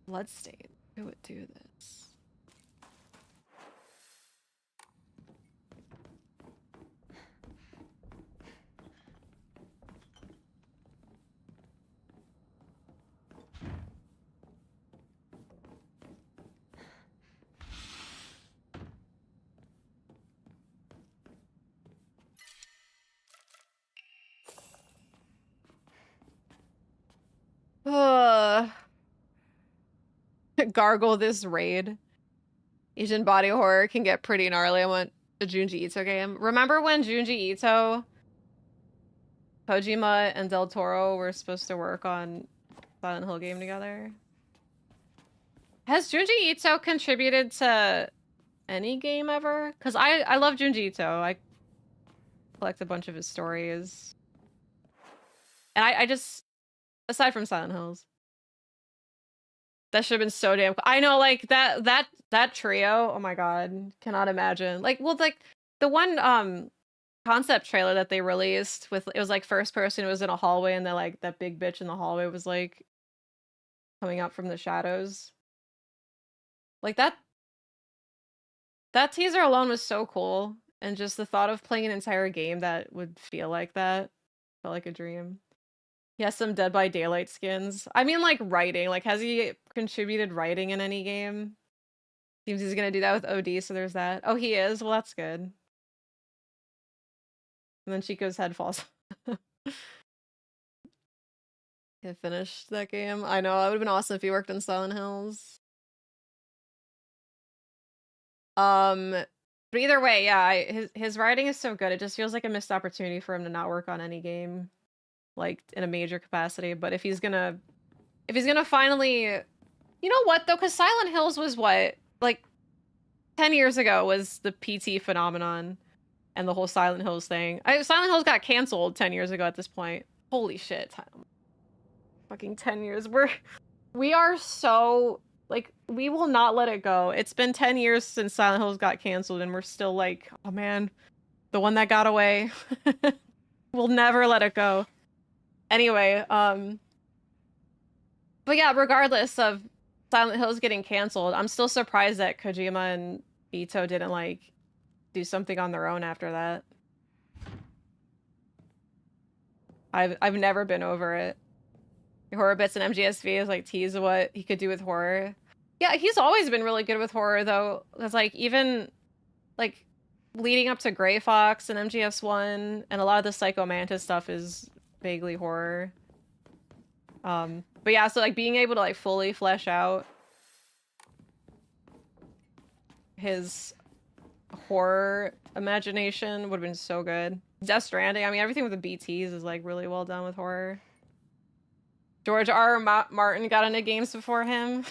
Bloodstain. Who would do this? Gargle this raid. Asian body horror can get pretty gnarly. I want a Junji Ito game. Remember when Junji Ito, Kojima, and Del Toro were supposed to work on Silent Hill game together? Has Junji Ito contributed to any game ever? Because I love Junji Ito. I collect a bunch of his stories. And I just, aside from Silent Hills, that should have been so damn cool. I know, like, that trio, oh my god, cannot imagine. Like, well, like, the one, concept trailer that they released with, it was, like, first person, it was in a hallway, and then, like, that big bitch in the hallway was, like, coming up from the shadows. Like, that teaser alone was so cool, and just the thought of playing an entire game that would feel like that felt like a dream. He has some Dead by Daylight skins. I mean, like, writing. Like, has he contributed writing in any game? Seems he's gonna do that with OD, so there's that. Oh, he is? Well, that's good. And then Chico's head falls. He finished that game. I know, it would've been awesome if he worked on Silent Hills. But either way, yeah, his writing is so good. It just feels like a missed opportunity for him to not work on any game, like, in a major capacity. But if he's gonna finally, you know what though, because Silent Hills was what, like, 10 years ago was the PT phenomenon and the whole Silent Hills thing. Silent Hills got canceled 10 years ago at this point. Holy shit, fucking 10 years. We are so, like, we will not let it go. It's been 10 years since Silent Hills got canceled, and we're still like, oh man, the one that got away. We'll never let it go. Anyway, but yeah, regardless of Silent Hill's getting canceled, I'm still surprised that Kojima and Ito didn't like do something on their own after that. I've never been over it. Horror Bits and MGSV is like tease what he could do with horror. Yeah, he's always been really good with horror though. Cause like even like leading up to Grey Fox and MGS1 and a lot of the Psycho Mantis stuff is vaguely horror. But yeah, so like being able to like fully flesh out his horror imagination would have been so good. Death Stranding, I mean everything with the BTs is like really well done with horror. George R. Martin got into games before him.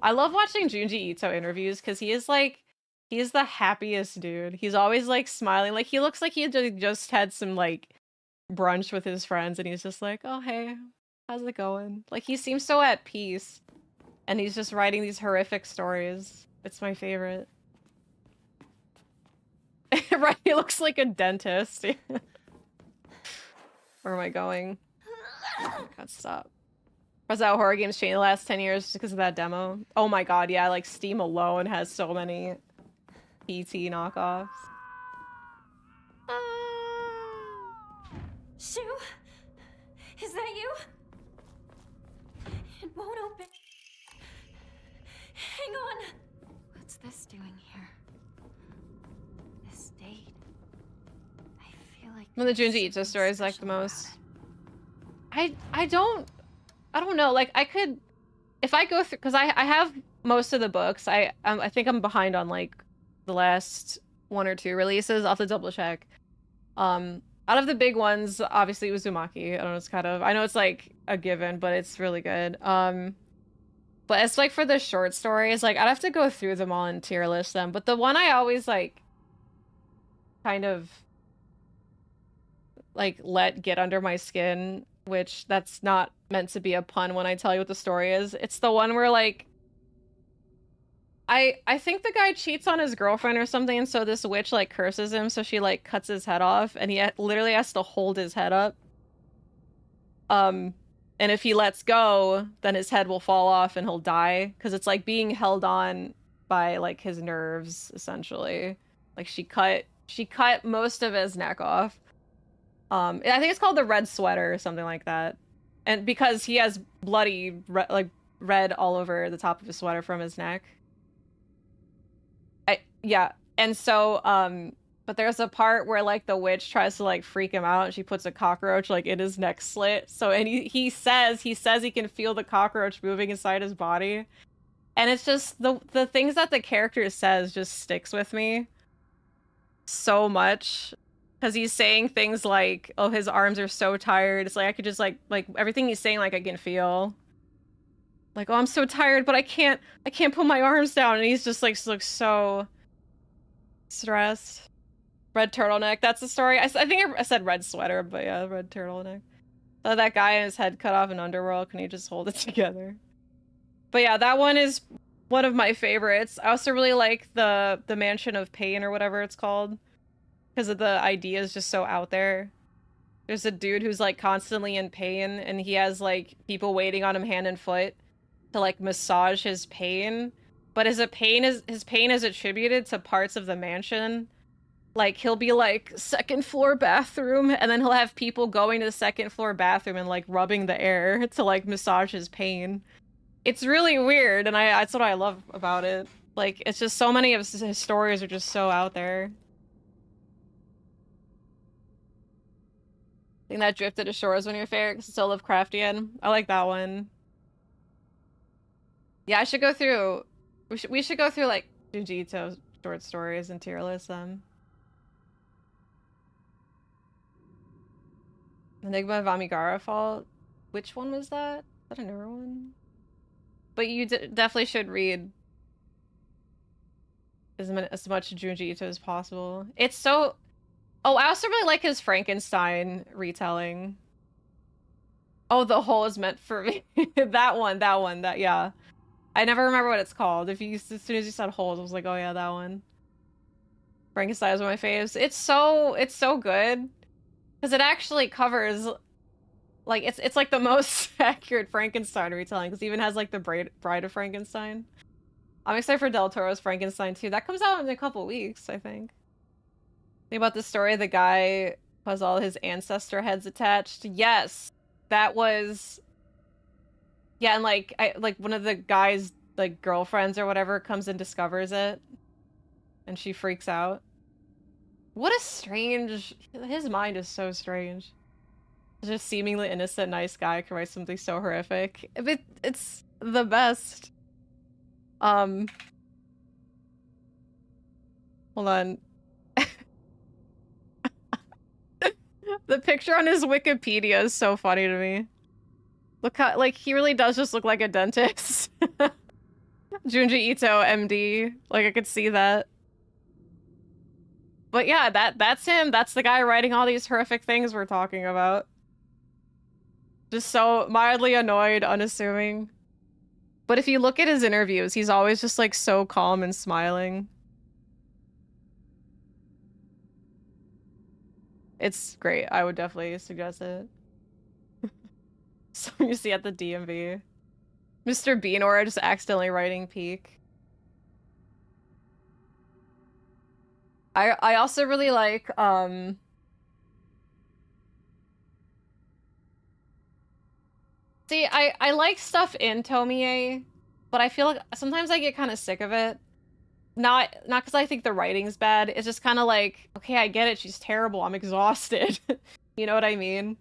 I love watching Junji Ito interviews because he is like, he's the happiest dude. He's always like smiling. Like he looks like he just had some like brunch with his friends and he's just like, oh hey, how's it going? Like he seems so at peace and he's just writing these horrific stories. It's my favorite. Right, he looks like a dentist. Where am I going? Oh, God, stop. Was that horror games changed the last 10 years just because of that demo? Oh my god, yeah, like Steam alone has so many PT knockoffs. Shu? Is that you? It won't open. Hang on! What's this doing here? This date. I feel like One of the Junji Ito stories like the most. I don't know, like I could, if I go through, because I have most of the books. I think I'm behind on like the last 1 or 2 releases. I'll have to double check. Out of the big ones, obviously Uzumaki. I don't know, it's kind of, I know it's like a given, but it's really good. But it's like for the short stories, like I'd have to go through them all and tier list them. But the one I always like kind of like let get under my skin, which that's not meant to be a pun when I tell you what the story is. It's the one where like I think the guy cheats on his girlfriend or something, and so this witch like curses him, so she like cuts his head off, and he literally has to hold his head up. And if he lets go, then his head will fall off and he'll die, because it's like being held on by like his nerves essentially. Like she cut most of his neck off. I think it's called the Red Sweater or something like that. And because he has bloody red all over the top of his sweater from his neck. Yeah. And so but there's a part where like the witch tries to like freak him out and she puts a cockroach like in his neck slit. So and he says he can feel the cockroach moving inside his body. And it's just the things that the character says just sticks with me so much. Because he's saying things like, oh, his arms are so tired. It's like I could just like everything he's saying, like I can feel. Like, oh, I'm so tired, but I can't put my arms down. And he's just like looks so stressed. Red turtleneck. That's the story. I think I said red sweater, but yeah, red turtleneck. So that guy and his head cut off in Underworld. Can he just hold it together? But yeah, that one is one of my favorites. I also really like the Mansion of Pain or whatever it's called. Because of the idea is just so out there. There's a dude who's like constantly in pain and he has like people waiting on him hand and foot to like massage his pain. But his pain is attributed to parts of the mansion. Like he'll be like 2nd floor bathroom and then he'll have people going to the 2nd floor bathroom and like rubbing the air to like massage his pain. It's really weird and that's what I love about it. Like it's just so many of his stories are just so out there. I think that Drifted Ashore is one of your favorite because it's so Lovecraftian. I like that one. Yeah, I should go through. We should go through like Junji Ito short stories and tier list them. Enigma of Amigara Fault. Which one was that? Is that a newer one? But you definitely should read as much Junji Ito as possible. It's so. Oh, I also really like his Frankenstein retelling. Oh, The Hole is Meant for Me. that one, yeah. I never remember what it's called. As soon as you said Holes, I was like, oh yeah, that one. Frankenstein is one of my faves. It's so good. Because it actually covers, like, it's like the most accurate Frankenstein retelling, because it even has, like, the Bride of Frankenstein. I'm excited for Del Toro's Frankenstein, too. That comes out in a couple weeks, I think. Think about the story, the guy who has all his ancestor heads attached. Yes! That was... Yeah, and, like, one of the guy's, like, girlfriends or whatever comes and discovers it. And she freaks out. What a strange... His mind is so strange. Just seemingly innocent, nice guy can write something so horrific. It's the best. Hold on. The picture on his Wikipedia is so funny to me. Look how, like, he really does just look like a dentist. Junji Ito, MD. Like, I could see that. But yeah, that's him. That's the guy writing all these horrific things we're talking about. Just so mildly annoyed, unassuming. But if you look at his interviews, he's always just, like, so calm and smiling. It's great. I would definitely suggest it. So you see at the DMV. Mr. Bean or just accidentally writing peak. I also really like, See, I like stuff in Tomie, but I feel like sometimes I get kind of sick of it. Not because I think the writing's bad. It's just kind of like, okay, I get it. She's terrible. I'm exhausted. You know what I mean?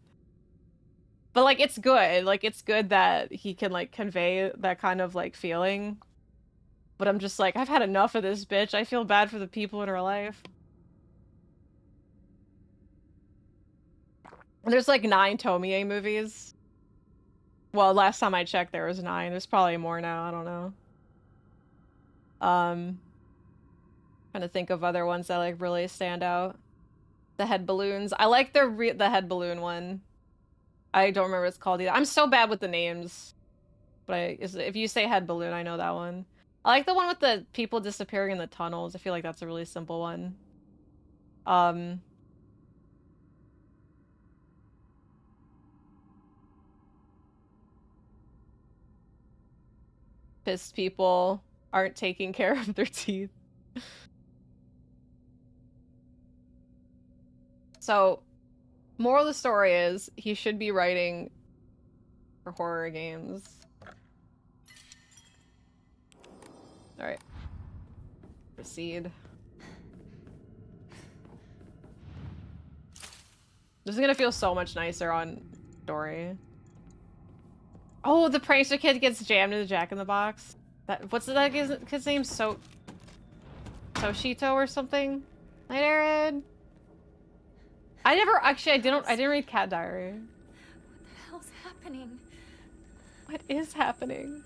But, like, it's good. Like, it's good that he can, like, convey that kind of, like, feeling. But I'm just like, I've had enough of this bitch. I feel bad for the people in her life. And there's, like, 9 Tomie movies. Well, last time I checked, there was 9. There's probably more now. I don't know. Trying to think of other ones that, like, really stand out. The head balloons. I like the head balloon one. I don't remember what it's called either. I'm so bad with the names. But if you say head balloon, I know that one. I like the one with the people disappearing in the tunnels. I feel like that's a really simple one. Pissed people aren't taking care of their teeth. So, moral of the story is, he should be writing for horror games. Alright. Proceed. This is gonna feel so much nicer on story. Oh, the prankster kid gets jammed in the Jack-in-the-Box. What's that kid's name? Toshito or something? Night Aaron. I didn't read Cat Diary. What the hell's happening? What is happening?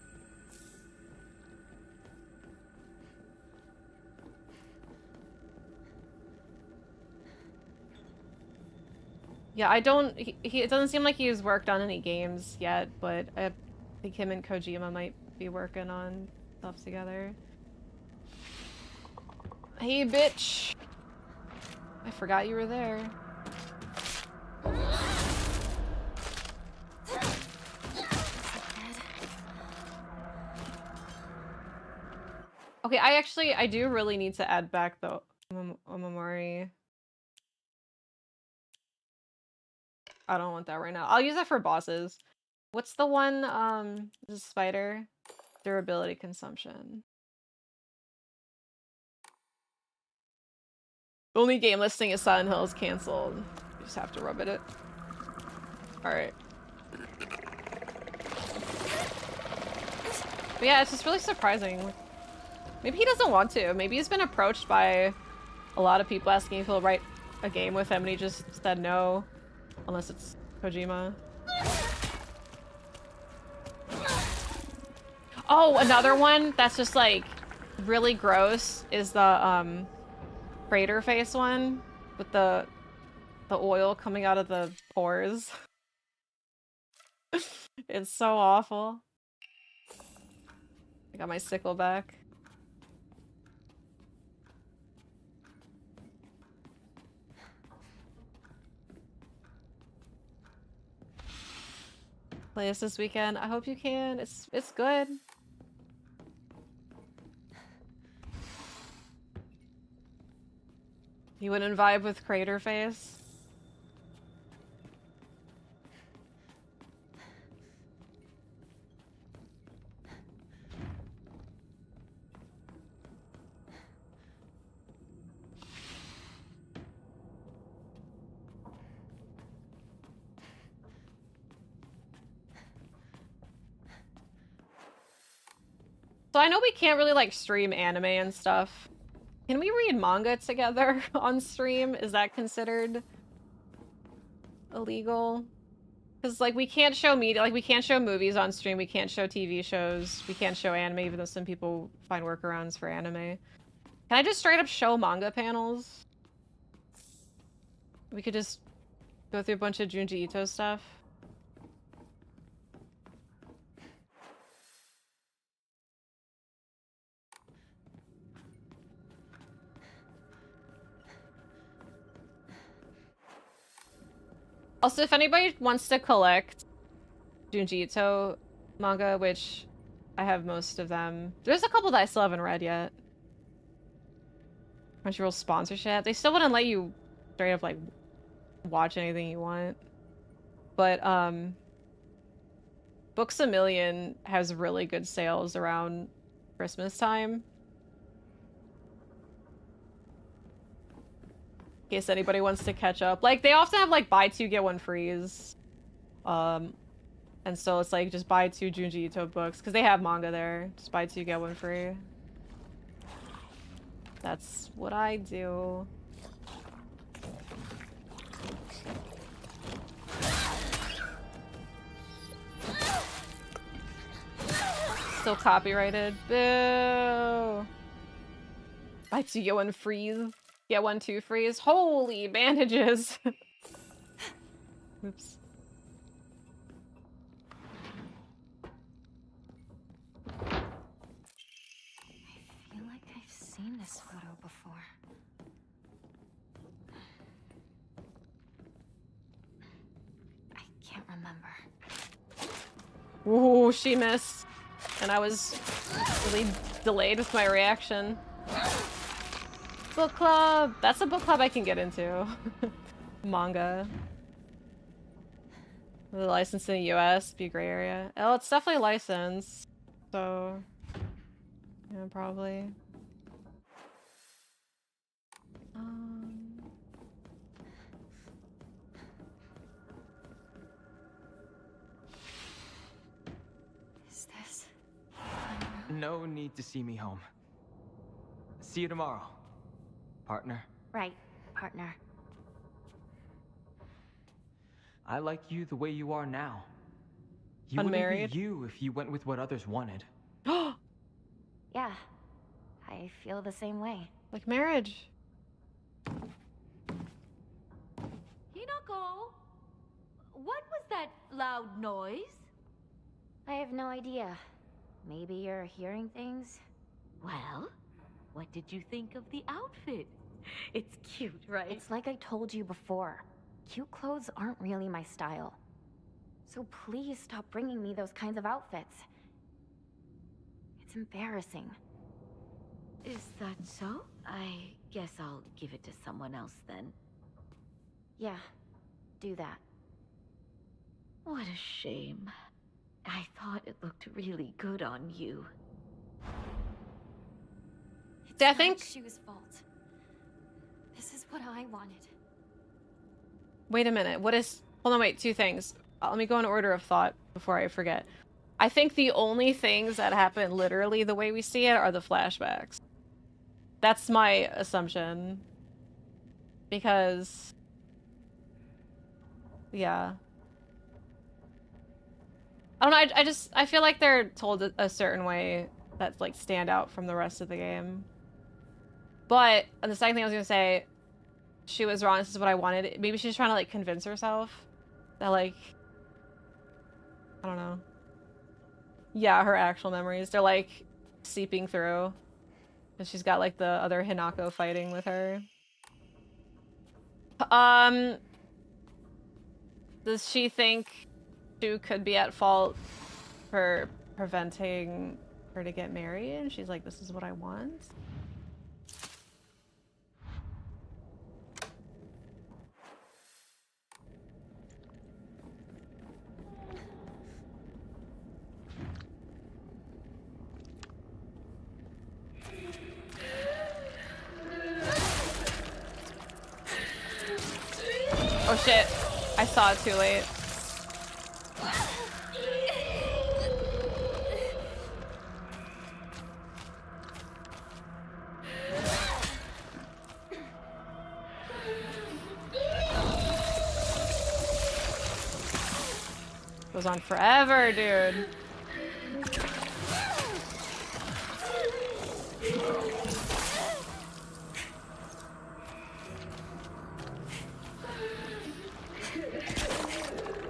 Yeah, it doesn't seem like he's worked on any games yet, but I think him and Kojima might be working on stuff together. Hey, bitch! I forgot you were there. Okay, I do really need to add back the Omamori. I don't want that right now. I'll use that for bosses. What's the one, the spider? Durability consumption. The only game listing is Silent Hill is canceled. You just have to rub it. Alright. But yeah, it's just really surprising. Maybe he doesn't want to. Maybe he's been approached by a lot of people asking if he'll write a game with him and he just said no. Unless it's Kojima. Oh, another one that's just like really gross is the crater face one with the oil coming out of the pores. It's so awful. I got my sickle back. play this weekend. I hope you can. It's good. You wouldn't vibe with Crater Face? So I know we can't really like stream anime and stuff. Can we read manga together on stream? Is that considered illegal? Because like we can't show media, like we can't show movies on stream, we can't show TV shows, we can't show anime, even though some people find workarounds for anime. Can I just straight up show manga panels? We could just go through a bunch of Junji Ito stuff. Also, if anybody wants to collect Junji Ito manga, which I have most of them. There's a couple that I still haven't read yet. Crunchyroll sponsorship. They still wouldn't let you straight up like watch anything you want. But Books A Million has really good sales around Christmas time. In case anybody wants to catch up. Like, they often have, like, buy two, get one frees. And so it's, like, just buy two Junji Ito books. Because they have manga there. Just buy two, get one free. That's what I do. Still copyrighted. Boo! Buy two, get one freeze. Get one, two freeze. Holy bandages! Oops. I feel like I've seen this photo before. I can't remember. Ooh, she missed. And I was really delayed with my reaction. Book club! That's a book club I can get into. Manga. The license in the US, be a gray area. Oh, it's definitely licensed. So, yeah, probably. Is this... No need to see me home. See you tomorrow, partner. Right, partner. I like you the way you are now. You Unmarried? wouldn't be you if you went with what others wanted. Yeah, I feel the same way. Like marriage. Hinako, what was that loud noise? I have no idea. Maybe you're hearing things? Well, what did you think of the outfit? It's cute, right? It's like I told you before. Cute clothes aren't really my style. So please stop bringing me those kinds of outfits. It's embarrassing. Is that so? I guess I'll give it to someone else then. Yeah, do that. What a shame. I thought it looked really good on you. It's I not think- Shu's fault. This is what I wanted. Wait a minute. What is... Hold on, wait. Two things. Let me go in order of thought before I forget. I think the only things that happen literally the way we see it are the flashbacks. That's my assumption. Because... Yeah. I don't know, I feel like they're told a certain way that's, like, stand out from the rest of the game. But, and the second thing I was gonna say, she was wrong, this is what I wanted. Maybe she's trying to, like, convince herself that, like... I don't know. Yeah, her actual memories. They're, like, seeping through. And she's got, like, the other Hinako fighting with her. Does she think Shu could be at fault for preventing her to get married, and she's like, this is what I want. Oh shit, I saw it too late. Goes on forever, dude.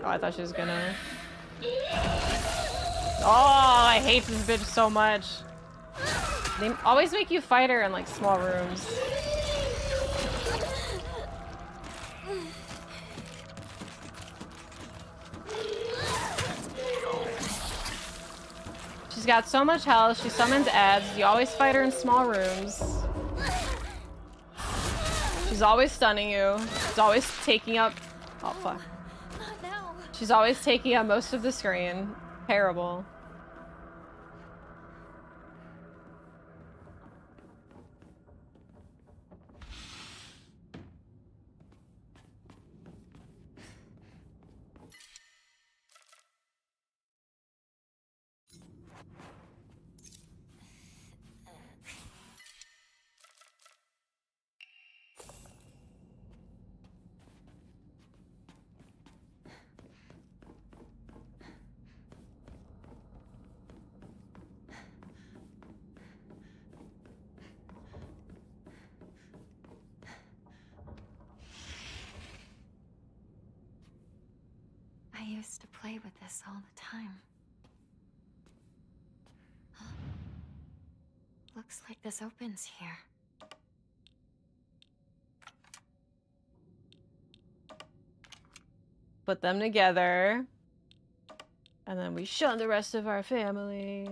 Oh, I thought she was gonna... Oh, I hate this bitch so much. They always make you fight her in, like, small rooms. She's got so much health, she summons ads, you always fight her in small rooms. She's always stunning you. She's always taking up... Oh, fuck. She's always taking up most of the screen. Terrible. I used to play with this all the time. Looks like this opens here. Put them together. And then we shun the rest of our family.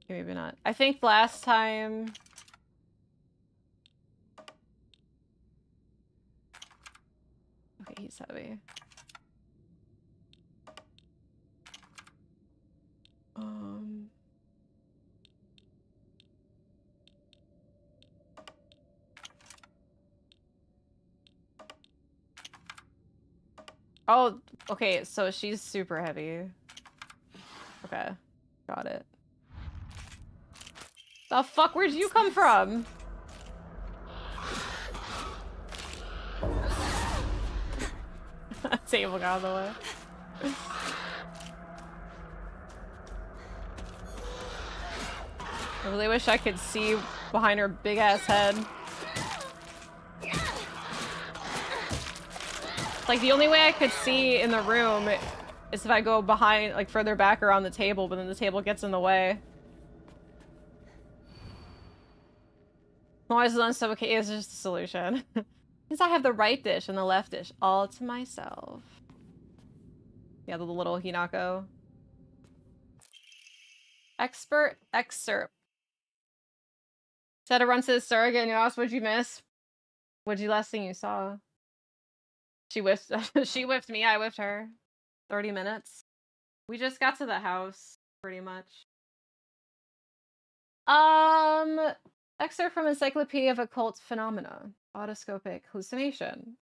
Okay, maybe not. I think last time... Okay, he's heavy. Oh, okay, so she's super heavy. Okay, got it. The fuck, where'd you come from? Table got out of the way. I really wish I could see behind her big ass head. Like, the only way I could see in the room is if I go behind, like, further back around the table, but then the table gets in the way. Always done stuff. Okay, it's just a solution. Since I have the right dish and the left dish all to myself. Yeah, the little Hinako. Expert excerpt. Said a run to the surrogate and you asked what'd you miss? What'd you last thing you saw? She whiffed she whiffed me, I whiffed her. 30 minutes. We just got to the house, pretty much. Excerpt from Encyclopedia of Occult Phenomena. Autoscopic hallucination.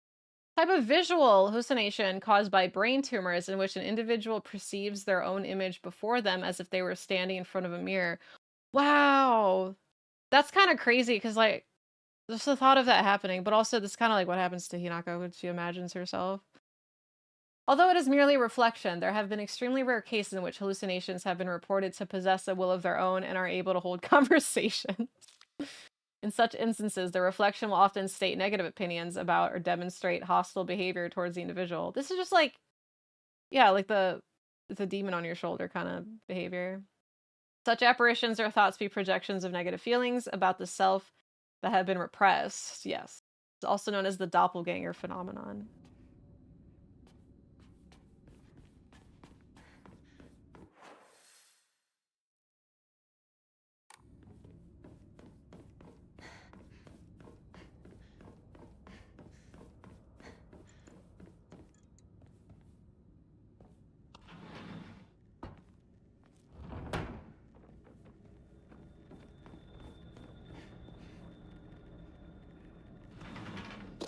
Type of visual hallucination caused by brain tumors in which an individual perceives their own image before them as if they were standing in front of a mirror. Wow. That's kind of crazy because, like, just the thought of that happening, but also this kind of like what happens to Hinako when she imagines herself. Although it is merely reflection, there have been extremely rare cases in which hallucinations have been reported to possess a will of their own and are able to hold conversations. In such instances, the reflection will often state negative opinions about or demonstrate hostile behavior towards the individual. This is just like, yeah, like the demon on your shoulder kind of behavior. Such apparitions are thought to be projections of negative feelings about the self that have been repressed. Yes. It's also known as the doppelganger phenomenon.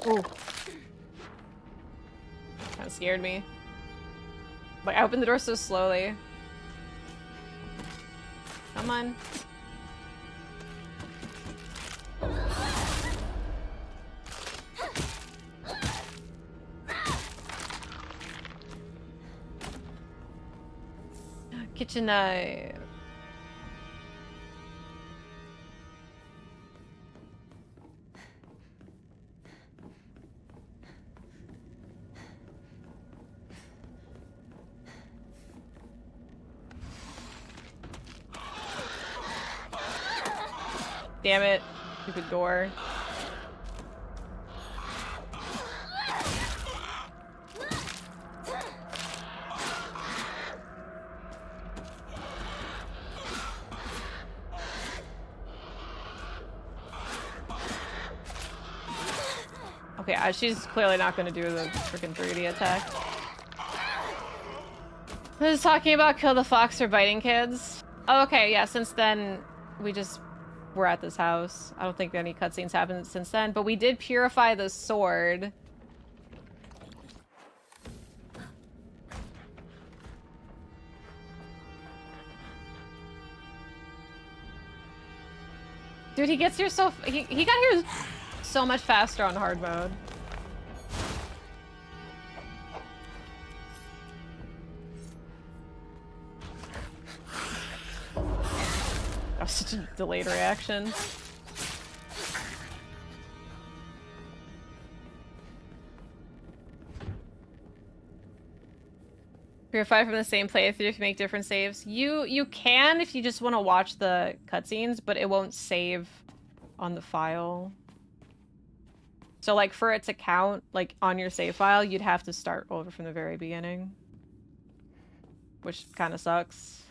Ooh. Kind of scared me. Like, I opened the door so slowly. Come on. Kitchen knife. Damn it. Stupid door. Okay, she's clearly not gonna do the freaking 3D attack. I was talking about kill the fox for biting kids. Oh, okay, yeah, since then, we're at this house. I don't think any cutscenes happened since then, but we did purify the sword. Dude, he gets here so... He got here so much faster on hard mode. That was such a delayed reaction. Purify from the same playthrough if you make different saves. You can if you just want to watch the cutscenes, but it won't save on the file. So like for it to count like on your save file, you'd have to start over from the very beginning. Which kind of sucks.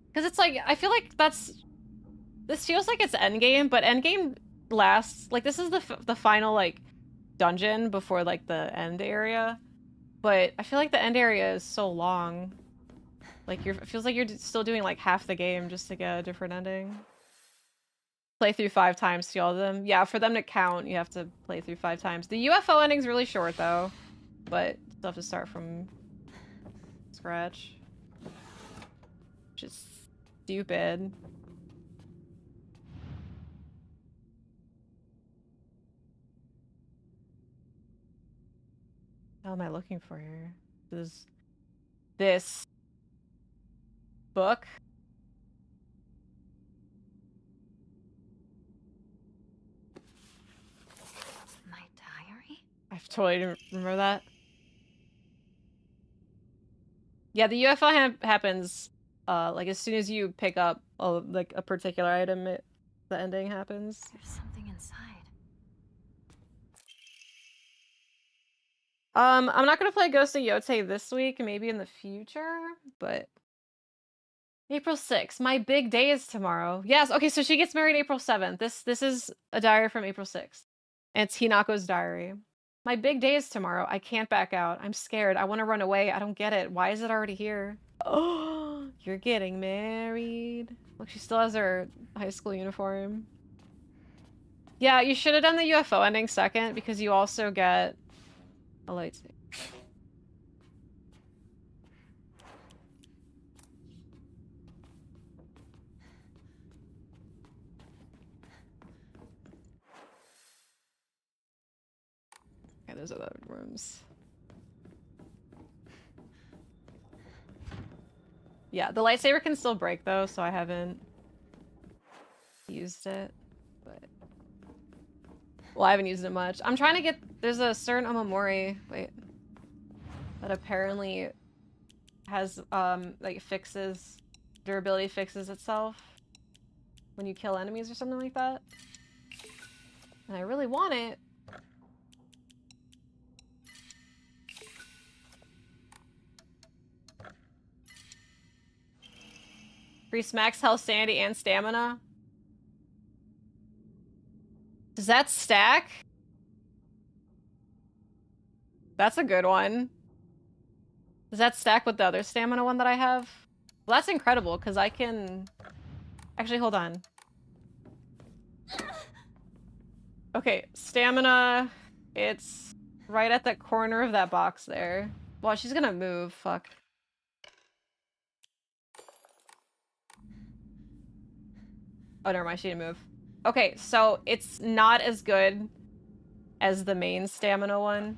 Because it's like, I feel like this feels like it's endgame, but endgame lasts, like this is the final like dungeon before like the end area. But I feel like the end area is so long. Like it feels like you're still doing like half the game just to get a different ending. Play through 5 times to all of them. Yeah, for them to count, you have to play through 5 times. The UFO ending's really short though, but still have to start from scratch. Which is stupid. What am I looking for here? This book? My diary? I totally didn't remember that. Yeah, the UFO happens like as soon as you pick up like a particular item, the ending happens. There's something inside. I'm not gonna play Ghost of Yotei this week, maybe in the future, but April 6th, my big day is tomorrow. Yes, okay, so she gets married April 7th. This is a diary from April 6th. And it's Hinako's diary. My big day is tomorrow. I can't back out. I'm scared. I want to run away. I don't get it. Why is it already here? Oh, you're getting married. Look, she still has her high school uniform. Yeah, you should have done the UFO ending second because you also get a lightsaber. Okay, there's other rooms. Yeah, the lightsaber can still break though, so I haven't used it. But well, I haven't used it much. I'm trying to get there's a certain Omamori, wait, that apparently has like durability fixes itself when you kill enemies or something like that. And I really want it. Increase max health, sanity, and stamina. Does that stack? That's a good one. Does that stack with the other stamina one that I have? Well, that's incredible, because I can... Actually, hold on. Okay, stamina. It's right at the corner of that box there. Well, she's gonna move. Fuck. Oh, never mind. She didn't move. Okay, so it's not as good as the main stamina one.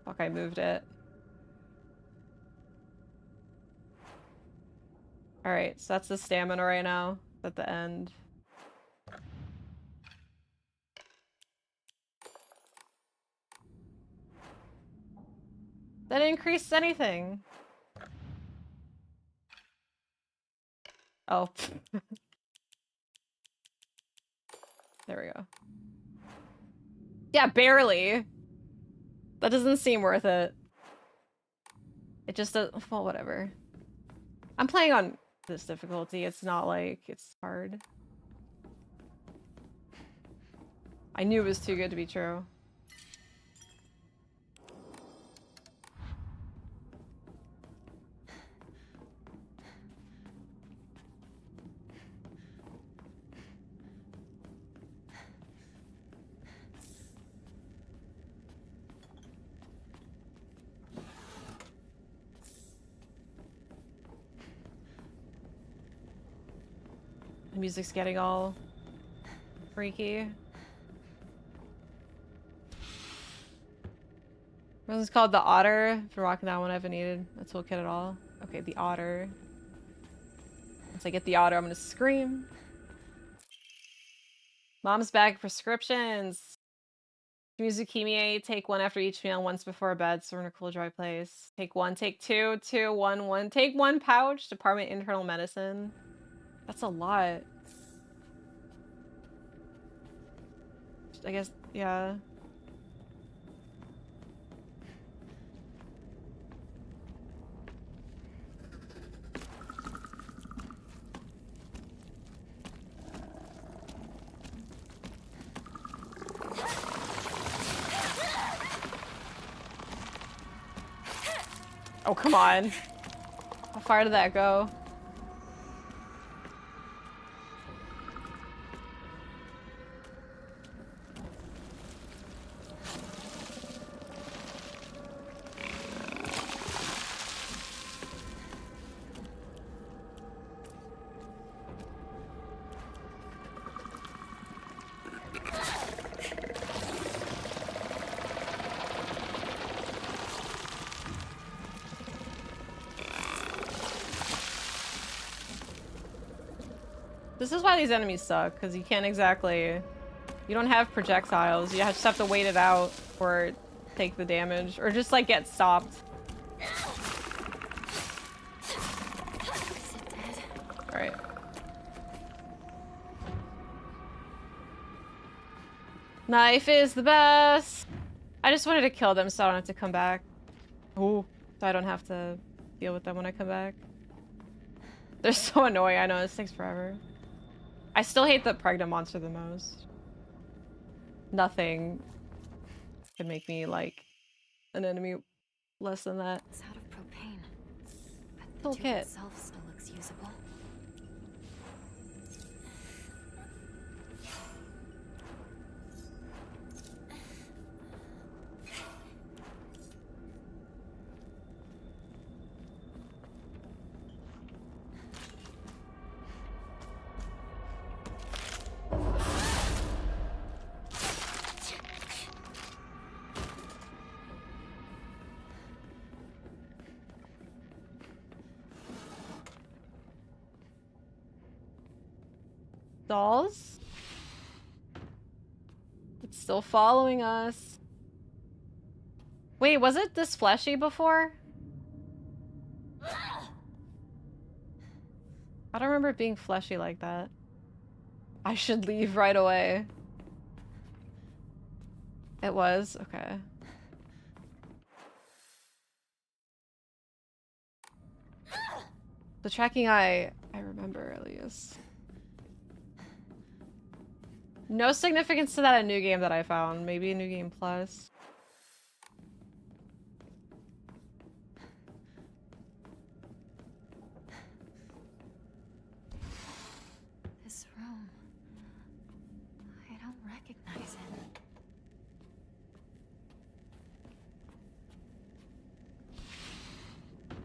Fuck, I moved it. Alright, so that's the stamina right now. At the end. That didn't increase anything. Oh. There we go. Yeah, barely. That doesn't seem worth it. It just does. Well, whatever. I'm playing on this difficulty. It's not like it's hard. I knew it was too good to be true. The music's getting all freaky. This is called the Otter. If you're rocking that one, I haven't needed a toolkit at all. Okay, the Otter. Once I get the Otter, I'm gonna scream. Mom's bag of prescriptions. Muzukimi, take one after each meal, once before bed, so we're in a cool, dry place. Take one, take two, two, one, one. Take one pouch, Department Internal Medicine. That's a lot. I guess, yeah. Oh, come on. How far did that go? This is why these enemies suck, because you can't exactly... You don't have projectiles. You just have to wait it out or take the damage. Or just, like, get stopped. Alright. Knife is the best! I just wanted to kill them so I don't have to come back. Ooh. So I don't have to deal with them when I come back. They're so annoying. I know, this takes forever. I still hate the pregnant monster the most. Nothing could make me like an enemy less than that. It's out of propane, but the tube Toolkit. itself still looks usable. Dolls? It's still following us. Wait, was it this fleshy before? I don't remember it being fleshy like that. I should leave right away. It was? Okay. The tracking eye, I remember at least. No significance to that in New Game that I found. Maybe New Game Plus.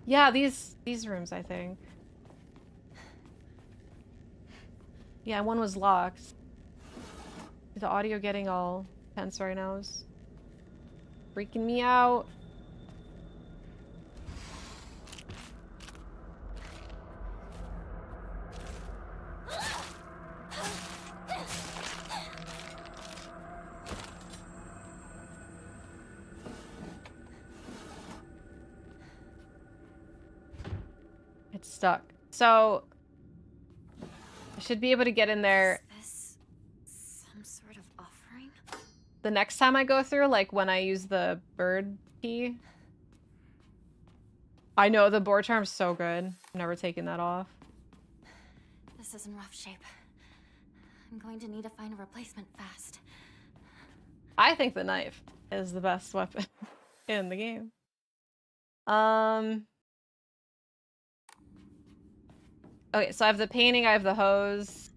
Yeah, these rooms, I think. Yeah, one was locked. The audio getting all tense right now is freaking me out. It's stuck. So I should be able to get in there. Is this some sort of offering? The next time I go through, like when I use the bird key. I know the board charm's so good. I've never taken that off. This is in rough shape. I'm going to need to find a replacement fast. I think the knife is the best weapon in the game. Okay, so I have the painting, I have the hose.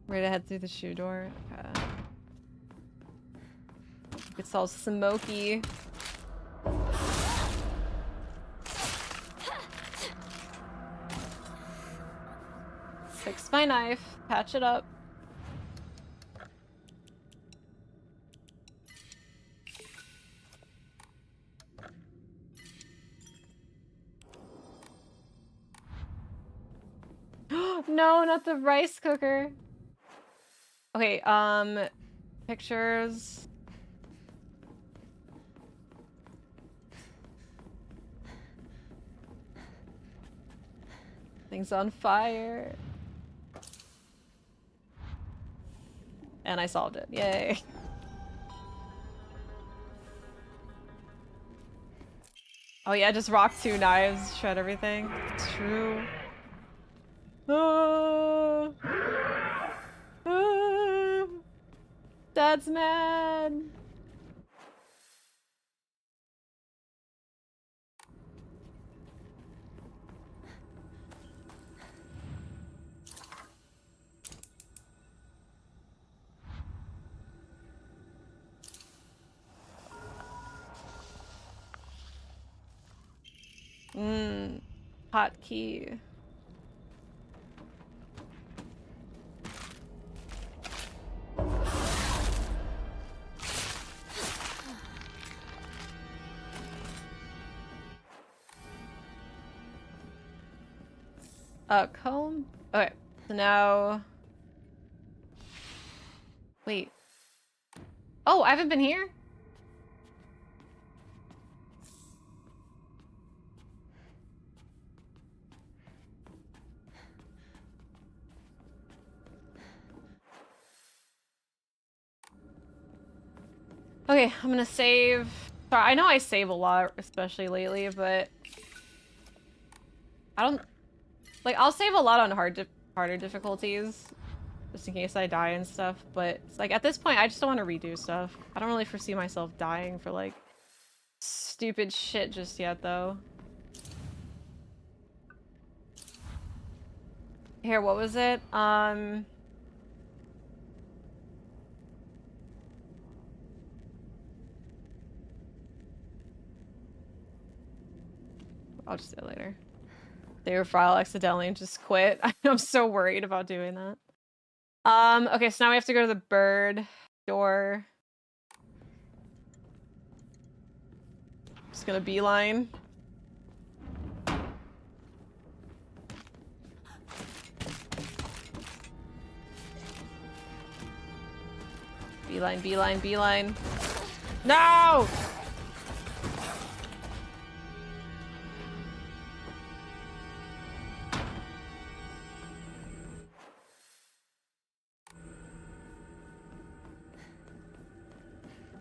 Ready to head through the shoe door. Okay. It's all smoky. Fix my knife, patch it up. No, not the rice cooker. Okay, pictures. Things on fire. And I solved it. Yay. Oh yeah, just rock 2 knives, shred everything. It's true. Ah. Ah. Dad's mad. Hotkey. Comb? Okay, so now... Wait. Oh, I haven't been here? Okay, I'm gonna save. Sorry, I know I save a lot, especially lately, but I don't like. I'll save a lot on harder difficulties, just in case I die and stuff. But it's like at this point, I just don't want to redo stuff. I don't really foresee myself dying for like stupid shit just yet, though. Here, what was it? I'll just do it later. Save a file accidentally and just quit. I'm so worried about doing that. Okay, so now we have to go to the bird door. Just gonna beeline. Beeline, beeline, beeline. No!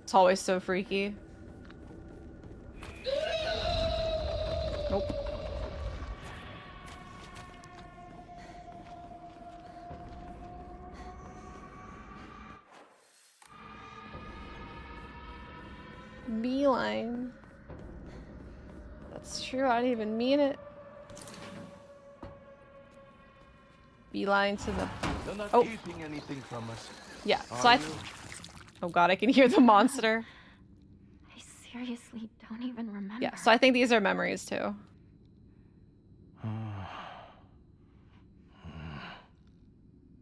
It's always so freaky. Nope. Beeline. That's true, I didn't even mean it. Beeline to the... You're not Oh. keeping anything from us. Yeah, so I... Oh god, I can hear the monster. I seriously don't even remember. Yeah, so I think these are memories too.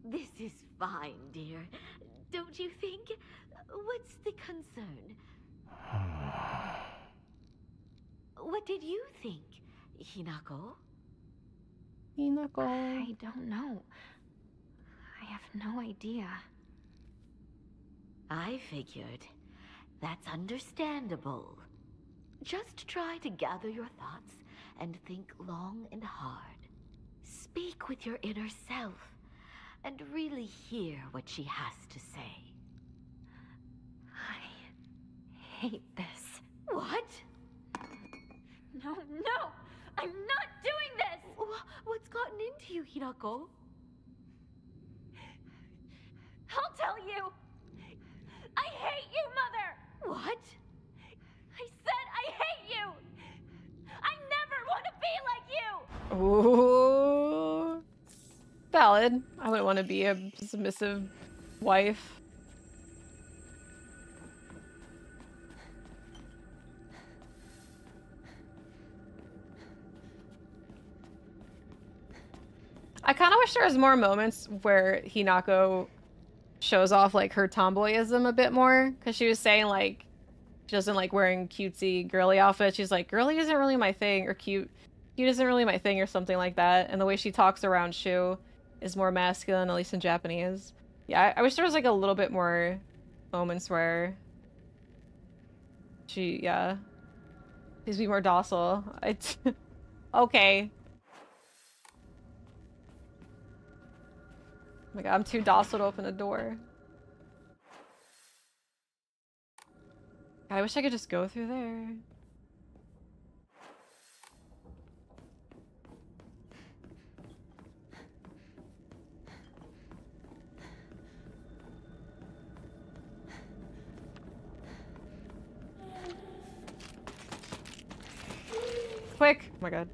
This is fine, dear. Don't you think? What's the concern? What did you think, Hinako? I don't know. I have no idea. I figured. That's understandable. Just try to gather your thoughts and think long and hard. Speak with your inner self and really hear what she has to say. I hate this. What? No, no! I'm not doing this! What's gotten into you, Hinako? I'll tell you! I hate you, Mother! What? I said I hate you! I never want to be like you! Ooh. Valid. I wouldn't want to be a submissive wife. I kind of wish there was more moments where Hinako shows off like her tomboyism a bit more, because she was saying like she doesn't like wearing cutesy girly outfits. She's like, girly isn't really my thing, or cute isn't really my thing, or something like that. And the way she talks around Shu is more masculine, at least in Japanese. Yeah, I wish there was like a little bit more moments where she's be more docile. It's okay. Oh my god, I'm too docile to open a door. God, I wish I could just go through there. Quick! Oh my god.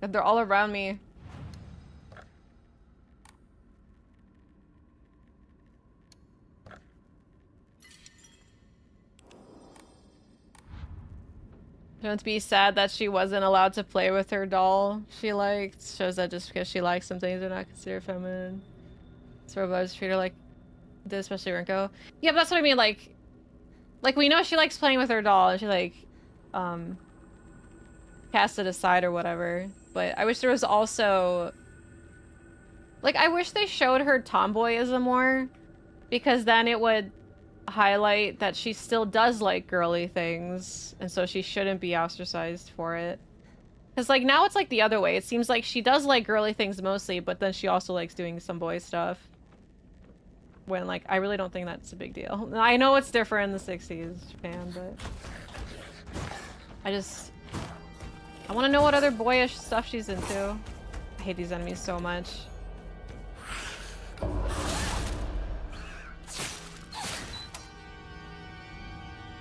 God, they're all around me. Don't be sad that she wasn't allowed to play with her doll she liked. Shows that just because she likes some things, they're not considered feminine. So robots treat her like this, especially Rinko. Yeah, but that's what I mean, like we know she likes playing with her doll and she like cast it aside or whatever. But I wish there was also like, I wish they showed her tomboyism more, because then it would highlight that she still does like girly things, and so she shouldn't be ostracized for it. Because like now it's like the other way. It seems like she does like girly things mostly, but then she also likes doing some boy stuff. When like, I really don't think that's a big deal. I know it's different in the 60s Japan, but I want to know what other boyish stuff she's into. I hate these enemies so much.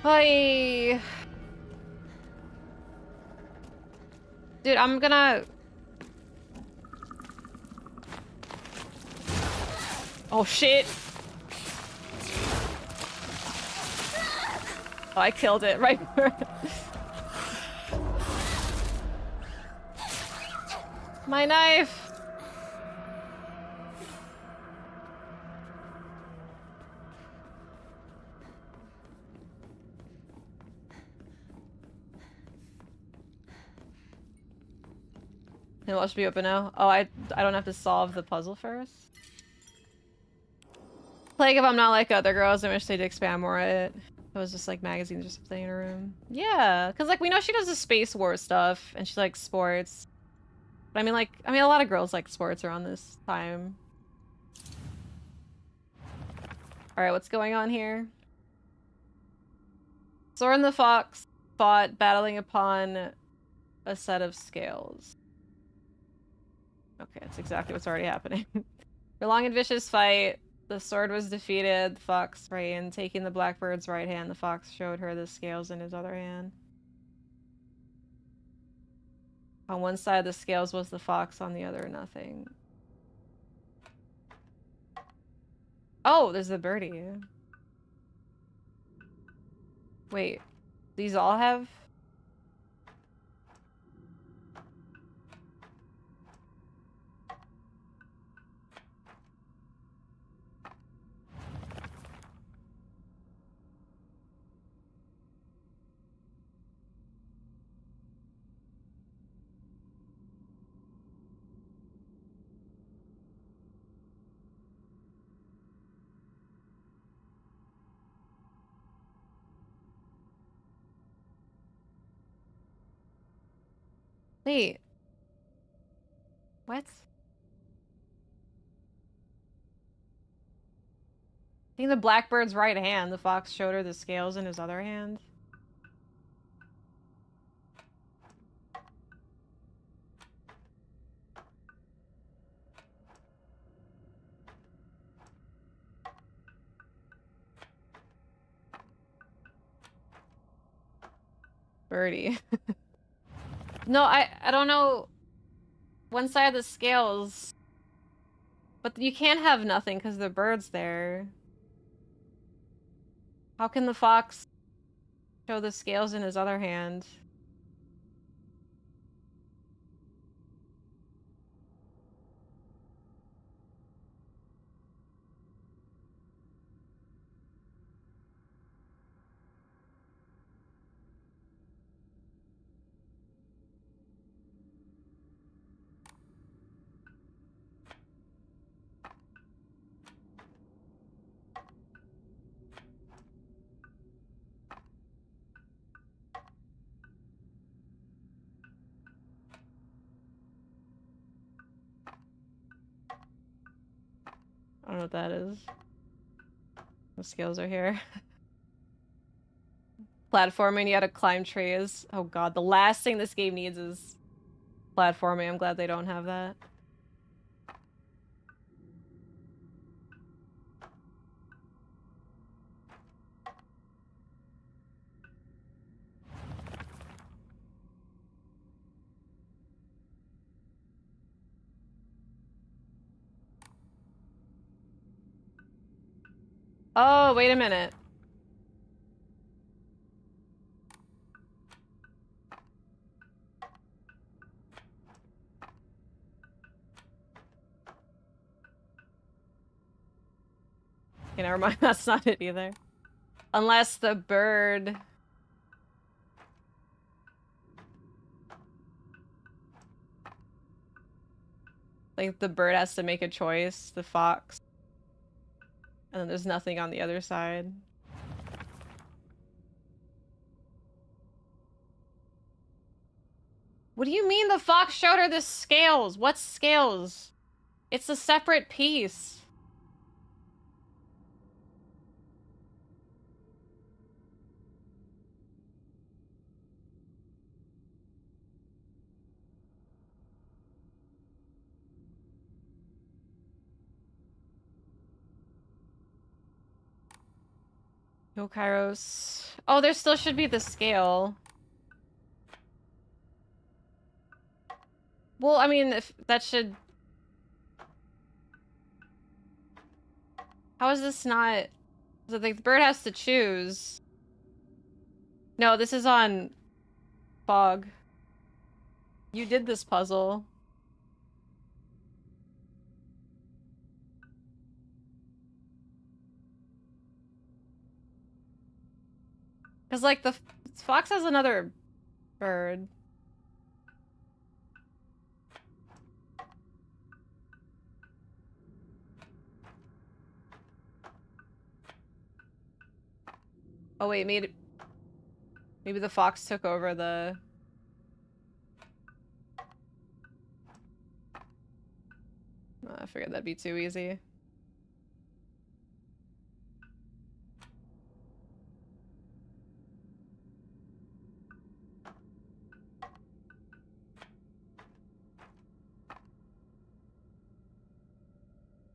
Hi. Dude, I'm gonna... Oh shit! Oh, I killed it right there. My knife! And what should be open now? Oh, I don't have to solve the puzzle first? Like, if I'm not like other girls, I wish they'd expand more at it. It was just like magazines or something in her room. Yeah, because like we know she does the Space War stuff and she likes sports. But I mean a lot of girls like sports around this time. Alright, what's going on here? Sora and the Fox fought, battling upon a set of scales. Okay, that's exactly what's already happening. For a long and vicious fight, the sword was defeated. The fox ran, taking the blackbird's right hand. The fox showed her the scales in his other hand. On one side of the scales was the fox, on the other nothing. Oh, there's the birdie. Wait, these all have? Wait. What? I think the blackbird's right hand. The fox showed her the scales in his other hand. Birdie. No, I don't know. One side of the scales. But you can't have nothing because the bird's there. How can the fox show the scales in his other hand? I don't know what that is. The scales are here. Platforming, you gotta climb trees. Oh god, the last thing this game needs is platforming. I'm glad they don't have that. Oh, wait a minute. Okay, never mind. That's not it either. Unless the bird... Like, the bird has to make a choice, the fox. And then there's nothing on the other side. What do you mean the fox showed her the scales? What scales? It's a separate piece. No Kairos. Oh, there still should be the scale. Well, I mean, if that should... How is this not... So the bird has to choose. No, this is on... Fog. You did this puzzle. Because, like, the fox has another bird. Oh, wait, maybe the fox took over the... I figured that'd be too easy.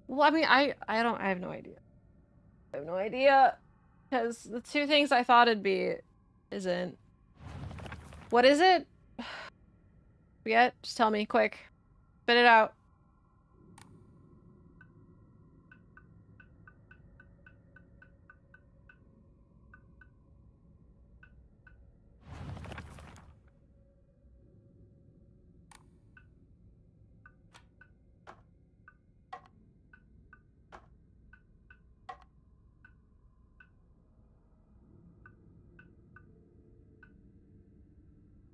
Well, I mean, I have no idea. I have no idea. Because the two things I thought it'd be isn't. What is it? Forget? Just tell me, quick. Spit it out.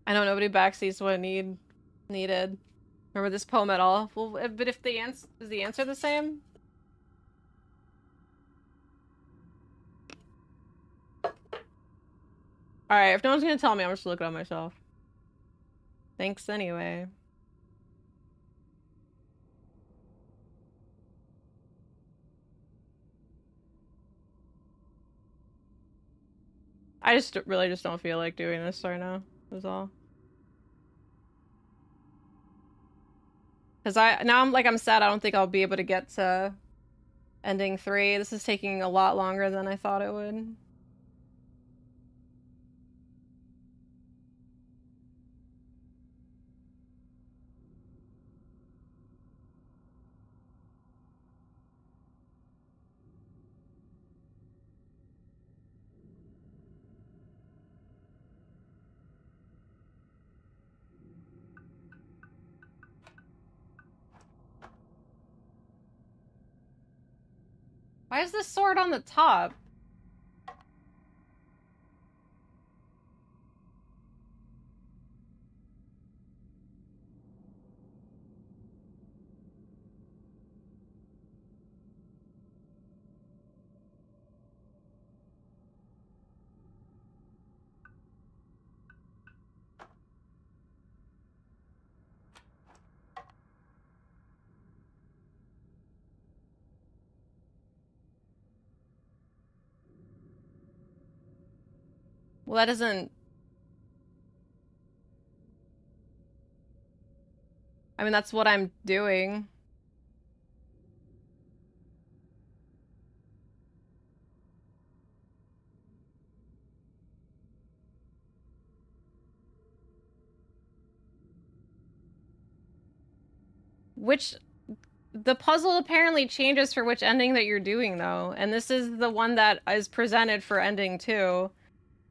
I know nobody backsees what needed. Remember this poem at all? Well, but if the answer is the answer the same? Alright, if no one's gonna tell me, I'm just gonna look it up myself. Thanks anyway. I just really just don't feel like doing this right now, is all. Cause I'm sad I don't think I'll be able to get to ending 3. This is taking a lot longer than I thought it would. Why is this sword on the top? Well, that doesn't... I mean, that's what I'm doing. The puzzle apparently changes for which ending that you're doing, though. And this is the one that is presented for ending 2.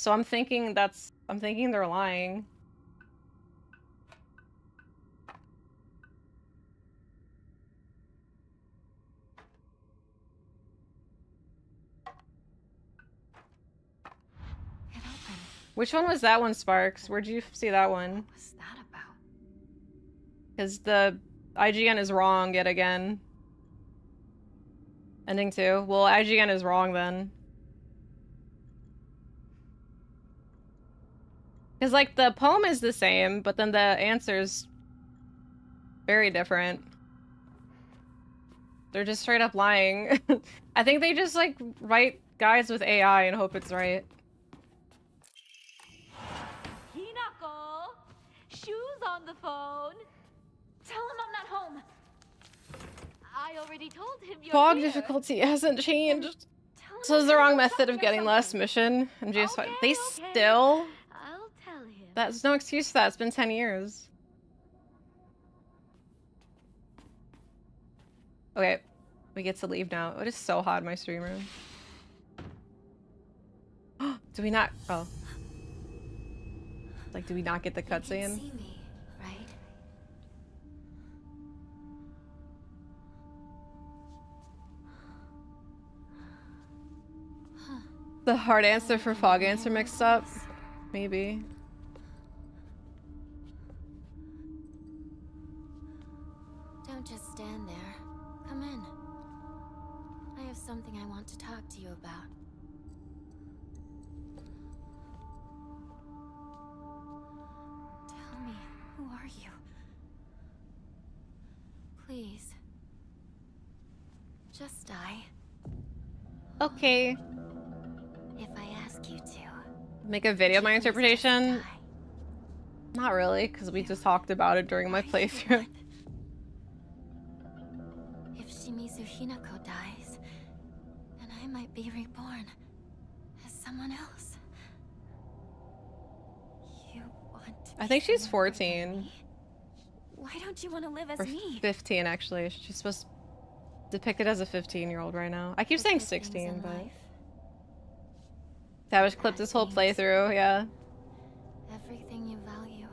So I'm thinking they're lying. Which one was that one, Sparks? Where'd you see that one? What was that about? Because the IGN is wrong yet again. Ending 2? Well, IGN is wrong then. Because, like, the poem is the same, but then the answer's very different. They're just straight up lying. I think they just, like, write guides with AI and hope it's right. Hinako! Shoes on the phone! Tell him I'm not home! I already told him you're Fog here. difficulty hasn't changed. Tell him So is I'm the wrong having method of something or getting last something. mission. And just Okay, they okay. still... I'll tell him. That's no excuse for that. It's been 10 years. Okay, we get to leave now. It is so hot in my stream room. Do we not? Oh. Like, do we not get the You can cutscene? see me, right? Huh. The hard answer for fog answer mixed up? Maybe. Don't just stand there. Come in. I have something I want to talk to you about. Tell me, who are you? Please. Just die. Okay. If I ask you to. Make a video of my please just interpretation? die. Not really, because we just talked about it during my What do you playthrough. want? If Shimizu Hinako dies, then I might be reborn as someone else. You want to I be think she's someone other than 14. me? Why don't you want to live as Or me? 15, actually. She's supposed to depict it as a 15-year-old right now. I keep The saying good things 16, in but... life, Savage the clipped bad this whole things. playthrough, yeah. Everything you value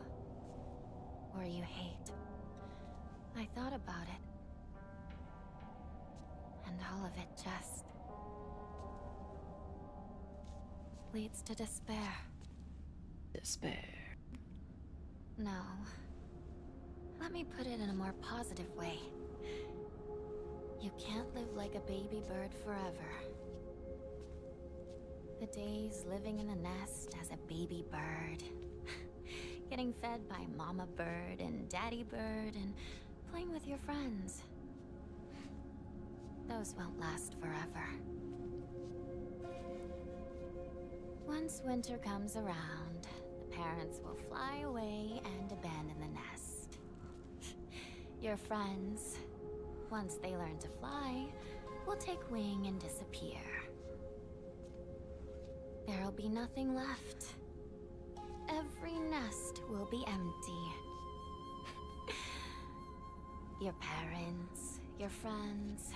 or you hate. I thought about it. And all of it just leads to despair. Despair. No. Let me put it in a more positive way. You can't live like a baby bird forever. The days living in a nest as a baby bird. Getting fed by mama bird and daddy bird and playing with your friends. Those won't last forever. Once winter comes around, the parents will fly away and abandon the nest. Your friends, once they learn to fly, will take wing and disappear. There'll be nothing left. Every nest will be empty. Your parents, your friends,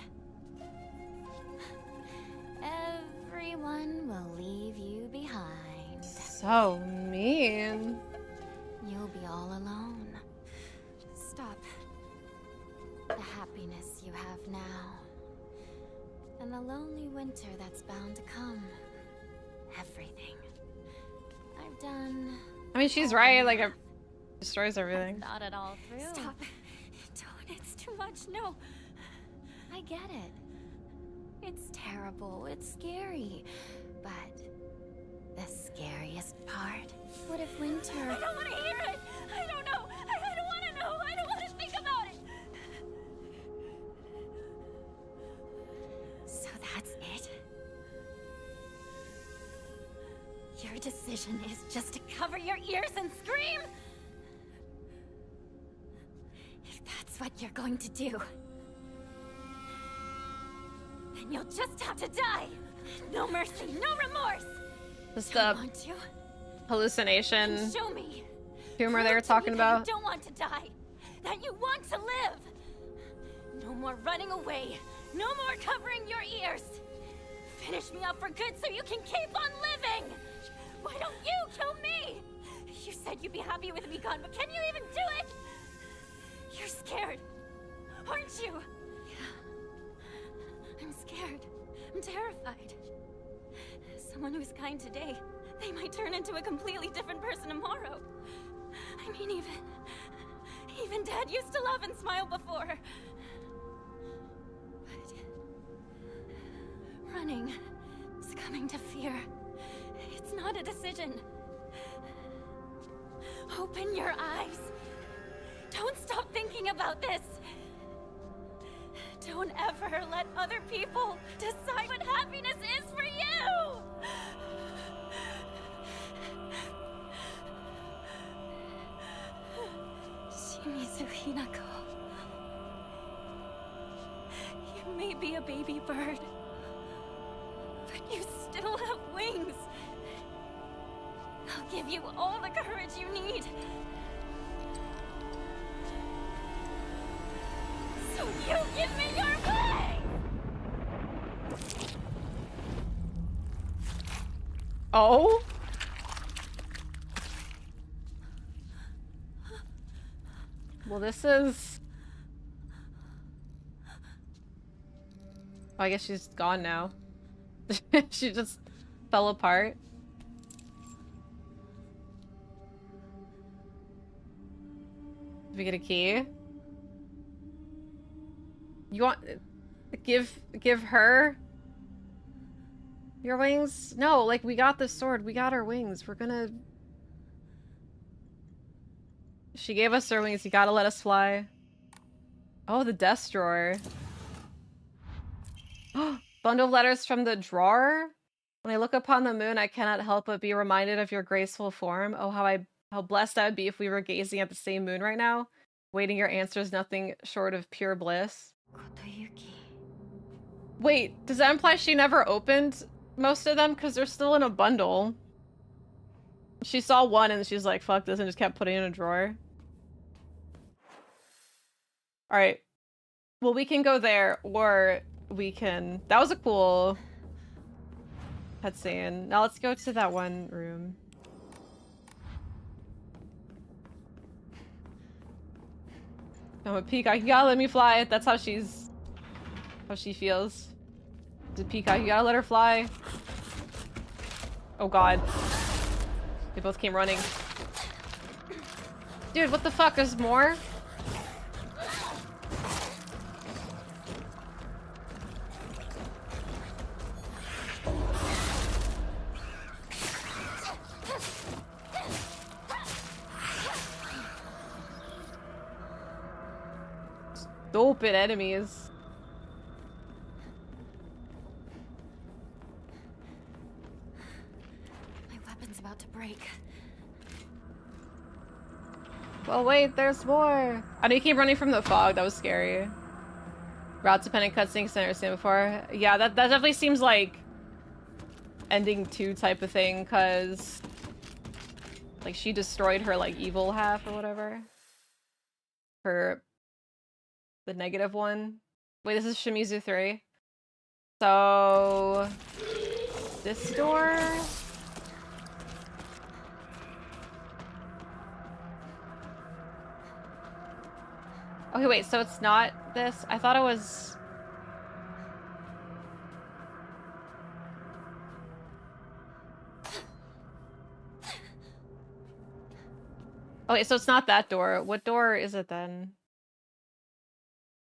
everyone will leave you behind. So mean. You'll be all alone. Stop. The happiness you have now. And the lonely winter that's bound to come. Everything. I've done... I mean, she's all right, the like, it math. destroys everything. I've thought it all through. Stop. Don't, it's too much, no. I get it. It's terrible, it's scary. But the scariest part? What if winter... I don't want to hear it! I don't know! I don't want to know! I don't want to think about it! So that's it? Your decision is just to cover your ears and scream? If that's what you're going to do, then you'll just have to die! No mercy, no remorse! Just Don't the want to? hallucination Then show me! humor they were Prove to me talking that about. You don't want to die! That you want to live! No more running away! No more covering your ears! Finish me up for good so you can keep on living! Why don't you kill me? You said you'd be happy with me gone, but can you even do it? You're scared, aren't you? Yeah. I'm scared. I'm terrified. Someone who's kind today, they might turn into a completely different person tomorrow. I mean, even Dad used to laugh and smile before. But running, succumbing to fear, it's not a decision. Open your eyes. Don't stop thinking about this. Don't ever let other people decide what happiness is for you! Shimizu Hinako. You may be a baby bird, but you still have wings. I'll give you all the courage you need. So you give me your way! Oh? Well, this is... Oh, I guess she's gone now. She just fell apart. Did we get a key? You want... Give her your wings? No, like, we got the sword. We got our wings. We're gonna... She gave us her wings. You gotta let us fly. Oh, the desk drawer. Bundle of letters from the drawer? When I look upon the moon, I cannot help but be reminded of your graceful form. Oh, how blessed I would be if we were gazing at the same moon right now. Waiting your answers, nothing short of pure bliss. Wait, does that imply she never opened most of them? Because they're still in a bundle. She saw one and she's like, fuck this, and just kept putting it in a drawer. Alright. Well, we can go there, or we can... That was a cool cutscene. Now let's go to that one room. I'm a peacock. You gotta let me fly. That's how she feels. She's a peacock. You gotta let her fly. Oh god. They both came running. Dude, what the fuck? There's more? Stupid enemies. My weapon's about to break. Well, wait, there's more. I know you keep running from the fog. That was scary. Route dependent cutscenes I never seen before. Yeah, that definitely seems like ending 2 type of thing, cause like she destroyed her like evil half or whatever. The negative one. Wait, this is Shimizu 3. So this door. Okay, wait, so it's not this? I thought it was... Okay, so it's not that door. What door is it then?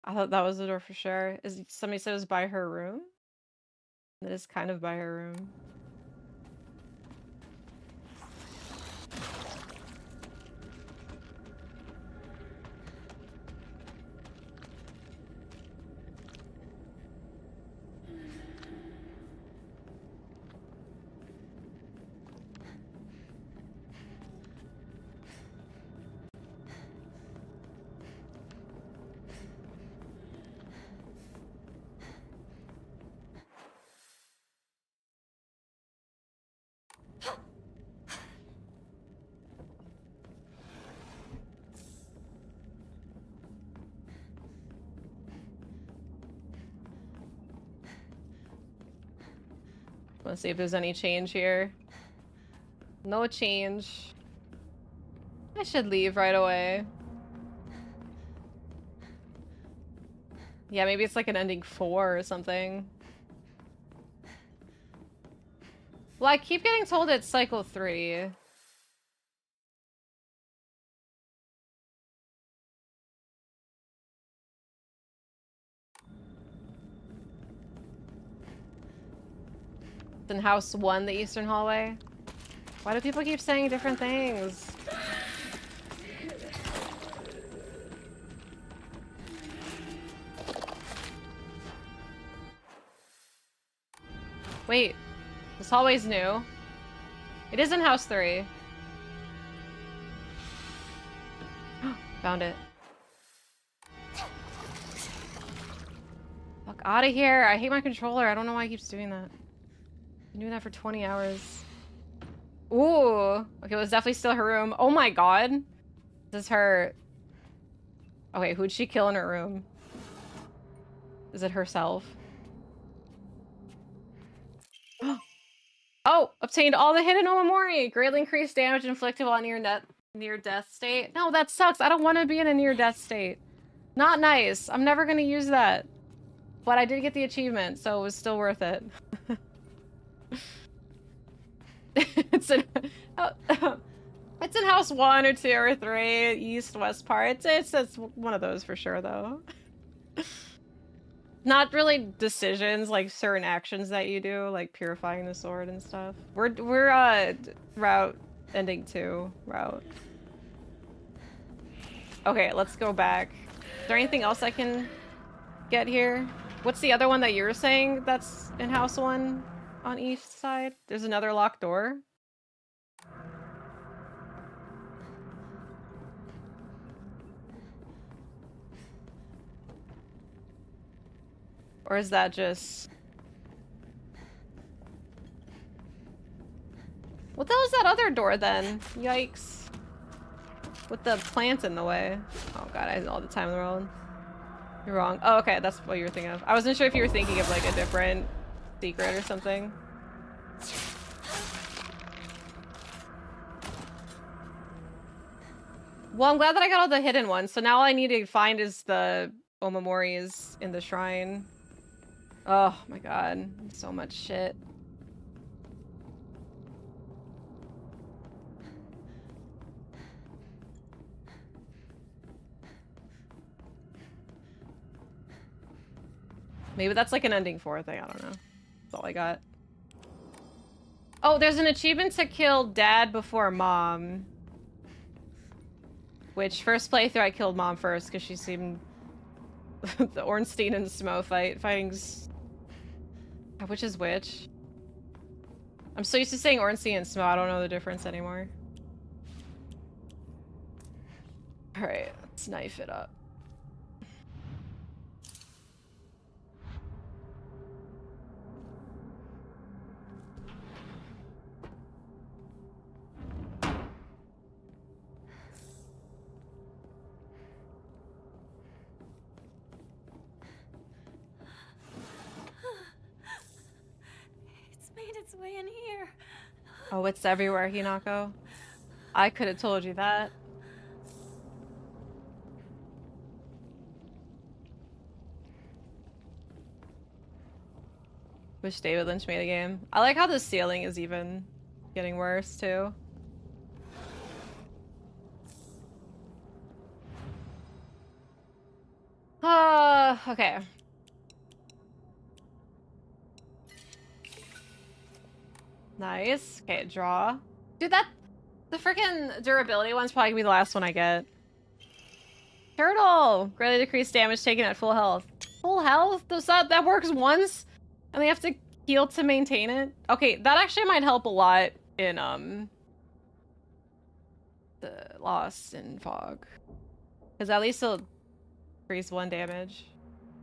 I thought that was the door for sure. Somebody said it was by her room? It is kind of by her room. Let's see if there's any change here. No change. I should leave right away. Yeah, maybe it's like an ending 4 or something. Well, I keep getting told it's cycle 3. In house 1, the eastern hallway. Why do people keep saying different things? Wait, this hallway's new. It is in house 3. Found it. Fuck out of here. I hate my controller. I don't know why it keeps doing that. Been doing that for 20 hours. Ooh. Okay, it was definitely still her room. Oh my god. This is her... Okay, who'd she kill in her room? Is it herself? Oh! Obtained all the hidden Omamori! Greatly increased damage inflicted while near-death state. No, that sucks. I don't want to be in a near-death state. Not nice. I'm never gonna use that. But I did get the achievement, so it was still worth it. It's in house 1 or 2 or 3, east, west part. It's one of those for sure, though. Not really decisions, like certain actions that you do, like purifying the sword and stuff. We're route ending 2 route. Okay, let's go back. Is there anything else I can get here? What's the other one that you're saying that's in house 1? On east side? There's another locked door? Or is that just... What the hell is that other door then? Yikes. With the plant in the way. Oh god, I have all the time in the world. You're wrong. Oh, okay, that's what you were thinking of. I wasn't sure if you were thinking of like a different secret or something. Well, I'm glad that I got all the hidden ones. So now all I need to find is the Omamoris in the shrine. Oh my god, so much shit. Maybe that's like an ending 4 thing, I don't know. That's all I got. Oh, there's an achievement to kill dad before mom. Which, first playthrough I killed mom first because she seemed... the Ornstein and Smo fighting's... Which is which? I'm so used to saying Ornstein and Smo, I don't know the difference anymore. Alright, let's knife it up. It's way in here. Oh, it's everywhere, Hinako. I could have told you that. Wish David Lynch made a game. I like how the ceiling is even getting worse, too. Okay. Nice. Okay, draw. Dude, the freaking durability one's probably gonna be the last one I get. Turtle! Greatly decreased damage taken at full health. Full health? That works once? And they have to heal to maintain it? Okay, that actually might help a lot in, the Lost in Fog. Because at least it'll increase 1 damage.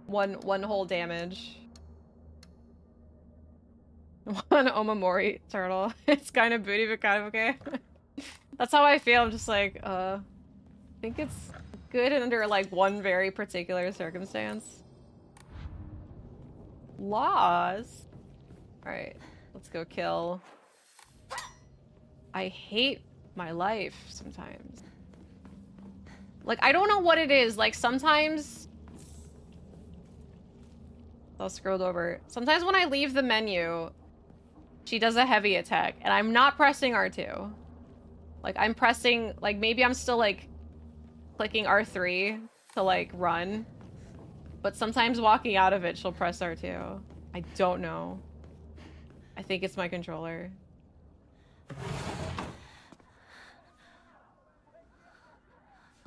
One whole damage. 1 Omamori turtle. It's kind of booty, but kind of okay. That's how I feel. I'm just like, I think it's good under like one very particular circumstance. Lost. Alright, let's go kill. I hate my life sometimes. Like, I don't know what it is. Like, sometimes... I scrolled over. Sometimes when I leave the menu, she does a heavy attack, and I'm not pressing R2. Like, I'm pressing... Like, maybe I'm still, like, clicking R3 to, like, run. But sometimes walking out of it, she'll press R2. I don't know. I think it's my controller.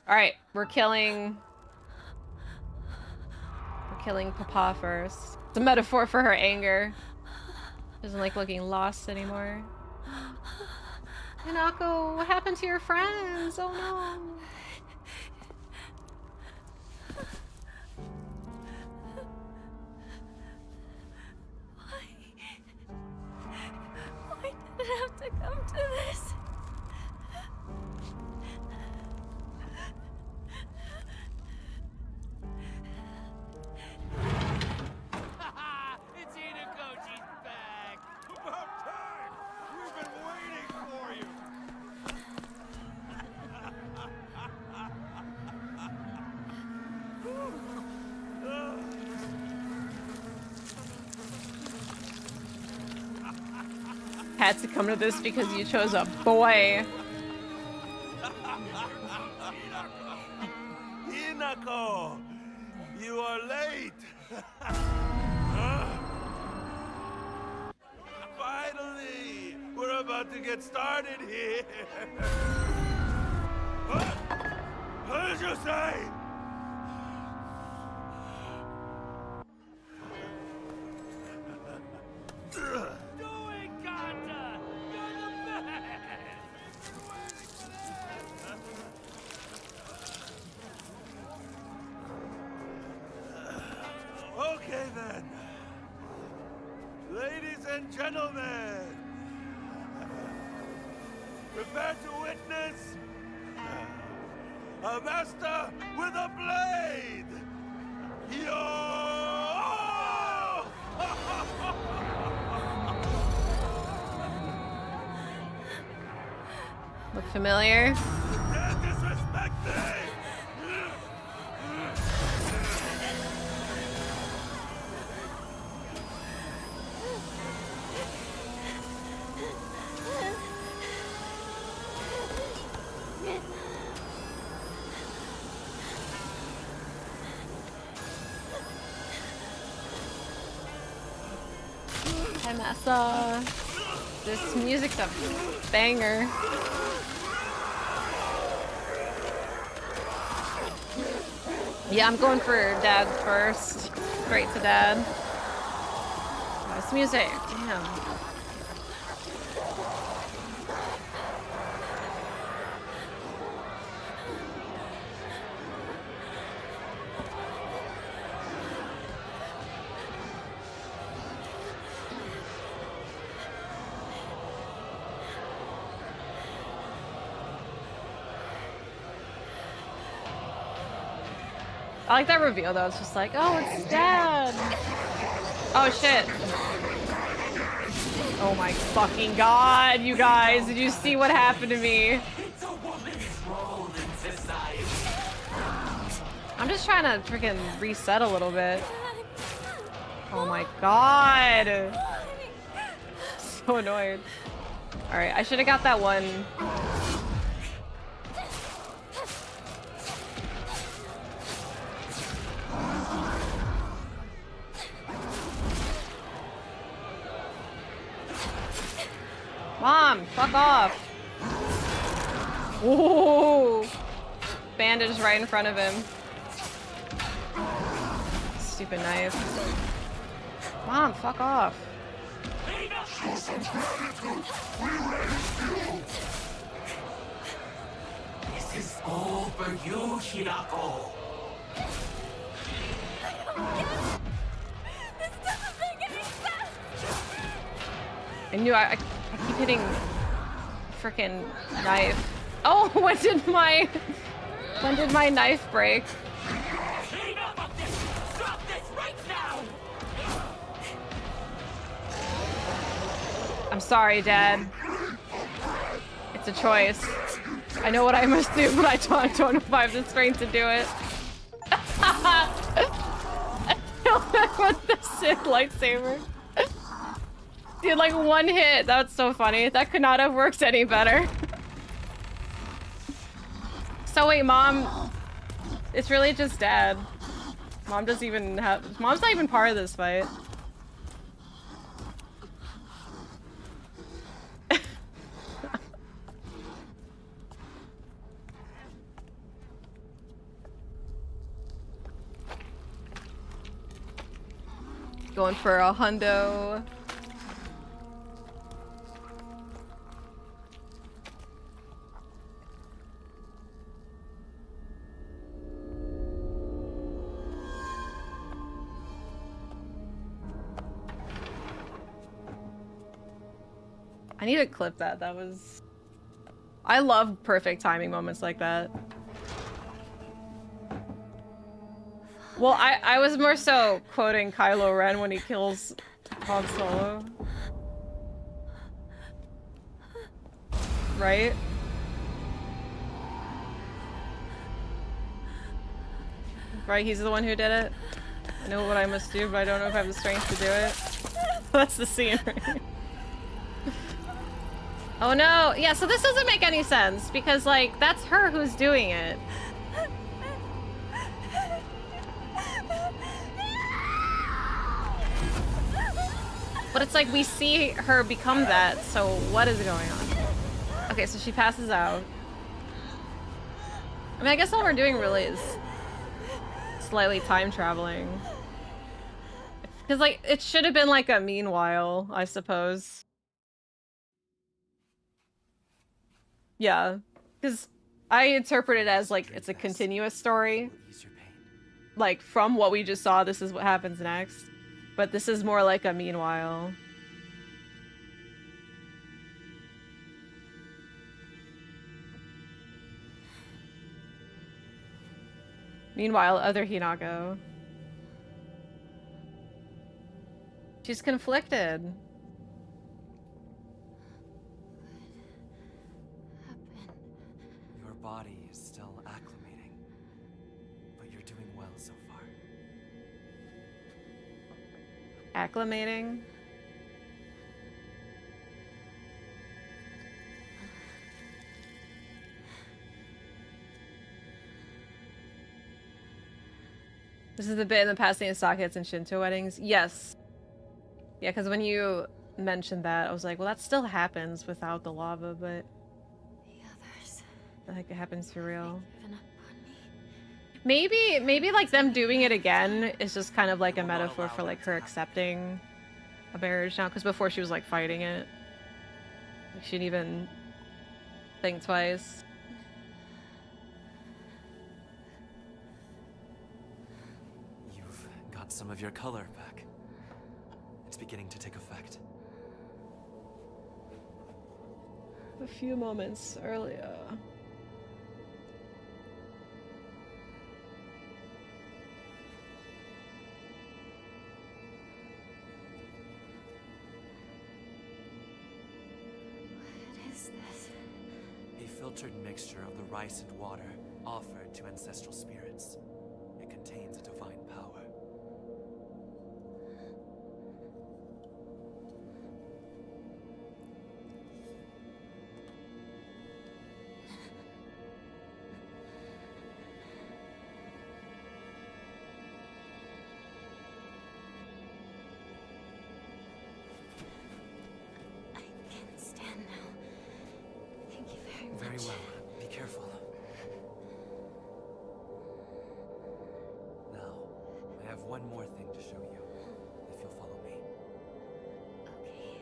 Alright, we're killing Papa first. It's a metaphor for her anger. Doesn't like looking lost anymore. Hinako, what happened to your friends? Oh no. Why did it have to come to this? It's Rinko, she's back! About time! We've been waiting for you! Had to come to this because you chose a boy. Hinako! You are late! Finally! We're about to get started here! What did you say? Doing, Kata! You're the best! Okay then. Ladies and gentlemen, prepare to witness a master with a blade! Look familiar? Hi, Massa. This music's a banger. Yeah, I'm going for dad first. Straight to dad. Oh, this music, damn. I like that reveal though. It's just like, oh, it's dad. Oh shit. Oh my fucking god, you guys. Did you see what happened to me? I'm just trying to freaking reset a little bit. Oh my god. So annoyed. Alright, I should have got that one. Mom, fuck off. Ooh. Bandage right in front of him. Stupid knife. Mom, fuck off. This is all for you, Hirako. This doesn't make any sense! I knew I keep hitting frickin' knife. Oh, when did my knife break? Enough of this! Stop this right now! I'm sorry, Dad. It's a choice. I know what I must do, but I don't know if I have the strength to do it. I killed him with the Sith lightsaber. Dude, like one hit. That's so funny. That could not have worked any better. So wait, Mom. It's really just Dad. Mom doesn't even have. Mom's not even part of this fight. Going for a hundo. I need to clip that. That was... I love perfect timing moments like that. Well, I was more so quoting Kylo Ren when he kills Han Solo. Right? Right, he's the one who did it. I know what I must do, but I don't know if I have the strength to do it. That's the scene, right? Oh no! Yeah, so this doesn't make any sense, because, like, that's her who's doing it. But it's like we see her become that, so what is going on? Okay, so she passes out. I mean, I guess all we're doing really is slightly time traveling. Because, like, it should have been like a meanwhile, I suppose. Yeah, because I interpret it as, like, it's a continuous story. Like, from what we just saw, this is what happens next. But this is more like a meanwhile. Meanwhile, other Hinako. She's conflicted. Happen. body is still acclimating, but you're doing well so far. Acclimating? This is the bit in the past in sockets and Shinto weddings? Yes. Yeah, because when you mentioned that, I was like, well, that still happens without the lava, but The others. like it happens for real. Given up on me. Maybe like them doing it again is just kind of like a metaphor for like her accepting a marriage now, because before she was like fighting it. Like, she didn't even think twice. You've got some of your color back. It's beginning to take effect. A few moments earlier. What is this? A filtered mixture of the rice and water offered to ancestral spirits. It contains a divine power. I can stand now. Thank you very much. Very well. Be careful. Now, I have one more thing to show you, if you'll follow me. Okay.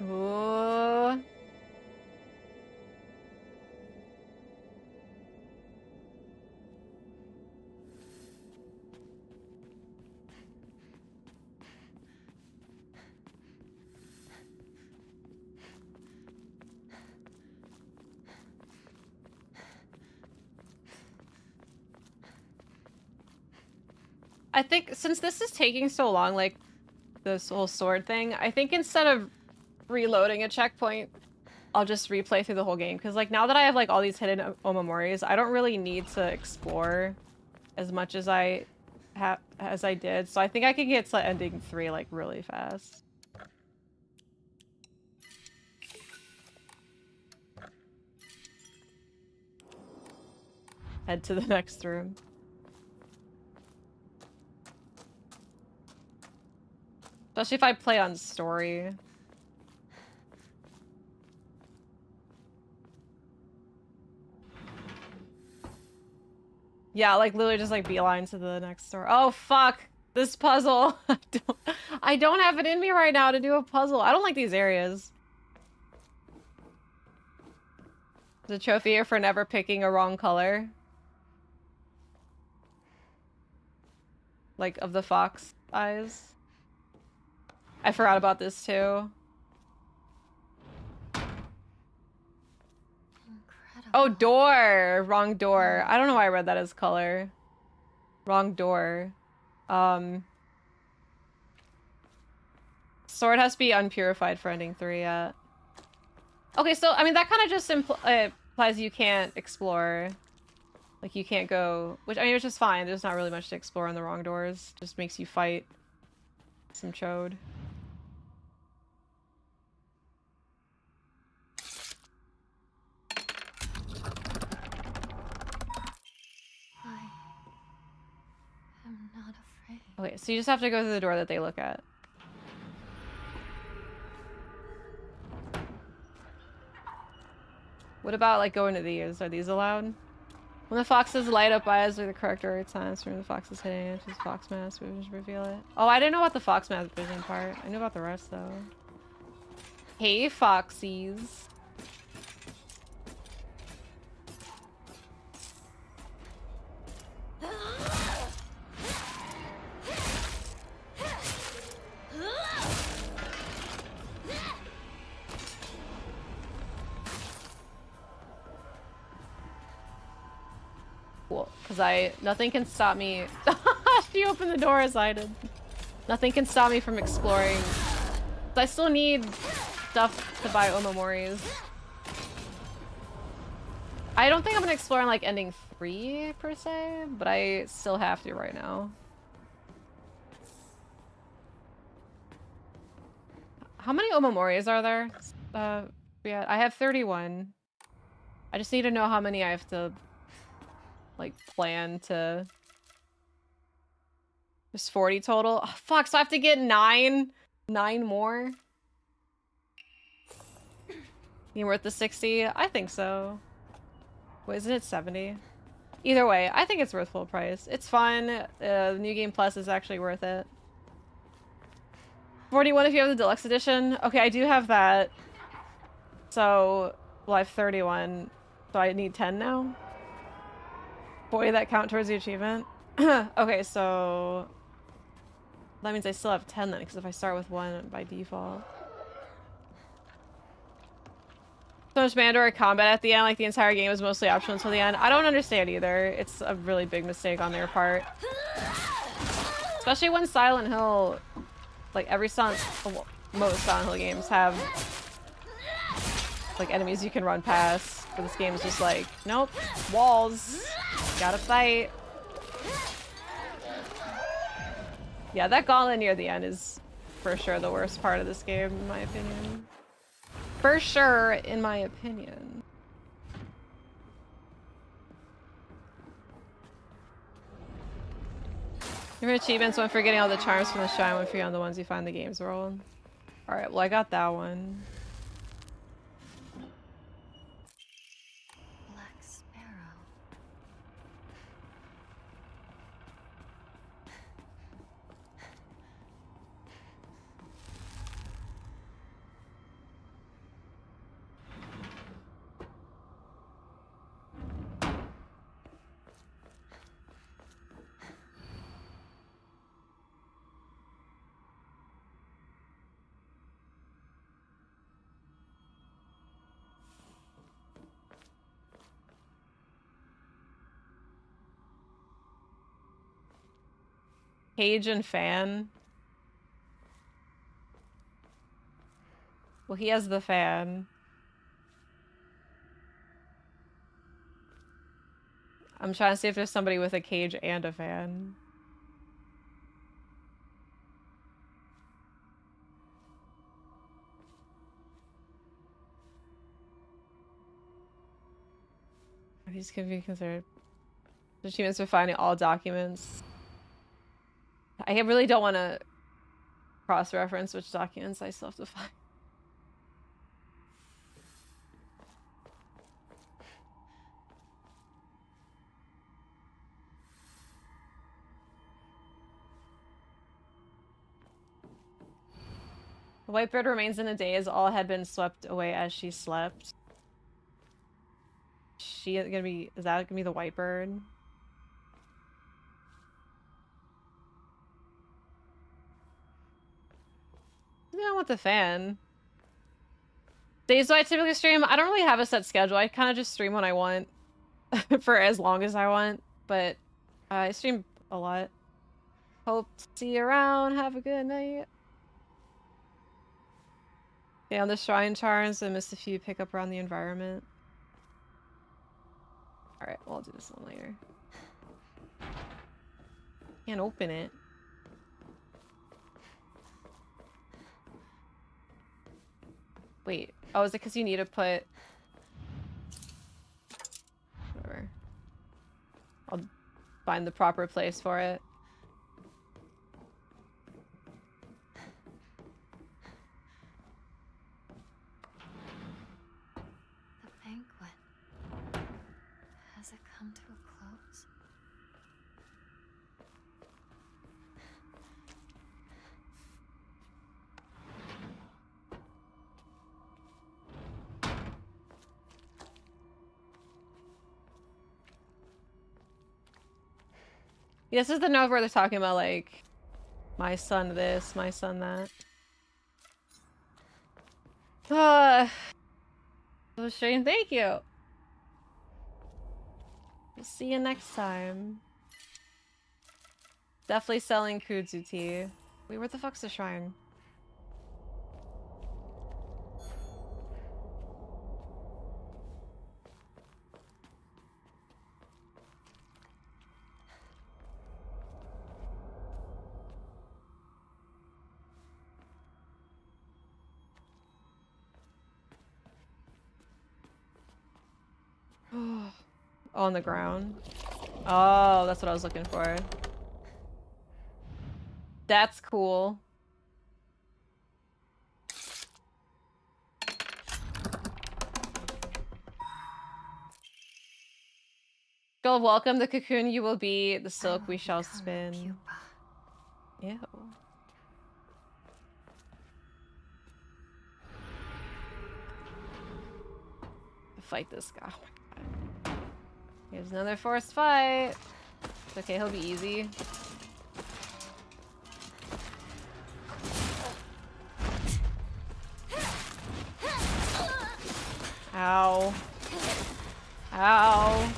Ooh. I think since this is taking so long, like this whole sword thing, I think instead of reloading a checkpoint, I'll just replay through the whole game. Because like now that I have like all these hidden omomoris, I don't really need to explore as much as I did. So I think I can get to ending 3 like really fast. Head to the next room. Especially if I play on story. Yeah, like literally just like beeline to the next store. Oh fuck! This puzzle. I don't have it in me right now to do a puzzle. I don't like these areas. The trophy here for never picking a wrong color. Like of the fox eyes. I forgot about this too. Incredible. Oh, door! Wrong door. I don't know why I read that as color. Wrong door. Sword has to be unpurified for ending 3 yet. Okay, so, I mean, that kind of just implies you can't explore. Like, you can't go... Which, I mean, which is fine. There's not really much to explore on the wrong doors. Just makes you fight some chode. I am not afraid. Okay, so you just have to go through the door that they look at. What about, like, going to these? Are these allowed? When the foxes light up eyes are the correct order times from the fox's hitting it, just fox mask, we just reveal it. Oh, I didn't know about the fox mask vision part. I knew about the rest, though. Hey, foxies. Because nothing can stop me. She opened the door as I did. Nothing can stop me from exploring. I still need stuff to buy Omomoris. I don't think I'm gonna explore on like ending 3 per se, but I still have to right now. How many Omomoris are there? Yeah, I have 31. I just need to know how many I have to like plan to. There's 40 total. Oh, fuck, so I have to get 9 more. You worth the 60? I think so. Wait, isn't it 70? Either way, I think it's worth full price. It's fun. The New Game Plus is actually worth it. 41 if you have the deluxe edition. Okay, I do have that. So, well, I have 31. So I need 10 now? Boy, that count towards the achievement. Okay, so... that means I still have 10 then, because if I start with 1 by default. So much mandatory combat at the end, like the entire game was mostly optional until the end. I don't understand either. It's a really big mistake on their part. Especially when Silent Hill, like most Silent Hill games have like enemies you can run past. But this game is just like, nope, walls, gotta fight. Yeah, that gauntlet near the end is for sure the worst part of this game, in my opinion. For sure, in my opinion. Your achievements when forgetting all the charms from the shrine when forgetting the ones you find in the game's world. Alright, well I got that one. Black Sparrow. Cage and fan. Well, he has the fan. I'm trying to see if there's somebody with a cage and a fan. These can be considered achievements for finding all documents. I really don't want to cross-reference which documents I still have to find. The white bird remains in a daze. All had been swept away as she slept. Is that gonna be the white bird? I want the fan. Days do I typically stream? I don't really have a set schedule. I kind of just stream when I want for as long as I want, but I stream a lot. Hope to see you around. Have a good night. Okay, on the shrine charms, I missed a few pick up around the environment. Alright, well, I'll do this one later. Can't open it. Wait. Oh, is it because you need to put... whatever. I'll find the proper place for it. The banquet. Has it come to a close? This is the note where they're talking about, like, my son this, my son that. So Shane, thank you. We'll see you next time. Definitely selling kudzu tea. Wait, where the fuck's the shrine? On the ground. Oh, that's what I was looking for. That's cool. Go welcome the cocoon you will be, the silk we shall spin. Ew. Fight this guy. Oh my god. Here's another forced fight. It's okay, he'll be easy. Ow. Ow.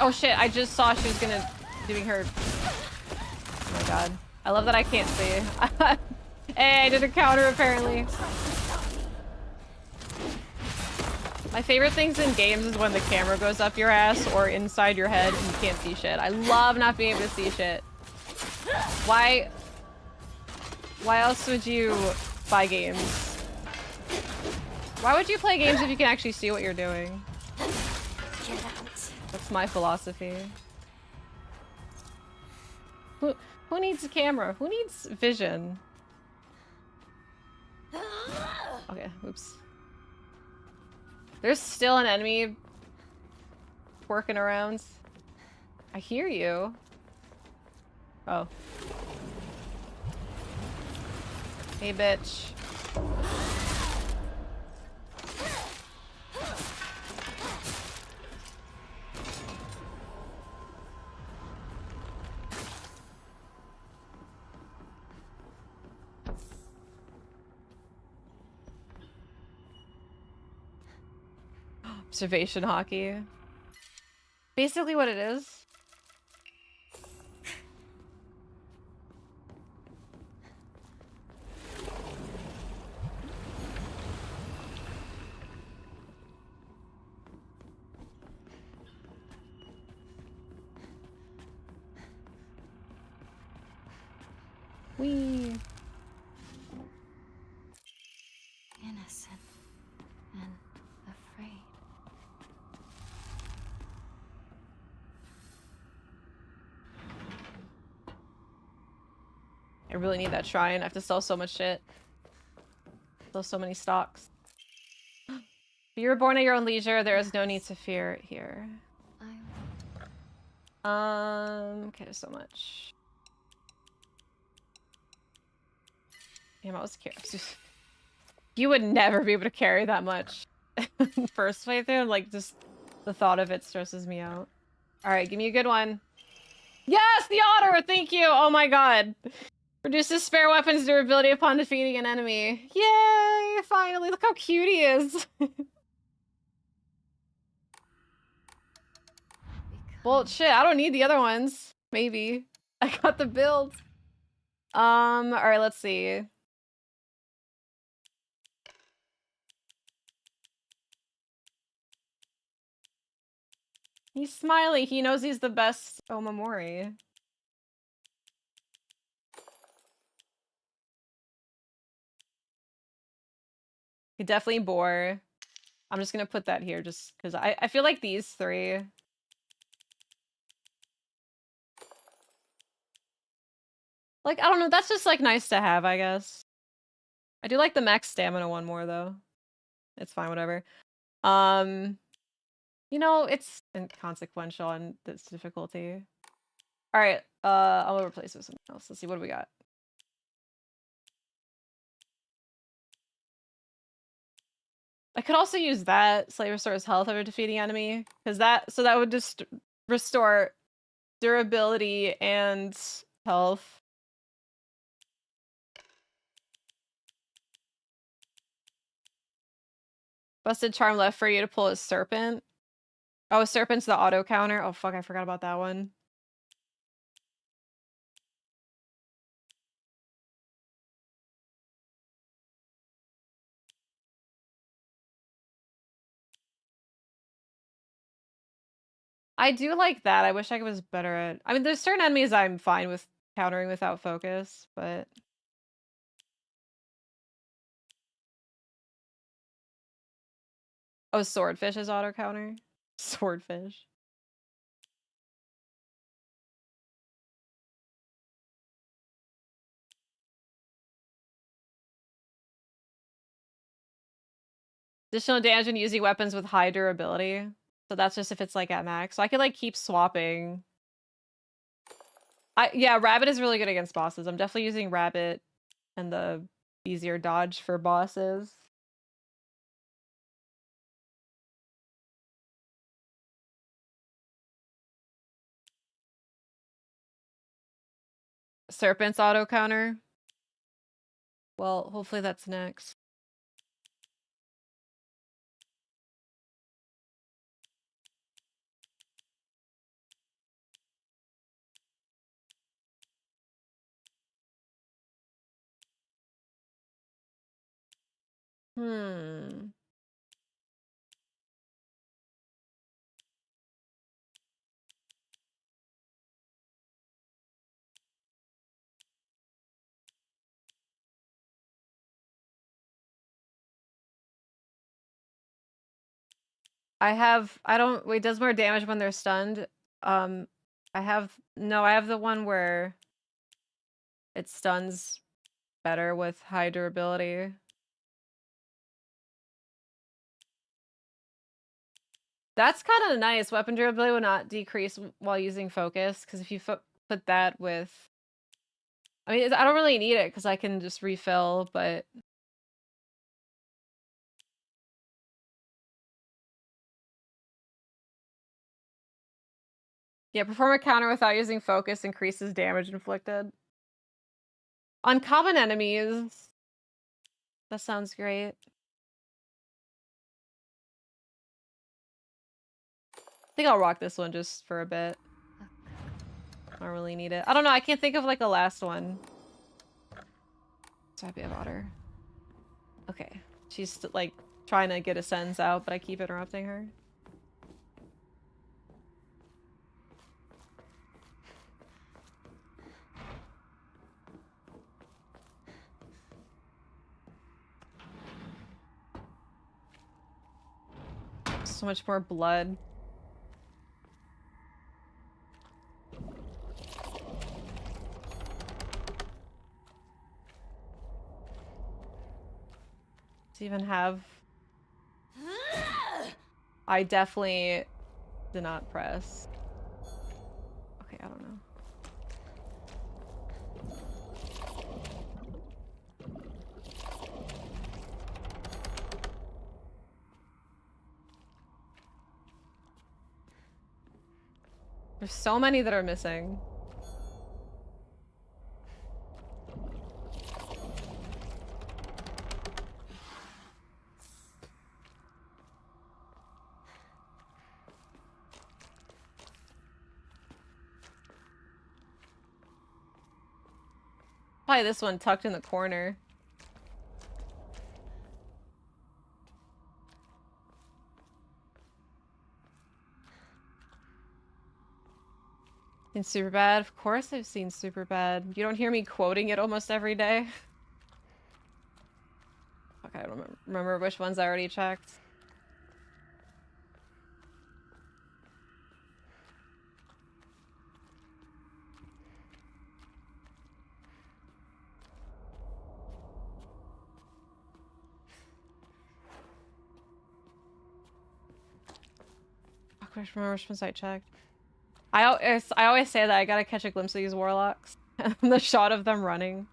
Oh shit, I just saw she was gonna doing her. Oh my god. I love that I can't see. Hey, I did a counter apparently. My favorite things in games is when the camera goes up your ass or inside your head and you can't see shit. I love not being able to see shit. Why else would you buy games? Why would you play games if you can actually see what you're doing? Get out. That's my philosophy. Who needs a camera? Who needs vision? Okay, oops. There's still an enemy working around. I hear you. Oh. Hey, bitch. Observation hockey. Basically what it is. Whee! Innocent and afraid. I really need that shrine. I have to sell so much shit. Sell so many stocks. If you were born at your own leisure, there is no need to fear here. Okay, there's so much. Damn, I was carrying. You would never be able to carry that much. First playthrough, like, just the thought of it stresses me out. Alright, give me a good one. Yes, the otter! Thank you! Oh my god. Reduces spare weapons durability upon defeating an enemy. Yay! Finally, look how cute he is. Well, shit, I don't need the other ones. Maybe. I got the build. Alright, let's see. He's smiling. He knows he's the best Omamori. He definitely bore. I'm just gonna put that here just because I feel like these three. Like, I don't know, that's just like nice to have, I guess. I do like the max stamina one more though. It's fine, whatever. You know, it's inconsequential on this difficulty. Alright, I'll replace it with something else. Let's see, what do we got? I could also use that. Slightly restores health after defeating enemy. Because that would just restore durability and health. Busted charm left for you to pull a serpent. Oh, serpent's the auto counter. Oh fuck, I forgot about that one. I do like that. I wish I was better at... I mean, there's certain enemies I'm fine with countering without focus, but... Oh, swordfish is auto counter? Swordfish. Additional damage when using weapons with high durability. So that's just if it's like at max. So I could like keep swapping. Yeah, rabbit is really good against bosses. I'm definitely using rabbit and the easier dodge for bosses. Serpent's auto counter. Well, hopefully that's next. Wait, does more damage when they're stunned. I have the one where it stuns better with high durability. That's kind of nice. Weapon durability will not decrease while using focus, because if you put that with... I mean, I don't really need it, because I can just refill, but... Yeah, perform a counter without using focus increases damage inflicted. On common enemies... That sounds great. I think I'll rock this one just for a bit. I don't really need it. I don't know, I can't think of like a last one. So happy about her. Okay. She's like trying to get a sentence out, but I keep interrupting her. So much more blood. To even have... I definitely did not press. Okay, I don't know. There's so many that are missing. Probably this one tucked in the corner. In Superbad? Of course I've seen Superbad. You don't hear me quoting it almost every day. Okay, I don't remember which ones I already checked. I can't remember which ones I checked. I always say that I gotta catch a glimpse of these warlocks. And the shot of them running.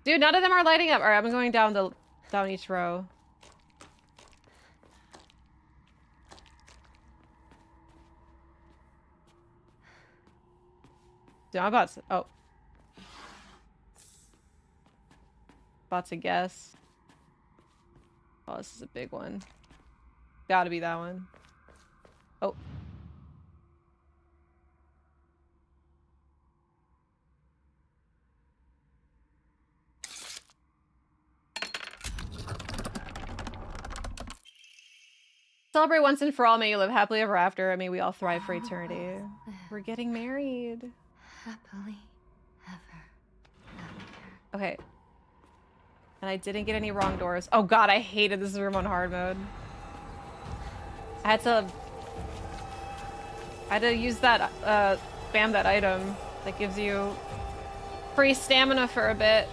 Dude, none of them are lighting up. Alright, I'm going down each row. Dude, I'm about to... Oh. About to guess. Oh, this is a big one. Gotta be that one. Oh. Celebrate once and for all. May you live happily ever after. May we all thrive for eternity. We're getting married. Happily ever after. Okay. And I didn't get any wrong doors. Oh god, I hated this room on hard mode. I had to use that, spam that item that gives you free stamina for a bit.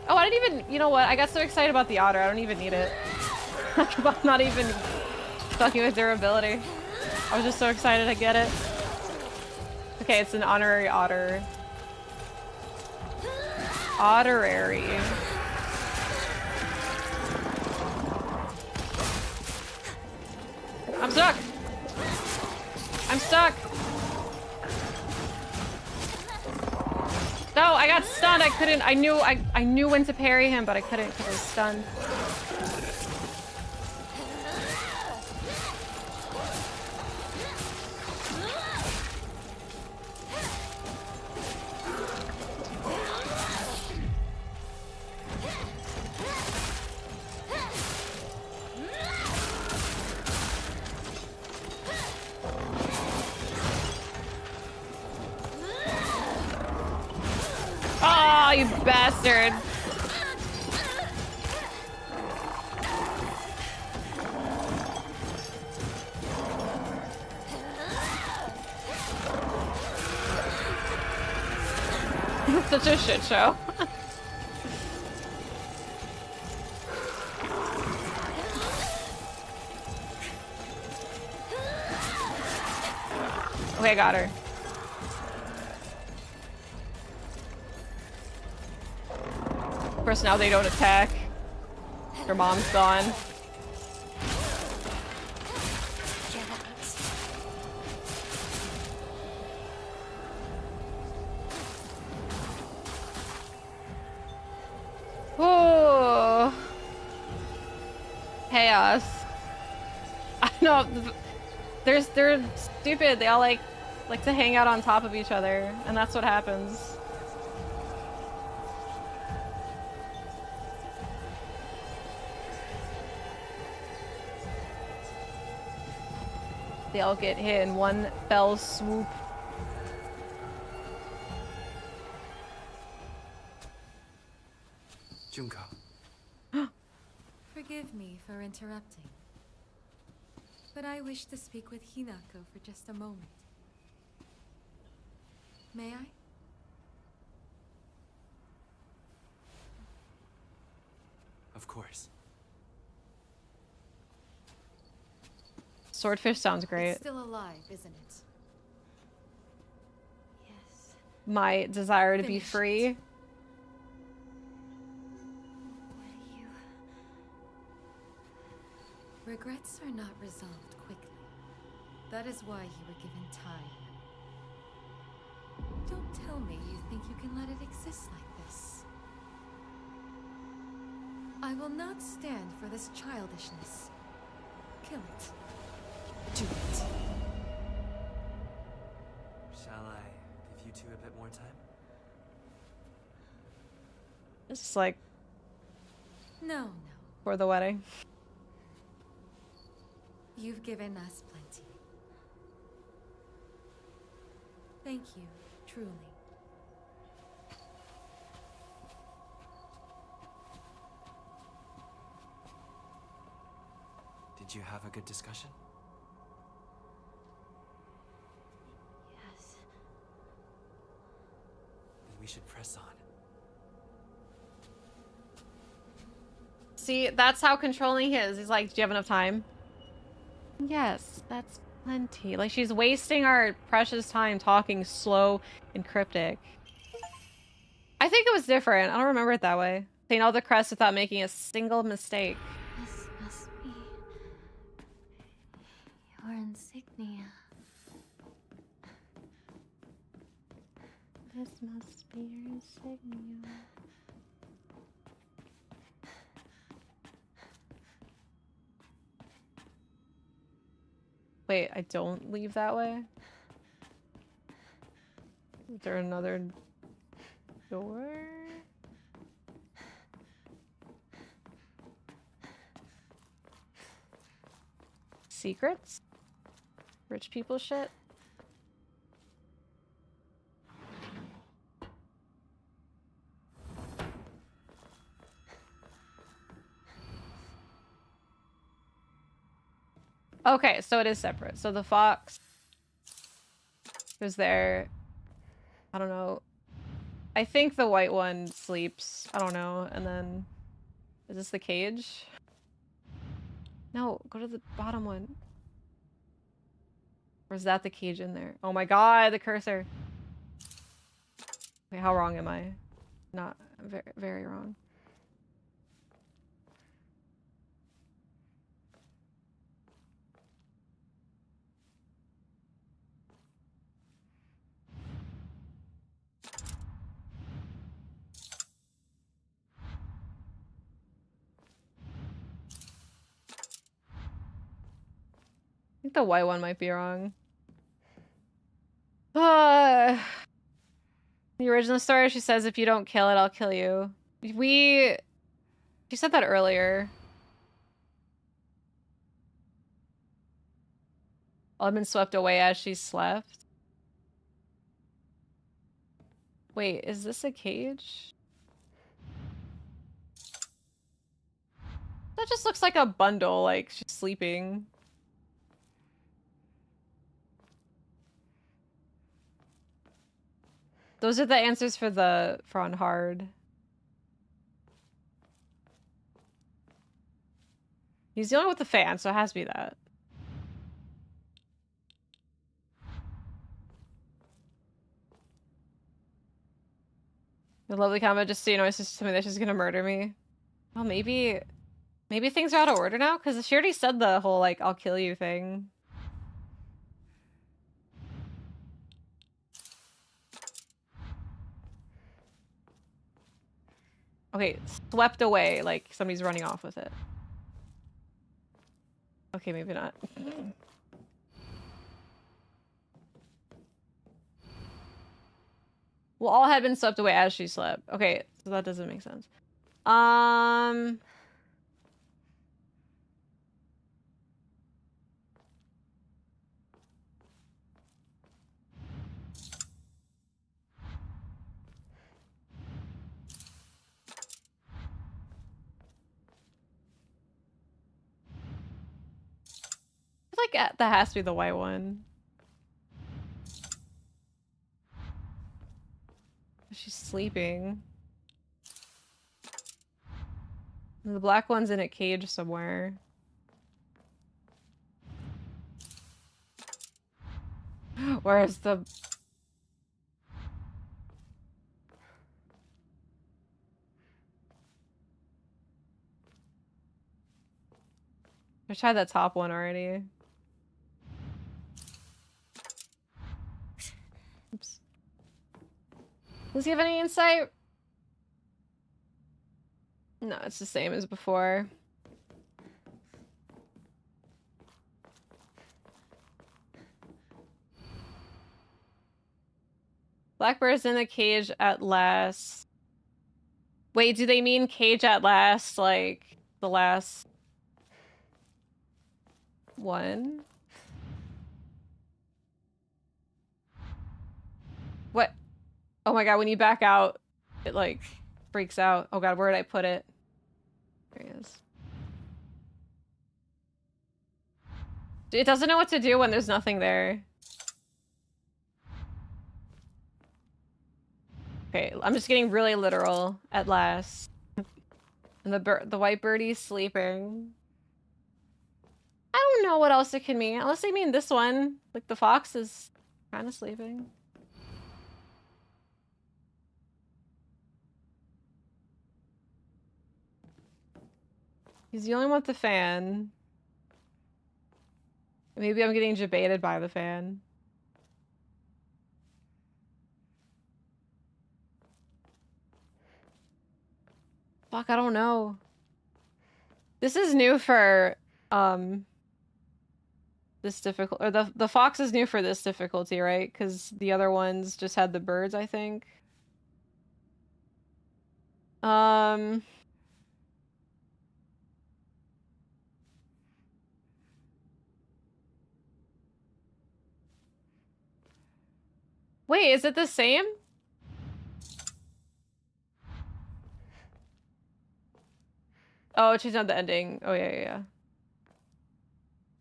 Oh, I didn't even, you know what? I got so excited about the otter, I don't even need it. I'm not even fucking with durability. I was just so excited to get it. Okay, it's an honorary otter. Otterary. I'm stuck! I'm stuck! No, I got stunned. I couldn't. I knew when to parry him, but I couldn't because I was stunned. Oh, you bastard. Such a shit show. Okay, I got her. Of course, now they don't attack. Their mom's gone. Oh, chaos. I know. They're stupid. They all like to hang out on top of each other, and that's what happens. They all get hit in one fell swoop. Junko. Forgive me for interrupting, but I wish to speak with Hinako for just a moment. May I? Of course. Swordfish sounds great. It's still alive, isn't it? Yes. My desire to be Finished. free. What do you... Regrets are not resolved quickly. That is why you were given time. Don't tell me you think you can let it exist like this. I will not stand for this childishness. Kill it. Do it. Shall I give you two a bit more time? It's just like No. for the wedding. You've given us plenty. Thank you, truly. Did you have a good discussion? Yes. Then we should press on. See, that's how controlling he is. He's like, do you have enough time? Yes, that's plenty. Like, she's wasting our precious time talking slow and cryptic. I think it was different. I don't remember it that way. Saying all the crest without making a single mistake. This must be your insignia. This must be your signal. Wait, I don't leave that way? Is there another door? Secrets? Rich people shit? Okay, so it is separate. So the fox was there. I don't know. I think the white one sleeps. I don't know. And then... Is this the cage? No, go to the bottom one. Or is that the cage in there? Oh my god, the cursor. Wait, how wrong am I? Not very, very wrong. I think the white one might be wrong. The original story, she says, if you don't kill it, I'll kill you. She said that earlier. All had been swept away as she slept. Wait, is this a cage? That just looks like a bundle, like she's sleeping. Those are the answers for on hard. He's the only one with the fan, so it has to be that. The lovely comment, just so you know, it's just something that she's gonna murder me. Well, maybe things are out of order now, because she already said the whole, like, I'll kill you thing. Okay, swept away, like somebody's running off with it. Okay, maybe not. Well, all had been swept away as she slept. Okay, so that doesn't make sense. I feel like that has to be the white one. She's sleeping. The black one's in a cage somewhere. Where's the... I tried that top one already. Oops. Does he have any insight? No, it's the same as before. Blackbird's in the cage at last. Wait, do they mean cage at last? Like, the last one? What? Oh my god, when you back out, it like freaks out. Oh god, where did I put it? There he is. It doesn't know what to do when there's nothing there. Okay, I'm just getting really literal at last. And the white birdie's sleeping. I don't know what else it can mean. Unless they mean this one. Like the fox is kind of sleeping. He's the only one with the fan. Maybe I'm getting debated by the fan. Fuck, I don't know. This is new for this difficult, or the fox is new for this difficulty, right? Because the other ones just had the birds, I think. Wait, is it the same? Oh, she's not the ending. Oh, yeah, yeah, yeah.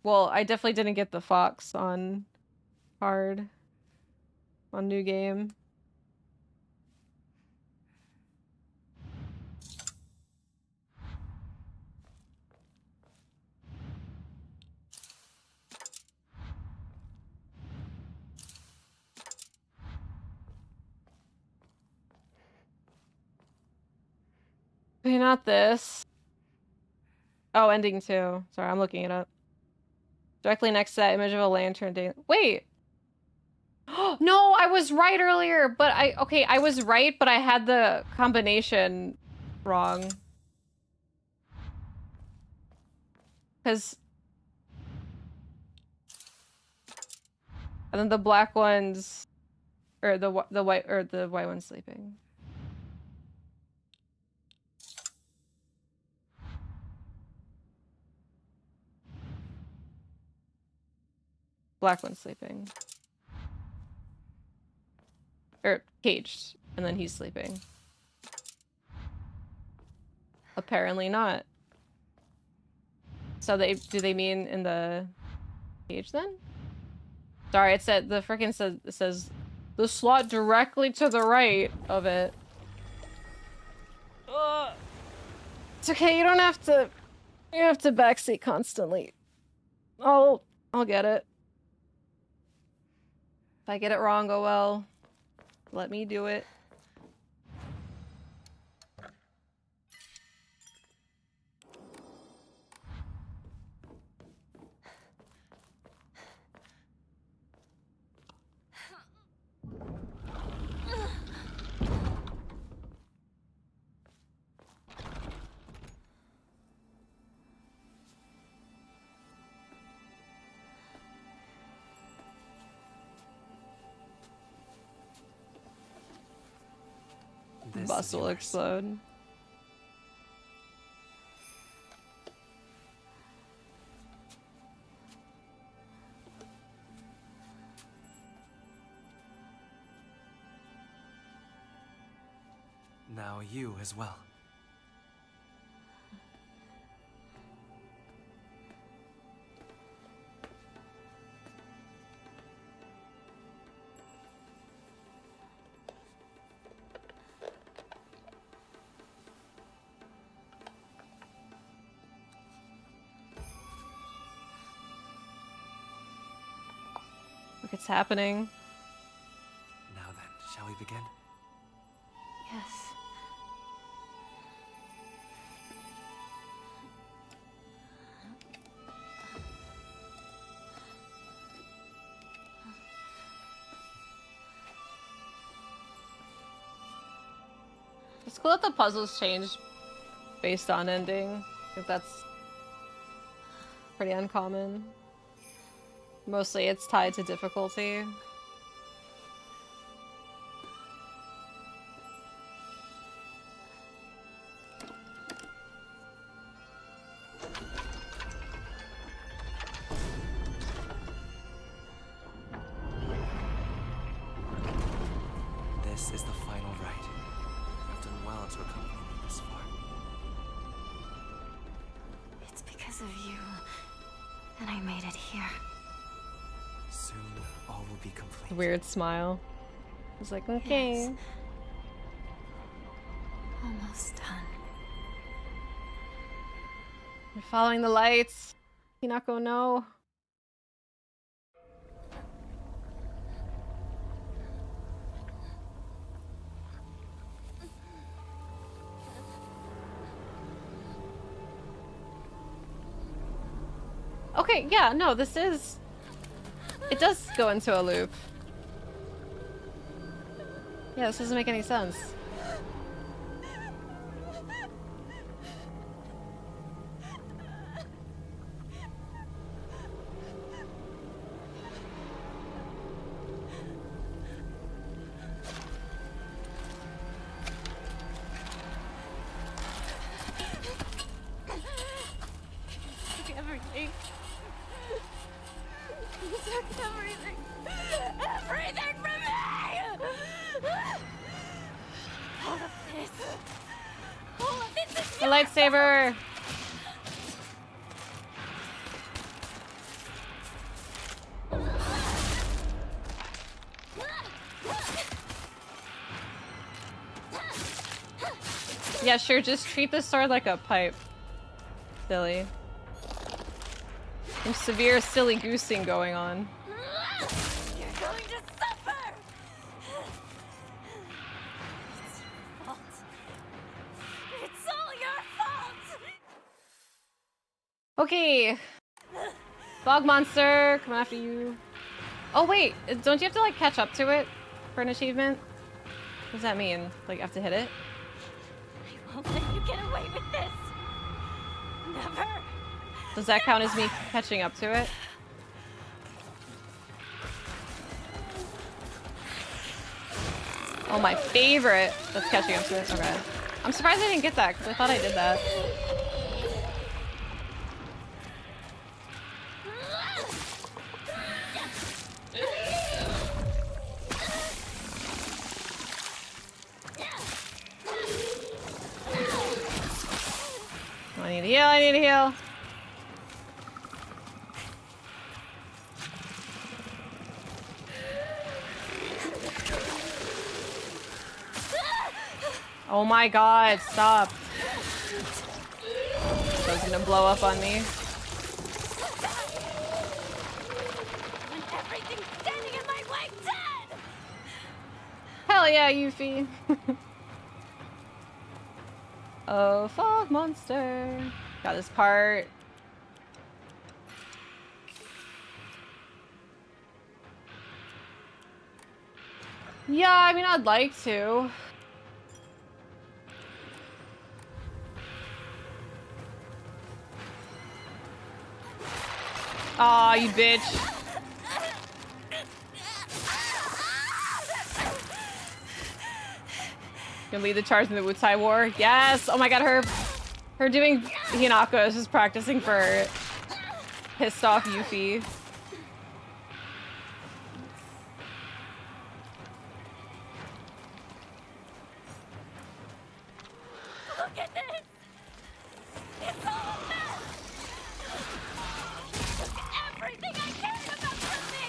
Well, I definitely didn't get the fox on hard. On new game. Okay, not this. Oh, ending 2. Sorry, I'm looking it up. Directly next to that image of a lantern. Wait! No, I was right earlier, but I was right, but I had the combination wrong. Because... And then the black one's... Or the white one's sleeping. Black one's sleeping. Or caged, and then he's sleeping. Apparently not. So do they mean in the cage then? Sorry, it said the frickin' says the slot directly to the right of it. It's okay, you don't have to backseat constantly. I'll get it. If I get it wrong, oh well. Let me do it. Bus will explode. Now you as well. Look, it's happening. Now then, shall we begin? Yes. It's cool that the puzzles change based on ending. I think that's pretty uncommon. Mostly it's tied to difficulty. This is the final rite. You have done well to accompany me this far. It's because of you that I made it here. Soon, all will be complete. Weird smile. He's like, okay. Yes. Almost done. You're following the lights. Hinako, no. Okay, yeah, no, this is... It does go into a loop. Yeah, this doesn't make any sense. A lightsaber! Yeah, sure, just treat the sword like a pipe. Silly. Some severe silly goosing going on. You're going to suffer! It's your fault. It's all your fault! Okay. Fog monster, come after you. Oh wait, don't you have to like catch up to it for an achievement? What does that mean? Like, you have to hit it? I won't let you get away with this. Never. Does that count as me catching up to it? Oh, my favorite. That's catching up to it. Okay. I'm surprised I didn't get that, because I thought I did that. I need to heal, I need to heal. Oh my god, stop. That's gonna blow up on me. When everything's standing in my way, dead! Hell yeah, Yuffie. Oh, fog monster. Got this part. Yeah, I mean, I'd like to. Aw, you bitch. Gonna lead the charge in the Wutai War. Yes! Oh my god, her doing Hinako is just practicing for pissed off Yuffie. Look at this! It's all a mess! Took everything I cared about from me!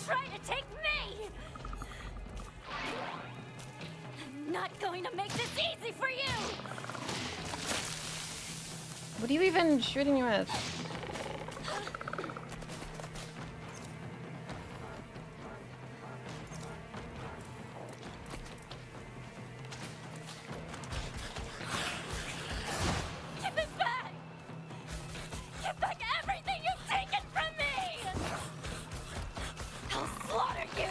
Try to take me! I'm not going to make this easy for you! What are you even shooting me with? Give it back! Give back everything you've taken from me! I'll slaughter you!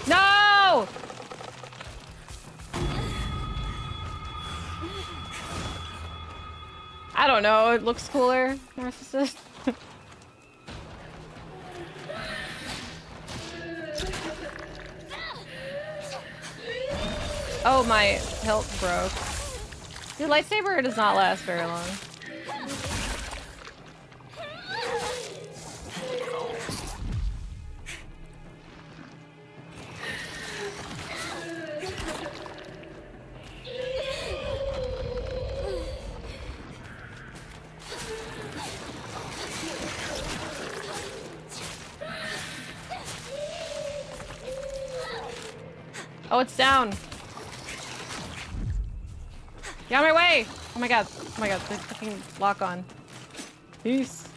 No! I don't know, it looks cooler, narcissist. Oh, my hilt broke. The lightsaber does not last very long. Oh, it's down. Get out of my way! Oh my god. Oh my god, the fucking lock on. Peace.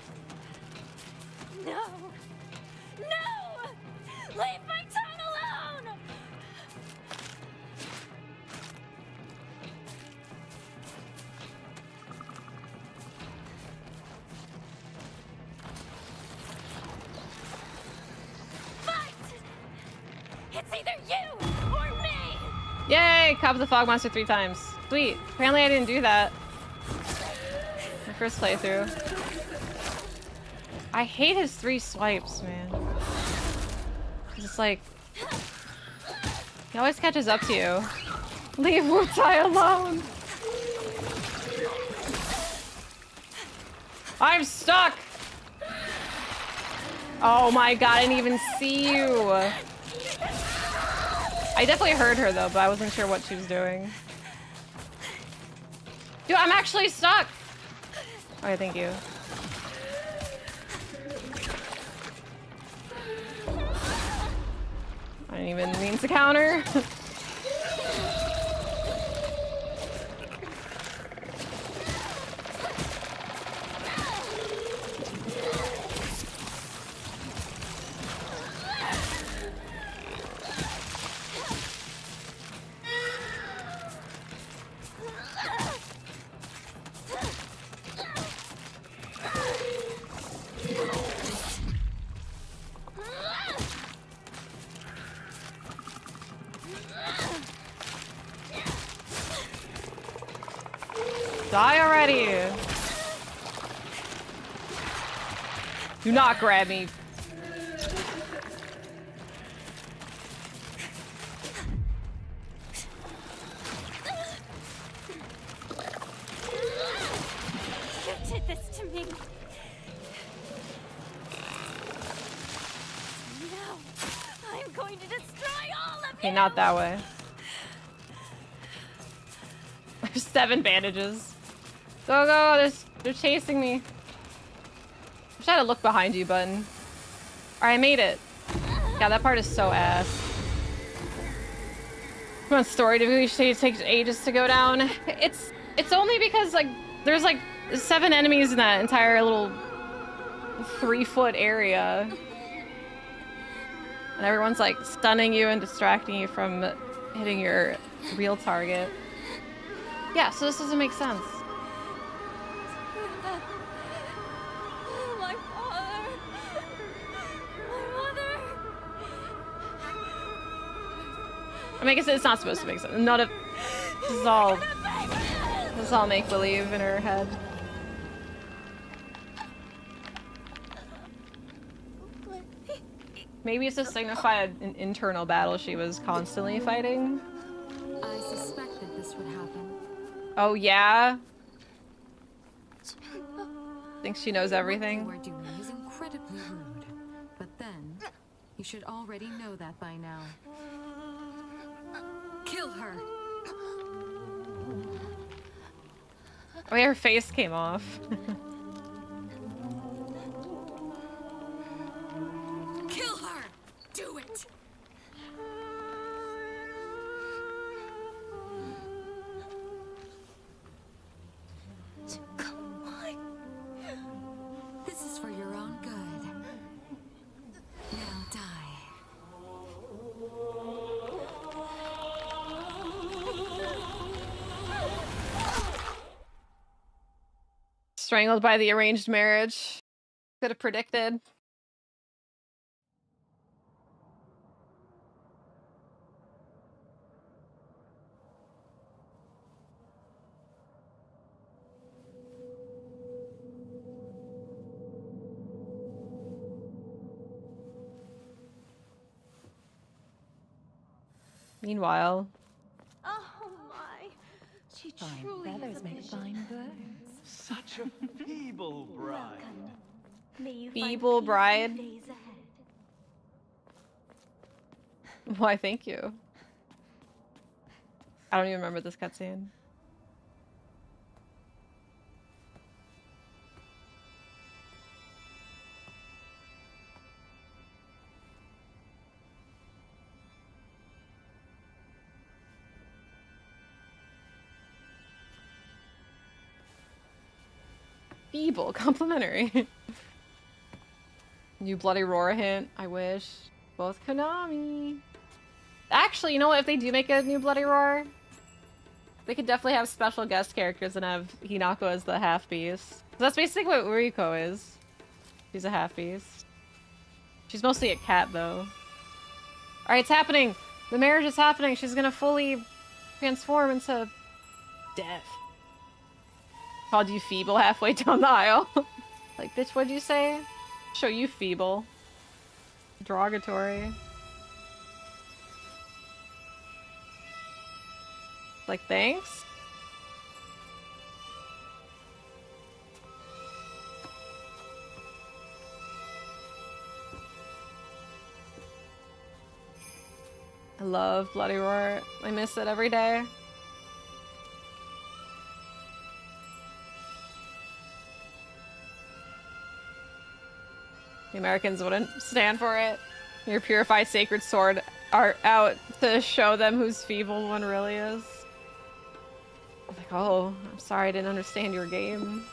No! No! Leave my town alone! Fight! It's either you or me! Yay! Cop the fog monster 3 times. Sweet. Apparently I didn't do that. My first playthrough. I hate his 3 swipes, man. It's like... He always catches up to you. Leave Wutai alone! I'm stuck! Oh my god, I didn't even see you! I definitely heard her though, but I wasn't sure what she was doing. Dude, I'm actually stuck! Okay, thank you. I didn't even mean to counter. Die already! Do not grab me. You did this to me. Now, I'm going to destroy all of Okay, you. not that way. There's 7 bandages. Go, go! They're chasing me. I wish I had a look behind you button. Alright, I made it. God, that part is so ass. Come on, story it takes ages to go down. It's only because like there's like 7 enemies in that entire little 3-foot area. And everyone's like stunning you and distracting you from hitting your real target. Yeah, so this doesn't make sense. My father. My mother. I mean, I guess it's not supposed to make sense. None of this is all make-believe in her head. Maybe it's to signify an internal battle she was constantly fighting. I suspected this would happen. Oh yeah? Thinks she knows everything. What you are doing is incredibly rude. But then, you should already know that by now. Kill her! Oh yeah, her face came off. Kill her! Do it! Come on. This is for your own good. Now die. Strangled by the arranged marriage. Could have predicted. Meanwhile, Oh my. She truly is a vision. Such a feeble bride. May you feeble find bride. peace in the days ahead. Why, thank you. I don't even remember this cutscene. Feeble, complimentary. New Bloody Roar hint, I wish. Both Konami. Actually, you know what? If they do make a new Bloody Roar, they could definitely have special guest characters and have Hinako as the half-beast. That's basically what Rinko is. She's a half-beast. She's mostly a cat, though. Alright, it's happening! The marriage is happening! She's gonna fully transform into death. Called you feeble halfway down the aisle. Like, bitch, what'd you say? Show you feeble. Derogatory. Like, thanks? I love Bloody Roar. I miss it every day. The Americans wouldn't stand for it. Your purified sacred sword are out to show them whose feeble one really is. I'm like, oh, I'm sorry I didn't understand your game.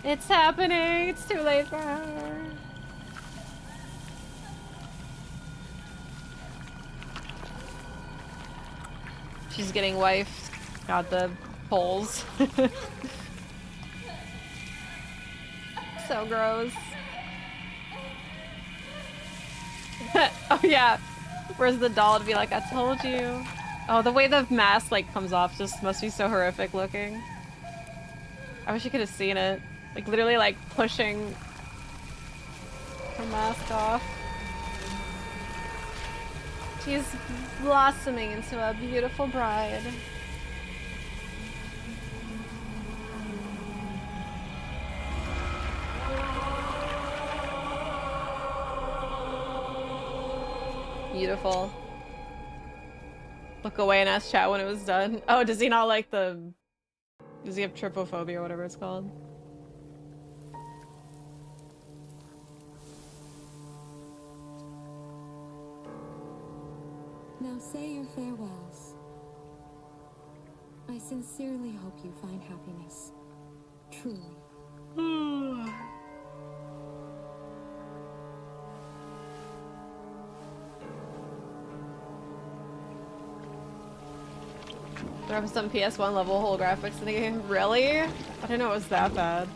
It's happening! It's too late for her! She's getting wifed. Got the poles. So gross. Oh yeah. Where's the doll to be like, I told you. Oh, the way the mask like comes off just must be so horrific looking. I wish you could have seen it. Like literally like pushing her mask off. She's blossoming into a beautiful bride. Beautiful. Look away and ask chat when it was done. Oh, does he not like the... Does he have trypophobia or whatever it's called? Now say your farewells. I sincerely hope you find happiness. Truly. There was some PS1 level holographics in the game. Really? I didn't know it was that bad.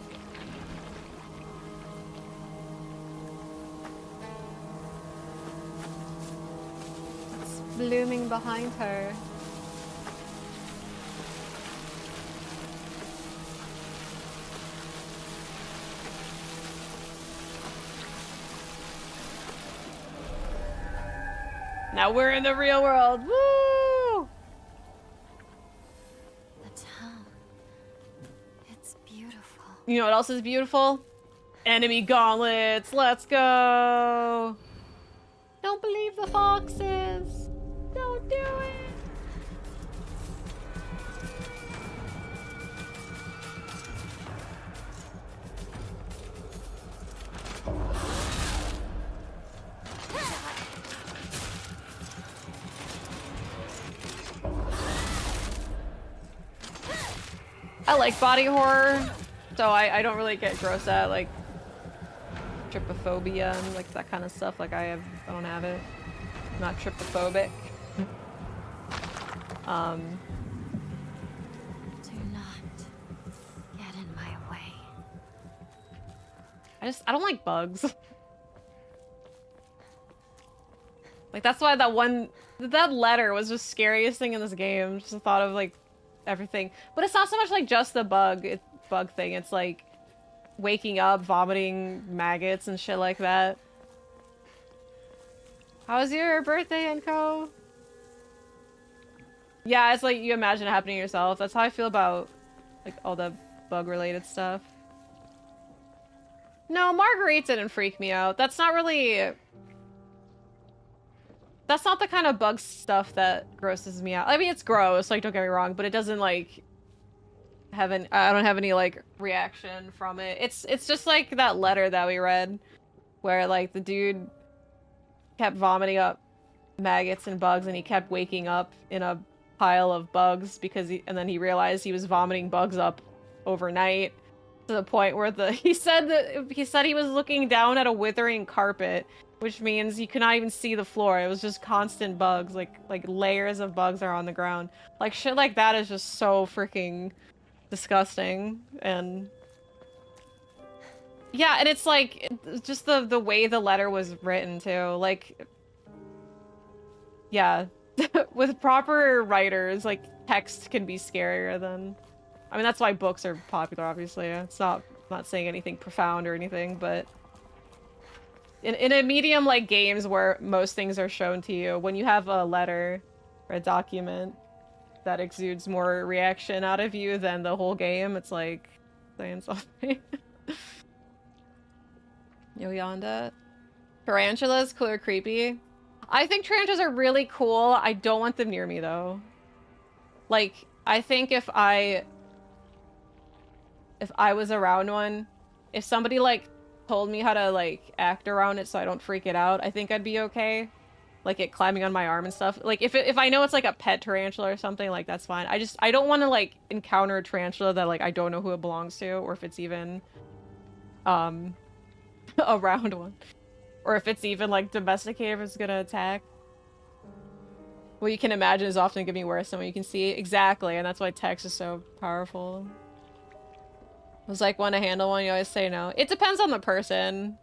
It's blooming behind her. Now we're in the real world. Woo! The town. It's beautiful. You know what else is beautiful? Enemy gauntlets. Let's go. Don't believe the foxes. Don't do it. I like body horror, so I don't really get grossed out like trypophobia and like that kind of stuff. Like I don't have it. I'm not trypophobic. Do not get in my way. I don't like bugs. Like that's why that letter was the scariest thing in this game. Just the thought of like everything. But it's not so much like just the bug thing. It's like waking up, vomiting maggots and shit like that. How was your birthday, Rinko? Yeah, it's like you imagine it happening to yourself. That's how I feel about like all the bug related stuff. No, Marguerite didn't freak me out. That's not really... That's not the kind of bug stuff that grosses me out. I mean, it's gross, like, don't get me wrong, but it doesn't, like, I don't have any, like, reaction from it. It's just, like, that letter that we read, where, like, the dude kept vomiting up maggots and bugs, and he kept waking up in a pile of bugs, and then he realized he was vomiting bugs up overnight, to the point where he said he was looking down at a withering carpet, which means you could not even see the floor. It was just constant bugs, like layers of bugs are on the ground. Like shit like that is just so freaking disgusting, and Yeah, and it's like just the way the letter was written too. Like, yeah, with proper writers, like text can be scarier than. I mean, that's why books are popular. Obviously, it's not saying anything profound or anything, but in a medium like games where most things are shown to you, when you have a letter or a document that exudes more reaction out of you than the whole game, it's like saying something. Yo Yonda. Tarantulas, cool or creepy? I think tarantulas are really cool. I don't want them near me though. Like, I think if I was around one, if somebody like told me how to like act around it so I don't freak it out, I think I'd be okay. Like it climbing on my arm and stuff. Like if I know it's like a pet tarantula or something, like that's fine. I don't want to like encounter a tarantula that like I don't know who it belongs to or if it's even around one. Or if it's even like domesticated, if it's gonna attack. What you can imagine is often gonna be worse than what you can see. Exactly, and that's why text is so powerful. It was like, want to handle one, you always say no. It depends on the person.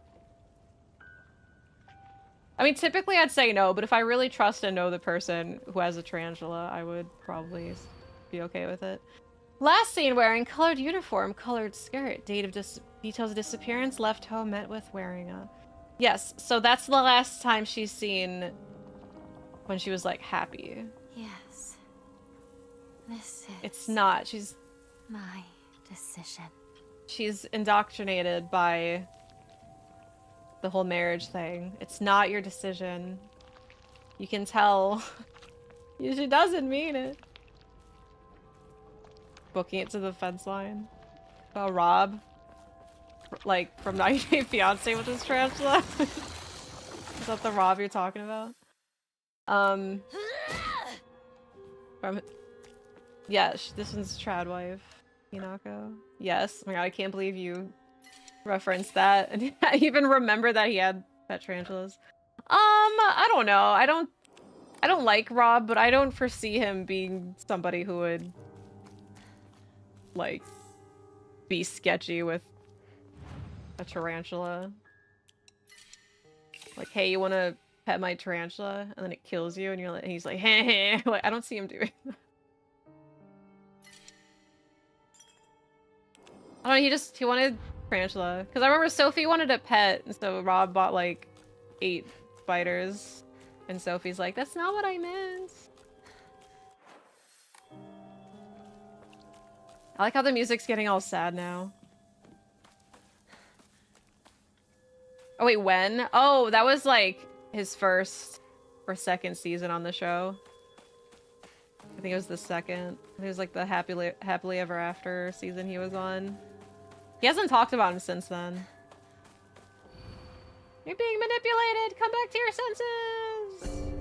I mean, typically I'd say no, but if I really trust and know the person who has a tarantula, I would probably be okay with it. Last seen wearing colored uniform, colored skirt. Date of details of disappearance, left home, met with wearing a... Yes, so that's the last time she's seen when she was, like, happy. Yes. This is... It's not. She's... my decision. She's indoctrinated by the whole marriage thing. It's not your decision. You can tell. She doesn't mean it. Booking it to the fence line. Oh, Rob. Like, from 90 Day Fiancé with his tarantula? Is that the Rob you're talking about? Yeah, this one's Tradwife. Hinako. Yes. Oh my god, I can't believe you referenced that. And I even remember that he had pet tarantulas. I don't know. I don't like Rob, but I don't foresee him being somebody who would like be sketchy with a tarantula. Like, hey, you want to pet my tarantula? And then it kills you, and you're like, and he's like, hey, like, I don't see him doing that. I don't know, he wanted tarantula. Because I remember Sophie wanted a pet, and so Rob bought like 8 spiders. And Sophie's like, that's not what I meant. I like how the music's getting all sad now. Oh wait, when? Oh, that was like his first or second season on the show. I think it was the second. It was like the happily ever after season he was on. He hasn't talked about him since then. You're being manipulated! Come back to your senses!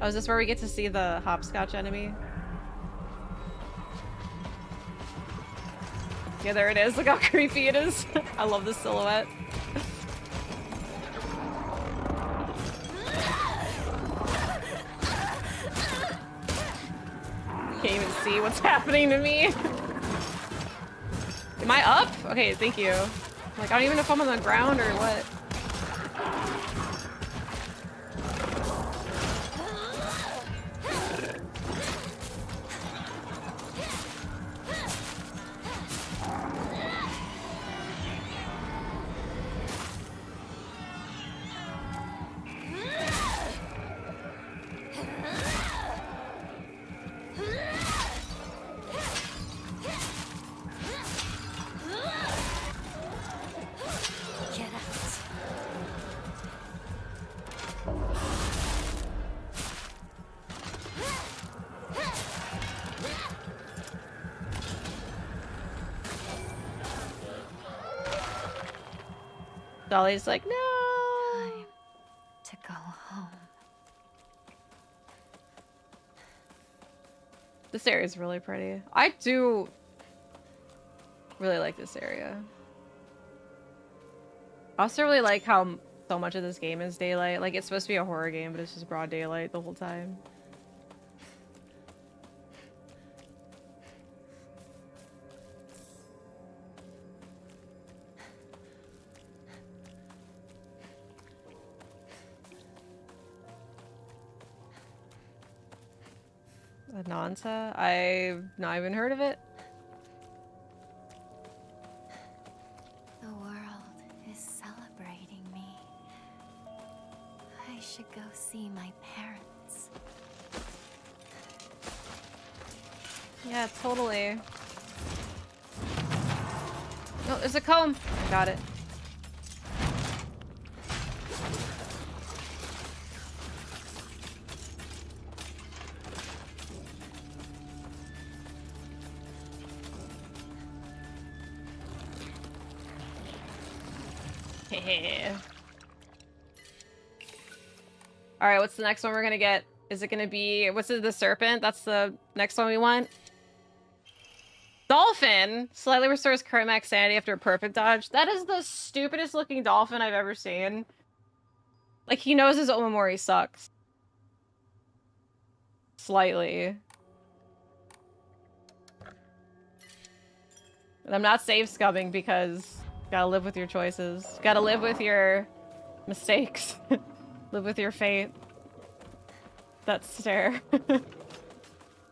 Oh, is this where we get to see the hopscotch enemy? Yeah, there it is. Look how creepy it is. I love the silhouette. Can't even see what's happening to me. Am I up? Okay, thank you. Like, I don't even know if I'm on the ground or what. Dolly's like, no! Time to go home. This area is really pretty. I do really like this area. I also really like how so much of this game is daylight. Like, it's supposed to be a horror game, but it's just broad daylight the whole time. Ananta? I've not even heard of it. The world is celebrating me. I should go see my parents. Yeah, totally. Oh, there's a comb. I got it. Alright, what's the next one we're gonna get? Is it gonna be... What's it, the serpent? That's the next one we want? Dolphin! Slightly restores current max sanity after a perfect dodge. That is the stupidest looking dolphin I've ever seen. Like, he knows his Omamori sucks. Slightly. And I'm not save scumming because gotta live with your choices. Gotta live with your mistakes. Live with your fate. That stare.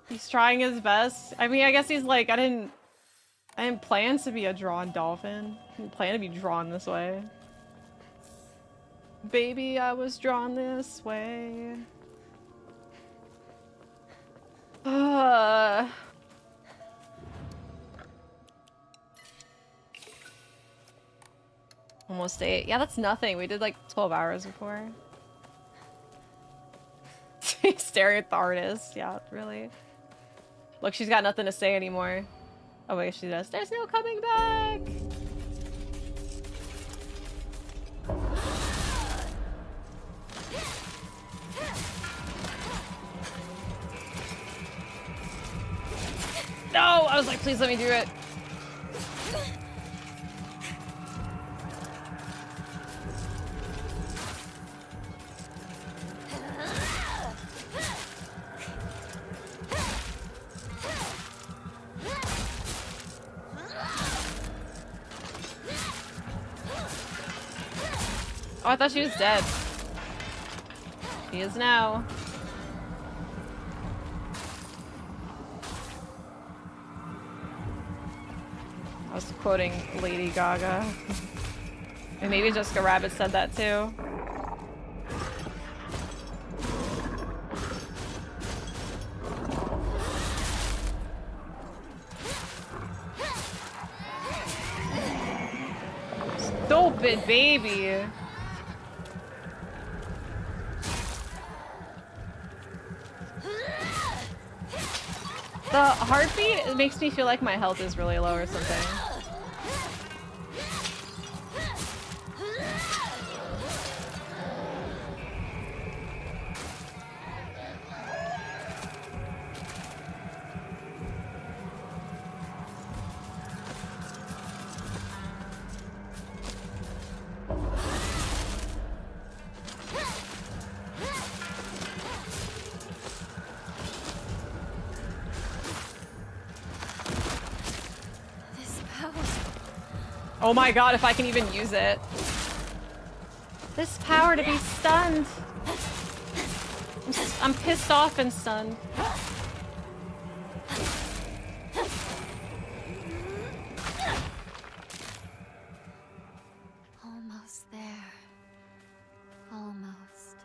He's trying his best. I mean, I guess he's like, I didn't plan to be a drawn dolphin. I didn't plan to be drawn this way. Baby, I was drawn this way. Almost 8. Yeah, that's nothing. We did like 12 hours before. Staring at the artist. Yeah, really. Look, she's got nothing to say anymore. Oh wait, she does. There's no coming back! No! I was like, please let me do it. Oh, I thought she was dead. She is now. I was quoting Lady Gaga. And maybe Jessica Rabbit said that too. Stupid baby. The heartbeat, it makes me feel like my health is really low or something. Oh my god, if I can even use it. This power to be stunned. I'm pissed off and stunned. Almost there. Almost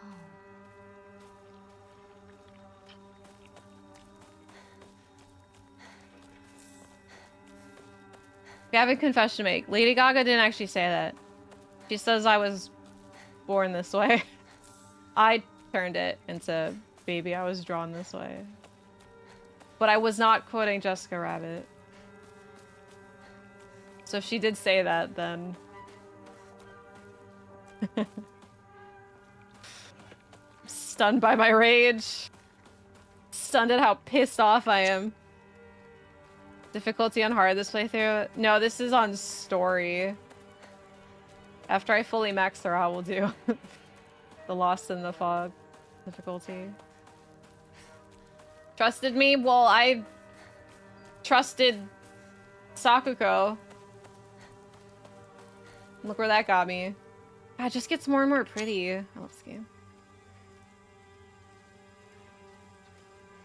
home. I have a confession to make. Lady Gaga didn't actually say that. She says I was born this way. I turned it into baby, I was drawn this way. But I was not quoting Jessica Rabbit. So if she did say that, then... Stunned by my rage. Stunned at how pissed off I am. Difficulty on hard this playthrough? No, this is on story. After I fully max her out, we'll do the Lost in the Fog difficulty. Trusted me? Well, I trusted Sakuko. Look where that got me. God, it just gets more and more pretty. I love this game.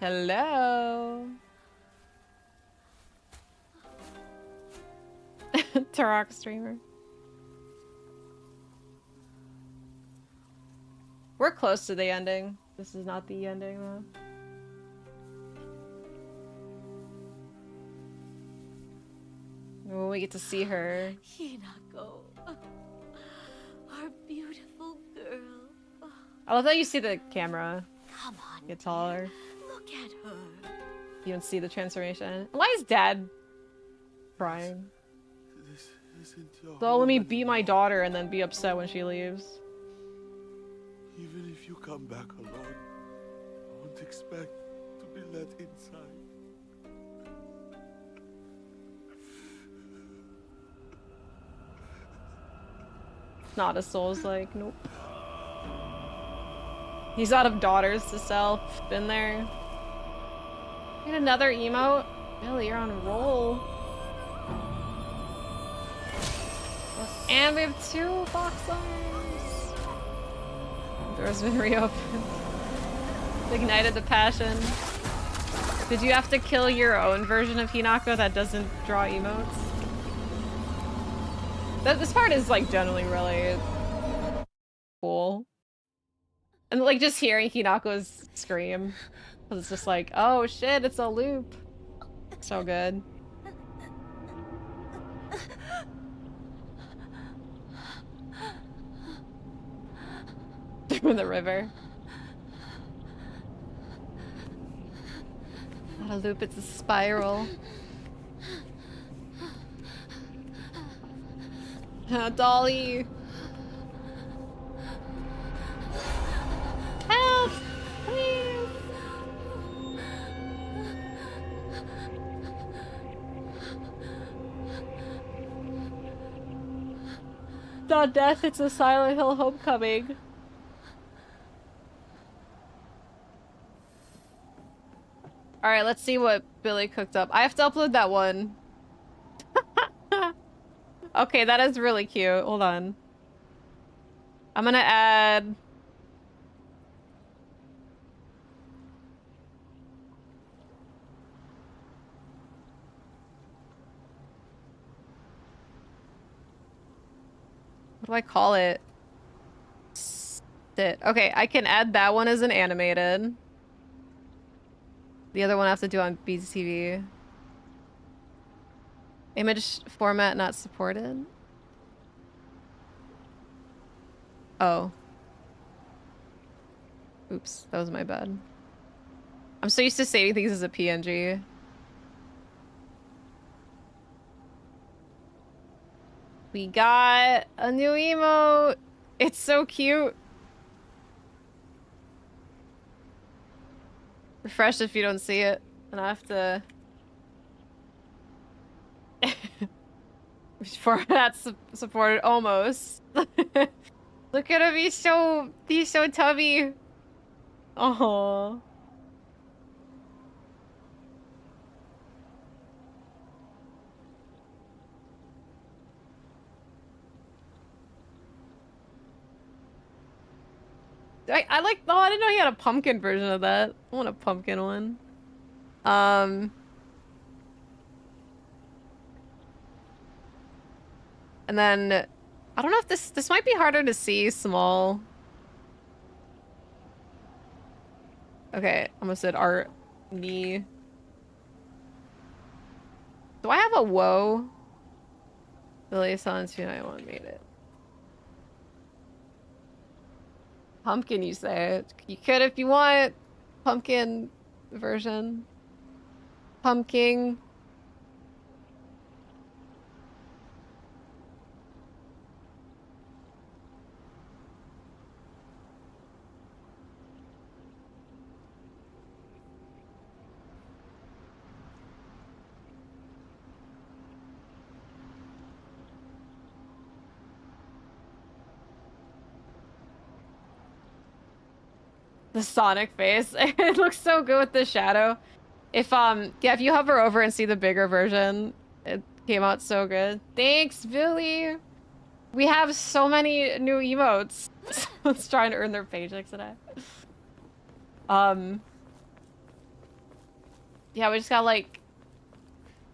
Hello. Turok streamer. We're close to the ending. This is not the ending though. When we get to see her. Hinako, our beautiful girl. I love that you see the camera Come on, get taller. look at her. You don't see the transformation. Why is Dad crying? This isn't your So let me home beat my anymore. daughter and then be upset when she leaves. Even if you come back alone, I won't expect to be let inside. Not a Souls like, nope. He's out of daughters to sell. Been there. Need another emote? Billy, you're on a roll. And we have 2 box arms. Door's been reopened. Ignited the passion. Did you have to kill your own version of Hinako that doesn't draw emotes? This part is like generally really cool. And like just hearing Hinako's scream. Cause it's just like, oh shit, it's a loop. So good. Through the river. Not a loop, it's a spiral. Dolly! Help! Please! Not death, it's a Silent Hill homecoming. Alright, let's see what Billy cooked up. I have to upload that one. Okay, that is really cute. Hold on. I'm gonna add... What do I call it? Sit. Okay, I can add that one as an animated. The other one I have to do on BTV. Image format not supported. Oh. Oops, that was my bad. I'm so used to saving things as a PNG. We got a new emote. It's so cute. Refresh if you don't see it. And I have to... Format supported almost. Look at him, he's so tubby. Oh. I like, oh, I didn't know he had a pumpkin version of that. I want a pumpkin one. And then, I don't know if this might be harder to see small. Okay, almost said art, knee. Do I have a whoa? Billy Silence 291 made it. Pumpkin, you say? You could if you want. Pumpkin version. Pumpkin. The Sonic face. It looks so good with the shadow. If yeah, if you hover over and see the bigger version, it came out so good. Thanks, Billy. We have so many new emotes. Someone's trying to earn their paychecks today. Yeah, we just got like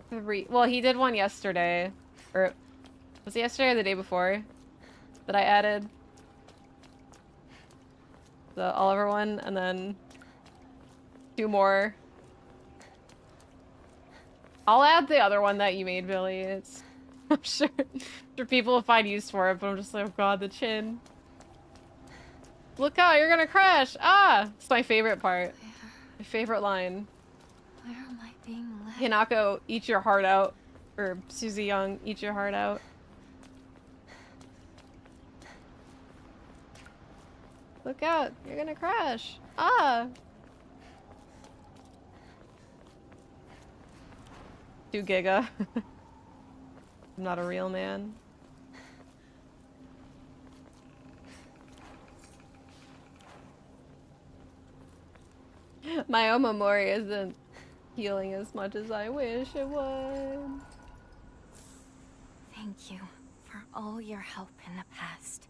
3. Well, he did one yesterday. Or was it yesterday or the day before that I added? The Oliver one, and then 2 more. I'll add the other one that you made, Billy. It's I'm sure people will find use for it, but I'm just like, oh god, the chin. Look out, you're gonna crash! Ah! It's my favorite part. My favorite line. Where am I being led? Hinako, eat your heart out. Or Susie Young, eat your heart out. Look out, you're gonna crash. Ah! 2 giga. I'm not a real man. My Omamori isn't healing as much as I wish it would. Thank you for all your help in the past.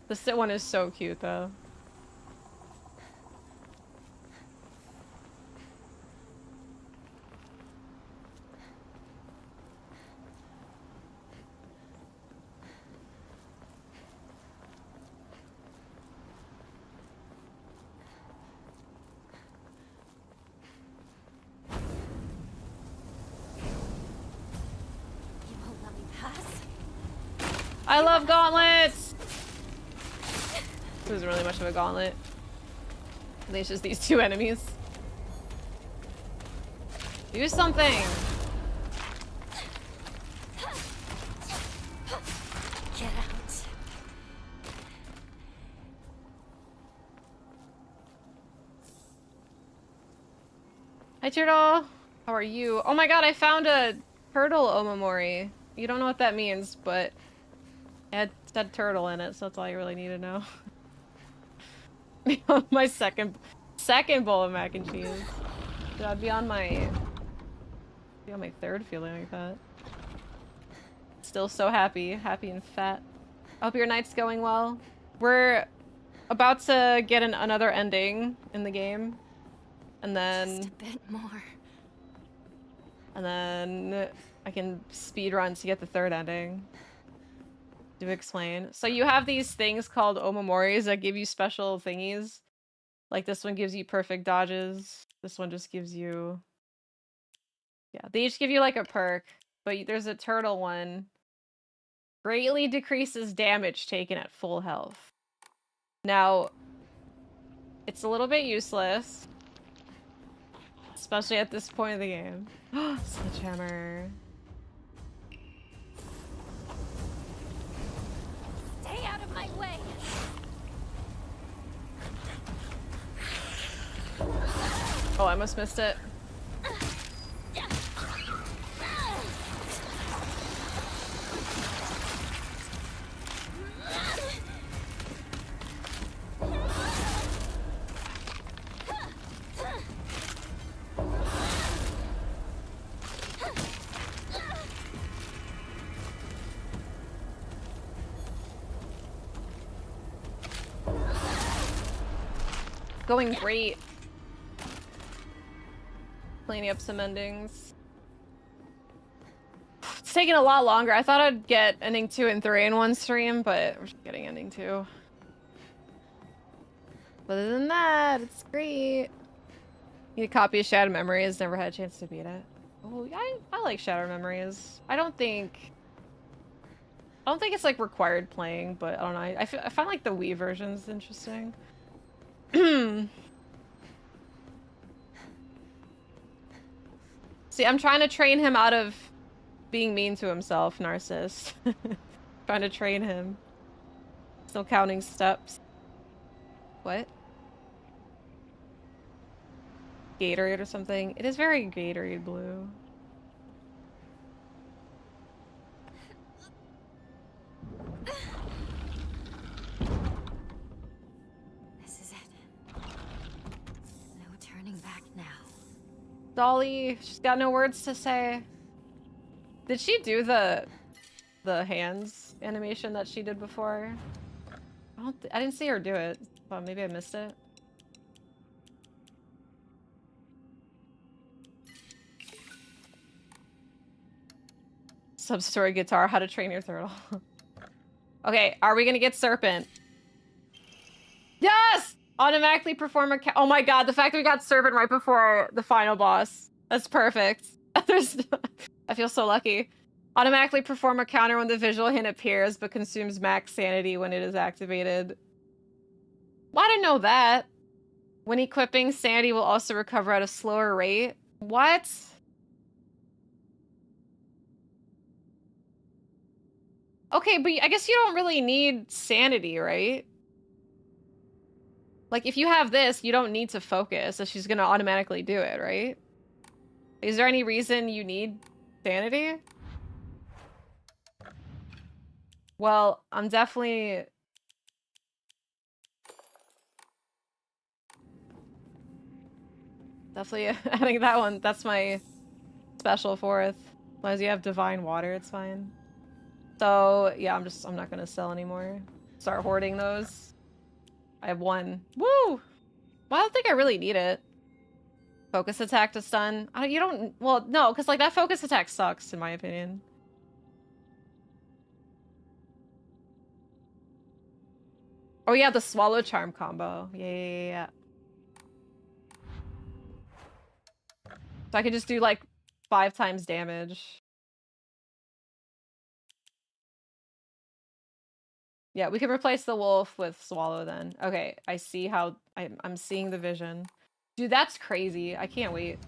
The sit one is so cute though. You won't let me pass? I love gauntlets! This isn't really much of a gauntlet. I think it's just these 2 enemies. Do something! Get out. Hi, Turtle! How are you? Oh my god, I found a turtle Omamori. You don't know what that means, but it said turtle in it, so that's all you really need to know. My second bowl of mac and cheese. Dude, I'd be on my 3rd feeling like that. Still so happy and fat. I hope your night's going well. We're about to get another ending in the game, and then Just a bit more. and then I can speedrun to get the 3rd ending. To explain. So you have these things called Omamoris that give you special thingies. Like this one gives you perfect dodges. This one just gives you... Yeah, they each give you like a perk. But there's a turtle one. Greatly decreases damage taken at full health. Now, it's a little bit useless. Especially at this point of the game. Sledgehammer. Stay out of my way. Oh, I almost missed it. Going great. Cleaning up some endings. It's taking a lot longer. I thought I'd get ending 2 and 3 in one stream, but we're just getting ending 2. But other than that, it's great. Need a copy of Shattered Memories. Never had a chance to beat it. Oh, I like Shattered Memories. I don't think it's like required playing, but I don't know. I find like the Wii version's interesting. See, I'm trying to train him out of being mean to himself, narcissist. Trying to train him. Still counting steps. What? Gatorade or something? It is very Gatorade blue. This is it. No turning back now. Dolly, she's got no words to say. Did she do the hands animation that she did before? I didn't see her do it. Well, maybe I missed it. Sub-story guitar, how to train your turtle. Okay, are we gonna get Serpent? Yes! Automatically perform a oh my god, the fact that we got Serpent right before the final boss. That's perfect. I feel so lucky. Automatically perform a counter when the visual hint appears, but consumes max sanity when it is activated. Well, I didn't know that. When equipping, sanity will also recover at a slower rate. What? Okay, but I guess you don't really need sanity, right? Like, if you have this, you don't need to focus, so she's gonna automatically do it, right? Is there any reason you need sanity? Well, I'm definitely... Definitely adding that one. That's my special fourth. As long as you have divine water, it's fine. So, yeah, I'm not gonna sell anymore. Start hoarding those. I have one. Woo! Well, I don't think I really need it. Focus attack to stun. You don't... Well, no, because, like, that focus attack sucks, in my opinion. Oh, yeah, the swallow charm combo. Yeah. So I could just do, like, 5 times damage. Yeah, we could replace the wolf with swallow then. Okay, I see how... I'm seeing the vision. Dude, that's crazy. I can't wait.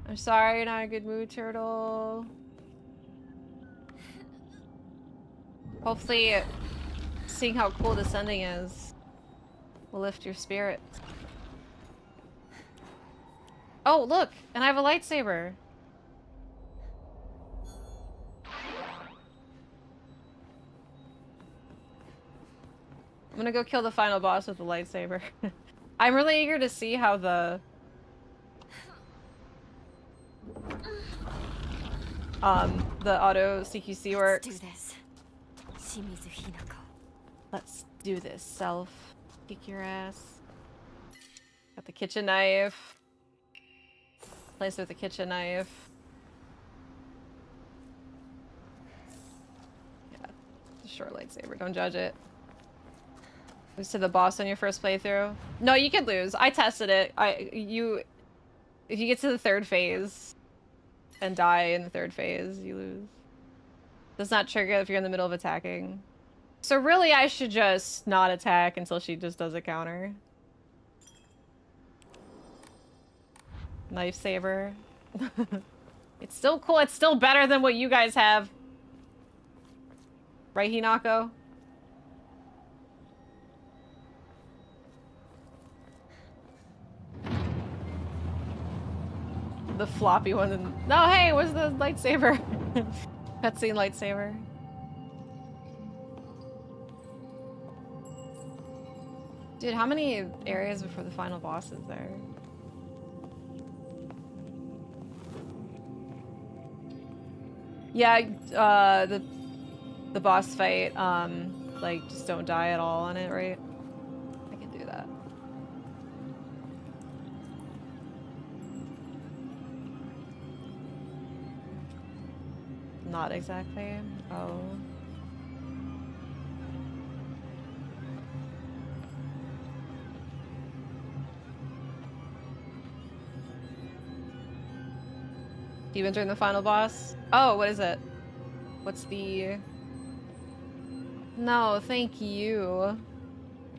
I'm sorry, not a good mood, turtle. Hopefully, seeing how cool this ending is will lift your spirits. Oh, look! And I have a lightsaber! I'm gonna go kill the final boss with the lightsaber. I'm really eager to see how the auto CQC works. Let's do this. Shimizu Hinako. Let's do this, self. Kick your ass. Got the kitchen knife. Place with the kitchen knife. Yeah, it's a short lightsaber. Don't judge it. Lose to the boss on your first playthrough? No, you could lose. I tested it. If you get to the 3rd phase and die in the 3rd phase, you lose. Does not trigger if you're in the middle of attacking. So really, I should just not attack until she just does a counter. Knife saber. It's still cool. It's still better than what you guys have. Right, Hinako? The floppy one. And... No, hey, where's the lightsaber? Cutscene lightsaber. Dude, how many areas before the final boss is there? Yeah, the boss fight, like, just don't die at all on it, right? I can do that. Not exactly. Oh. Even during the final boss? Oh, what is it? What's the... No, thank you.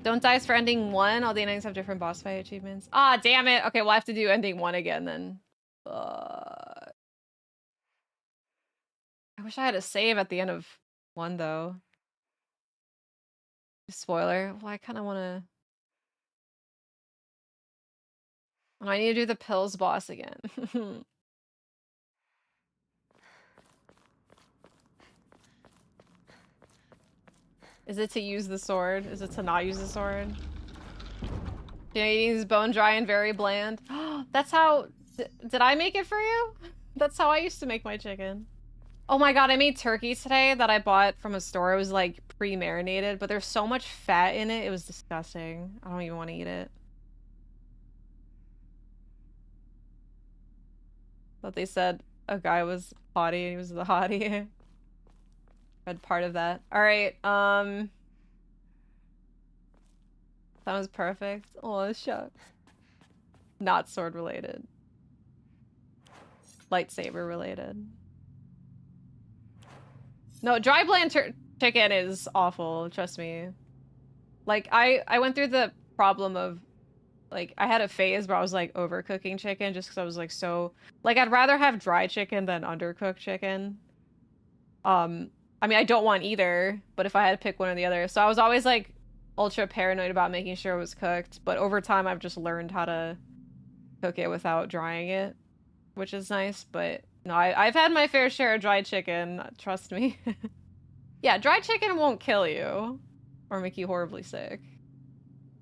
Don't dice for ending 1. All the endings have different boss fight achievements. Ah, damn it. Okay, we'll have to do ending 1 again then. I wish I had a save at the end of 1 though. Spoiler. Well, I kind of want to... Oh, I need to do the pills boss again. Is it to use the sword? Is it to not use the sword? Yeah, eating bone dry and very bland. That's how... Did I make it for you? That's how I used to make my chicken. Oh my god, I made turkey today that I bought from a store. It was like pre-marinated, but there's so much fat in it. It was disgusting. I don't even want to eat it. But they said a guy was haughty and he was the hottie. Read part of that. Alright, that was perfect. Oh, shucks. Not sword related. Lightsaber related. No, dry bland chicken is awful, trust me. Like, I went through the problem of, like, I had a phase where I was, like, overcooking chicken just because I was, like, so... Like, I'd rather have dry chicken than undercooked chicken. I mean, I don't want either, but if I had to pick one or the other. So I was always, like, ultra paranoid about making sure it was cooked, but over time I've just learned how to cook it without drying it, which is nice, but... No, I've had my fair share of dried chicken, trust me. Yeah, dried chicken won't kill you. Or make you horribly sick.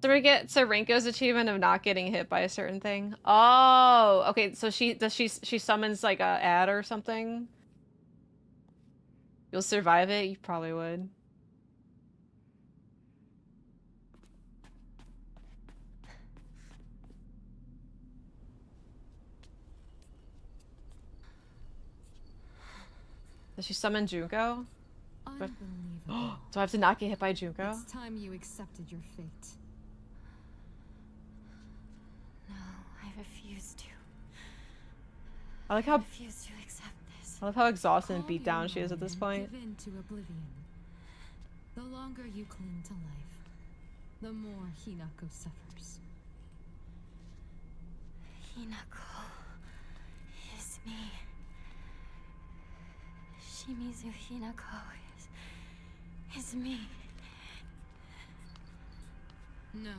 So we get to Rinko's achievement of not getting hit by a certain thing. Oh, okay, so she summons like a ad or something? You'll survive it? You probably would. Does she summon Junko? Unbelievable. Do I have to not get hit by Junko? It's time you accepted your fate. No, I refuse to. I like I how refuse to accept this. I love how exhausted and beat down she is at this point. Give in to oblivion. The longer you cling to life, the more Hinako suffers. Hinako is me. Shimizu Hinako is me. No.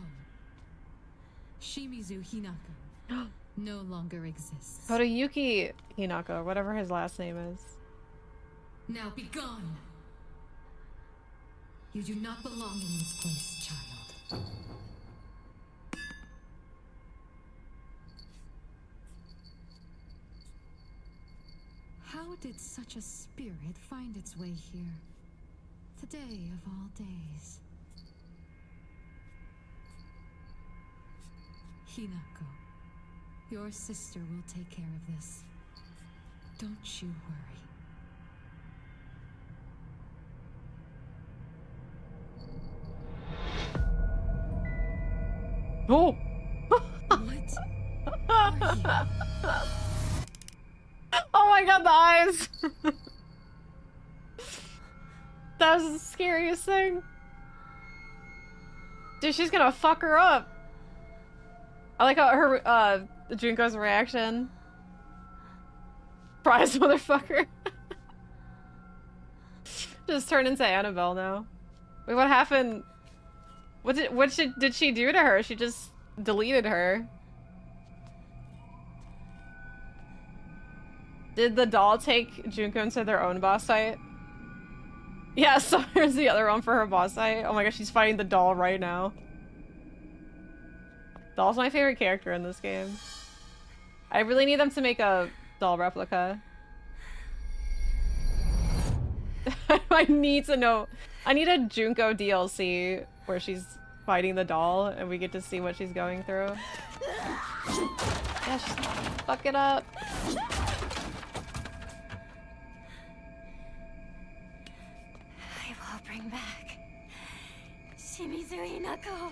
Shimizu Hinako no longer exists. Kodayuki Hinako, whatever his last name is. Now be gone. You do not belong in this place, child. How did such a spirit find its way here? Today of all days. Hinako, your sister will take care of this. Don't you worry. Oh! What are you? Oh my god, the eyes! That was the scariest thing. Dude, she's gonna fuck her up. I like how her, Junko's reaction. Surprise, motherfucker. Just turned into Annabelle now. Wait, what happened? What did she do to her? She just deleted her. Did the doll take Junko into their own boss fight? Yeah, so here's the other one for her boss fight. Oh my gosh, she's fighting the doll right now. Doll's my favorite character in this game. I really need them to make a doll replica. I need to know. I need a Junko DLC where she's fighting the doll and we get to see what she's going through. Yeah, she's fuck it up. I will bring back Shimizu Hinako.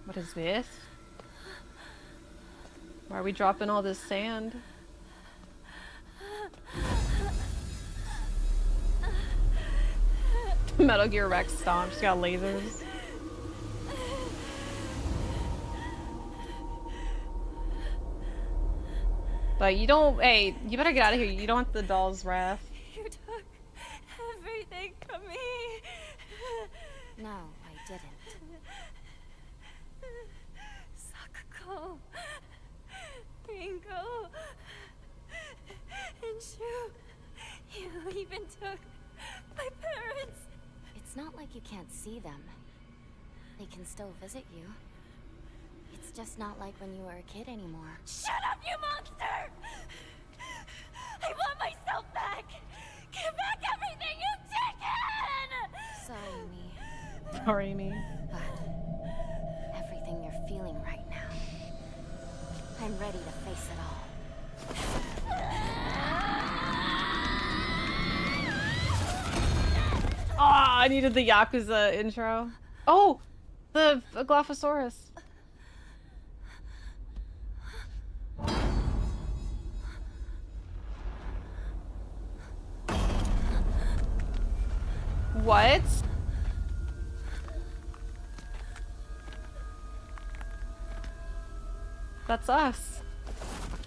What is this? Why are we dropping all this sand? Metal Gear Rex stomp. She's got lasers. But you don't. Hey, you better get out of here. You don't want the doll's wrath. You took everything from me. No, I didn't. Sako, Rinko, and Shu. You even took my parents. It's not like you can't see them. They can still visit you. It's just not like when you were a kid anymore. Shut up, you monster! I want myself back! Give back everything you've taken! Sorry, me. Sorry, me. But everything you're feeling right now, I'm ready to face it all. Ah, I needed the Yakuza intro. Oh, the Glophosaurus. What? That's us.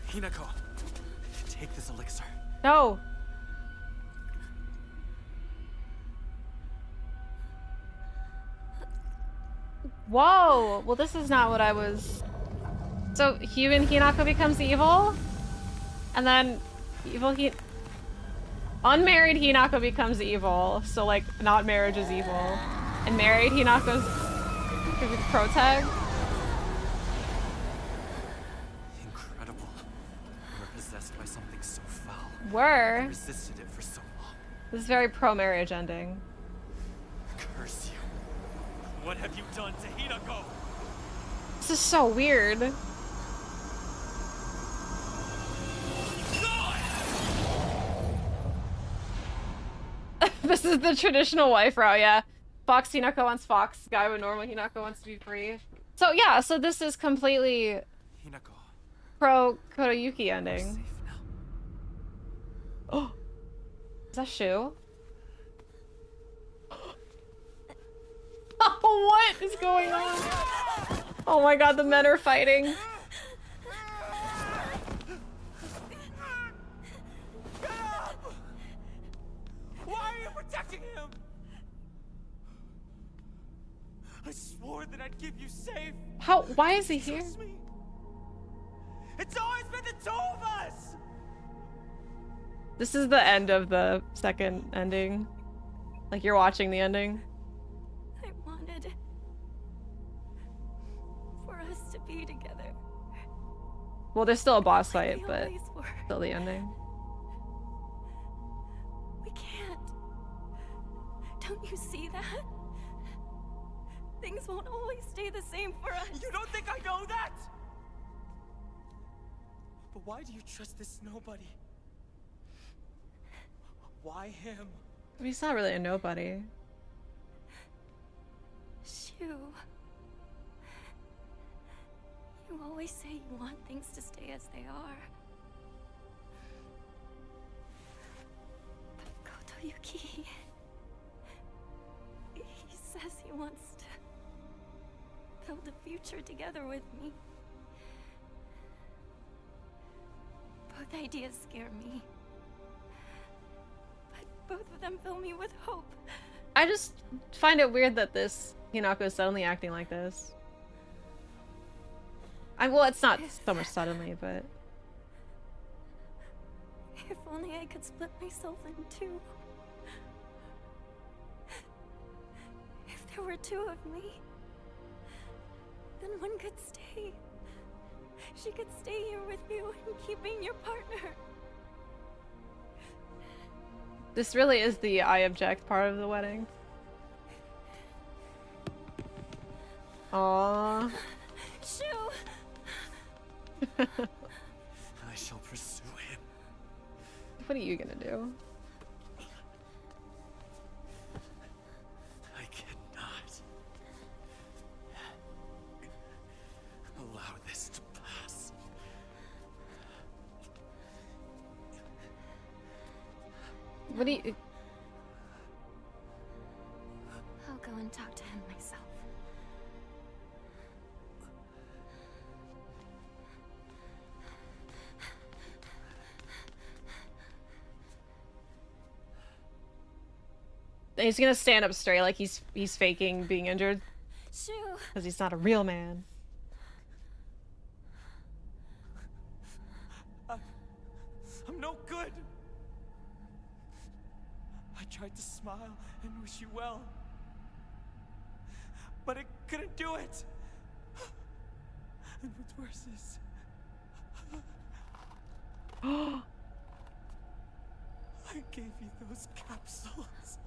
Hinako, take this elixir. No. Whoa! Well, this is not what I was... So, human Hinako becomes evil? And then unmarried Hinako becomes evil, so like, not marriage is evil. And married Hinako's protag? Incredible. We're possessed by something so foul. Were. I resisted it for so long. This is very pro-marriage ending. Curse you. What have you done to Hinako? This is so weird. This is the traditional wife route, yeah. Fox Hinako wants Fox, guy with normal Hinako wants to be free. So yeah, so this is completely Hinako. pro Kotoyuki ending. Safe now. Oh, is that Shu? What is going on? Oh my god, the men are fighting. Get up! Why are you protecting him? I swore that I'd keep you safe. How? Why is he here? Trust me. It's always been the two of us. This is the end of the second ending. Like you're watching the ending. I wanted for us to be together. Well, there's still a boss Like fight, we but always were. still the ending. We can't. Don't you see that? Things won't always stay the same for us. You don't think I know that? But why do you trust this nobody? Why him? I mean, he's not really a nobody. Shu. You always say you want things to stay as they are. But Kotoyuki... he says he wants to build a future together with me. Both ideas scare me. But both of them fill me with hope. I just find it weird that this Hinako is suddenly acting like this. Well, it's not so much suddenly, but... If only I could split myself in two. If there were two of me, then one could stay. She could stay here with you and keep being your partner. This really is the I object part of the wedding. Aww. Shu! I shall pursue him. What are you gonna do? I cannot allow this to pass. What do you... I'll go and talk to him myself. he's gonna stand up straight like he's faking being injured. Shoo. Because he's not a real man. I'm no good. I tried to smile and wish you well, but it couldn't do it. And what's worse is, I gave you those capsules.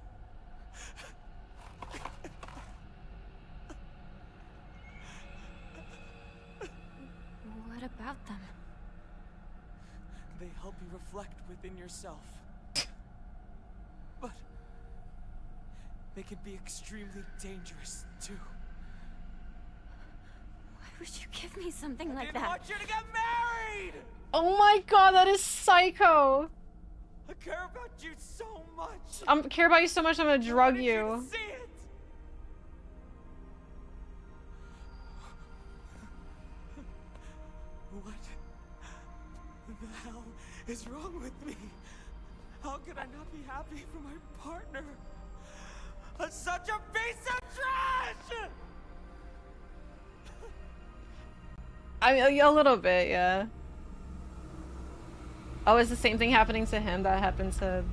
What about them? They help you reflect within yourself. But they can be extremely dangerous, too. Why would you give me something like I that? want you to get married! Oh my god, that is psycho! I care about you so much! I care about you so much I'm gonna drug you. To see it. What the hell is wrong with me? How could I not be happy for my partner? Such a piece of trash! I mean, a little bit, yeah. Oh, is the same thing happening to him that happened to...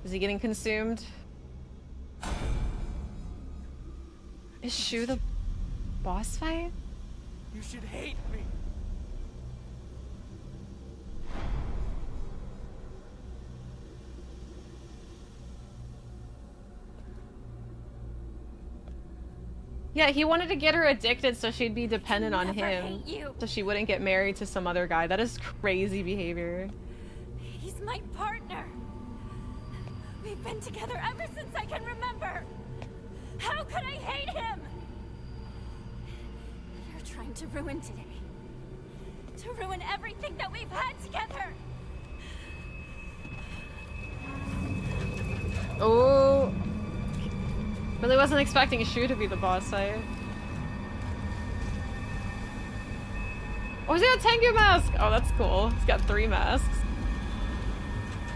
Is he getting consumed? Is Shu the boss fight? You should hate me. Yeah, he wanted to get her addicted so she'd be dependent on never him. hate you. So she wouldn't get married to some other guy. That is crazy behavior. He's my partner. We've been together ever since I can remember. How could I hate him? You're trying to ruin today. To ruin everything that we've had together. Oh. Really wasn't expecting Shu to be the boss fight. Oh, he's got a Tengu mask! Oh, that's cool. He's got 3 masks.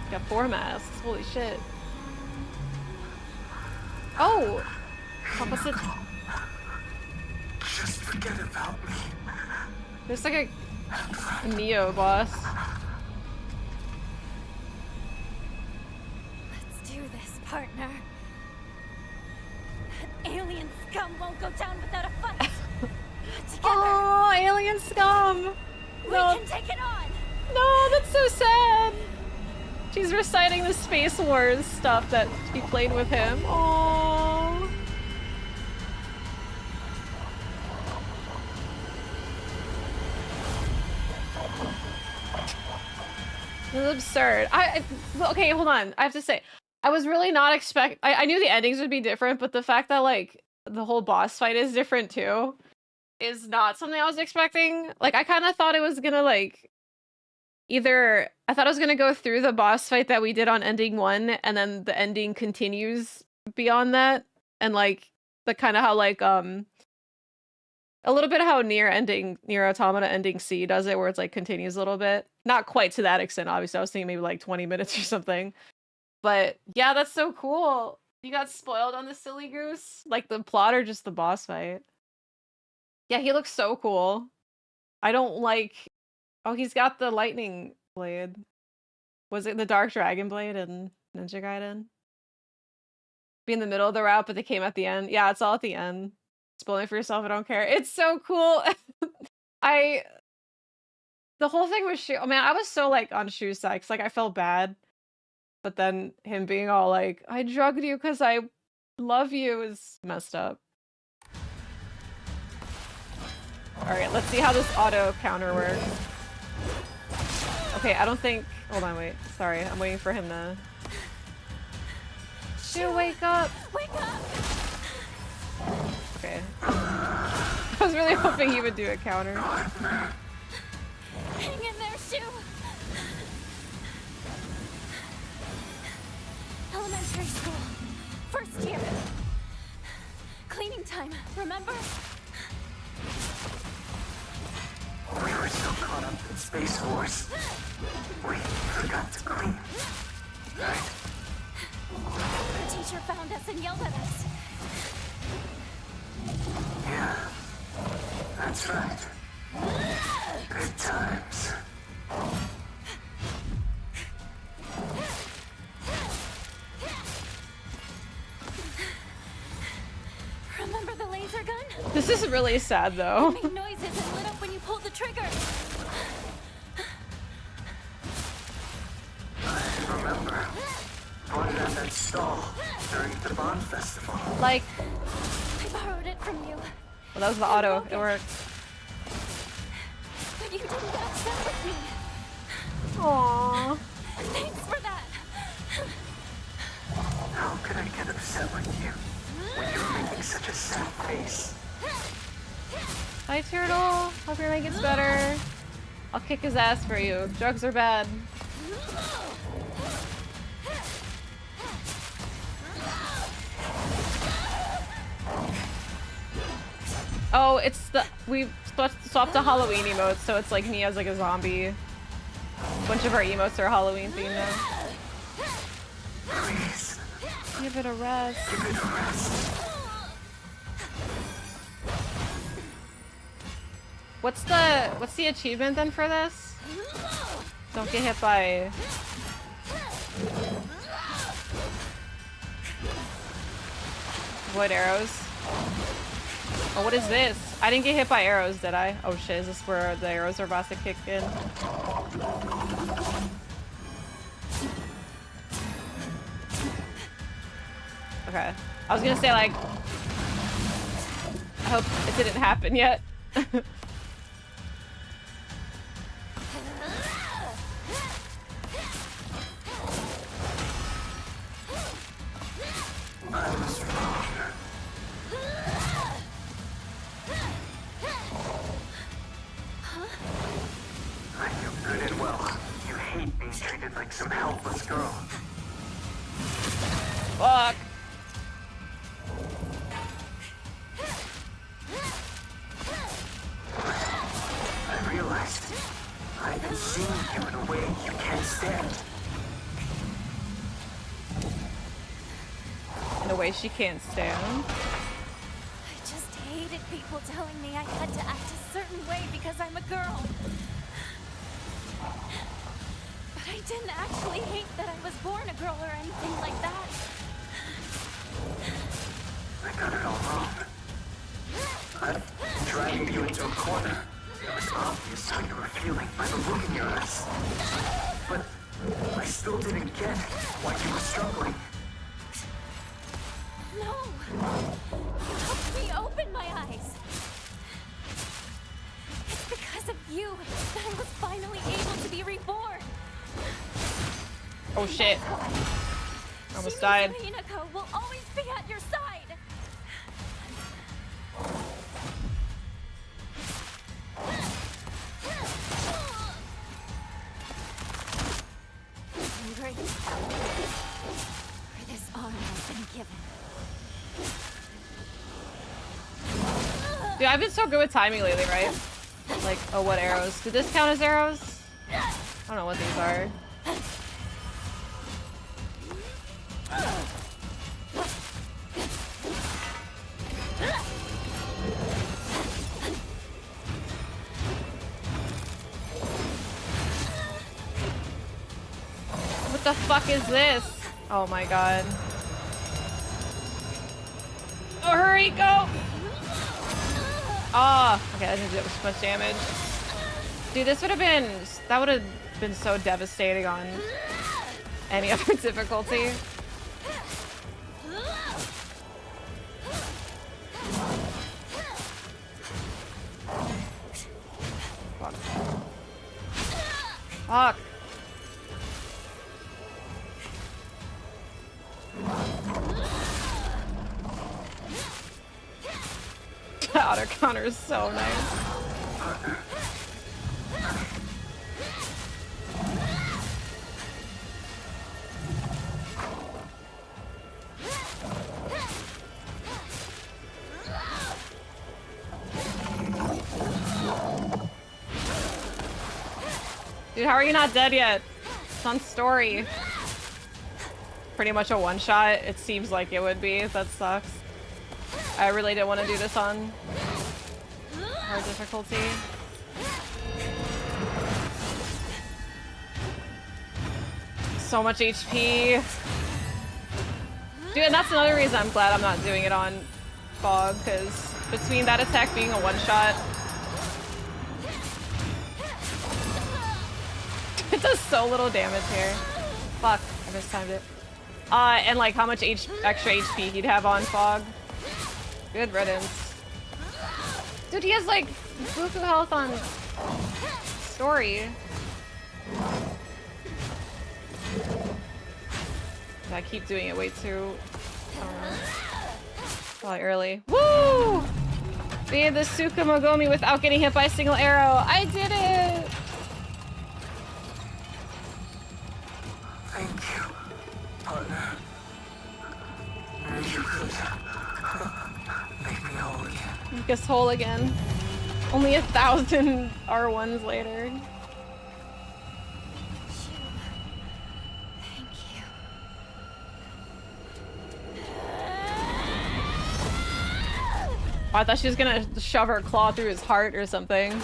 He's got 4 masks. Holy shit. Oh! Opposite. Just forget about me. There's like a Neo boss. Let's do this, partner. That alien scum won't go down without a fight. Together. Oh, alien scum! We No. can take it on. No, that's so sad. She's reciting the Space Wars stuff that she played with him. Oh. This is absurd. Okay, hold on. I have to say, I was really not I knew the endings would be different, but the fact that like the whole boss fight is different too is not something I was expecting. Like I kind of thought it was gonna like I thought I was gonna go through the boss fight that we did on ending 1, and then the ending continues beyond that, and like the kind of how like a little bit how Nier Automata ending C does it, where it's like continues a little bit. Not quite to that extent, obviously. I was thinking maybe like 20 minutes or something. But yeah, that's so cool. You got spoiled on the silly goose? Like the plot or just the boss fight? Yeah, he looks so cool. I don't like... Oh, he's got the lightning blade. Was it the Dark Dragon blade in Ninja Gaiden? Be in the middle of the route, but they came at the end. Yeah, it's all at the end. Spoiling for yourself, I don't care. It's so cool. The whole thing with Shu, oh man, I was so like on Shu's side, cause like I felt bad. But then him being all like, I drugged you because I love you is messed up. Alright, let's see how this auto counter works. Okay, I don't think... Hold on, wait. Sorry, I'm waiting for him to... Shu, wake up! Wake up! Okay. I was really hoping he would do a counter. Hang in there, Shu! Elementary school. First year. Cleaning time, remember? We were so caught up in Space Wars. We forgot to clean. Right? teacher found us and yelled at us. Yeah, that's right. Good times. Remember the laser gun? This is really sad though. It made noises and lit up when you pulled the trigger. I remember. Bought it at that stall during the Bond Festival. Like, I borrowed it from you. well, that was the auto. It worked. But you didn't get upset with me. Aww. Thanks for that. How could I get upset with you when you were making such a sad face? Hi, Turtle. Hope your night gets better. I'll kick his ass for you. Drugs are bad. Oh, it's the we swapped to Halloween emotes, so it's like me as like a zombie. A bunch of our emotes are Halloween themed now. Please. Give it a rest. Give it a rest. What's the achievement then for this? Don't get hit by. Avoid arrows. Oh, what is this? I didn't get hit by arrows, did I? Oh shit, is this where the arrows are about to kick in? Okay. I was gonna say, like, I hope it didn't happen yet. I was wrong. I knew good and well you hate being treated like some helpless girl. Fuck. I realized I've been seeing you in a way you can't stand. In a way she can't stand. I just hated people telling me I had to act a certain way because I'm a girl. But I didn't actually hate that I was born a girl or anything like that. I got it all wrong. I'm dragging you into a corner. It was obvious how you were feeling by the look in your eyes. But I still didn't get why you were struggling. No! You helped me open my eyes. It's because of you that I was finally able to be reborn. Oh shit. Almost died. Rinko will always be at your side. I'm grateful for this honor I've been given. Dude, I've been so good with timing lately, right? Like, oh, what arrows? Did this count as arrows? I don't know what these are. What the fuck is this? Oh my god. Oh, hurry, go! Oh, okay, I didn't do much damage. Dude, this would have been, that would have been so devastating on any other difficulty. Fuck. Fuck. The auto counter is so nice. Dude, how are you not dead yet? It's on story. pretty much a one-shot. It seems like it would be. That sucks. I really didn't want to do this on hard difficulty. So much HP. Dude, and that's another reason I'm glad I'm not doing it on Fog, because between that attack being a one-shot, it does so little damage here. Fuck, I mistimed it. And like how much extra HP he'd have on Fog. Good riddance. Dude, he has like buku health on Story. I keep doing it way too probably early. Woo! Beat the Suka Mogami without getting hit by a single arrow. I did it! Thank you, partner. You could make me whole again. Make us whole again. Only 1,000 R1s later. I thought she was gonna shove her claw through his heart or something.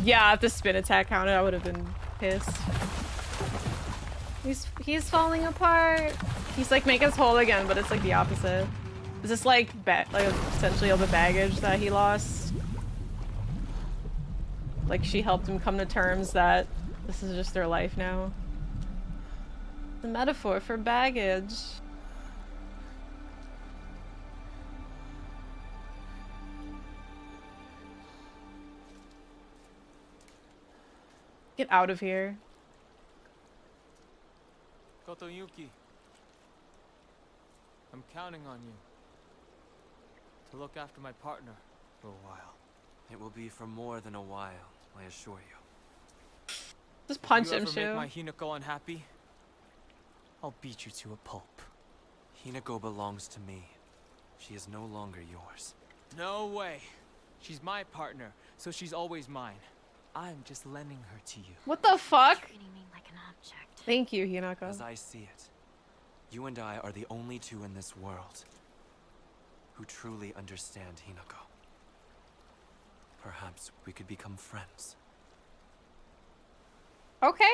Yeah, if the spin attack counted, I would have been pissed. He's falling apart. He's like, make us whole again, but it's like the opposite. Is this like essentially all the baggage that he lost? Like she helped him come to terms that this is just their life now. The metaphor for baggage. Get out of here. Kotoyuki, I'm counting on you to look after my partner for a while. It will be for more than a while, I assure you. Just punch him, If you ever Shu. make my Hinako unhappy, I'll beat you to a pulp. Hinako belongs to me. She is no longer yours. No way. She's my partner, so she's always mine. I'm just lending her to you. What the fuck? Treating me like an object. Thank you, Hinako. As I see it, you and I are the only two in this world who truly understand Hinako. Perhaps we could become friends. Okay.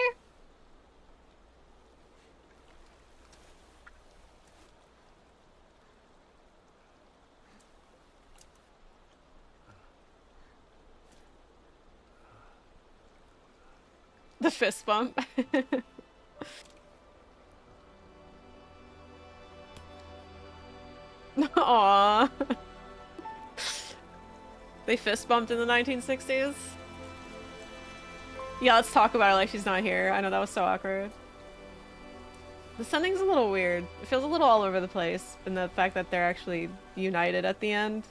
The fist bump. Aww. They fist bumped in the 1960s? Yeah, let's talk about her like she's not here. I know that was so awkward. The sending's a little weird. It feels a little all over the place, and the fact that they're actually united at the end.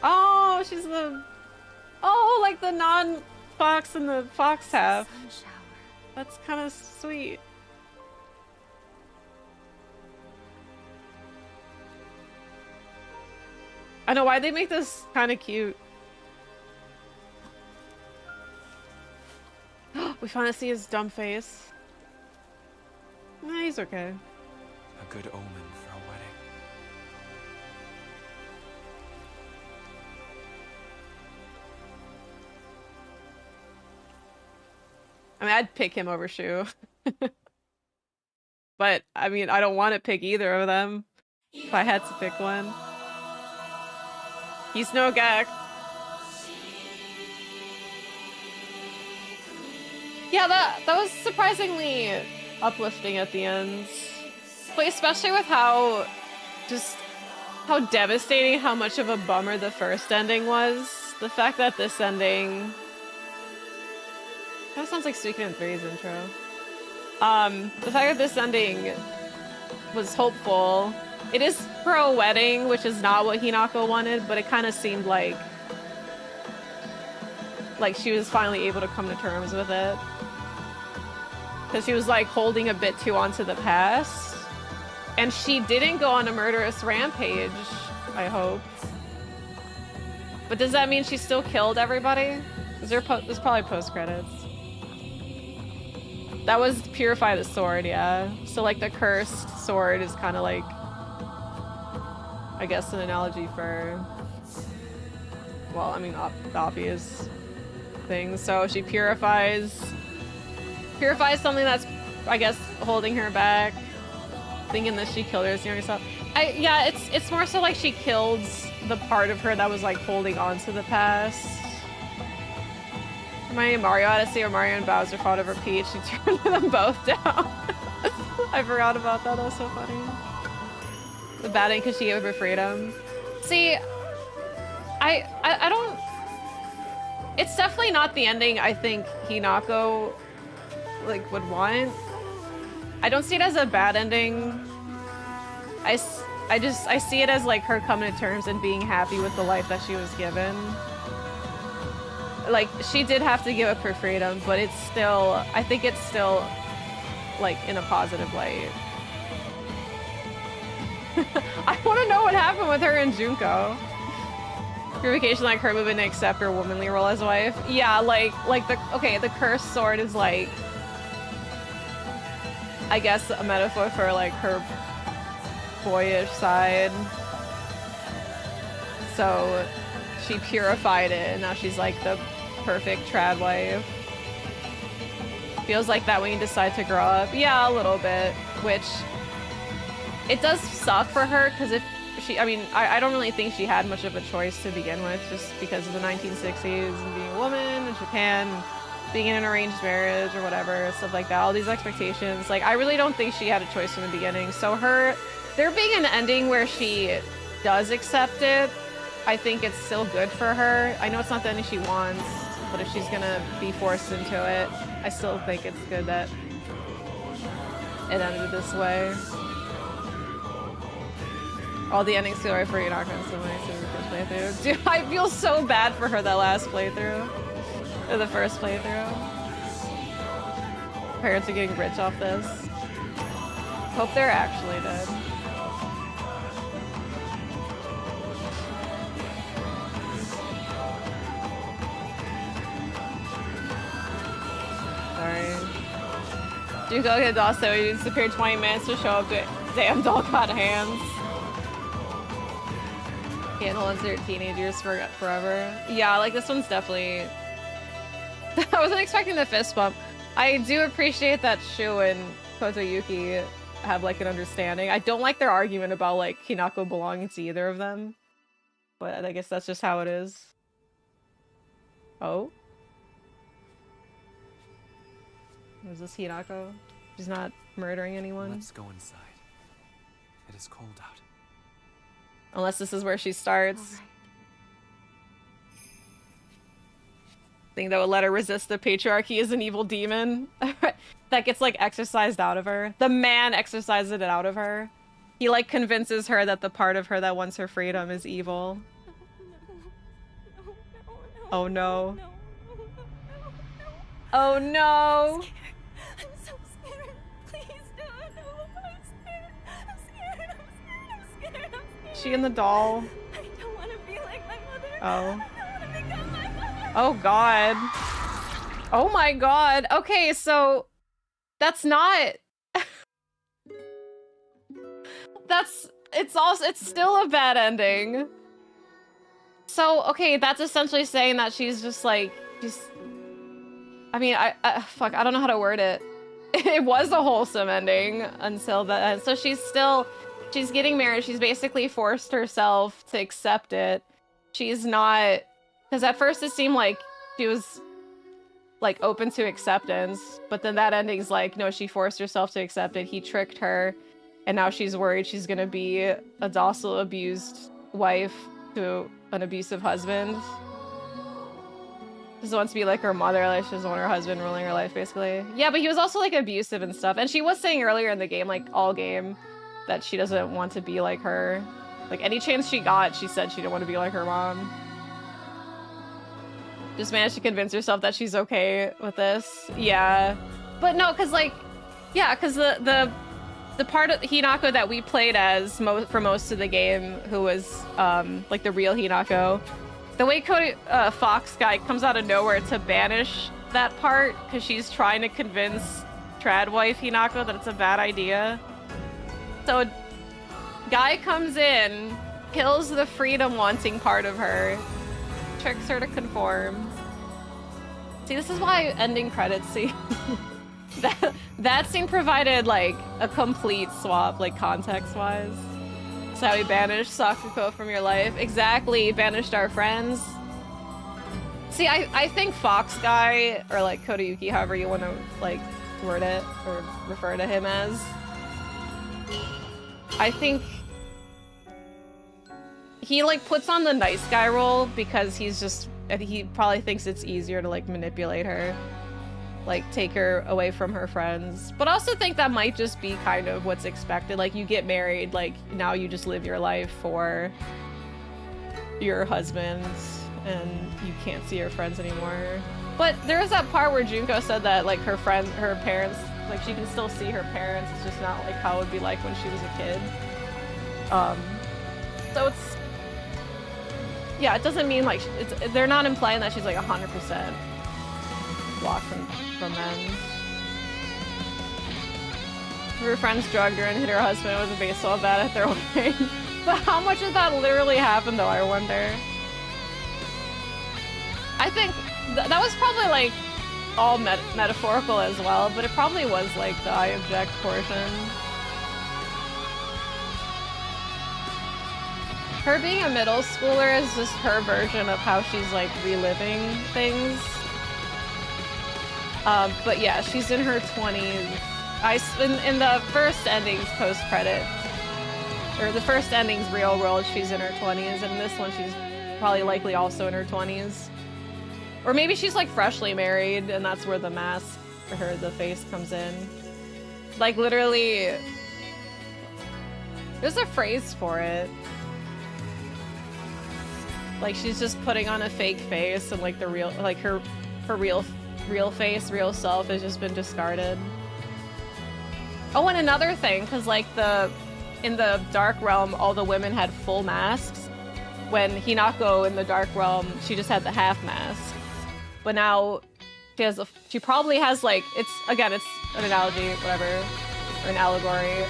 Oh, she's the... Oh, like the non-fox and the fox have. That's kind of sweet. I know, why'd they make this kind of cute? We finally see his dumb face. Nah, he's okay. A good omen for a wedding. I mean, I'd pick him over Shu. But, I mean, I don't want to pick either of them. If I had to pick one. He's no Gek. Yeah, that was surprisingly uplifting at the end. But especially with how devastating, how much of a bummer the first ending was. The fact that this ending... That sounds like Suikoden 3's intro. The fact that this ending was hopeful. It is for a wedding, which is not what Hinako wanted, but it kind of seemed like she was finally able to come to terms with it. Because she was like holding a bit too onto the past. And she didn't go on a murderous rampage, I hope. But does that mean she still killed everybody? There's probably post-credits. That was Purify the sword, yeah. So like the cursed sword is kind of like, I guess, an analogy for, well, I mean, the obvious things. So she purifies something that's, I guess, holding her back, thinking that she killed her younger self. Yeah, it's more so like she killed the part of her that was like holding on to the past. My Mario Odyssey, or Mario and Bowser fought over Peach. She turned them both down. I forgot about that. That was so funny. The bad end because she gave her freedom. See, I don't. It's definitely not the ending I think Hinako like would want. I don't see it as a bad ending. I see it as like her coming to terms and being happy with the life that she was given. Like, she did have to give up her freedom, but it's still, I think it's still, like, in a positive light. I want to know what happened with her and Junko. Purification, like her moving to accept her womanly role as wife. Yeah, like the cursed sword is like, I guess a metaphor for like her boyish side. So she purified it, and now she's like the perfect trad wife. Feels like that when you decide to grow up. Yeah, a little bit. Which, it does suck for her, because if she, I mean, I don't really think she had much of a choice to begin with, just because of the 1960s and being a woman in Japan, being in an arranged marriage or whatever, stuff like that, all these expectations. Like, I really don't think she had a choice from the beginning. So there being an ending where she does accept it, I think it's still good for her. I know it's not the ending she wants, but if she's gonna be forced into it, I still think it's good that it ended this way. All the endings feel right for you, not gonna similar to the first playthrough. Dude, I feel so bad for her that last playthrough. Or the first playthrough. Parents are getting rich off this. Hope they're actually dead. Sorry. Junko hit also, he disappeared 20 minutes to show up to damn doll got hands. Can't hold on to your teenagers forever. Yeah, like this one's definitely... I wasn't expecting the fist bump. I do appreciate that Shu and Kotoyuki have like an understanding. I don't like their argument about like Hinako belonging to either of them. But I guess that's just how it is. Oh? Is this Hinako? She's not murdering anyone? Let's go inside. It is cold out. Unless this is where she starts. Thing that would let her resist the patriarchy is an evil demon. That gets like exorcised out of her. The man exorcises it out of her. He like convinces her that the part of her that wants her freedom is evil. Oh no. Oh no. I'm so scared. Please don't. No, I'm scared. I'm scared. I'm scared. I'm scared. I'm scared. She and the doll. I don't want to be like my mother. Oh. I don't want to become my mother. Oh god. Oh my god. Okay, so that's not it's still a bad ending. So, okay, that's essentially saying that she's just like I mean, fuck, I don't know how to word it. It was a wholesome ending until the end. So she's getting married. She's basically forced herself to accept it. She's not, because at first it seemed like she was like open to acceptance, but then that ending's like, no, she forced herself to accept it. He tricked her, and now she's worried she's gonna be a docile, abused wife to an abusive husband. She wants to be like her mother, like she doesn't want her husband ruling her life, basically. Yeah, but he was also like abusive and stuff. And she was saying earlier in the game, like all game, that she doesn't want to be like her. Like any chance she got, she said she didn't want to be like her mom. Just managed to convince herself that she's okay with this. Yeah. But no, because like, yeah, because the part of Hinako that we played as for most of the game, who was like the real Hinako, The way Cody Fox guy comes out of nowhere to banish that part because she's trying to convince trad wife Hinako that it's a bad idea. So guy comes in, kills the freedom wanting part of her, tricks her to conform. See, this is why ending credits scene. that scene provided like a complete swap, like context-wise. That's how we banished Sakuko from your life. Exactly, banished our friends. See, I think Fox guy, or like Kodayuki, however you want to like word it or refer to him as, I think he like puts on the nice guy role because he probably thinks it's easier to like manipulate her, like take her away from her friends. But also think that might just be kind of what's expected. Like you get married, like now you just live your life for your husband and you can't see your friends anymore. But there was that part where Junko said that like her parents, like she can still see her parents. It's just not like how it would be like when she was a kid. So it's, yeah, it doesn't mean like they're not implying that she's like 100% blocked from men. Her friends drugged her and hit her husband with a baseball bat at their wedding. But how much of that literally happened though, I wonder? I think that was probably like all metaphorical as well, but it probably was like the I object portion. Her being a middle schooler is just her version of how she's like reliving things. But yeah, she's in her 20s. In the first endings post-credit, or the first endings real world, she's in her 20s, and this one she's probably likely also in her 20s. Or maybe she's like freshly married, and that's where the mask for her, the face comes in. Like literally, there's a phrase for it. Like she's just putting on a fake face, and like the real, like her real face, real self has just been discarded. Oh, and another thing, because like in the Dark Realm, all the women had full masks. When Hinako in the Dark Realm, she just had the half mask. But now she probably has like, it's an analogy, whatever, or an allegory,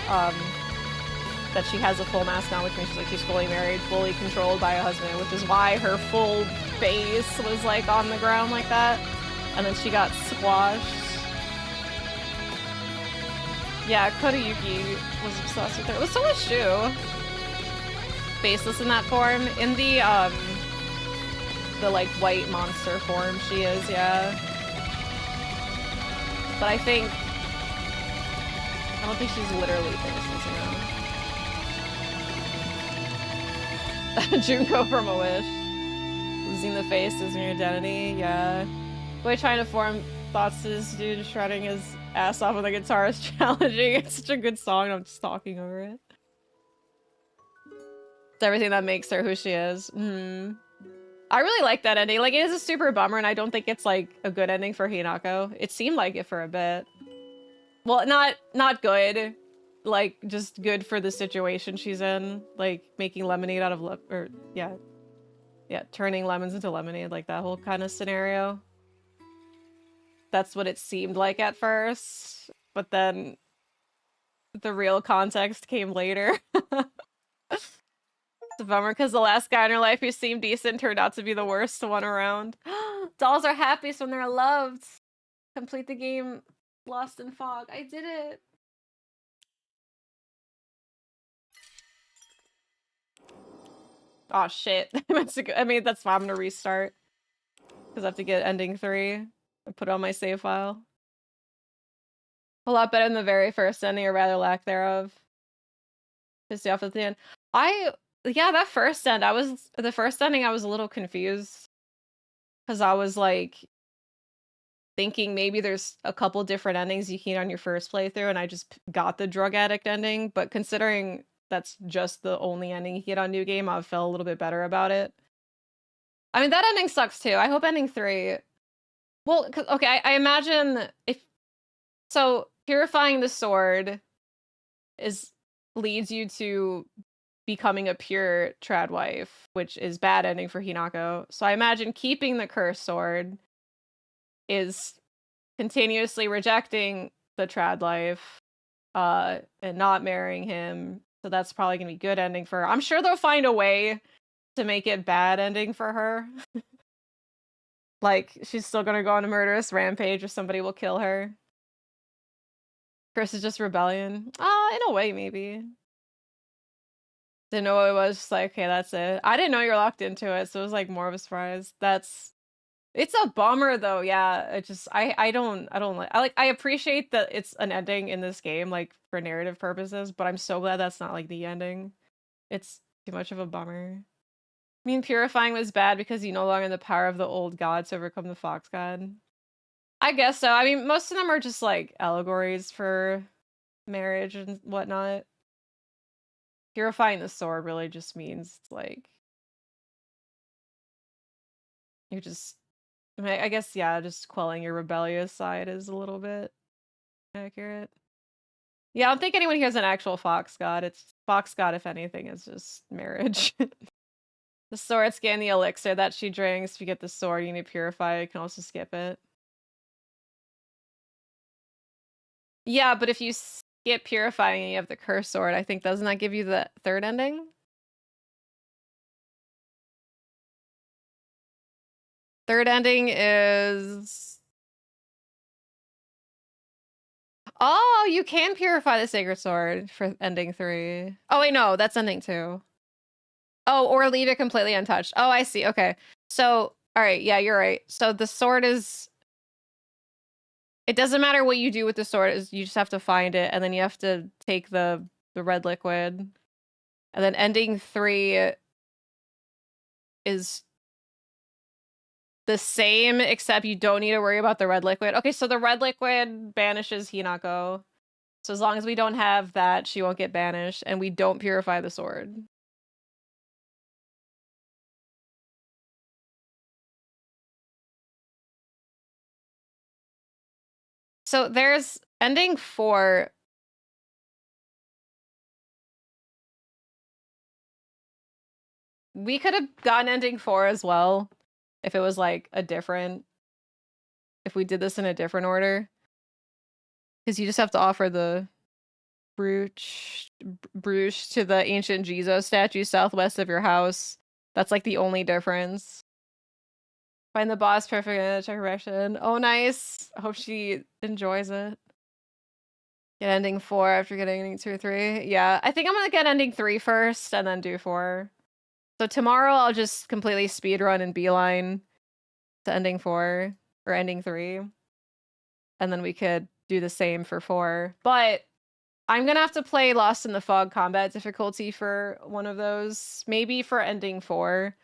that she has a full mask now, which means she's fully married, fully controlled by a husband, which is why her full face was like on the ground like that. And then she got squashed. Yeah, Kodayuki was obsessed with her. So was Shu. Faceless in that form. In the like white monster form she is, yeah. But I don't think she's literally faceless, you know. Junko from A Wish. Losing the face, losing your identity, yeah. Boy trying to form thoughts to this dude shredding his ass off with a guitar is challenging. It's such a good song, I'm just talking over it. It's everything that makes her who she is. I really like that ending. Like, it is a super bummer, and I don't think it's like a good ending for Hinako. It seemed like it for a bit. Well, not good. Like, just good for the situation she's in. Like, making lemonade out of turning lemons into lemonade, like that whole kind of scenario. That's what it seemed like at first, but then the real context came later. It's a bummer because the last guy in her life who seemed decent turned out to be the worst one around. Dolls are happiest when they're loved. Complete the game Lost in Fog. I did it. Oh shit. I mean, that's why I'm gonna restart. Because I have to get ending 3 and put it on my save file. A lot better than the very first ending, or rather lack thereof. Pissed you off at the end. Yeah, that first end, the first ending I was a little confused. Because I was like thinking maybe there's a couple different endings you can get on your first playthrough, and I just got the drug addict ending. But considering that's just the only ending you get on New Game, I felt a little bit better about it. I mean, that ending sucks too. I hope ending 3... Well, okay, I imagine if... So, purifying the sword leads you to becoming a pure trad wife, which is bad ending for Hinako. So I imagine keeping the cursed sword is continuously rejecting the trad life, and not marrying him. So that's probably gonna be good ending for her. I'm sure they'll find a way to make it bad ending for her. Like, she's still gonna go on a murderous rampage or somebody will kill her. Chris is just rebellion. In a way, maybe. Didn't know what it was, just like, okay, that's it. I didn't know you were locked into it, so it was like more of a surprise. It's a bummer though, yeah. It just I don't like I appreciate that it's an ending in this game, like for narrative purposes, but I'm so glad that's not like the ending. It's too much of a bummer. I mean, purifying was bad because you no longer in the power of the old god to overcome the fox god. I guess so. I mean, most of them are just like allegories for marriage and whatnot. Purifying the sword really just means like you're just, I guess, yeah, just quelling your rebellious side is a little bit accurate. Yeah, I don't think anyone here is an actual fox god. It's fox god, if anything, is just marriage. The sword scan the elixir that she drinks. If you get the sword, you need to purify. You can also skip it. Yeah, but if you skip purifying and you have the curse sword, I think, doesn't that give you the third ending? Third ending is... Oh, you can purify the sacred sword for ending 3. Oh, wait, no, that's ending 2. Oh, or leave it completely untouched. Oh, I see. Okay. So, all right. Yeah, you're right. So the sword is... It doesn't matter what you do with the sword. You just have to find it, and then you have to take the red liquid. And then ending 3 is the same, except you don't need to worry about the red liquid. Okay, so the red liquid banishes Hinako. So as long as we don't have that, she won't get banished, and we don't purify the sword. So there's ending 4. We could have gotten ending 4 as well if it was like a different, if we did this in a different order. Because you just have to offer the brooch to the ancient Jesus statue southwest of your house. That's like the only difference. Find the boss perfect in a check direction. Oh, nice. I hope she enjoys it. Get ending 4 after getting ending 2 or 3. Yeah, I think I'm gonna get ending 3 first and then do 4. So tomorrow I'll just completely speedrun and beeline to ending 4 or ending 3. And then we could do the same for 4. But I'm gonna have to play Lost in the Fog combat difficulty for one of those. Maybe for ending 4.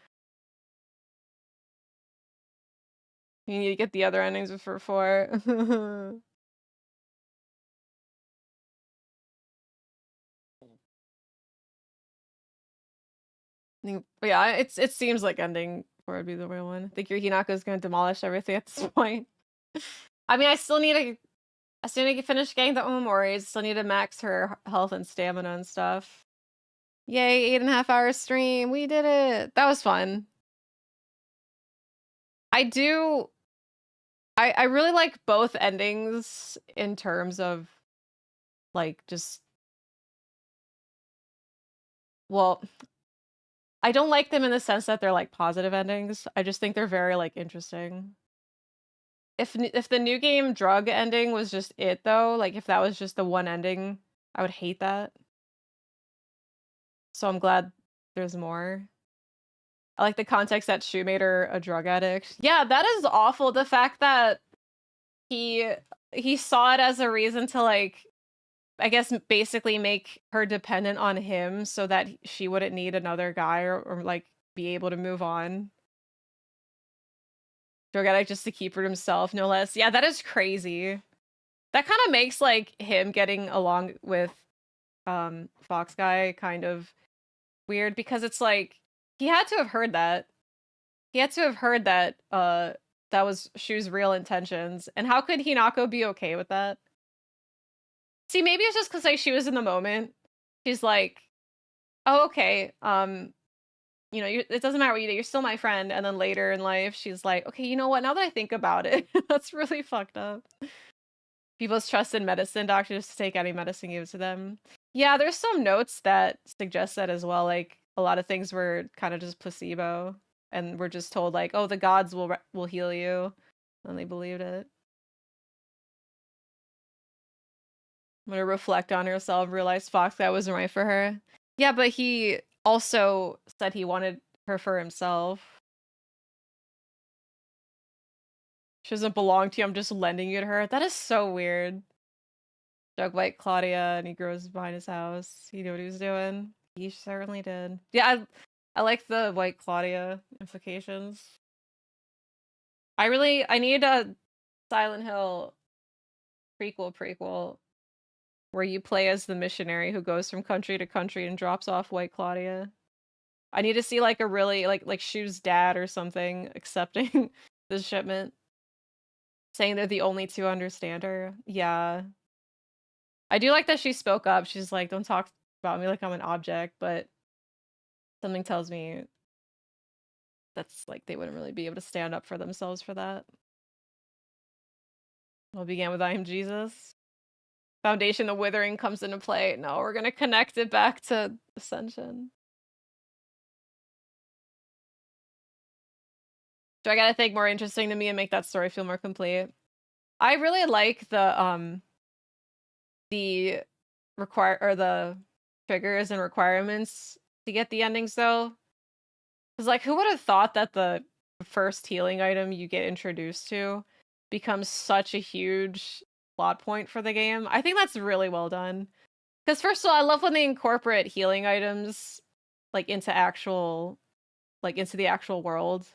You need to get the other endings for 4. Yeah, it seems like ending 4 would be the real one. I think your Hinako's gonna demolish everything at this point. I mean, I still need to finish getting the Omori. Still need to max her health and stamina and stuff. Yay, 8.5 hour stream. We did it. That was fun. I really like both endings in terms of like just, well, I don't like them in the sense that they're like positive endings. I just think they're very like interesting. If the new game drug ending was just it though, like if that was just the one ending, I would hate that. So I'm glad there's more. I like the context that Shu made her a drug addict. Yeah, that is awful. The fact that he saw it as a reason to like, I guess, basically make her dependent on him so that she wouldn't need another guy or like be able to move on. Drug addict just to keep her to himself, no less. Yeah, that is crazy. That kind of makes like him getting along with Fox Guy kind of weird, because it's like he had to have heard that. He had to have heard that that was Shu's real intentions. And how could Hinako be okay with that? See, maybe it's just because like she was in the moment. She's like, oh, okay, you know, it doesn't matter what you do, you're still my friend. And then later in life, she's like, okay, you know what? Now that I think about it, that's really fucked up. People's trust in medicine doctors to take any medicine given to them. Yeah, there's some notes that suggest that as well. Like a lot of things were kind of just placebo, and we're just told like, oh, the gods will heal you, and they believed it. I'm gonna reflect on herself, realize Fox that wasn't right for her. Yeah, but he also said he wanted her for himself. She doesn't belong to you, I'm just lending you to her. That is so weird. Doug White Claudia, and he grows behind his house. He knew what he was doing. He certainly did. Yeah, I like the White Claudia implications. I need a Silent Hill prequel where you play as the missionary who goes from country to country and drops off White Claudia. I need to see like a really like Shu's dad or something accepting this shipment, saying they're the only two who understand her. Yeah. I do like that she spoke up. She's like, don't talk about me like I'm an object, but something tells me that's like they wouldn't really be able to stand up for themselves for that. Well, began with I am Jesus. Foundation of Withering comes into play. No, we're gonna connect it back to Ascension. Do I gotta think more interesting to me and make that story feel more complete? I really like the triggers and requirements to get the endings though. Cause like who would have thought that the first healing item you get introduced to becomes such a huge plot point for the game? I think that's really well done. Because first of all, I love when they incorporate healing items like into the actual world.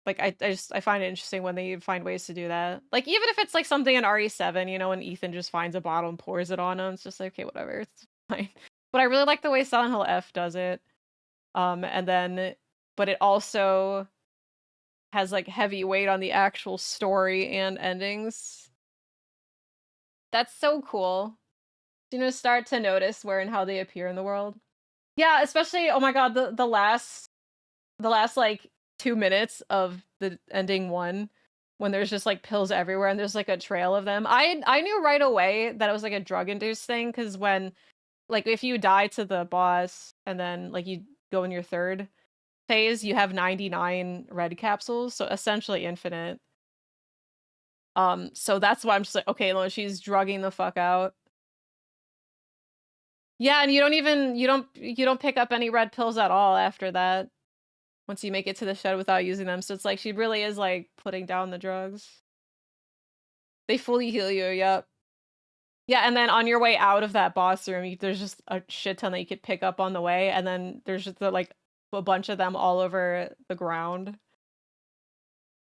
Like I find it interesting when they find ways to do that. Like even if it's like something in RE7, you know, when Ethan just finds a bottle and pours it on him, it's just like, okay, whatever, it's fine. But I really like the way Silent Hill F does it. And then but it also has like heavy weight on the actual story and endings. That's so cool. You know, start to notice where and how they appear in the world. Yeah, especially oh my god, the last like 2 minutes of the ending one when there's just like pills everywhere and there's like a trail of them. I knew right away that it was like a drug induced thing because when like if you die to the boss and then like you go in your third phase, you have 99 red capsules, so essentially infinite. So that's why I'm just like, okay, well, she's drugging the fuck out. Yeah, and you don't pick up any red pills at all after that. Once you make it to the shed without using them. So it's like she really is like putting down the drugs. They fully heal you, yep. Yeah, and then on your way out of that boss room, there's just a shit ton that you could pick up on the way, and then there's just like a bunch of them all over the ground.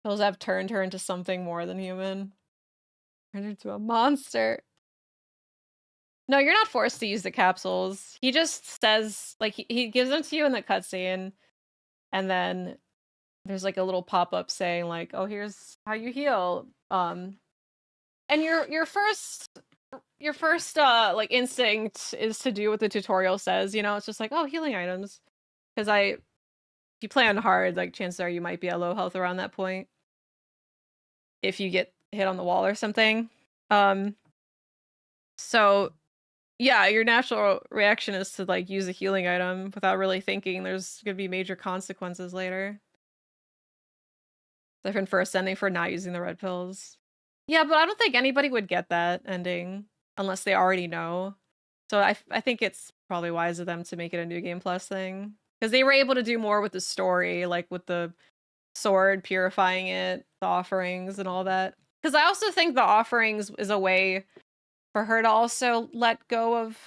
Those have turned her into something more than human. Turned her into a monster. No, you're not forced to use the capsules. He just says, like, he gives them to you in the cutscene, and then there's like a little pop-up saying like, oh, here's how you heal. And your first like instinct is to do what the tutorial says, you know, it's just like, oh, healing items. Because if you play on hard, like chances are you might be at low health around that point. If you get hit on the wall or something. So yeah, your natural reaction is to like use a healing item without really thinking there's gonna be major consequences later. Different first ending for not using the red pills. Yeah, but I don't think anybody would get that ending unless they already know. So I think it's probably wise of them to make it a New Game Plus thing. Because they were able to do more with the story, like with the sword, purifying it, the offerings, and all that. Because I also think the offerings is a way for her to also let go of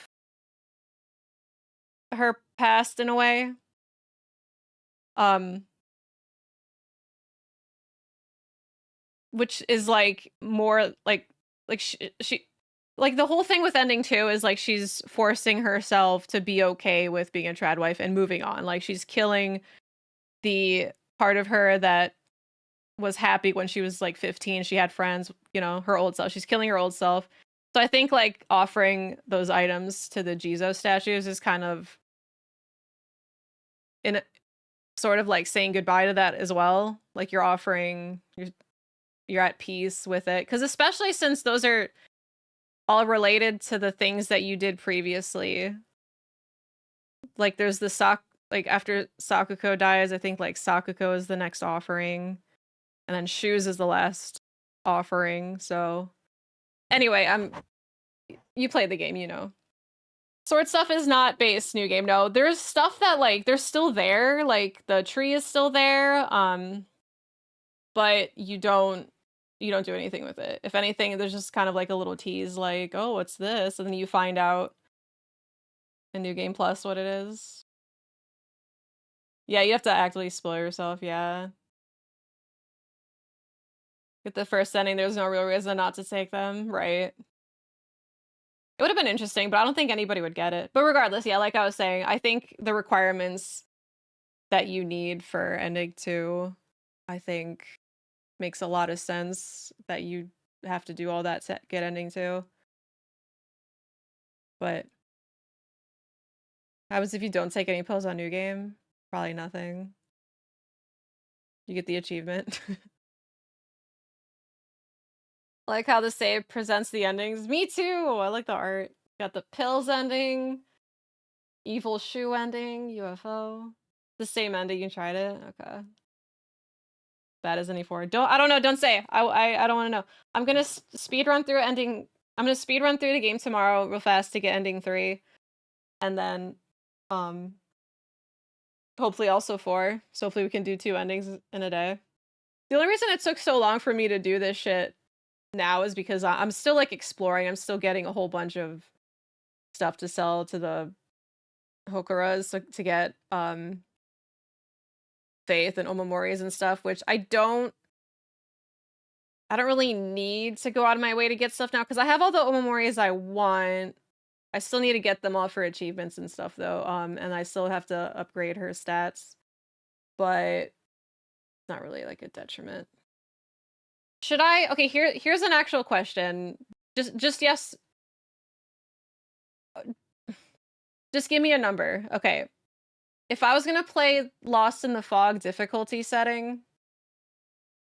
her past in a way. Which is like more like she like the whole thing with ending 2 is like she's forcing herself to be okay with being a trad wife and moving on. Like she's killing the part of her that was happy when she was like 15. She had friends, you know, her old self. She's killing her old self So I think like offering those items to the Jizo statues is kind of in sort of like saying goodbye to that as well. Like you're offering, you're at peace with it, because especially since those are all related to the things that you did previously. Like there's the like after Sakuko dies, I think like Sakuko is the next offering, and then Shoes is the last offering. So anyway, you played the game, you know. Sword stuff is not base new game. No, there's stuff that like they're still there, like the tree is still there, but you don't do anything with it. If anything, there's just kind of like a little tease like, oh, what's this? And then you find out in New Game Plus what it is. Yeah, you have to actively spoil yourself, yeah. Get the first ending, there's no real reason not to take them, right? It would have been interesting, but I don't think anybody would get it. But regardless, yeah, like I was saying, I think the requirements that you need for ending 2, I think makes a lot of sense that you have to do all that to get ending 2. But what happens if you don't take any pills on New Game? Probably nothing. You get the achievement. I like how the save presents the endings. Me too! I like the art. Got the pills ending, evil shoe ending, UFO. The same ending, you tried it? Okay. Bad as any 4. I don't know, don't say. I don't want to know. I'm gonna speed run through ending. I'm gonna speed run through the game tomorrow real fast to get ending 3. And then hopefully also 4. So hopefully we can do 2 endings in a day. The only reason it took so long for me to do this shit now is because I'm still like exploring. I'm still getting a whole bunch of stuff to sell to the Hokuras to get faith and omomoris and stuff, which I don't really need to go out of my way to get stuff now, because I have all the omomoris I want. I still need to get them all for achievements and stuff though, and I still have to upgrade her stats, but it's not really like a detriment. Should I? Okay, here's an actual question. Just yes. Just give me a number. Okay. If I was gonna play Lost in the Fog difficulty setting,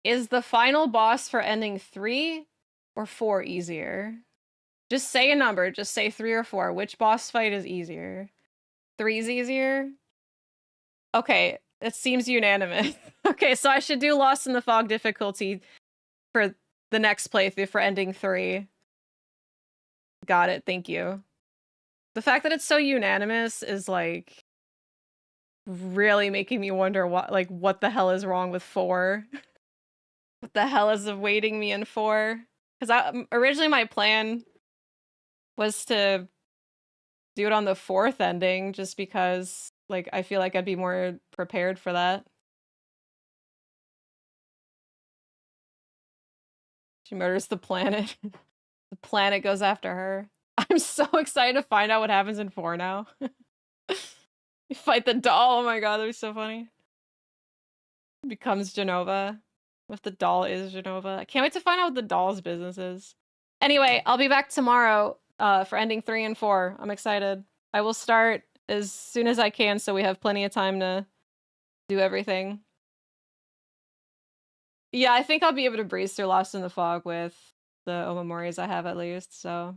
is the final boss for ending 3 or 4 easier? Just say a number. Just say 3 or 4. Which boss fight is easier? 3's easier? Okay, it seems unanimous. Okay, so I should do Lost in the Fog difficulty for the next playthrough for ending 3. Got it, thank you. The fact that it's so unanimous is like really making me wonder what the hell is wrong with 4. What the hell is awaiting me in 4? Because originally my plan was to do it on the 4th ending, just because like I feel like I'd be more prepared for that. She murders the planet. The planet goes after her. I'm so excited to find out what happens in 4 now. You fight the doll. Oh my god, that'd be so funny. Becomes Genova. If the doll is Genova. I can't wait to find out what the doll's business is. Anyway, I'll be back tomorrow for ending 3 and 4. I'm excited. I will start as soon as I can so we have plenty of time to do everything. Yeah, I think I'll be able to breeze through Lost in the Fog with the omomoris I have at least, so.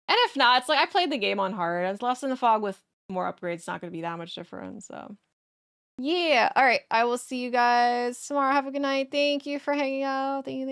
And if not, it's like I played the game on hard. It's Lost in the Fog with more upgrades. It's not going to be that much different, so. Yeah, all right. I will see you guys tomorrow. Have a good night. Thank you for hanging out. Thank you.